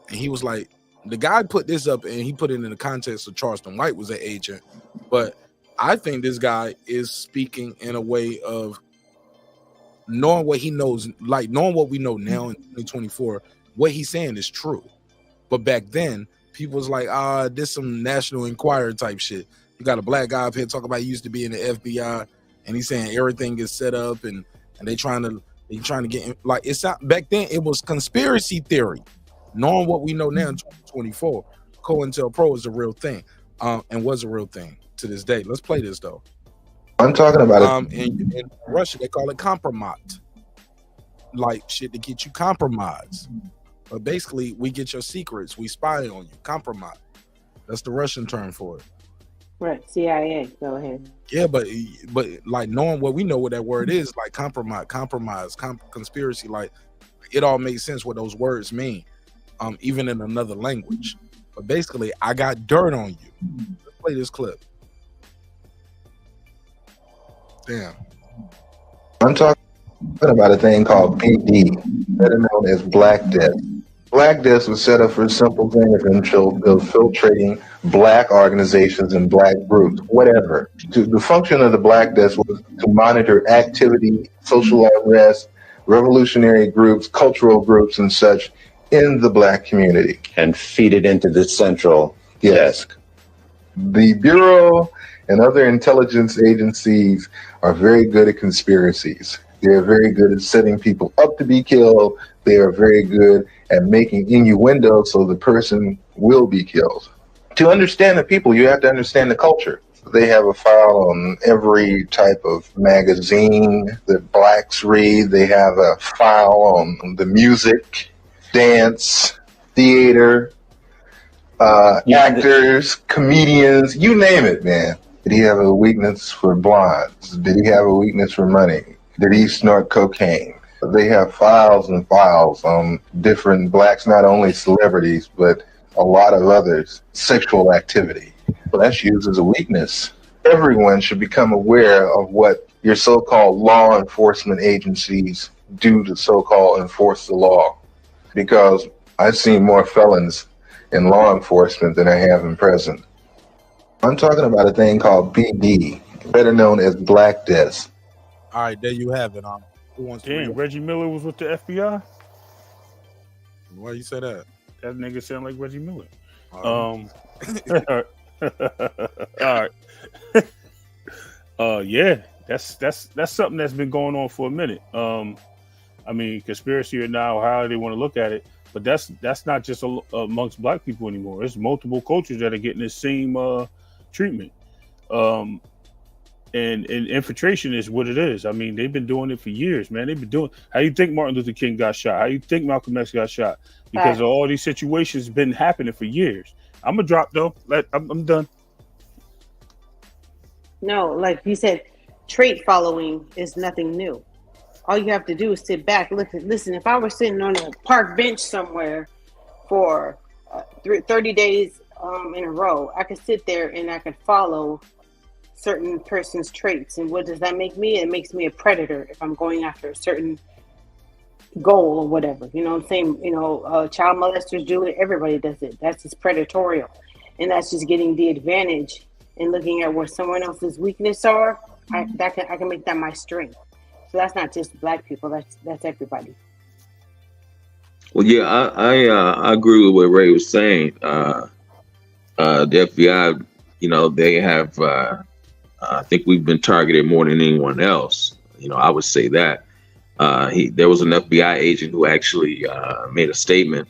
And he was like, the guy put this up and he put it in the context of Charleston White was an agent, but I think this guy is speaking in a way of knowing what he knows, like knowing what we know now in 2024, what he's saying is true. But back then, people was like, this some National Enquirer type shit. You got a black guy up here talking about he used to be in the FBI, and he's saying everything is set up and they trying to get in, like it's not back then. It was conspiracy theory. Knowing what we know now in 2024, COINTELPRO is a real thing, and was a real thing to this day. Let's play this though.
I'm talking about it.
In Russia, they call it kompromat, like shit to get you compromised. But basically, we get your secrets, we spy on you. Kompromat. That's the Russian term for it.
Right, CIA. Go ahead.
Yeah, but like knowing what we know what that word is, like compromise, conspiracy, like it all makes sense what those words mean, even in another language. But basically, I got dirt on you. Let's play this clip. Damn.
I'm talking about a thing called PD, better known as Black Death. Black Death was set up for a simple thing of infiltrating black organizations and black groups, whatever. The function of the Black Death was to monitor activity, social unrest, revolutionary groups, cultural groups, and such in the black community.
And feed it into the central desk.
The Bureau and other intelligence agencies are very good at conspiracies. They're very good at setting people up to be killed. They are very good at making innuendo so the person will be killed. To understand the people, you have to understand the culture. They have a file on every type of magazine that blacks read. They have a file on the music, dance, theater, actors, comedians, you name it, man. Did he have a weakness for blondes? Did he have a weakness for money? Did he snort cocaine? They have files and files on different blacks, not only celebrities, but a lot of others, sexual activity. Well, that's used as a weakness. Everyone should become aware of what your so-called law enforcement agencies do to so-called enforce the law. Because I've seen more felons in law enforcement than I have in prison. I'm talking about a thing called BD, better known as Black Death.
All right, there you have it. Who wants to
Damn,
read?
Reggie Miller was with the FBI?
Why you say that?
That nigga sound like Reggie Miller.
All
right. Yeah, that's something that's been going on for a minute. I mean, conspiracy or now, how they want to look at it, but that's not just amongst black people anymore. It's multiple cultures that are getting the same treatment. And infiltration is what it is. I mean, they've been doing it for years, man. They've been doing. How you think Martin Luther King got shot? How you think Malcolm X got shot? Because of all these situations been happening for years. I'm gonna drop though. I'm done.
No, like you said, trait following is nothing new. All you have to do is sit back, listen. If I were sitting on a park bench somewhere for 30 days in a row, I could sit there and I could follow certain person's traits. And what does that make me? It makes me a predator if I'm going after a certain goal or whatever. You know what I'm saying? You know, child molesters do it. Everybody does it. That's just predatorial. And that's just getting the advantage and looking at where someone else's weakness are. I can make that my strength. So that's not just black people. That's everybody.
Well, yeah, I agree with what Ray was saying. The FBI, you know, they have. I think we've been targeted more than anyone else. You know, I would say that. There was an FBI agent who actually made a statement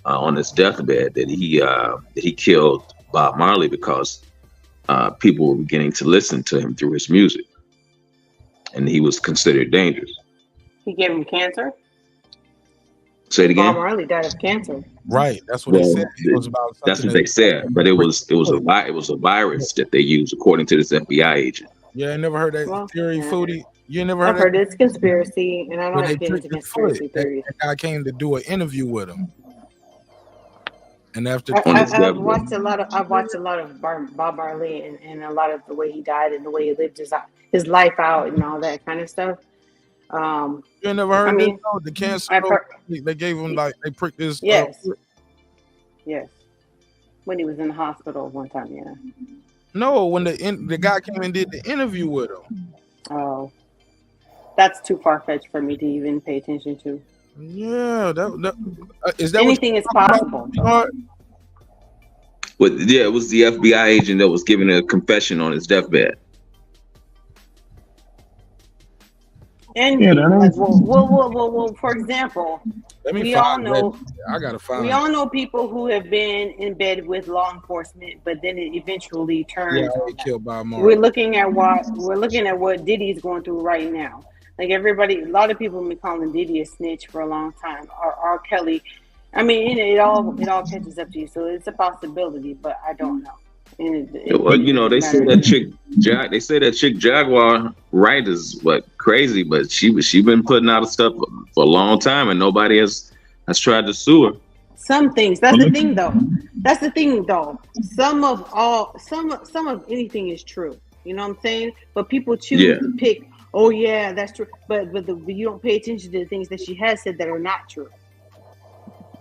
on his deathbed that he killed Bob Marley because people were beginning to listen to him through his music, and he was considered dangerous.
He gave him cancer.
Say it again.
Bob Marley died of cancer.
Right, that's what they said. It was about
That's
something
what they said, but it was a virus that they used, according to this FBI agent.
Yeah, I never heard that theory, Foodie. You never
I've
heard
heard it's conspiracy, and I
When
don't
they
get into
pricked his
conspiracy
foot, that
theories.
guy came to do an interview with him, and after
I've watched a lot of Bob Marley and a lot of the way he died and the way he lived his life out and all that kind of stuff.
you ain't never heard
I mean,
this, though? The cancer.
I've heard-
They gave him they pricked his.
Yes. Yes. When he was in the hospital one time, yeah.
No, when the guy came and did the interview with him.
Oh, that's too far fetched for me to even pay attention to.
Yeah, is that
Anything is possible.
But yeah, it was the FBI agent that was giving a confession on his deathbed.
And well, for example, we all know
I gotta find.
we all know people who have been in bed with law enforcement, but then it eventually turns.
Yeah, they killed by Marq.
We're looking at what Diddy's going through right now. Like everybody, a lot of people have been calling Diddy a snitch for a long time, or R. Kelly. I mean, it all catches up to you, so it's a possibility, but I don't know.
Well, you know, they say that chick Jaguar Wright is crazy, but she been putting out stuff for a long time, and nobody has tried to sue her.
Some things. That's the thing, though. Some of anything is true. You know what I'm saying? But people choose to pick. Oh yeah, that's true. But you don't pay attention to the things that she has said that are not true.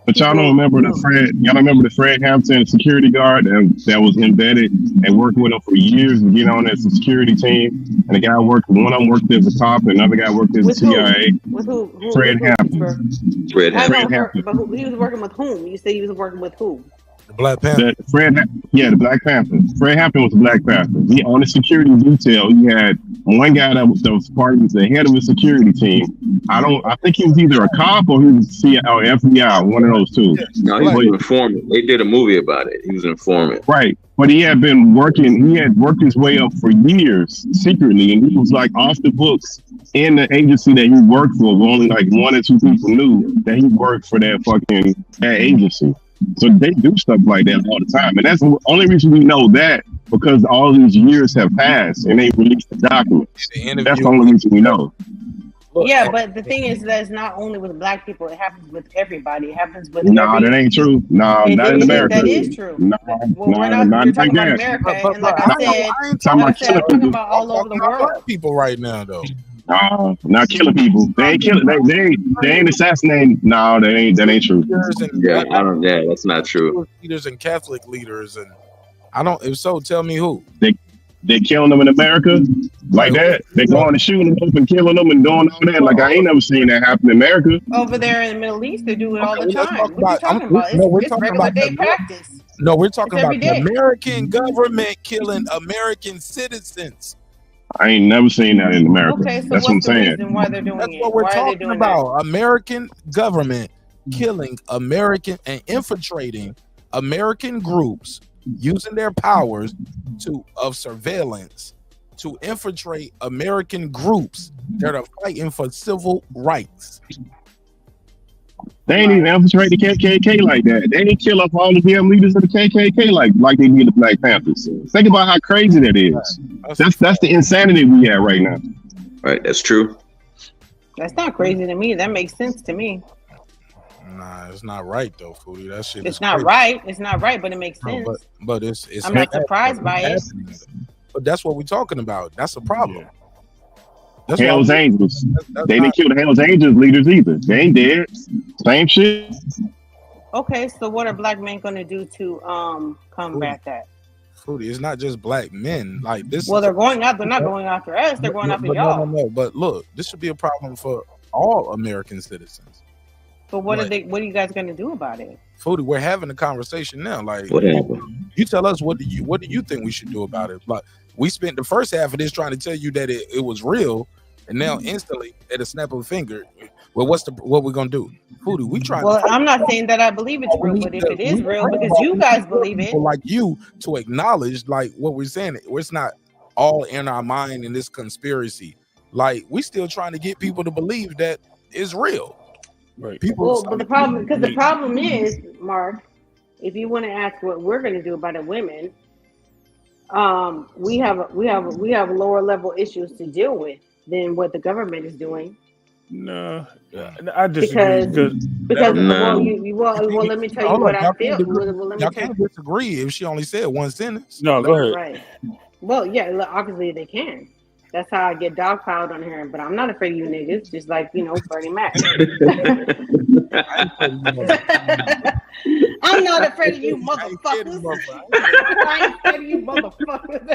But y'all don't remember the Fred Hampton security guard that was embedded and worked with him for years to get on as a security team. And the guy one of them worked as a cop, and another guy worked as a CIA.
With who?
Fred Hampton.
Fred
Hampton.
But he was working with whom? You say he was working with who?
The Black Panther.
The Black Panther. Fred Hampton was the Black Panther. He on the security detail. He had one guy that was part of the head of the security team. I think he was either a cop or he was CIA or FBI, one of those two.
No, he was an informant. They did a movie about it. He was an informant.
Right. But he had been working, he had worked his way up for years secretly, and he was like off the books in the agency that he worked for. Only like one or two people knew that he worked for that agency. So they do stuff like that all the time. And that's the only reason we know that, because all these years have passed and they released the documents. That's the only reason we know.
Yeah, but the thing is that it's not only with black people, it happens with everybody. It happens with
that ain't true. No, not in America.
That is true.
No,
we're talking about America, and like I said, we're talking about all over the world.
People right now, though.
No, not killing people. They ain't killing. They ain't assassinating. No, that ain't true.
Yeah, that's not true.
Leaders and Catholic leaders, and I don't. If so, tell me who.
They killing them in America like that. They going and shooting them up and killing them and doing all that. Like I ain't never seen that happen in America.
Over there in the Middle East, they do it all the time. What are you talking about? It's regular day practice.
No, we're talking about the American government killing American citizens.
I ain't never seen that in America.
Okay, so
that's what I'm saying.
Why they're doing
That's what we're talking about. American government killing American and infiltrating American groups using their powers of surveillance to infiltrate American groups that are fighting for civil rights.
They ain't even infiltrate the KKK like that. They didn't kill up all the damn leaders of the KKK like they did the Black Panthers. Think about how crazy that is. That's the insanity we have right now.
Right, that's true.
That's not crazy to me. That makes sense to me.
Nah, it's not right though, Foodie. That shit.
It's not right. It's not right, but it makes sense.
But it's.
I'm not surprised by it.
But that's what we're talking about. That's a problem.
That's Hell's Angels. They didn't kill the Hell's Angels leaders either. They ain't dead. Same shit.
Okay, so what are black men gonna do to combat that?
Foodie, it's not just black men. Like this.
Well, they're going out. They're not going after us. They're going after y'all.
No. But look, this should be a problem for all American citizens.
But what are you guys gonna do about it?
Foodie, we're having a conversation now. Like, you tell us what do you think we should do about it? Like, we spent the first half of this trying to tell you that it was real, and now instantly, at a snap of a finger, Well, what we're gonna do? Foodie, we trying.
Well, I'm not saying that I believe it's real, but if it is real, because you guys believe it,
people like you to acknowledge like what we're saying. It's not all in our mind in this conspiracy. Like we still trying to get people to believe that it's real.
Right.
Well, but the problem is, Mark, if you want to ask what we're going to do about the women, we have lower level issues to deal with than what the government is doing.
No, I disagree
because well, let me tell you what I feel.
Y'all can't disagree if she only said one sentence.
No, go ahead.
Right. Well, yeah, obviously they can. That's how I get dogpiled on here. But I'm not afraid of you niggas, just like, Bernie Mac. I'm not afraid of you motherfuckers. I ain't afraid of you motherfuckers.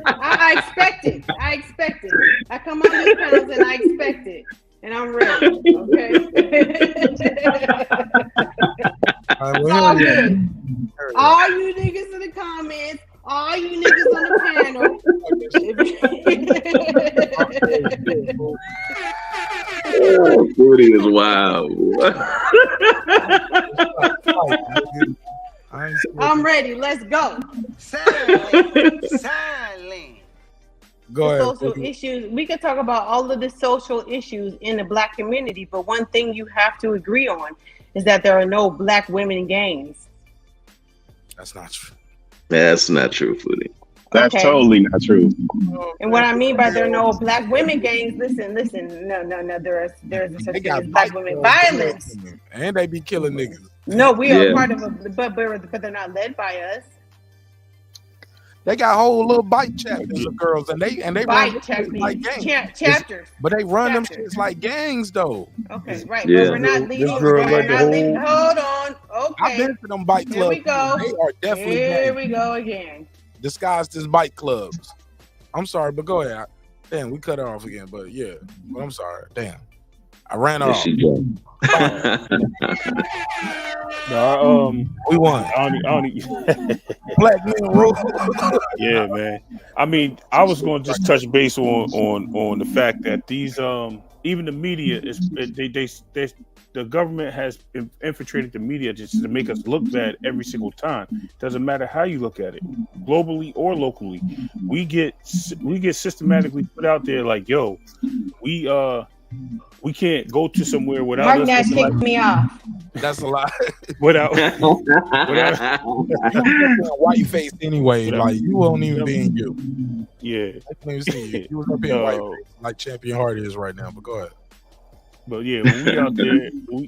I expect it. I come on these panels and I expect it. And I'm ready. Okay? It's all good. All you niggas in the comments, all you niggas on the panel.
Foodie is wild.
I'm ready. Let's go.
Silent.
Go ahead.
Social issues. We could talk about all of the social issues in the Black community, but one thing you have to agree on is that there are no Black women gangs.
That's not true.
That's not true, Foodie.
That's totally not true.
And what I mean by there are no Black women gangs, listen. No. There's a such thing as Black women violence.
And they be killing niggas.
No, we are part of it, but they're not led by us.
They got whole little bike chapters of girls, and they run
chapters
like gangs.
Chapters.
But they run them shits like gangs, though.
Okay, right.
Yeah.
But we're not leading. Hold on. Okay.
I've been to them bike clubs.
Here we go.
They are definitely
Here
gangs.
we go again.
Disguised as bike clubs. I'm sorry, but go ahead. Damn, we cut her off again, but yeah. But I'm sorry. Damn. I ran her off.
No,
we won. Black men rule.
Yeah, man. I mean, I was going to just touch base on the fact that these even the media is the government has infiltrated the media just to make us look bad every single time. Doesn't matter how you look at it, globally or locally. We get systematically put out there like, yo, we can't go to somewhere without
Marq Nash kicked me off.
That's a lie.
without
white face anyway. Like you won't even be in you.
Yeah.
I can't even see you. You was up in white face, like Champion Hart is right now. But go ahead.
But yeah, when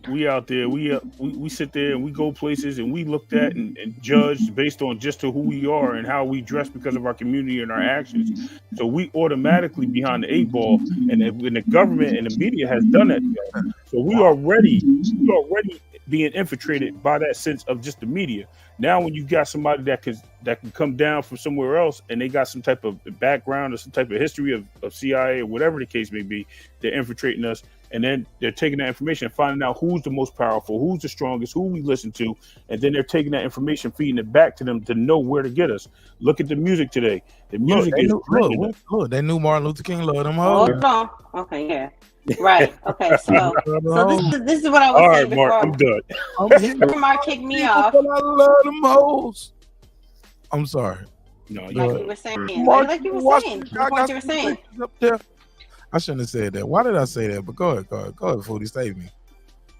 we out there, we sit there and we go places and we looked at and judged based on just to who we are and how we dress because of our community and our actions. So we automatically behind the 8 ball, and the government and the media has done that to us. So we are already being infiltrated by that sense of just the media. Now, when you got somebody that can come down from somewhere else and they got some type of background or some type of history of CIA or whatever the case may be, they're infiltrating us. And then they're taking that information and finding out who's the most powerful, who's the strongest, who we listen to. And then they're taking that information, feeding it back to them to know where to get us. Look at the music today. The music is
look, they knew Martin Luther King loved them hoes.
Hold on. Okay, yeah. Right. Okay, so this is what I was saying before.
Mark, I'm done.
Mark kicked me off.
I love them hoes. I'm sorry.
No,
like you were saying. Like you were saying. The point you were saying.
Up there. I shouldn't have said that. Why did I say that? But go ahead, Foodie, save me.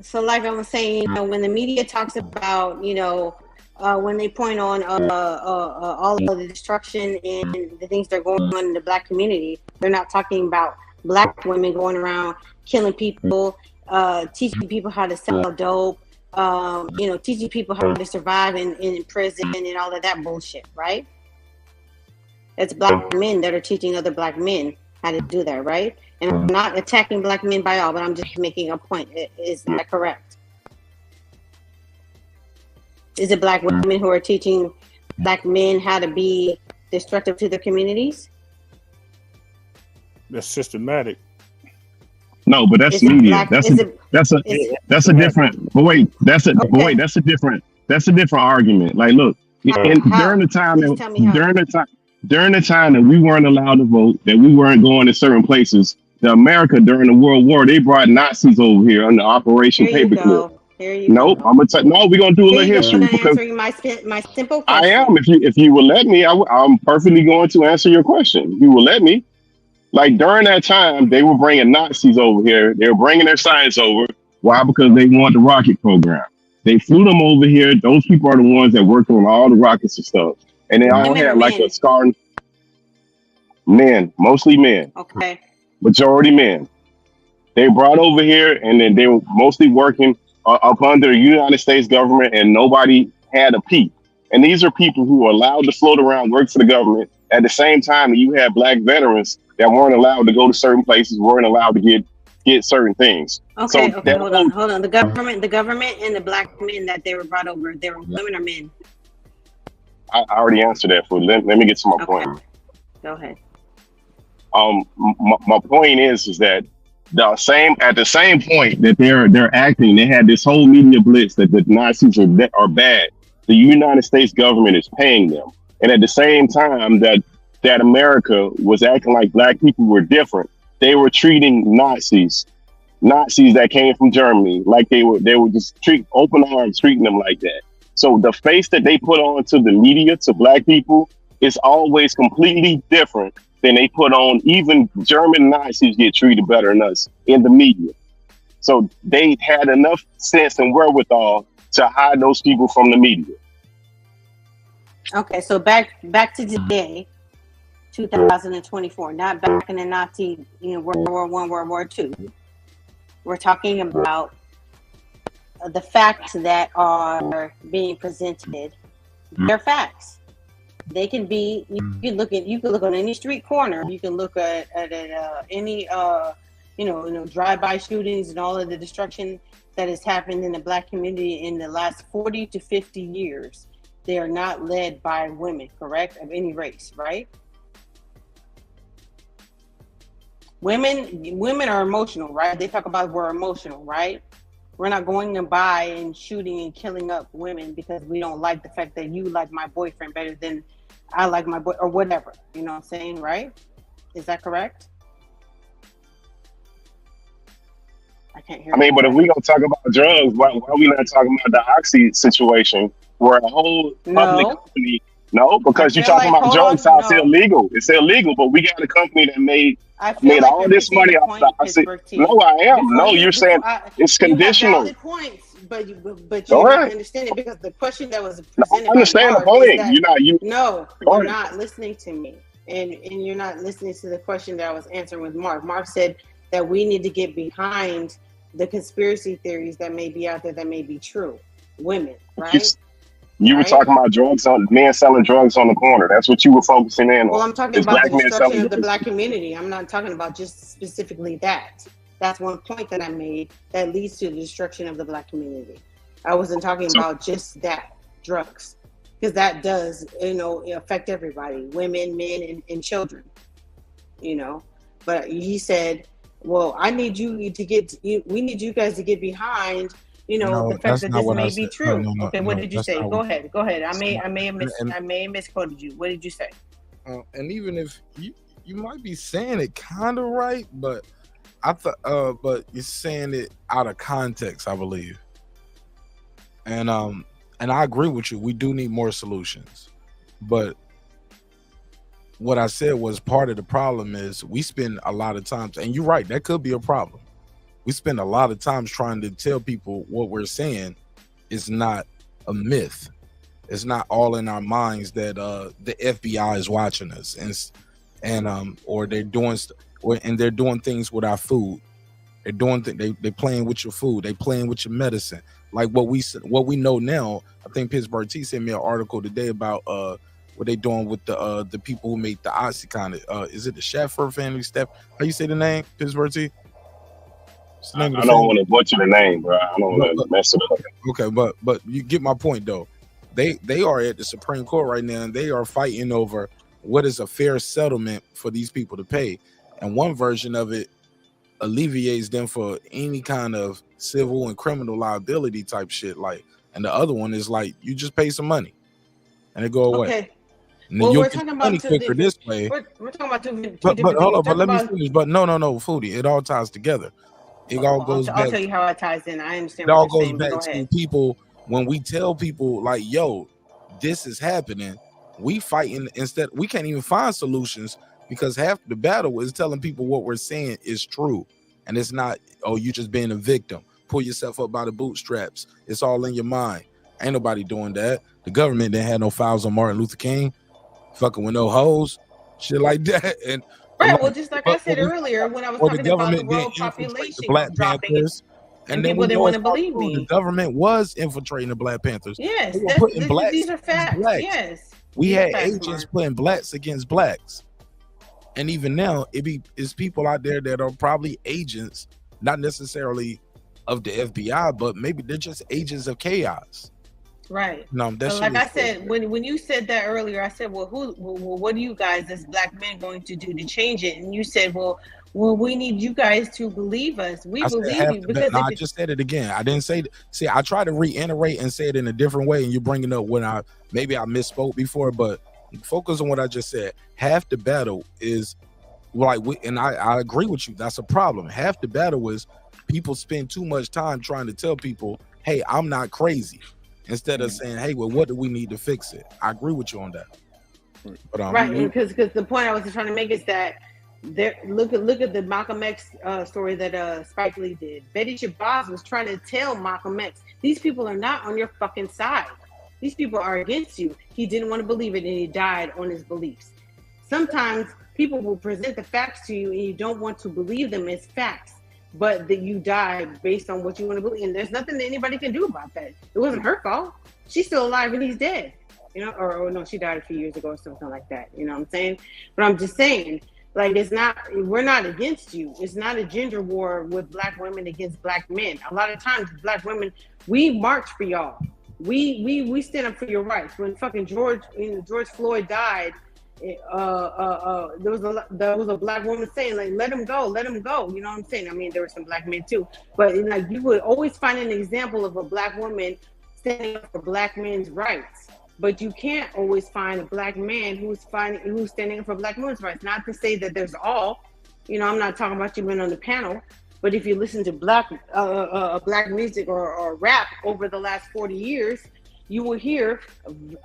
So, like I was saying, when the media talks about, when they point on all of the destruction and the things that are going on in the Black community, they're not talking about Black women going around killing people, teaching people how to sell dope, teaching people how to survive in prison and all of that bullshit, right? It's Black men that are teaching other Black men how to do that, right? And I'm not attacking Black men by all, but I'm just making a point. Is that correct? Is it Black women who are teaching Black men how to be destructive to their communities?
That's systematic.
No, but that's media. That's a different. But wait, that's a different argument. Like, look, during the time that we weren't allowed to vote, that we weren't going to certain places, the America during the World War, they brought Nazis over here under Operation
Here you
Paperclip.
go. Here you
Nope,
go.
I'm gonna tell. No, we're gonna do a
Here
little
you go.
history
Not
because
answering my simple
I
question.
am. If you will let me, I'm perfectly going to answer your question. You will let me. Like during that time, they were bringing Nazis over here. They were bringing their science over. Why? Because they want the rocket program. They flew them over here. Those people are the ones that worked on all the rockets and stuff. And they all
Women or
had like
men?
a scar. Men, mostly men,
Okay.
majority men. They brought over here, and then they were mostly working up under the United States government, and nobody had a peep. And these are people who were allowed to float around, work for the government. At the same time, you had black veterans that weren't allowed to go to certain places, weren't allowed to get certain things.
Okay.
So
Okay.
that
Hold on. The government, and the black men that they were brought over, they were women or men?
I already answered that. Let me get to my
Okay.
point.
Go ahead.
My point is that at the same point that they're acting, they had this whole media blitz that the Nazis are bad. The United States government is paying them, and at the same time that America was acting like black people were different, they were treating Nazis that came from Germany like they were just open arms treating them like that. So the face that they put on to the media to black people is always completely different than they put on. Even German Nazis get treated better than us in the media. So they had enough sense and wherewithal to hide those people from the media.
Okay, so back to today, 2024, not back in the Nazi, World War I, World War II. We're talking about the facts that are being presented. They're facts. They can be. You can look on any street corner. You can look at any drive-by shootings and all of the destruction that has happened in the black community in the last 40 to 50 years. They are not led by women, correct? Of any race, right? Women are emotional, right? They talk about we're emotional, right? We're not going to buy and shooting and killing up women because we don't like the fact that you like my boyfriend better than I like my boy or whatever. You know what I'm saying, right? Is that correct? I can't hear.
I mean, but if we gonna talk about drugs, why are we not talking about the Oxy situation where a whole public company? No, because you're talking about drugs. It's illegal. It's illegal, but we got a company that made all this money off the Oxy. No, I am. No, you're saying it's conditional.
You have valid points, but you're not understanding because the question that was presented.
I understand the point.
You're not listening to me, and you're not listening to the question that I was answering with Marq. Marq said that we need to get behind the conspiracy theories that may be out there that may be true. Women, right?
You were talking about drugs on men selling drugs on the corner. That's what you were focusing in on.
Well, I'm talking about the destruction of the black community. I'm not talking about just specifically that. That's one point that I made that leads to the destruction of the black community. I wasn't talking about just that, drugs, because that does, affect everybody, women, men, and children, But he said, well, we need you guys to get behind, the fact that this may be true. Okay, what did you say? Go ahead. I may have misquoted you. What did you say?
And even if you might be saying it kind of right, but but you're saying it out of context, I believe. And I agree with you. We do need more solutions, but what I said was part of the problem is we spend a lot of times, and you're right, that could be a problem. We spend a lot of times trying to tell people what we're saying is not a myth. It's not all in our minds that the FBI is watching us or they're doing they're doing things with our food. They're doing they playing with your food. They playing with your medicine. Like what we know now. I think Pittsburgh T sent me an article today about what they doing with the people who make the OxyContin. Is it the Shaffer family? Steph, how you say the name? Pittsburgh T.
I don't want to butcher the name, bro. I don't want to mess it up.
Okay, but you get my point though. They are at the Supreme Court right now, and they are fighting over what is a fair settlement for these people to pay. And one version of it alleviates them for any kind of civil and criminal liability type shit. And the other one is like you just pay some money and it go away.
Okay.
And then
Well,
you'll
we're
get
talking
money
about two
quicker
different.
this way.
We're talking about two
But
different
hold
things.
on, but
Talk
let me
about.
finish. But no, Foodie, it all ties together. It all goes
I'll
back.
tell you how it ties in. I understand
It
what
all
you're
goes
saying, but
back
go
to
ahead.
people when we tell people like, "Yo, this is happening." We fighting instead. We can't even find solutions because half the battle is telling people what we're saying is true, and it's not. Oh, you just being a victim. Pull yourself up by the bootstraps. It's all in your mind. Ain't nobody doing that. The government didn't have no files on Martin Luther King, fucking with no hoes, shit like that. And
Right. Well, just like I said earlier, when I was
or the
talking about the
government didn't
world
infiltrate the
population
Black
dropping,
Panthers.
and
And then
people
we
didn't
know
want
it's
to
not
believe
true. The
me.
government was infiltrating the Black Panthers.
Yes,
They were putting blacks
these are
against
facts.
blacks.
Yes,
We
these are
had
facts,
agents
Mark.
putting blacks against blacks. And even now, it's people out there that are probably agents, not necessarily of the FBI, but maybe they're just agents of chaos.
Right.
No, that
But
shit
like
is
I said, when you said that earlier, I said, well, what are you guys as black men going to do to change it? And you said, well, we need you guys to believe us. We
I said
believe
half
you
the
because
I just said it again. I didn't say. See, I try to reiterate and say it in a different way, and you're bringing up when I misspoke before, but focus on what I just said. Half the battle is like, and I agree with you. That's a problem. Half the battle is people spend too much time trying to tell people, "Hey, I'm not crazy," instead of saying, "Hey, well, what do we need to fix it?" I agree with you on that. But
right, because the point I was trying to make is that there. Look at the Malcolm X story that Spike Lee did. Betty Shabazz was trying to tell Malcolm X, these people are not on your fucking side. These people are against you. He didn't want to believe it, and he died on his beliefs. Sometimes people will present the facts to you, and you don't want to believe them as facts, but that you died based on what you want to believe. And there's nothing that anybody can do about that. It wasn't her fault. She's still alive and he's dead. You know, or no, she died a few years ago or something like that. You know what I'm saying? But I'm just saying, like, we're not against you. It's not a gender war with black women against black men. A lot of times, black women, we march for y'all. We stand up for your rights. When fucking George Floyd died, there was a black woman saying, like, let him go. You know what I'm saying? I mean, there were some black men too, but like, you would always find an example of a black woman standing up for black men's rights. But you can't always find a black man who's standing up for black women's rights. Not to say that there's all, you know, I'm not talking about you men on the panel, but if you listen to black music or rap over the last 40 years, you will hear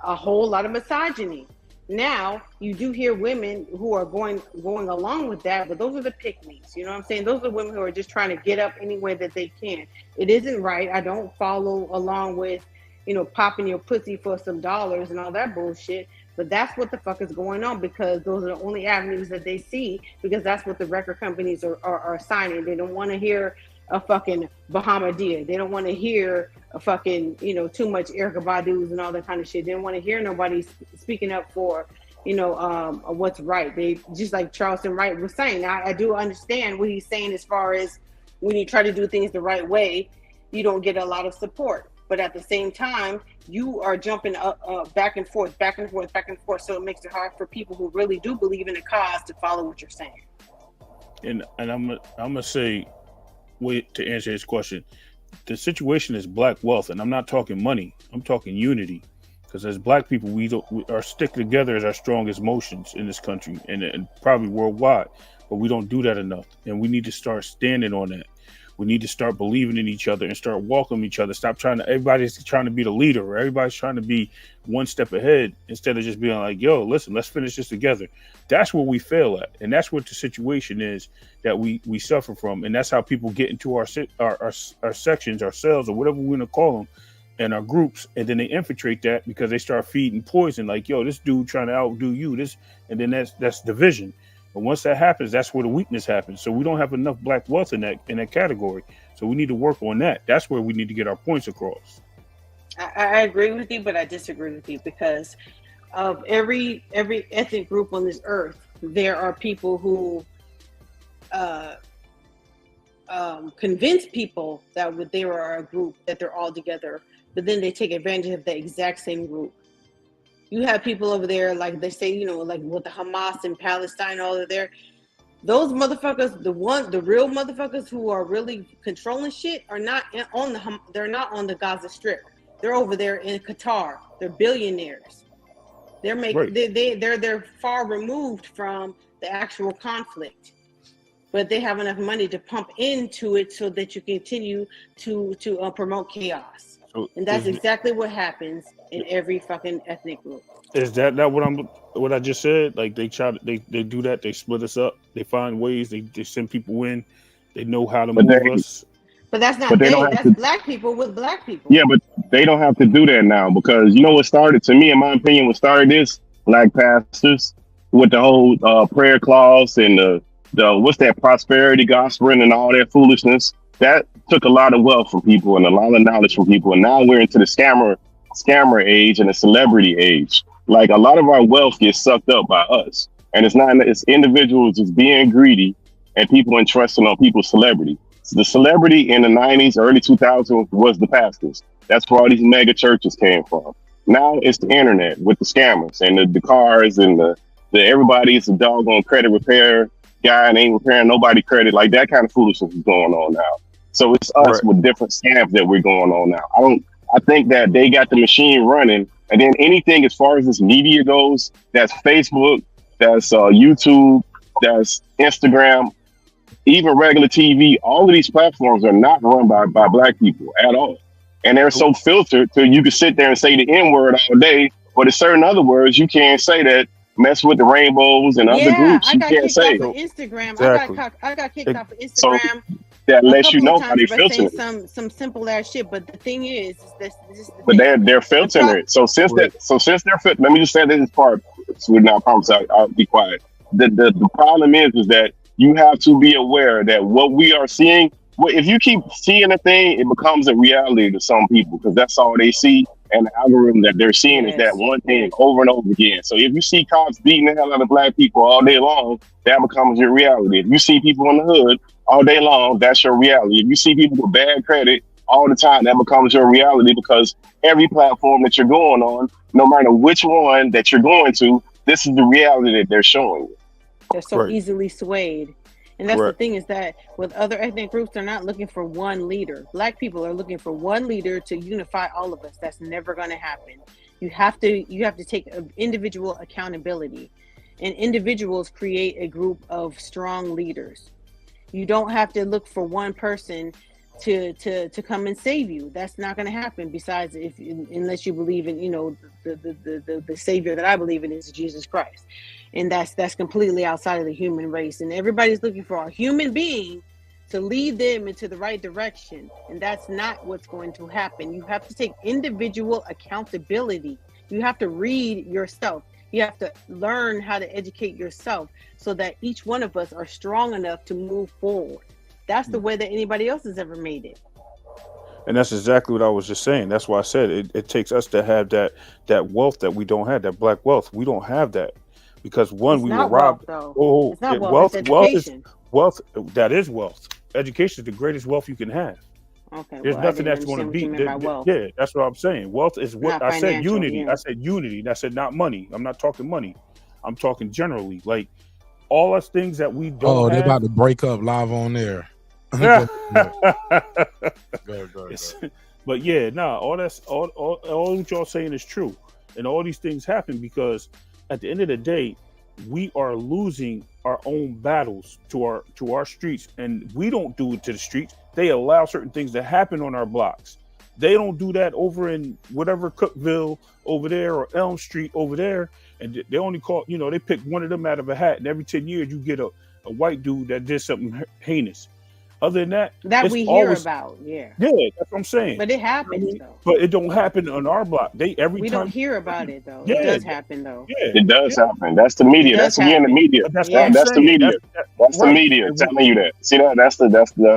a whole lot of misogyny. Now you do hear women who are going along with that, but those are the pick-me's. You know what I'm saying? Those are women who are just trying to get up any way that they can. It isn't right. I don't follow along with, you know, popping your pussy for some dollars and all that bullshit. But that's what the fuck is going on, because those are the only avenues that they see, because that's what the record companies are signing. They don't want to hear a fucking Bahamadia. They don't want to hear a fucking, you know, too much Erykah Badu's and all that kind of shit. They don't want to hear nobody speaking up for, you know, what's right. They, just like Charleston White was saying. I do understand what he's saying as far as when you try to do things the right way, you don't get a lot of support. But at the same time, you are jumping back and forth. So it makes it hard for people who really do believe in the cause to follow what you're saying.
And I'm gonna say, to answer his question, the situation is black wealth, and I'm not talking money. I'm talking unity, because as black people, our stick together is our strongest motions in this country and probably worldwide. But we don't do that enough, and we need to start standing on that. We need to start believing in each other and start welcoming each other. Stop everybody's trying to be the leader, or everybody's trying to be one step ahead, instead of just being like, yo, listen, let's finish this together. That's where we fail at. And that's what the situation is that we suffer from. And that's how people get into our sections, our cells, or whatever we want to call them, and our groups. And then they infiltrate that because they start feeding poison. Like, yo, this dude trying to outdo you, and then that's division. But once that happens, that's where the weakness happens. So we don't have enough black wealth in that category. So we need to work on that. That's where we need to get our points across.
I agree with you, but I disagree with you, because of every ethnic group on this earth, there are people who convince people that they are a group, that they're all together, but then they take advantage of the exact same group. You have people over there, like they say, you know, like with the Hamas in Palestine, all of there. Those motherfuckers, the real motherfuckers who are really controlling shit, are not they're not on the Gaza Strip. They're over there in Qatar. They're billionaires.
They're they're far removed from the actual conflict, but they have enough money to pump into it so that you continue to promote chaos. And that's exactly what happens in every fucking ethnic group.
Is that what I just said? Like they do that. They split us up. They find ways. They send people in. They know how to move us.
But that's not
But they don't have
that's
to-
black people with black people.
Yeah, but they don't have to do that now because you know what started, to me, in my opinion, what started this? Black pastors with the whole prayer clause and the what's that, prosperity gospel and all that foolishness. That took a lot of wealth from people and a lot of knowledge from people. And now we're into the scammer age and the celebrity age. Like a lot of our wealth gets sucked up by us. And it's individuals just being greedy and people entrusting on people's celebrity. The celebrity in the 90s, early 2000s was the pastors. That's where all these mega churches came from. Now it's the internet with the scammers and the cars and the everybody's a doggone credit repair guy and ain't repairing nobody credit. Like that kind of foolishness is going on now. So it's us with different scams that we're going on now. I think that they got the machine running, and then anything as far as this media goes, that's Facebook, that's YouTube, that's Instagram, even regular TV, all of these platforms are not run by black people at all. And they're so filtered till you can sit there and say the N-word all day, but there's certain other words you can't say that mess with the rainbows and other groups. You can't say.
Instagram.
Exactly.
I got kicked off of Instagram.
So that lets you know how they're filtering it.
Some simple ass shit, but the thing is this
but they're filtering it. So since they're let me just say this part. So now I promise I'll be quiet. The problem is that you have to be aware that what we are seeing, if you keep seeing a thing, it becomes a reality to some people because that's all they see. And the algorithm that they're seeing is that one thing over and over again. So if you see cops beating the hell out of black people all day long, that becomes your reality. If you see people in the hood all day long, that's your reality. If you see people with bad credit all the time, that becomes your reality because every platform that you're going on, no matter which one that you're going to, this is the reality that they're showing you.
They're so easily swayed. And that's the thing is that with other ethnic groups, they're not looking for one leader. Black people are looking for one leader to unify all of us. That's never going to happen. You have to take individual accountability, and individuals create a group of strong leaders. You don't have to look for one person to come and save you. That's not going to happen. Besides, unless you believe in, the savior that I believe in is Jesus Christ, and that's completely outside of the human race. And everybody's looking for a human being to lead them into the right direction, and that's not what's going to happen. You have to take individual accountability. You have to read yourself. You have to learn how to educate yourself so that each one of us are strong enough to move forward. That's the way that anybody else has ever made it.
And that's exactly what I was just saying. That's why I said it takes us to have that wealth that we don't have, that black wealth. We don't have that because we were robbed.
It's not
wealth.
Wealth.
That is wealth. Education is the greatest wealth you can have.
Okay.
There's nothing that's going to beat. Yeah, that's what I'm saying. Wealth is what I said. Unity. Yeah. I said unity. And I said not money. I'm not talking money. I'm talking generally. Like all us things that we don't.
Oh, they're about to break up live on there.
Go. But yeah, all that's all what y'all saying is true, and all these things happen because at the end of the day, we are losing our own battles to our streets, and we don't do it to the streets. They allow certain things to happen on our blocks. They don't do that over in whatever Cookville over there or Elm Street over there, and they only call they pick one of them out of a hat, and every 10 years you get a white dude that did something heinous. Other than that
we hear about, yeah,
that's what I'm saying.
But it happens though.
But it don't happen on our block. We
don't hear about it though. It does happen though.
Yeah, it does happen. That's the media. That's again the media. That's the media. That's the media telling you that. See that? That's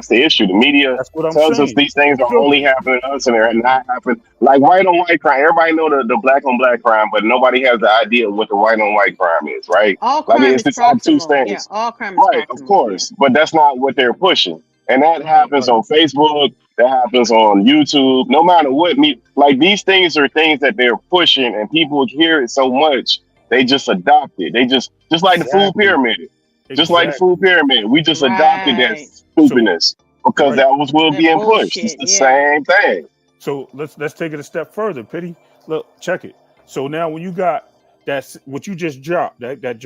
the issue. The media tells us these things are only happening to us and they're not happening. Like white on white crime. Everybody know the black on black crime, but nobody has the idea of what the white on white crime is, right?
All crime is proximal. Yeah, all crime is
right, of course. But that's not what they're pushing. And that happens on Facebook, that happens on YouTube, no matter what. Like these things are things that they're pushing and people hear it so much, they just adopt it. They just like the food pyramid. Just like the food pyramid. We just adopted that stupidness because that was what was being pushed. It's the same thing.
So let's take it a step further, Pity. Look, check it. So now when you got That's what you just dropped. That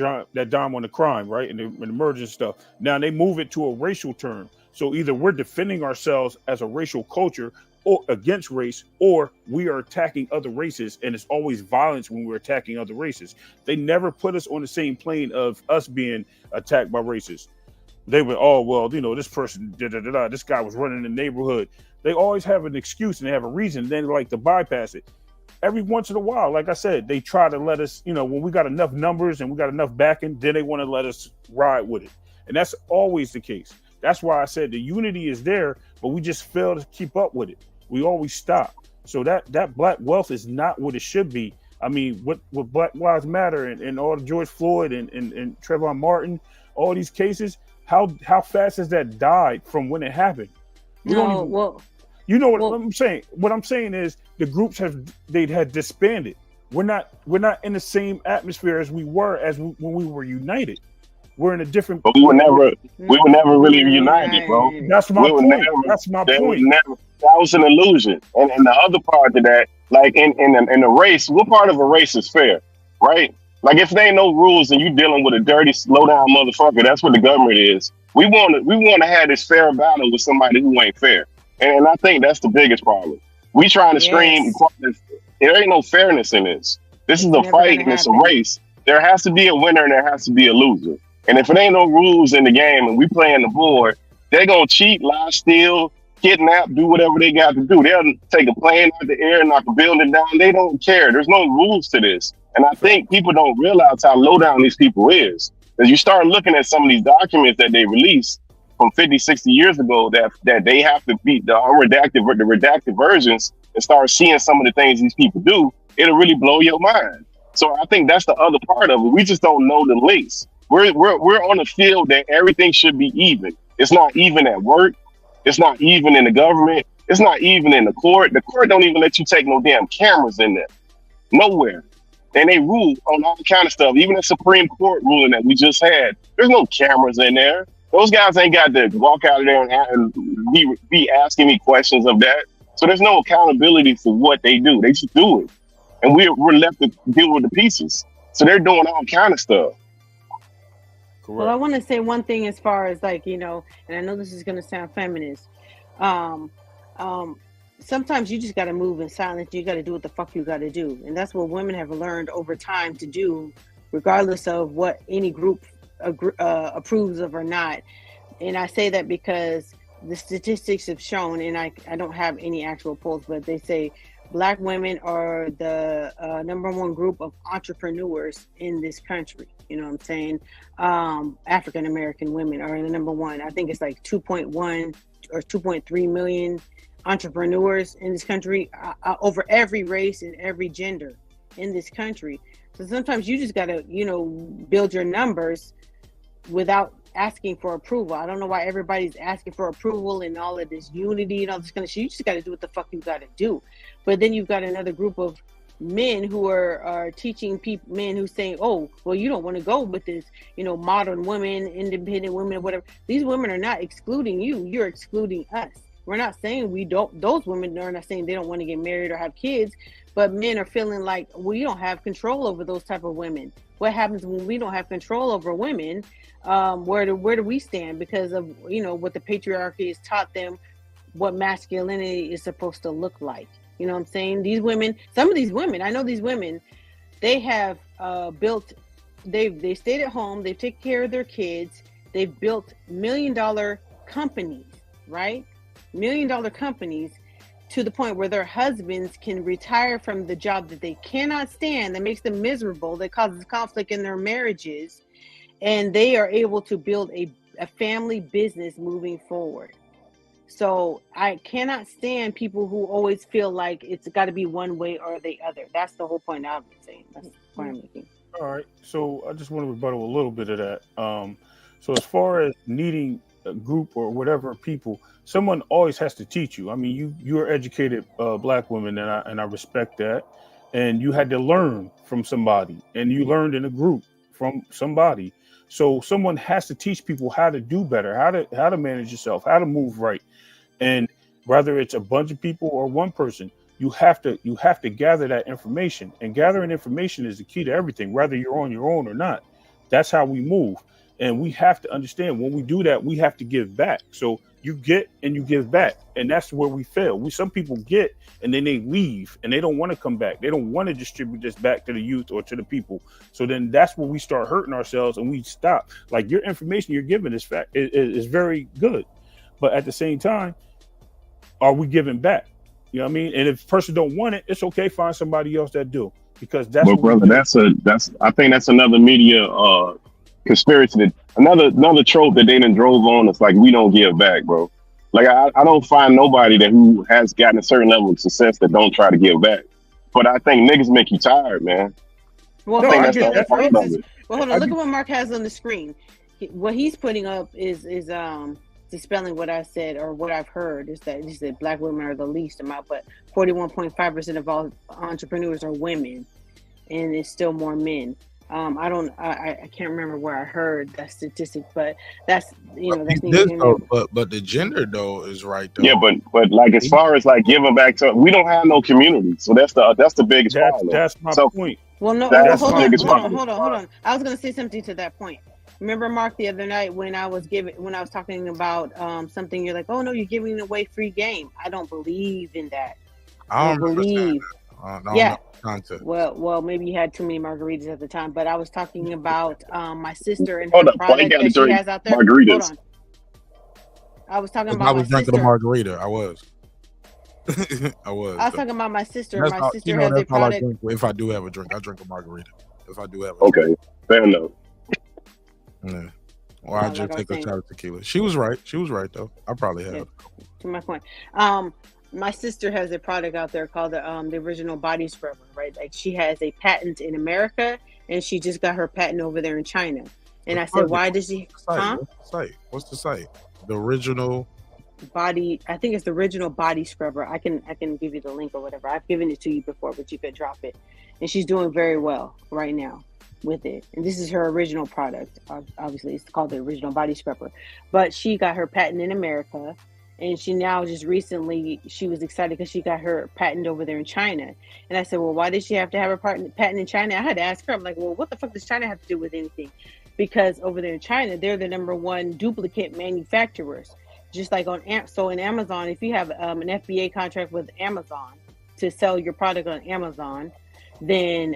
dime on the crime, right? And the murder and stuff. Now they move it to a racial term. So either we're defending ourselves as a racial culture or against race, or we are attacking other races, and it's always violence when we're attacking other races. They never put us on the same plane of us being attacked by races. They were, oh, well, this person, this guy was running in the neighborhood. They always have an excuse and they have a reason. Then they like to bypass it. Every once in a while, like I said, they try to let us, when we got enough numbers and we got enough backing, then they want to let us ride with it. And that's always the case. That's why I said the unity is there, but we just fail to keep up with it. We always stop. So that black wealth is not what it should be. I mean, with Black Lives Matter and all the George Floyd and Trayvon Martin, all these cases, how fast has that died from when it happened? What I'm saying? What I'm saying is the groups had disbanded. We're not in the same atmosphere as we were when we were united. We're in a different.
But we were never really united, bro.
That's my point. That's my point.
That was an illusion. And the other part of that, like in a race, what part of a race is fair, right? Like if there ain't no rules and you dealing with a dirty, slow down motherfucker, that's what the government is. We want to have this fair battle with somebody who ain't fair, and I think that's the biggest problem. We trying to scream. There ain't no fairness in this. This is a fight and it's a race. There has to be a winner and there has to be a loser. And if it ain't no rules in the game and we playing the board, they're gonna cheat, lie, steal, kidnap, do whatever they got to do. They'll take a plane out the air, knock a building down. They don't care. There's no rules to this. And I think people don't realize how low down these people is. As you start looking at some of these documents that they released from 50, 60 years ago that they have to beat the redacted versions and start seeing some of the things these people do, it'll really blow your mind. So I think that's the other part of it. We just don't know the links. We're on a field that everything should be even. It's not even at work. It's not even in the government. It's not even in the court. The court don't even let you take no damn cameras in there. Nowhere. And they rule on all kind of stuff. Even the Supreme Court ruling that we just had, there's no cameras in there. Those guys ain't got to walk out of there and be asking me questions of that. So there's no accountability for what they do. They just do it. And we're left to deal with the pieces. So they're doing all kind of stuff.
Correct.
Well, I want to say one thing as far as and I know this is going to sound feminist. Sometimes you just got to move in silence. You got to do what the fuck you got to do. And that's what women have learned over time to do, regardless of what any group approves of or not. And I say that because the statistics have shown, and I don't have any actual polls, but they say Black women are the number one group of entrepreneurs in this country. You know what I'm saying? African American women are the number one. I think it's like 2.1 or 2.3 million entrepreneurs in this country over every race and every gender in this country. So sometimes you just got to, build your numbers without asking for approval. I don't know why everybody's asking for approval and all of this unity and all this kind of shit. You just got to do what the fuck you got to do. But then you've got another group of men who are teaching men who saying, oh, well, you don't want to go with this, modern women, independent women, whatever. These women are not excluding you. You're excluding us. We're not saying those women are not saying they don't want to get married or have kids, but men are feeling like we don't have control over those type of women. What happens when we don't have control over women? Where do we stand? Because of, what the patriarchy has taught them, what masculinity is supposed to look like. You know what I'm saying? These women, some of these women, I know these women, they have they stayed at home, they take care of their kids, they've built $1 million companies, right? $1 million companies to the point where their husbands can retire from the job that they cannot stand, that makes them miserable, that causes conflict in their marriages, and they are able to build a family business moving forward. So I cannot stand people who always feel like it's got to be one way or the other. That's the whole point I've been saying. That's the point I'm making.
All right. So I just want to rebuttal a little bit of that. So as far as needing a group or whatever people, someone always has to teach you. I mean, you're educated Black women, and I respect that. And you had to learn from somebody, and you learned in a group from somebody. So someone has to teach people how to do better, how to manage yourself, how to move right. And whether it's a bunch of people or one person, you have to gather that information, and gathering information is the key to everything, whether you're on your own or not. That's how we move. And we have to understand when we do that, we have to give back. So you get and you give back. And that's where we fail. Some people get and then they leave and they don't want to come back. They don't want to distribute this back to the youth or to the people. So then that's where we start hurting ourselves and we stop. Like, your information you're giving is very good. But at the same time, are we giving back? You know what I mean? And if the person don't want it, it's okay. Find somebody else that do. Because that's
But brother, I think that's another media conspiracy. Another trope that they done drove on. It's like, we don't give back, bro. Like, I don't find nobody who has gotten a certain level of success that don't try to give back. But I think niggas make you tired, man.
Well,
I think
Mark,
that's the
for
whole part of
instance,
it.
well, hold on. Look at what Mark has on the screen. What he's putting up is dispelling what I said or what I've heard, is that he said black women are the least amount, but 41.5% of all entrepreneurs are women, and it's still more men. I can't remember where I heard that statistic, but that's that's
but the gender though is right though.
Yeah, but like, as far as like giving back to, we don't have no community, so that's the biggest problem.
That's my point.
Well, no,
that's
hold
the biggest problem.
on. I was gonna say something to that point. Remember, Mark, the other night when I was talking about something, you're like, oh no, you're giving away free game. I don't believe in that.
I don't believe.
Yeah. Well, maybe you had too many margaritas at the time, but I was talking about my sister and her product that she has out there.
Margaritas.
Hold on. I was talking about
I was drinking a margarita. I was. I was
talking about my sister.
That's
My sister has a product.
If I do have a drink, I drink a margarita. If I do have
a drink. Fair enough.
Yeah. Or I just take a shot of tequila. She was right. Though. I probably have.
Yeah, to my point. My sister has a product out there called the original body scrubber, right? Like, she has a patent in America, and she just got her patent over there in China. And I said, why does she?
What's the site? The original
body. I think it's the original body scrubber. I can give you the link or whatever. I've given it to you before, but you could drop it. And she's doing very well right now with it. And this is her original product. Obviously, it's called the original body scrubber. But she got her patent in America. And she now just recently, she was excited because she got her patent over there in China. And I said, well, why did she have to have her patent in China? I had to ask her. I'm like, well, what the fuck does China have to do with anything? Because over there in China, they're the number one duplicate manufacturers. Just like in Amazon, if you have an FBA contract with Amazon to sell your product on Amazon, then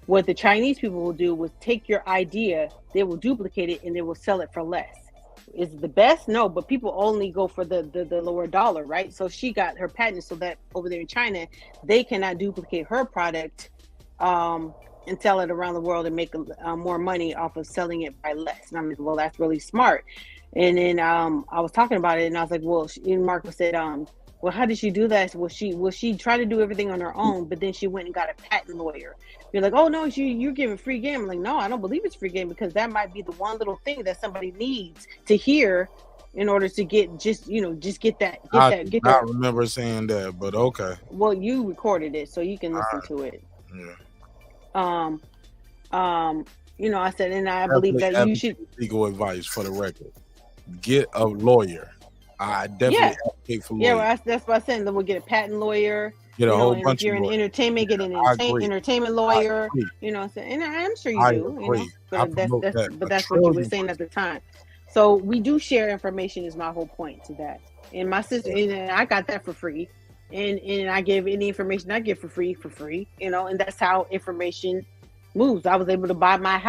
what the Chinese people will do was take your idea, they will duplicate it, and they will sell it for less. Is it the best? No, but people only go for the lower dollar, right? So she got her patent so that over there in China, they cannot duplicate her product and sell it around the world and make more money off of selling it by less. And I'm like, well, that's really smart. And then I was talking about it, and I was like, well, and Mark said, well, how did she do that? Well, she tried to do everything on her own, but then she went and got a patent lawyer. You're like, oh no, you're giving free game. I'm like, no, I don't believe it's free game, because that might be the one little thing that somebody needs to hear in order to get I
remember saying that, but okay.
Well, you recorded it, so you can listen to it.
Yeah.
I said, and I believe that you should.
Legal advice for the record: get a lawyer. I definitely advocate for lawyers.
Yeah, well, that's what I'm saying. Then we'll get a patent lawyer.
Get a whole bunch
if you're
of
in entertainment, get an entertainment lawyer. You know what I'm saying? And I'm sure you do. But that's what you were saying at the time. So we do share information is my whole point to that. And my sister, and I got that for free. And I give any information I get for free, and that's how information moves. I was able to buy my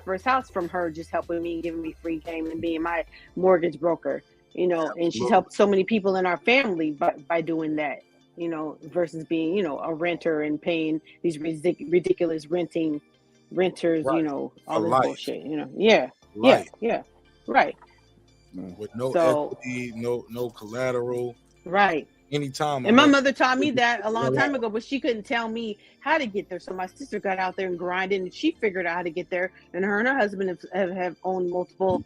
first house from her, just helping me, giving me free game and being my mortgage broker, and she's helped so many people in our family by doing that, versus being, a renter and paying these ridiculous renters,
right.
All
for
this
life.
bullshit, right.
With no
So,
equity, no collateral.
Right.
Anytime.
And my mother taught me that a long time ago, but she couldn't tell me how to get there. So my sister got out there and grinded, and she figured out how to get there. And her husband have owned multiple,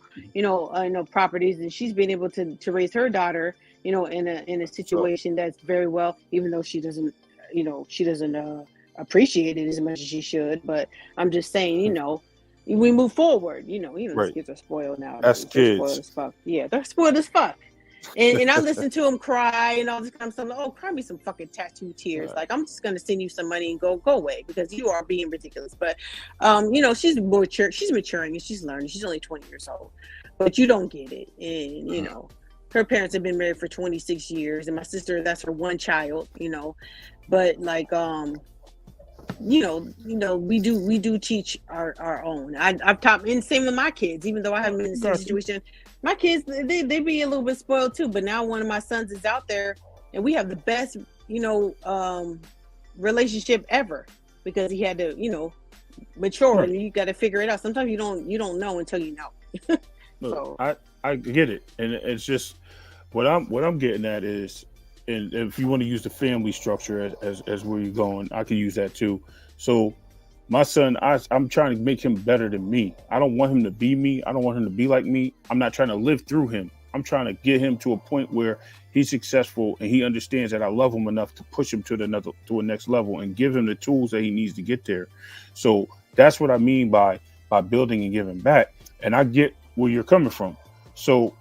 properties, and she's been able to raise her daughter, in a situation that's very well, even though she doesn't appreciate it as much as she should. But I'm just saying, we move forward. Even
right.
Kids are spoiled now.
That's
They're
kids.
spoiled as fuck. Yeah, they're spoiled as fuck.
And I listen to him cry and all this kind of stuff. Like, oh, cry me some fucking tattoo tears. Like, I'm just gonna send you some money and go away because you are being ridiculous. But you know, she's mature, she's maturing and she's learning. She's only 20 years old. But you don't get it. And you know, her parents have been married for 26 years, and my sister, that's her one child, you know. But like you know, we do teach our own. I've taught, and same with my kids, even though I haven't been in the same situation. My kids, they be a little bit spoiled too, but now one of my sons is out there and we have the best, you know, relationship ever because he had to, you know, mature and you got to figure it out. Sometimes you don't know until you know.
Look, I get it. And it's just what I'm getting at is, and if you want to use the family structure as where you're going, I can use that too. So my son, I'm trying to make him better than me. I don't want him to be me. I don't want him to be like me. I'm not trying to live through him. I'm trying to get him to a point where he's successful and he understands that I love him enough to push him to a next level and give him the tools that he needs to get there. So that's what I mean by building and giving back. And I get where you're coming from. So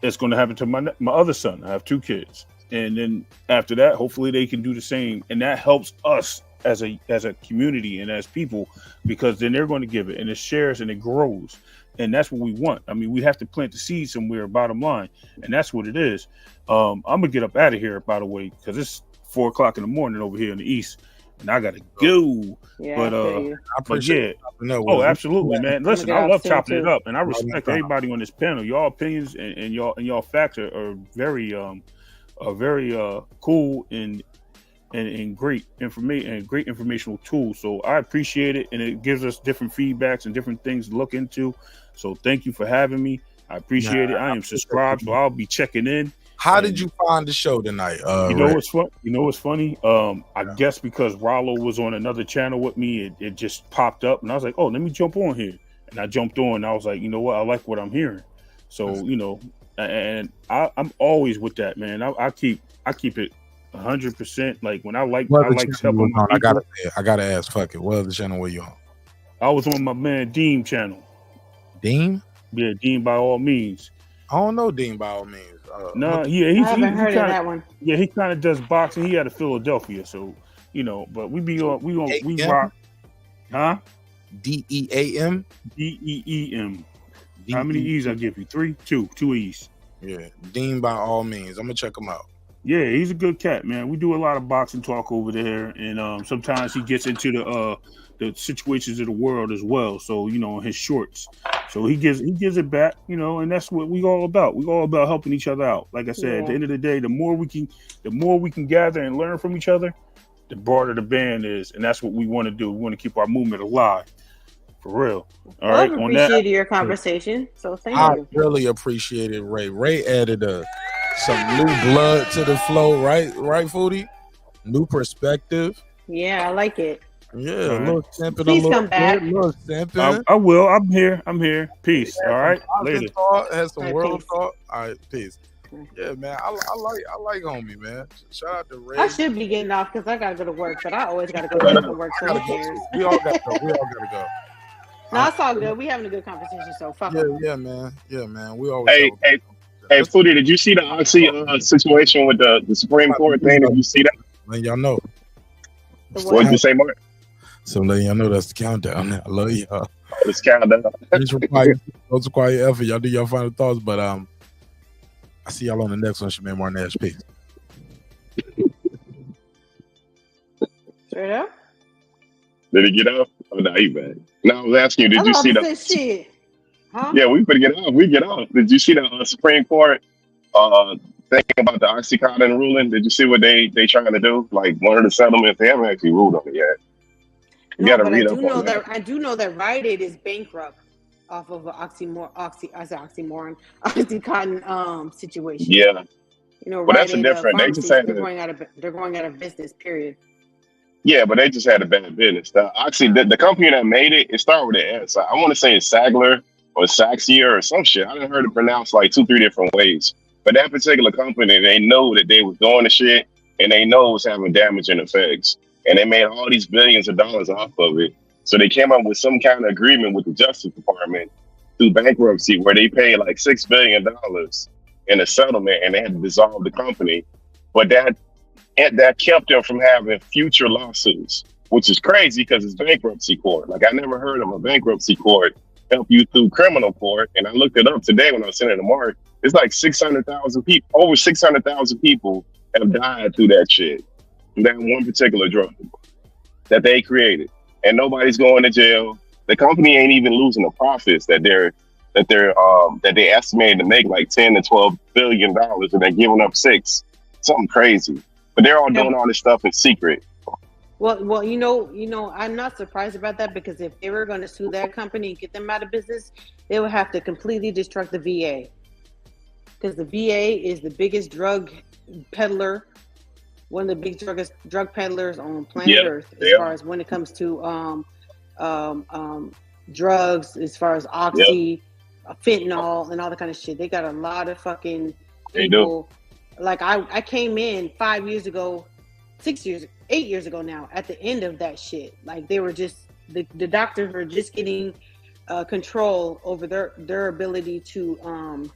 it's going to happen to my other son. I have 2 kids. And then after that, hopefully they can do the same. And that helps us as a community and as people, because then they're going to give it and it shares and it grows. And that's what we want. I mean, we have to plant the seed somewhere, bottom line. And that's what it is. I'm going to get up out of here, by the way, because it's 4 o'clock in the morning over here in the East. And I got to go. Yeah, but
I appreciate
oh, absolutely, man. Listen, I love chopping it up. And I respect everybody on this panel. Y'all opinions and y'all facts are very cool and great information and great informational tools. So I appreciate it, and it gives us different feedbacks and different things to look into. So thank you for having me. I appreciate it. I am subscribed, so I'll be checking in.
How did you find the show tonight?
You know what's fun? You know what's funny? I guess because Rollo was on another channel with me, it just popped up, and I was like, oh, let me jump on here. And I jumped on, and I was like, you know what? I like what I'm hearing. So you know, and I'm always with that, man. I keep it 100%. Like when I like helping.
I gotta ask. Fuck it. What other channel were you on?
I was on my man Deem channel.
Deem?
Yeah, Deem by all means.
I don't know Deem by all means.
No, yeah, I
haven't heard of that one.
Yeah, he kind of does boxing. He out of Philadelphia, so you know. But we rock, huh?
DEAM.
DEEM. How many E's I give you? 3, 2 E's.
Yeah, Deem by all means. I'm gonna check him out.
Yeah, he's a good cat, man. We do a lot of boxing talk over there, and sometimes he gets into the situations of the world as well. So you know, his shorts. So he gives it back, you know, and that's what we all about. We all about helping each other out. Like I said, at the end of the day, the more we can gather and learn from each other, the broader the band is, and that's what we want to do. We want to keep our movement alive, for real. All right.
I appreciated your conversation, so thank you.
I really appreciated Ray. Ray added some new blood to the flow, right, Foodie? New perspective.
Yeah, I like it.
Yeah, a little simping.
Please come back.
I will. I'm here. Peace. All right. Later.
Had some world thought. All right. Peace. Yeah, man. I like homie, man. Shout out to Ray.
I should be getting off because I gotta go to work, but I always gotta go to work. So who cares?
We all gotta go.
No, it's all good. We having a good conversation. So fuck.
Yeah, man. We always.
Hey, Foodie, did you see the Oxy situation with the Supreme Court thing? Did you see that?
Let y'all know.
What did you say, Mark?
So letting y'all know that's the countdown. I love y'all.
It's countdown.
It's required effort. Y'all do your final thoughts, but I see y'all on the next one. Shemaine Marqnash. Peace.
Straight up.
Did he get off? Oh no, he back. No, I was asking you. Did you see the
shit? Huh?
Yeah, we could get off. We get off. Did you see the Supreme Court thing about the Oxycontin ruling? Did you see what they trying to do? Like one of the settlements, they haven't actually ruled on it yet. You
no,
gotta
but
read
I
up
do
on
know
that.
I do know that Rite Aid is bankrupt off of an Oxycontin situation.
Yeah.
You know,
But
Rite
that's a
Aid,
different. They just
they're
had
going out of business. Period.
Yeah, but they just had a bad business. The company that made it started with an S. I want to say it's Sagler or Saxier or some shit. I done heard it pronounced like 2-3 different ways. But that particular company, they know that they was doing the shit, and they know it's having damaging effects. And they made all these billions of dollars off of it. So they came up with some kind of agreement with the Justice Department through bankruptcy where they paid like $6 billion. in a settlement, and they had to dissolve the company. But that kept them from having future lawsuits, which is crazy because it's bankruptcy court. Like, I never heard of a bankruptcy court help you through criminal court. And I looked it up today when I was sending it to Marq. It's like 600,000 people, over 600,000 people have died through that shit. That one particular drug that they created. And nobody's going to jail. The company ain't even losing the profits that they estimated to make like 10 to 12 billion dollars, and they're giving up 6. Something crazy. But they're all doing all this stuff in secret.
Well, you know, I'm not surprised about that, because if they were going to sue that company and get them out of business, they would have to completely destruct the VA, because the VA is the biggest drug peddler, one of the big drug peddlers on planet Earth, as far as when it comes to drugs, as far as oxy, fentanyl, and all that kind of shit. They got a lot of fucking people. Like I came in 5 years ago, 8 years ago now, at the end of that shit. Like, they were just, the doctors were just getting control over their ability to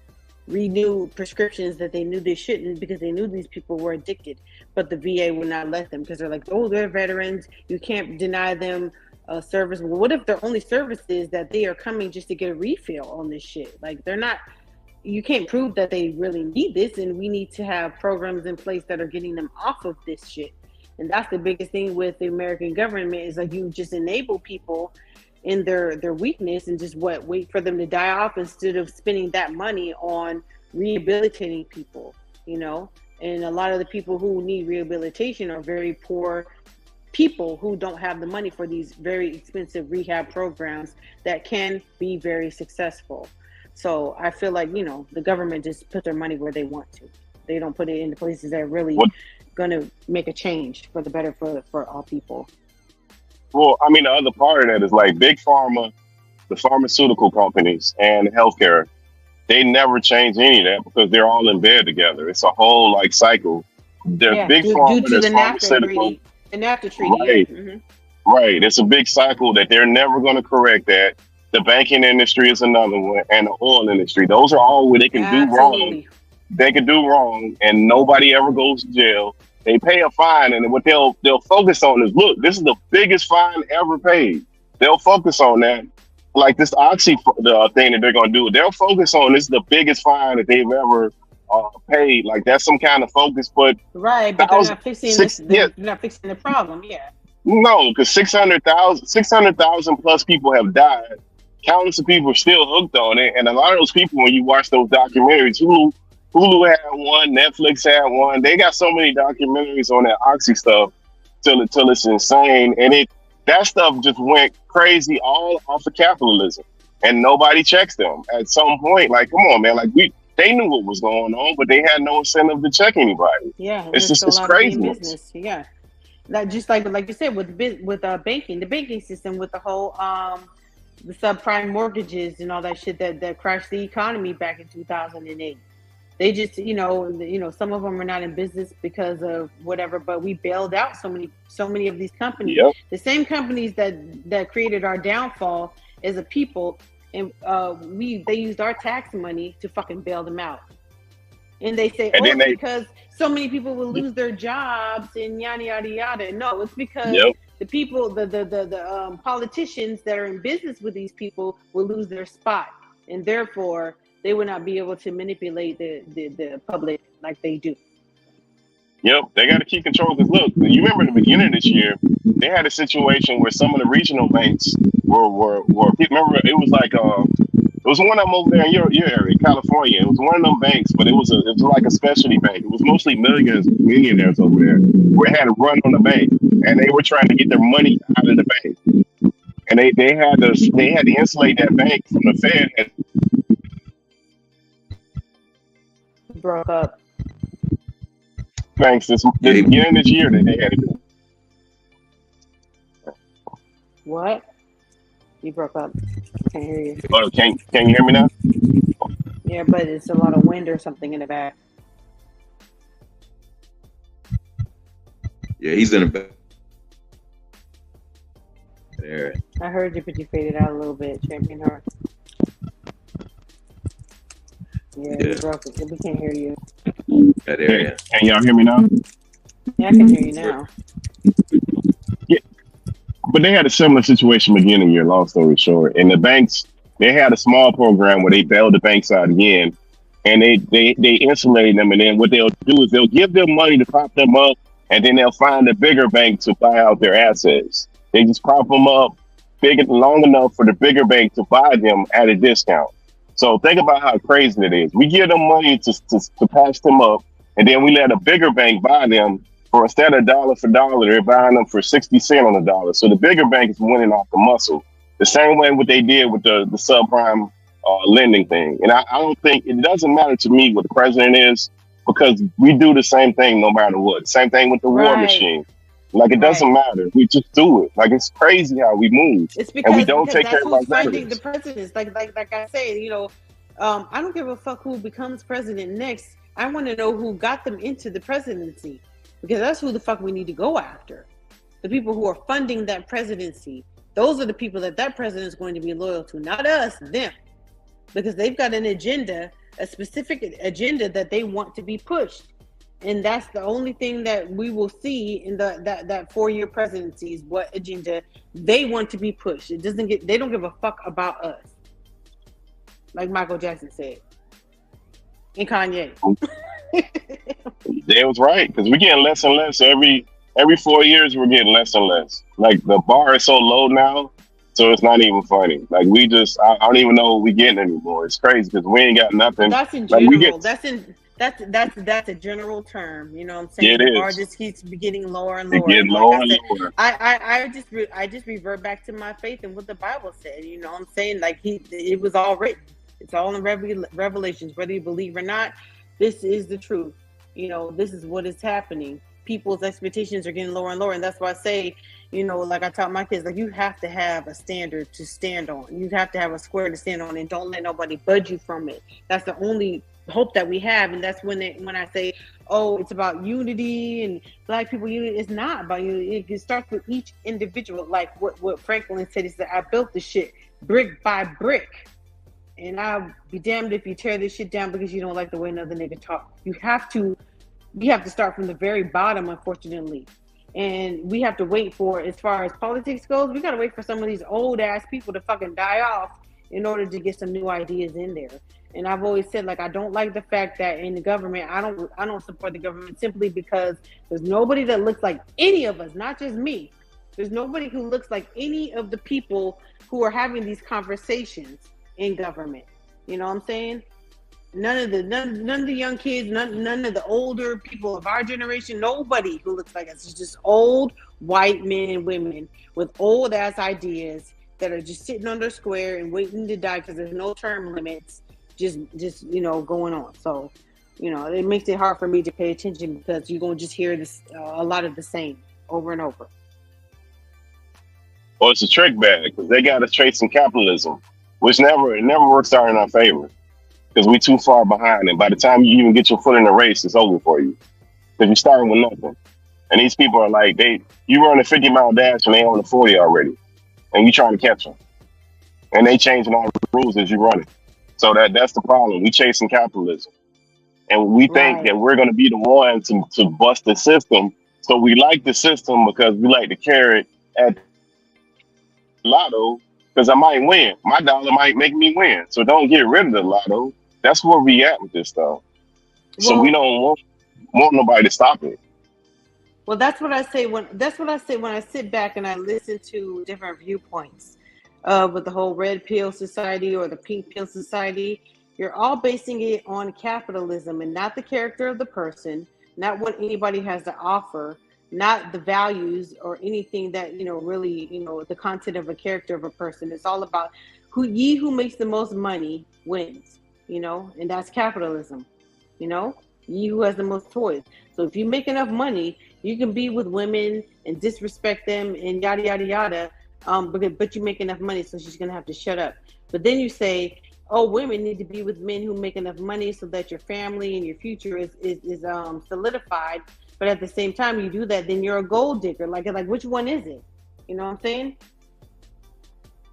renew prescriptions that they knew they shouldn't, because they knew these people were addicted. But the VA would not let them, because they're like, oh, they're veterans. You can't deny them service. Well, what if their only service is that they are coming just to get a refill on this shit? Like, they're not, you can't prove that they really need this, and we need to have programs in place that are getting them off of this shit. And that's the biggest thing with the American government, is like, you just enable people in their weakness and just wait for them to die off, instead of spending that money on rehabilitating people, you know? And a lot of the people who need rehabilitation are very poor people who don't have the money for these very expensive rehab programs that can be very successful. So I feel like, you know, the government just put their money where they want to. They don't put it in the places that are really going to make a change for the better for all people.
Well, I mean, the other part of that is like big pharma, the pharmaceutical companies and healthcare, they never change any of that, because they're all in bed together. It's a whole like cycle. They're big pharma,
due to the
pharmaceutical.
NAFTA treaty.
Right.
Mm-hmm.
Right. It's a big cycle that they're never going to correct that. The banking industry is another one, and the oil industry. Those are all where they can do wrong. They can do wrong, and nobody ever goes to jail. They pay a fine, and what they'll focus on is, look, this is the biggest fine ever paid. They'll focus on that, like this oxy thing that they're going to do. They'll focus on, this is the biggest fine that they've ever paid. Like, that's some kind of focus, but
right, but they're not fixing they're not fixing the problem. Yeah. No,
because 600,000 plus people have died. Countless of people are still hooked on it, and a lot of those people, when you watch those documentaries, Hulu had one, Netflix had one. They got so many documentaries on that oxy stuff till it's insane, and that stuff just went crazy all off of capitalism, and nobody checks them. At some point, like, come on, man, like they knew what was going on, but they had no incentive to check anybody.
Yeah,
it's crazy.
Business. Yeah, like you said with banking, the banking system, with the whole the subprime mortgages and all that shit that crashed the economy back in 2008. They just, you know, some of them are not in business because of whatever, but we bailed out so many of these companies. Yep. The same companies that created our downfall as a people, and they used our tax money to fucking bail them out. And they say, because so many people will lose their jobs and yada yada yada. No, it's because the people, the politicians that are in business with these people will lose their spot, and therefore they would not be able to manipulate the public like they do.
Yep, they got to keep control. Because look, you remember in the beginning of this year, they had a situation where some of the regional banks were remember, it was like it was one of them over there in your area, California. It was one of them banks, but it was like a specialty bank. It was mostly millionaires over there, where it had a run on the bank, and they were trying to get their money out of the bank, and they had to insulate that bank from the Fed.
Broke up.
Thanks. This beginning of this year that they had to do.
What? You broke up. Can't hear you.
Oh, can you hear me now?
Yeah, but it's a lot of wind or something in the back.
Yeah, he's in the back. There.
I heard you, but you faded out a little bit. Champion Heart.
Yeah, you broke it. We can't hear you.
That area.
Can y'all hear me now?
Yeah, I can hear you now.
Yeah. But they had a similar situation beginning year, long story short. And the banks, they had a small program where they bailed the banks out again. And they insulated them. And then what they'll do is they'll give them money to prop them up. And then they'll find a bigger bank to buy out their assets. They just prop them up big long enough for the bigger bank to buy them at a discount. So think about how crazy it is. We give them money to patch them up. And then we let a bigger bank buy them for, instead of dollar for dollar, they're buying them for 60 cents on the dollar. So the bigger bank is winning off the muscle. The same way what they did with the subprime lending thing. And I don't think, it doesn't matter to me what the president is, because we do the same thing no matter what. Same thing with the war machine. Like, it doesn't matter. We just do it. Like, it's crazy how we move.
It's
and we don't take care of our
funding the
veterans.
presidents. Like I say, I don't give a fuck who becomes president next. I want to know who got them into the presidency, because that's who the fuck we need to go after. The people who are funding that presidency. Those are the people that president is going to be loyal to, not us, them, because they've got an agenda, a specific agenda that they want to be pushed. And that's the only thing that we will see in that 4-year presidency is what agenda they want to be pushed. They don't give a fuck about us. Like Michael Jackson said. And Kanye.
They was right, because we're getting less and less every 4 years. We're getting less and less. Like, the bar is so low now, so it's not even funny. Like, I don't even know what we're getting anymore. It's crazy because we ain't got nothing.
That's in
like,
general. That's a general term. You know what I'm saying?
Yeah, it
the
is.
bar just keeps getting lower and
It's
lower.
getting lower and lower.
I just revert back to my faith and what the Bible said. You know what I'm saying? Like, it was all written. It's all in Revelations, whether you believe or not. This is the truth. This is what is happening. People's expectations are getting lower and lower, and that's why I say, like I taught my kids, like, you have to have a standard to stand on. You have to have a square to stand on, and don't let nobody budge you from it. That's the only hope that we have. And that's when I say, oh, it's about unity and Black people unity. It's not about unity. It starts with each individual. Like what Franklin said, he said, I built this shit brick by brick, and I'll be damned if you tear this shit down because you don't like the way another nigga talk. You have to start from the very bottom, unfortunately. And we have to wait for, as far as politics goes, we got to wait for some of these old ass people to fucking die off in order to get some new ideas in there. And I've always said, like, I don't like the fact that in the government, I don't support the government simply because there's nobody that looks like any of us, not just me. There's nobody who looks like any of the people who are having these conversations in government. You know what I'm saying? None of the young kids, none of the older people of our generation, nobody who looks like us. It's just old white men and women with old ass ideas that are just sitting on their square and waiting to die because there's no term limits. Just going on. So, it makes it hard for me to pay attention because you're gonna just hear this a lot of the same over and over.
Well, it's a trick bag because they got us chasing capitalism, which never works out in our favor because we're too far behind. And by the time you even get your foot in the race, it's over for you because you're starting with nothing. And these people are like, you run a 50-mile dash and they on the 40 already, and you trying to catch them, and they changing all the rules as you run it. So that's the problem. We chasing capitalism, and we think that we're going to be the one to bust the system. So we like the system because we like to carry it at lotto because I might win. My dollar might make me win. So don't get rid of the lotto. That's where we at with this stuff. So we don't want nobody to stop it.
Well, that's what I say when I sit back and I listen to different viewpoints. With the whole red pill society or the pink pill society, you're all basing it on capitalism and not the character of the person, not what anybody has to offer, not the values or anything that, really, the content of a character of a person. It's all about who makes the most money wins, and that's capitalism, ye who has the most toys. So if you make enough money, you can be with women and disrespect them and yada, yada, yada. But you make enough money, so she's gonna have to shut up. But then you say, oh, women need to be with men who make enough money so that your family and your future is solidified. But at the same time, you do that, then you're a gold digger. Like which one is it? You know what I'm saying?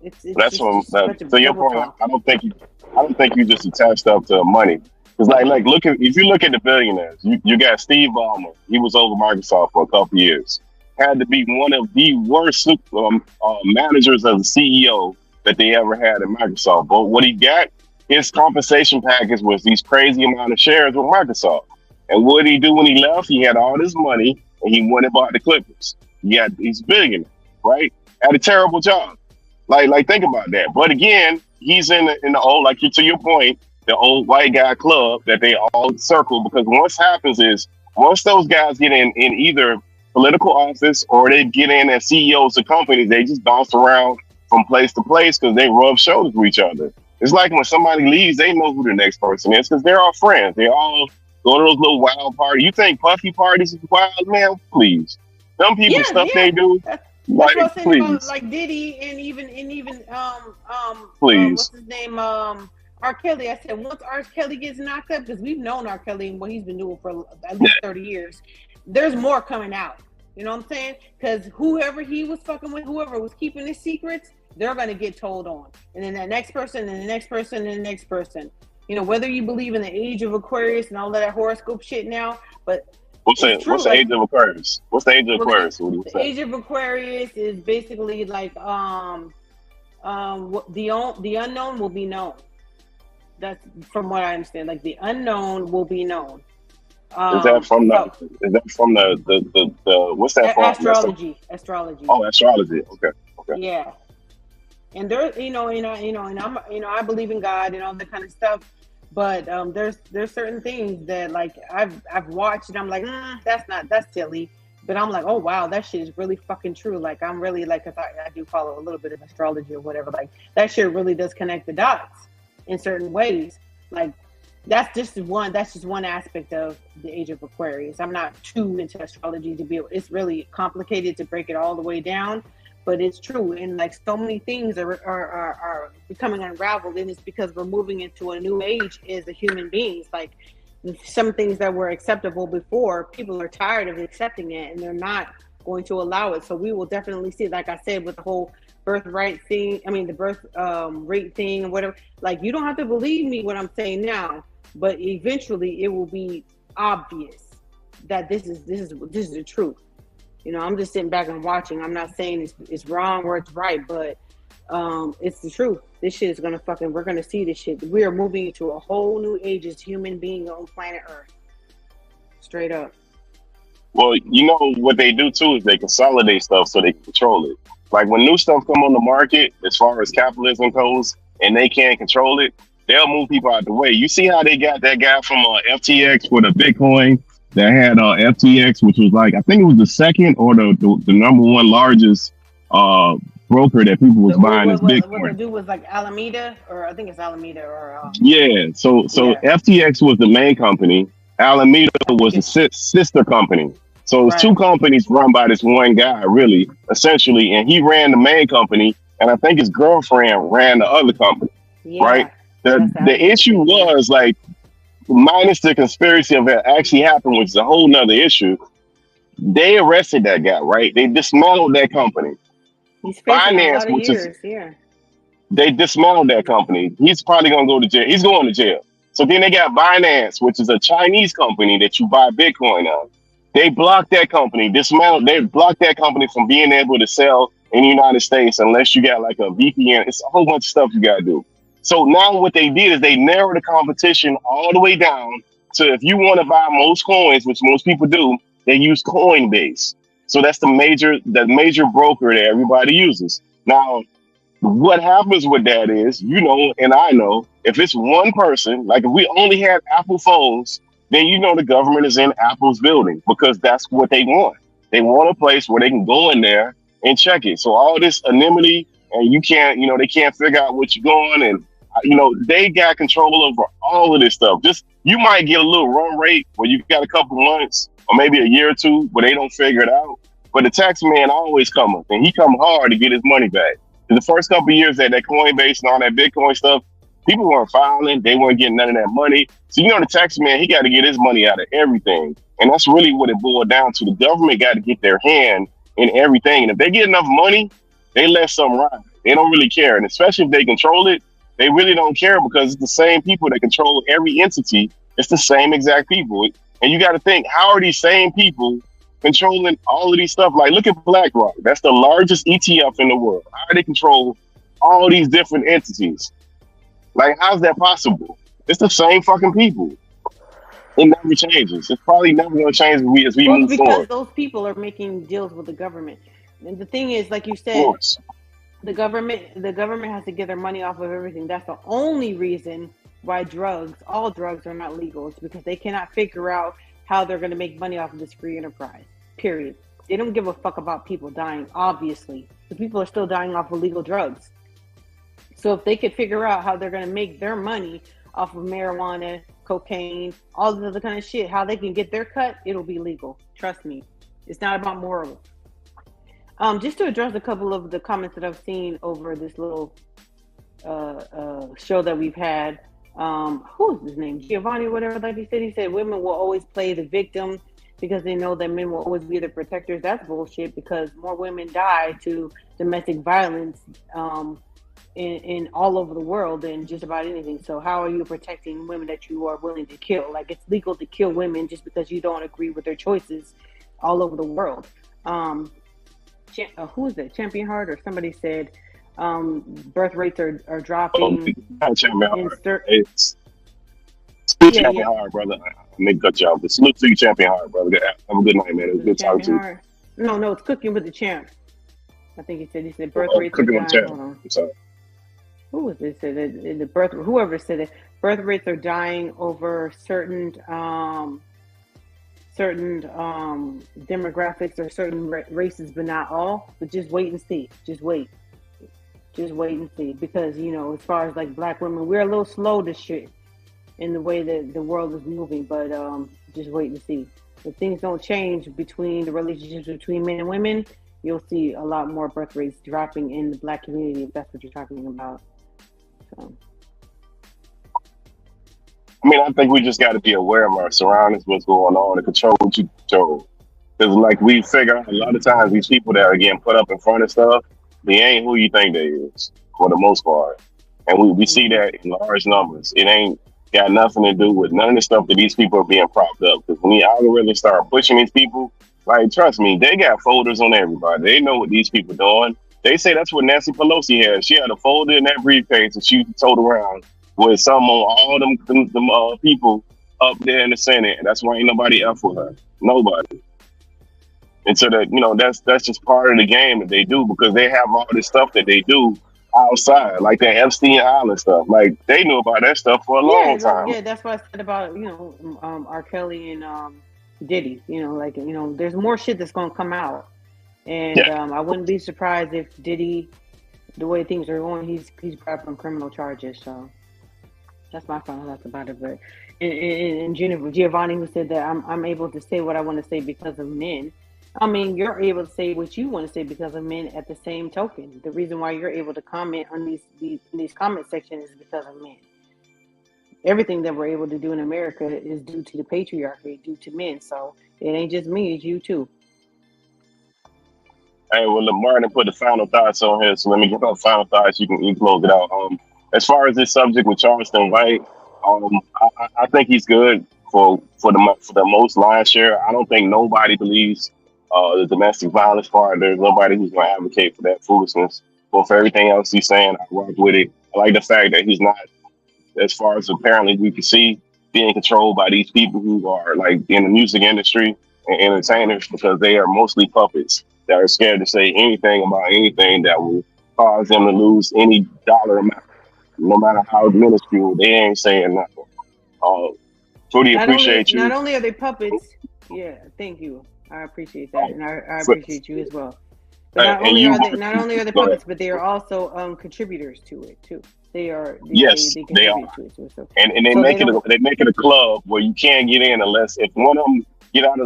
It's
That's
just
from
such a
to your
double
point.
talk.
I don't think you just attached up to money. Because if you look at the billionaires, you got Steve Ballmer. He was over Microsoft for a couple years. Had to be one of the worst managers as a CEO that they ever had at Microsoft. But what he got, his compensation package was these crazy amount of shares with Microsoft. And what did he do when he left? He had all this money and he went and bought the Clippers. He's billionaire, right? Had a terrible job. Like think about that. But again, he's in the old, to your point, the old white guy club that they all circle, because once those guys get in either political office or they get in as CEOs of companies, they just bounce around from place to place because they rub shoulders with each other. It's like when somebody leaves, they know who the next person is because they're all friends. They all go to those little wild parties. You think puffy parties is wild, man? Please. Some people they do.
That's what I was saying
please.
about like Diddy and even
please.
What's his name? R. Kelly. I said once R. Kelly gets knocked up, because we've known R. Kelly and what he's been doing for at least 30 years. There's more coming out. You know what I'm saying? Because whoever he was fucking with, whoever was keeping his secrets, they're gonna get told on. And then that next person, and the next person, and the next person. You know, whether you believe in the age of Aquarius and all of that horoscope shit now, but
What's the age of Aquarius? What's the age of Aquarius?
The age of Aquarius is basically like the unknown will be known. That's from what I understand. Like the unknown will be known.
Is that from the what's that from?
Astrology.
Oh, astrology. Okay.
Yeah. And there, and I believe in God and all that kind of stuff. But there's certain things that like I've watched and I'm like, that's silly. But I'm like, oh wow, that shit is really fucking true. Like I'm really like, 'cause I do follow a little bit of astrology or whatever. Like that shit really does connect the dots in certain ways. Like that's just one aspect of the age of Aquarius. I'm not too into astrology it's really complicated to break it all the way down. But it's true, and like so many things are becoming unraveled, and it's because we're moving into a new age as a human beings. Like some things that were acceptable before, people are tired of accepting it, and they're not going to allow it. So we will definitely see, like I said, with the whole birthright thing. I mean, the birth rate thing and whatever. Like you don't have to believe me what I'm saying now, but eventually it will be obvious that this is the truth. You know, I'm just sitting back and watching. I'm not saying it's wrong or it's right, but it's the truth. This shit is we're gonna see this shit. We are moving into a whole new age as human beings on planet Earth. Straight up.
Well, you know what they do too is they consolidate stuff so they can control it. Like when new stuff come on the market, as far as capitalism goes, and they can't control it, they'll move people out the way. You see how they got that guy from FTX with a Bitcoin that had FTX, which was like, I think it was the second or the number one largest broker that people was buying this Bitcoin.
What the dude was like Alameda, or I think it's Alameda, or
yeah. So FTX was the main company. Alameda was a sister company. So it's two companies run by this one guy, really, essentially, and he ran the main company, and I think his girlfriend ran the other company, right? The issue was like, minus the conspiracy of it actually happened, which is a whole nother issue. They arrested that guy, right? They dismantled that company.
He's facing a lot of years,
they dismantled that company. He's probably gonna go to jail. He's going to jail. So then they got Binance, which is a Chinese company that you buy Bitcoin on. They blocked that company, they blocked that company from being able to sell in the United States unless you got like a VPN. It's a whole bunch of stuff you gotta do. So now what they did is they narrowed the competition all the way down to, if you want to buy most coins, which most people do, they use Coinbase. So that's the major broker that everybody uses. Now, what happens with that is, you know, and I know, if it's one person, like if we only had Apple phones, then you know the government is in Apple's building because that's what they want. They want a place where they can go in there and check it. So all this anonymity, and you can't, you know, they can't figure out what you're going, and you know, they got control over all of this stuff. Just, you might get a little run rate where you got a couple months or maybe a year or two where they don't figure it out. But the tax man always coming, and he come hard to get his money back. In the first couple of years that Coinbase and all that Bitcoin stuff, people weren't filing, they weren't getting none of that money. So, you know, the tax man, he got to get his money out of everything. And that's really what it boiled down to. The government got to get their hand in everything. And if they get enough money, they let some ride. They don't really care, and especially if they control it, they really don't care because it's the same people that control every entity. It's the same exact people, and you got to think, how are these same people controlling all of these stuff? Like, look at BlackRock. That's the largest ETF in the world. How do they control all these different entities? Like, how's that possible? It's the same fucking people. It never changes. It's probably never going to change as we move
because
forward.
those people are making deals with the government. And the thing is, like you said, the government has to get their money off of everything. That's the only reason why all drugs are not legal. It's because they cannot figure out how they're going to make money off of this free enterprise, period. They don't give a fuck about people dying, obviously. The people are still dying off of illegal drugs. So if they could figure out how they're going to make their money off of marijuana, cocaine, all this other kind of shit, how they can get their cut, it'll be legal. Trust me. It's not about morals. Just to address a couple of the comments that I've seen over this little show that we've had. Who's his name? Giovanni, whatever, like he said women will always play the victim because they know that men will always be their protectors. That's bullshit, because more women die to domestic violence in all over the world than just about anything. So how are you protecting women that you are willing to kill? Like, it's legal to kill women just because you don't agree with their choices all over the world. Who is it? Champion Heart or somebody said birth rates are dropping.
It's Champion Heart, brother. Make a good job. Salute to you, Champion Heart, brother. Have a good night, man. It was good talking to you.
No, it's Cooking with the Champ. I think he said birth rates are
Cooking with the
dying.
Champ. I'm sorry.
Who was this? Whoever said it, birth rates are dying over certain demographics or certain races, but not all. But just wait and see. Just wait and see. Because, as far as like black women, we're a little slow to shit in the way that the world is moving. But just wait and see. If things don't change between the relationships between men and women, you'll see a lot more birth rates dropping in the black community, if that's what you're talking about. So.
I mean, I think we just got to be aware of our surroundings, what's going on, and control what you control. Because, like, we figure out a lot of times these people that are getting put up in front of stuff, they ain't who you think they is, for the most part. And we see that in large numbers. It ain't got nothing to do with none of the stuff that these people are being propped up. Because when the algorithms start pushing these people, like, trust me, they got folders on everybody. They know what these people doing. They say that's what Nancy Pelosi had. She had a folder in that briefcase that she told around with some on all them people up there in the Senate. And that's why ain't nobody up for her. Nobody. And so that, that's just part of the game that they do, because they have all this stuff that they do outside, like that Epstein Island stuff. Like, they knew about that stuff for a long time.
Yeah, that's what I said about, R. Kelly and Diddy. There's more shit that's gonna come out. And I wouldn't be surprised if Diddy, the way things are going, he's brought from criminal charges. So that's my final thoughts about it. But and Giovanni, who said that I'm able to say what I want to say because of men. I mean, you're able to say what you want to say because of men. At the same token, the reason why you're able to comment on these comment sections is because of men. Everything that we're able to do in America is due to the patriarchy, due to men. So it ain't just me, it's you too.
Hey, well, Martin put the final thoughts on here, so let me get my final thoughts. You can close it out. As far as this subject with Charleston White, I think he's good for the most lion's share. I don't think nobody believes the domestic violence part. There's nobody who's going to advocate for that foolishness. But for everything else he's saying, I rock with it. I like the fact that he's not, as far as apparently we can see, being controlled by these people who are like in the music industry and entertainers, because they are mostly puppets that are scared to say anything about anything that will cause them to lose any dollar amount, no matter how minuscule. They ain't saying nothing. Trudy, appreciate you.
Not only are they puppets, thank you. I appreciate that, and I appreciate you as well. But not only are they puppets, but they are also contributors to it too. They are. They are. To it too, so. And they make it a club where you can't get in unless if one of them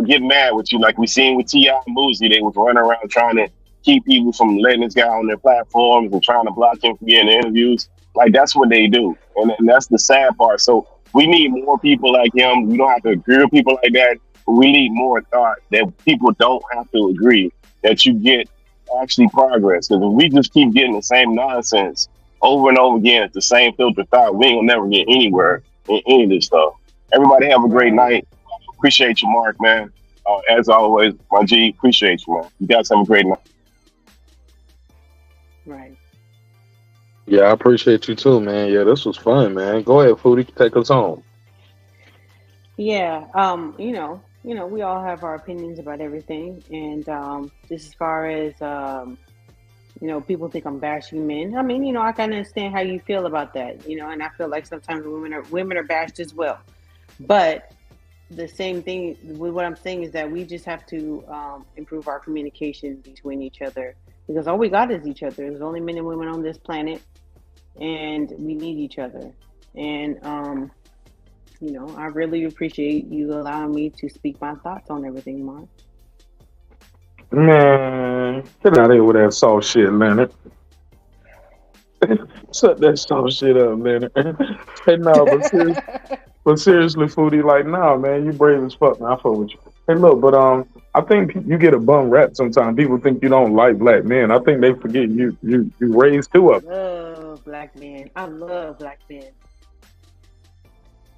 get mad with you, like we seen with T.I. and Boozy. They was running around trying to keep people from letting this guy on their platforms and trying to block him from getting interviews. Like, that's what they do, and that's the sad part. So we need more people like him. We don't have to agree with people like that, but we need more thought that people don't have to agree. That you get
actually progress. Because if we just keep getting the same nonsense over and over again at the same filter thought, we ain't gonna never get anywhere in any of this stuff. Everybody have a great night. Appreciate you, Marq, man. As always, my G, appreciate you, man. You guys have a great night.
Right.
Yeah, I appreciate you too, man. Yeah, this was fun, man. Go ahead, Foodie, take us home.
Yeah. We all have our opinions about everything, and just as far as people think I'm bashing men. I mean, I can understand how you feel about that, and I feel like sometimes women are bashed as well. But the same thing with what I'm saying is that we just have to improve our communication between each other, because all we got is each other. There's only men and women on this planet, and we need each other. And I really appreciate you allowing me to speak my thoughts on everything, Marq.
Man, get out of here with that soft shit, Leonard. Shut that soft shit up, Leonard. Hey, no, but seriously, Foodie, like, nah, man, you brave as fuck, man. I fuck with you. Hey, look, but I think you get a bum rap sometimes. People think you don't like black men. I think they forget you raised two of them.
I love black men. I love black men.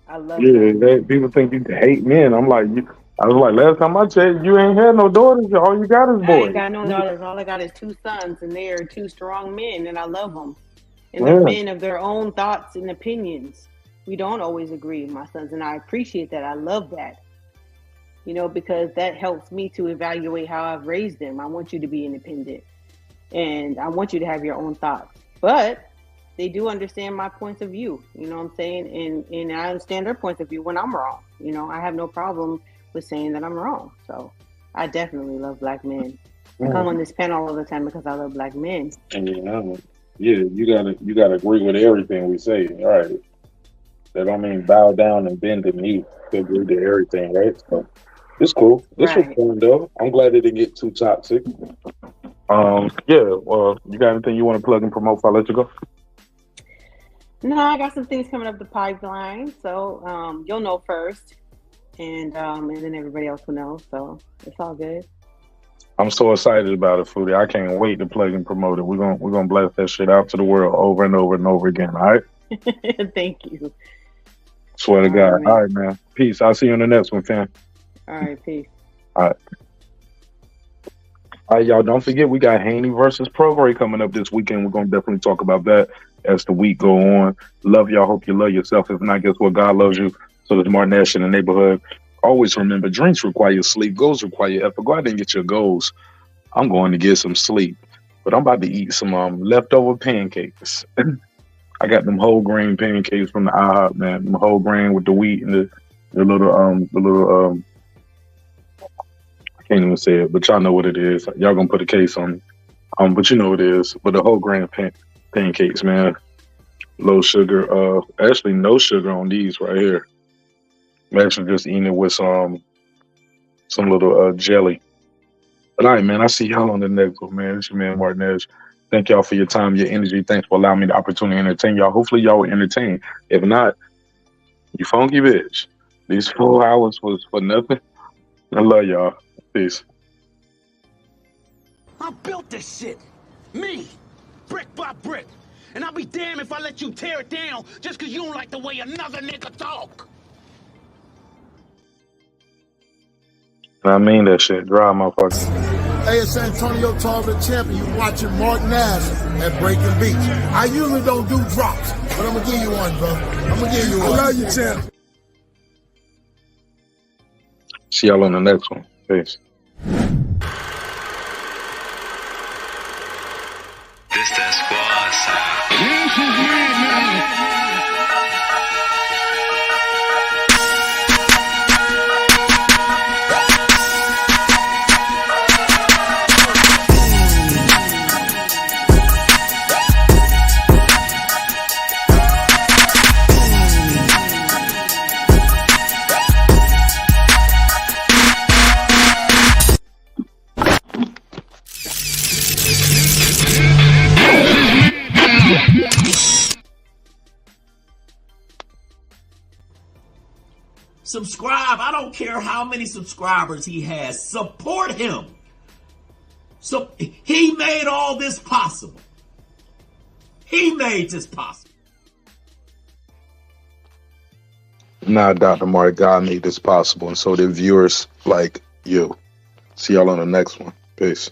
I love
people think you hate men. I was like, last time I checked, you ain't had no daughters. All you got is boys.
I ain't got no daughters. All I got is two sons, and they are two strong men, and I love them. And they're men of their own thoughts and opinions. We don't always agree, my sons, and I appreciate that. I love that. Because that helps me to evaluate how I've raised them. I want you to be independent, and I want you to have your own thoughts. But they do understand my points of view, you know what I'm saying? And I understand their points of view when I'm wrong. I have no problem with saying that I'm wrong. So I definitely love black men. I come on this panel all the time because I love black men.
Yeah, you gotta agree with everything we say, all right? That don't mean bow down and bend the knee to agree to everything, right? So it's cool. This was fun though. I'm glad it didn't get too toxic. Well, you got anything you want to plug and promote before I let you go?
No, I got some things coming up the pipeline, so you'll know first, and then everybody else will know. So it's all good.
I'm so excited about it, Foodie. I can't wait to plug and promote it. We're gonna blast that shit out to the world over and over and over again. All right.
Thank you.
Swear to God. All right, man. Peace. I'll see you in the next one, fam.
All right, peace.
All right. All right, y'all. Don't forget we got Haney versus Prograis coming up this weekend. We're gonna definitely talk about that as the week go on. Love y'all. Hope you love yourself. If not, guess what? God loves you. So does Martyn in the neighborhood. Always remember, drinks require sleep. Goals require effort. Go out there and get your goals. I'm going to get some sleep, but I'm about to eat some leftover pancakes. I got them whole grain pancakes from the IHOP, man. Them whole grain with the wheat and the little I can't even say it, but y'all know what it is. Y'all gonna put a case on it. But you know what it is. But the whole grain pancakes, man. Low sugar. Actually no sugar on these right here. I'm actually just eating it with some little jelly. But all right, man, I see y'all on the next one, man. It's your man, Martyn. Thank y'all for your time, your energy. Thanks for allowing me the opportunity to entertain y'all. Hopefully y'all were entertained. If not, you funky bitch. These 4 hours was for nothing. I love y'all. Peace.
I built this shit. Me. Brick by brick. And I'll be damned if I let you tear it down just because you don't like the way another nigga talk.
I mean that shit. Dry, motherfucker.
Hey, it's Antonio Tarver Champion. You watching Marq Nash at Breaking Beach. I usually don't do drops, but I'm going to give you one, bro. I'm going to give you one. I love you, champ.
See y'all on the next one. Peace.
This that squad sound.
This is madness.
Subscribe. I don't care how many subscribers he has. Support him.
So he made all this possible. He made this possible.
Nah, Dr. Mark, God made this possible, and so did viewers like you. See y'all on the next one. Peace.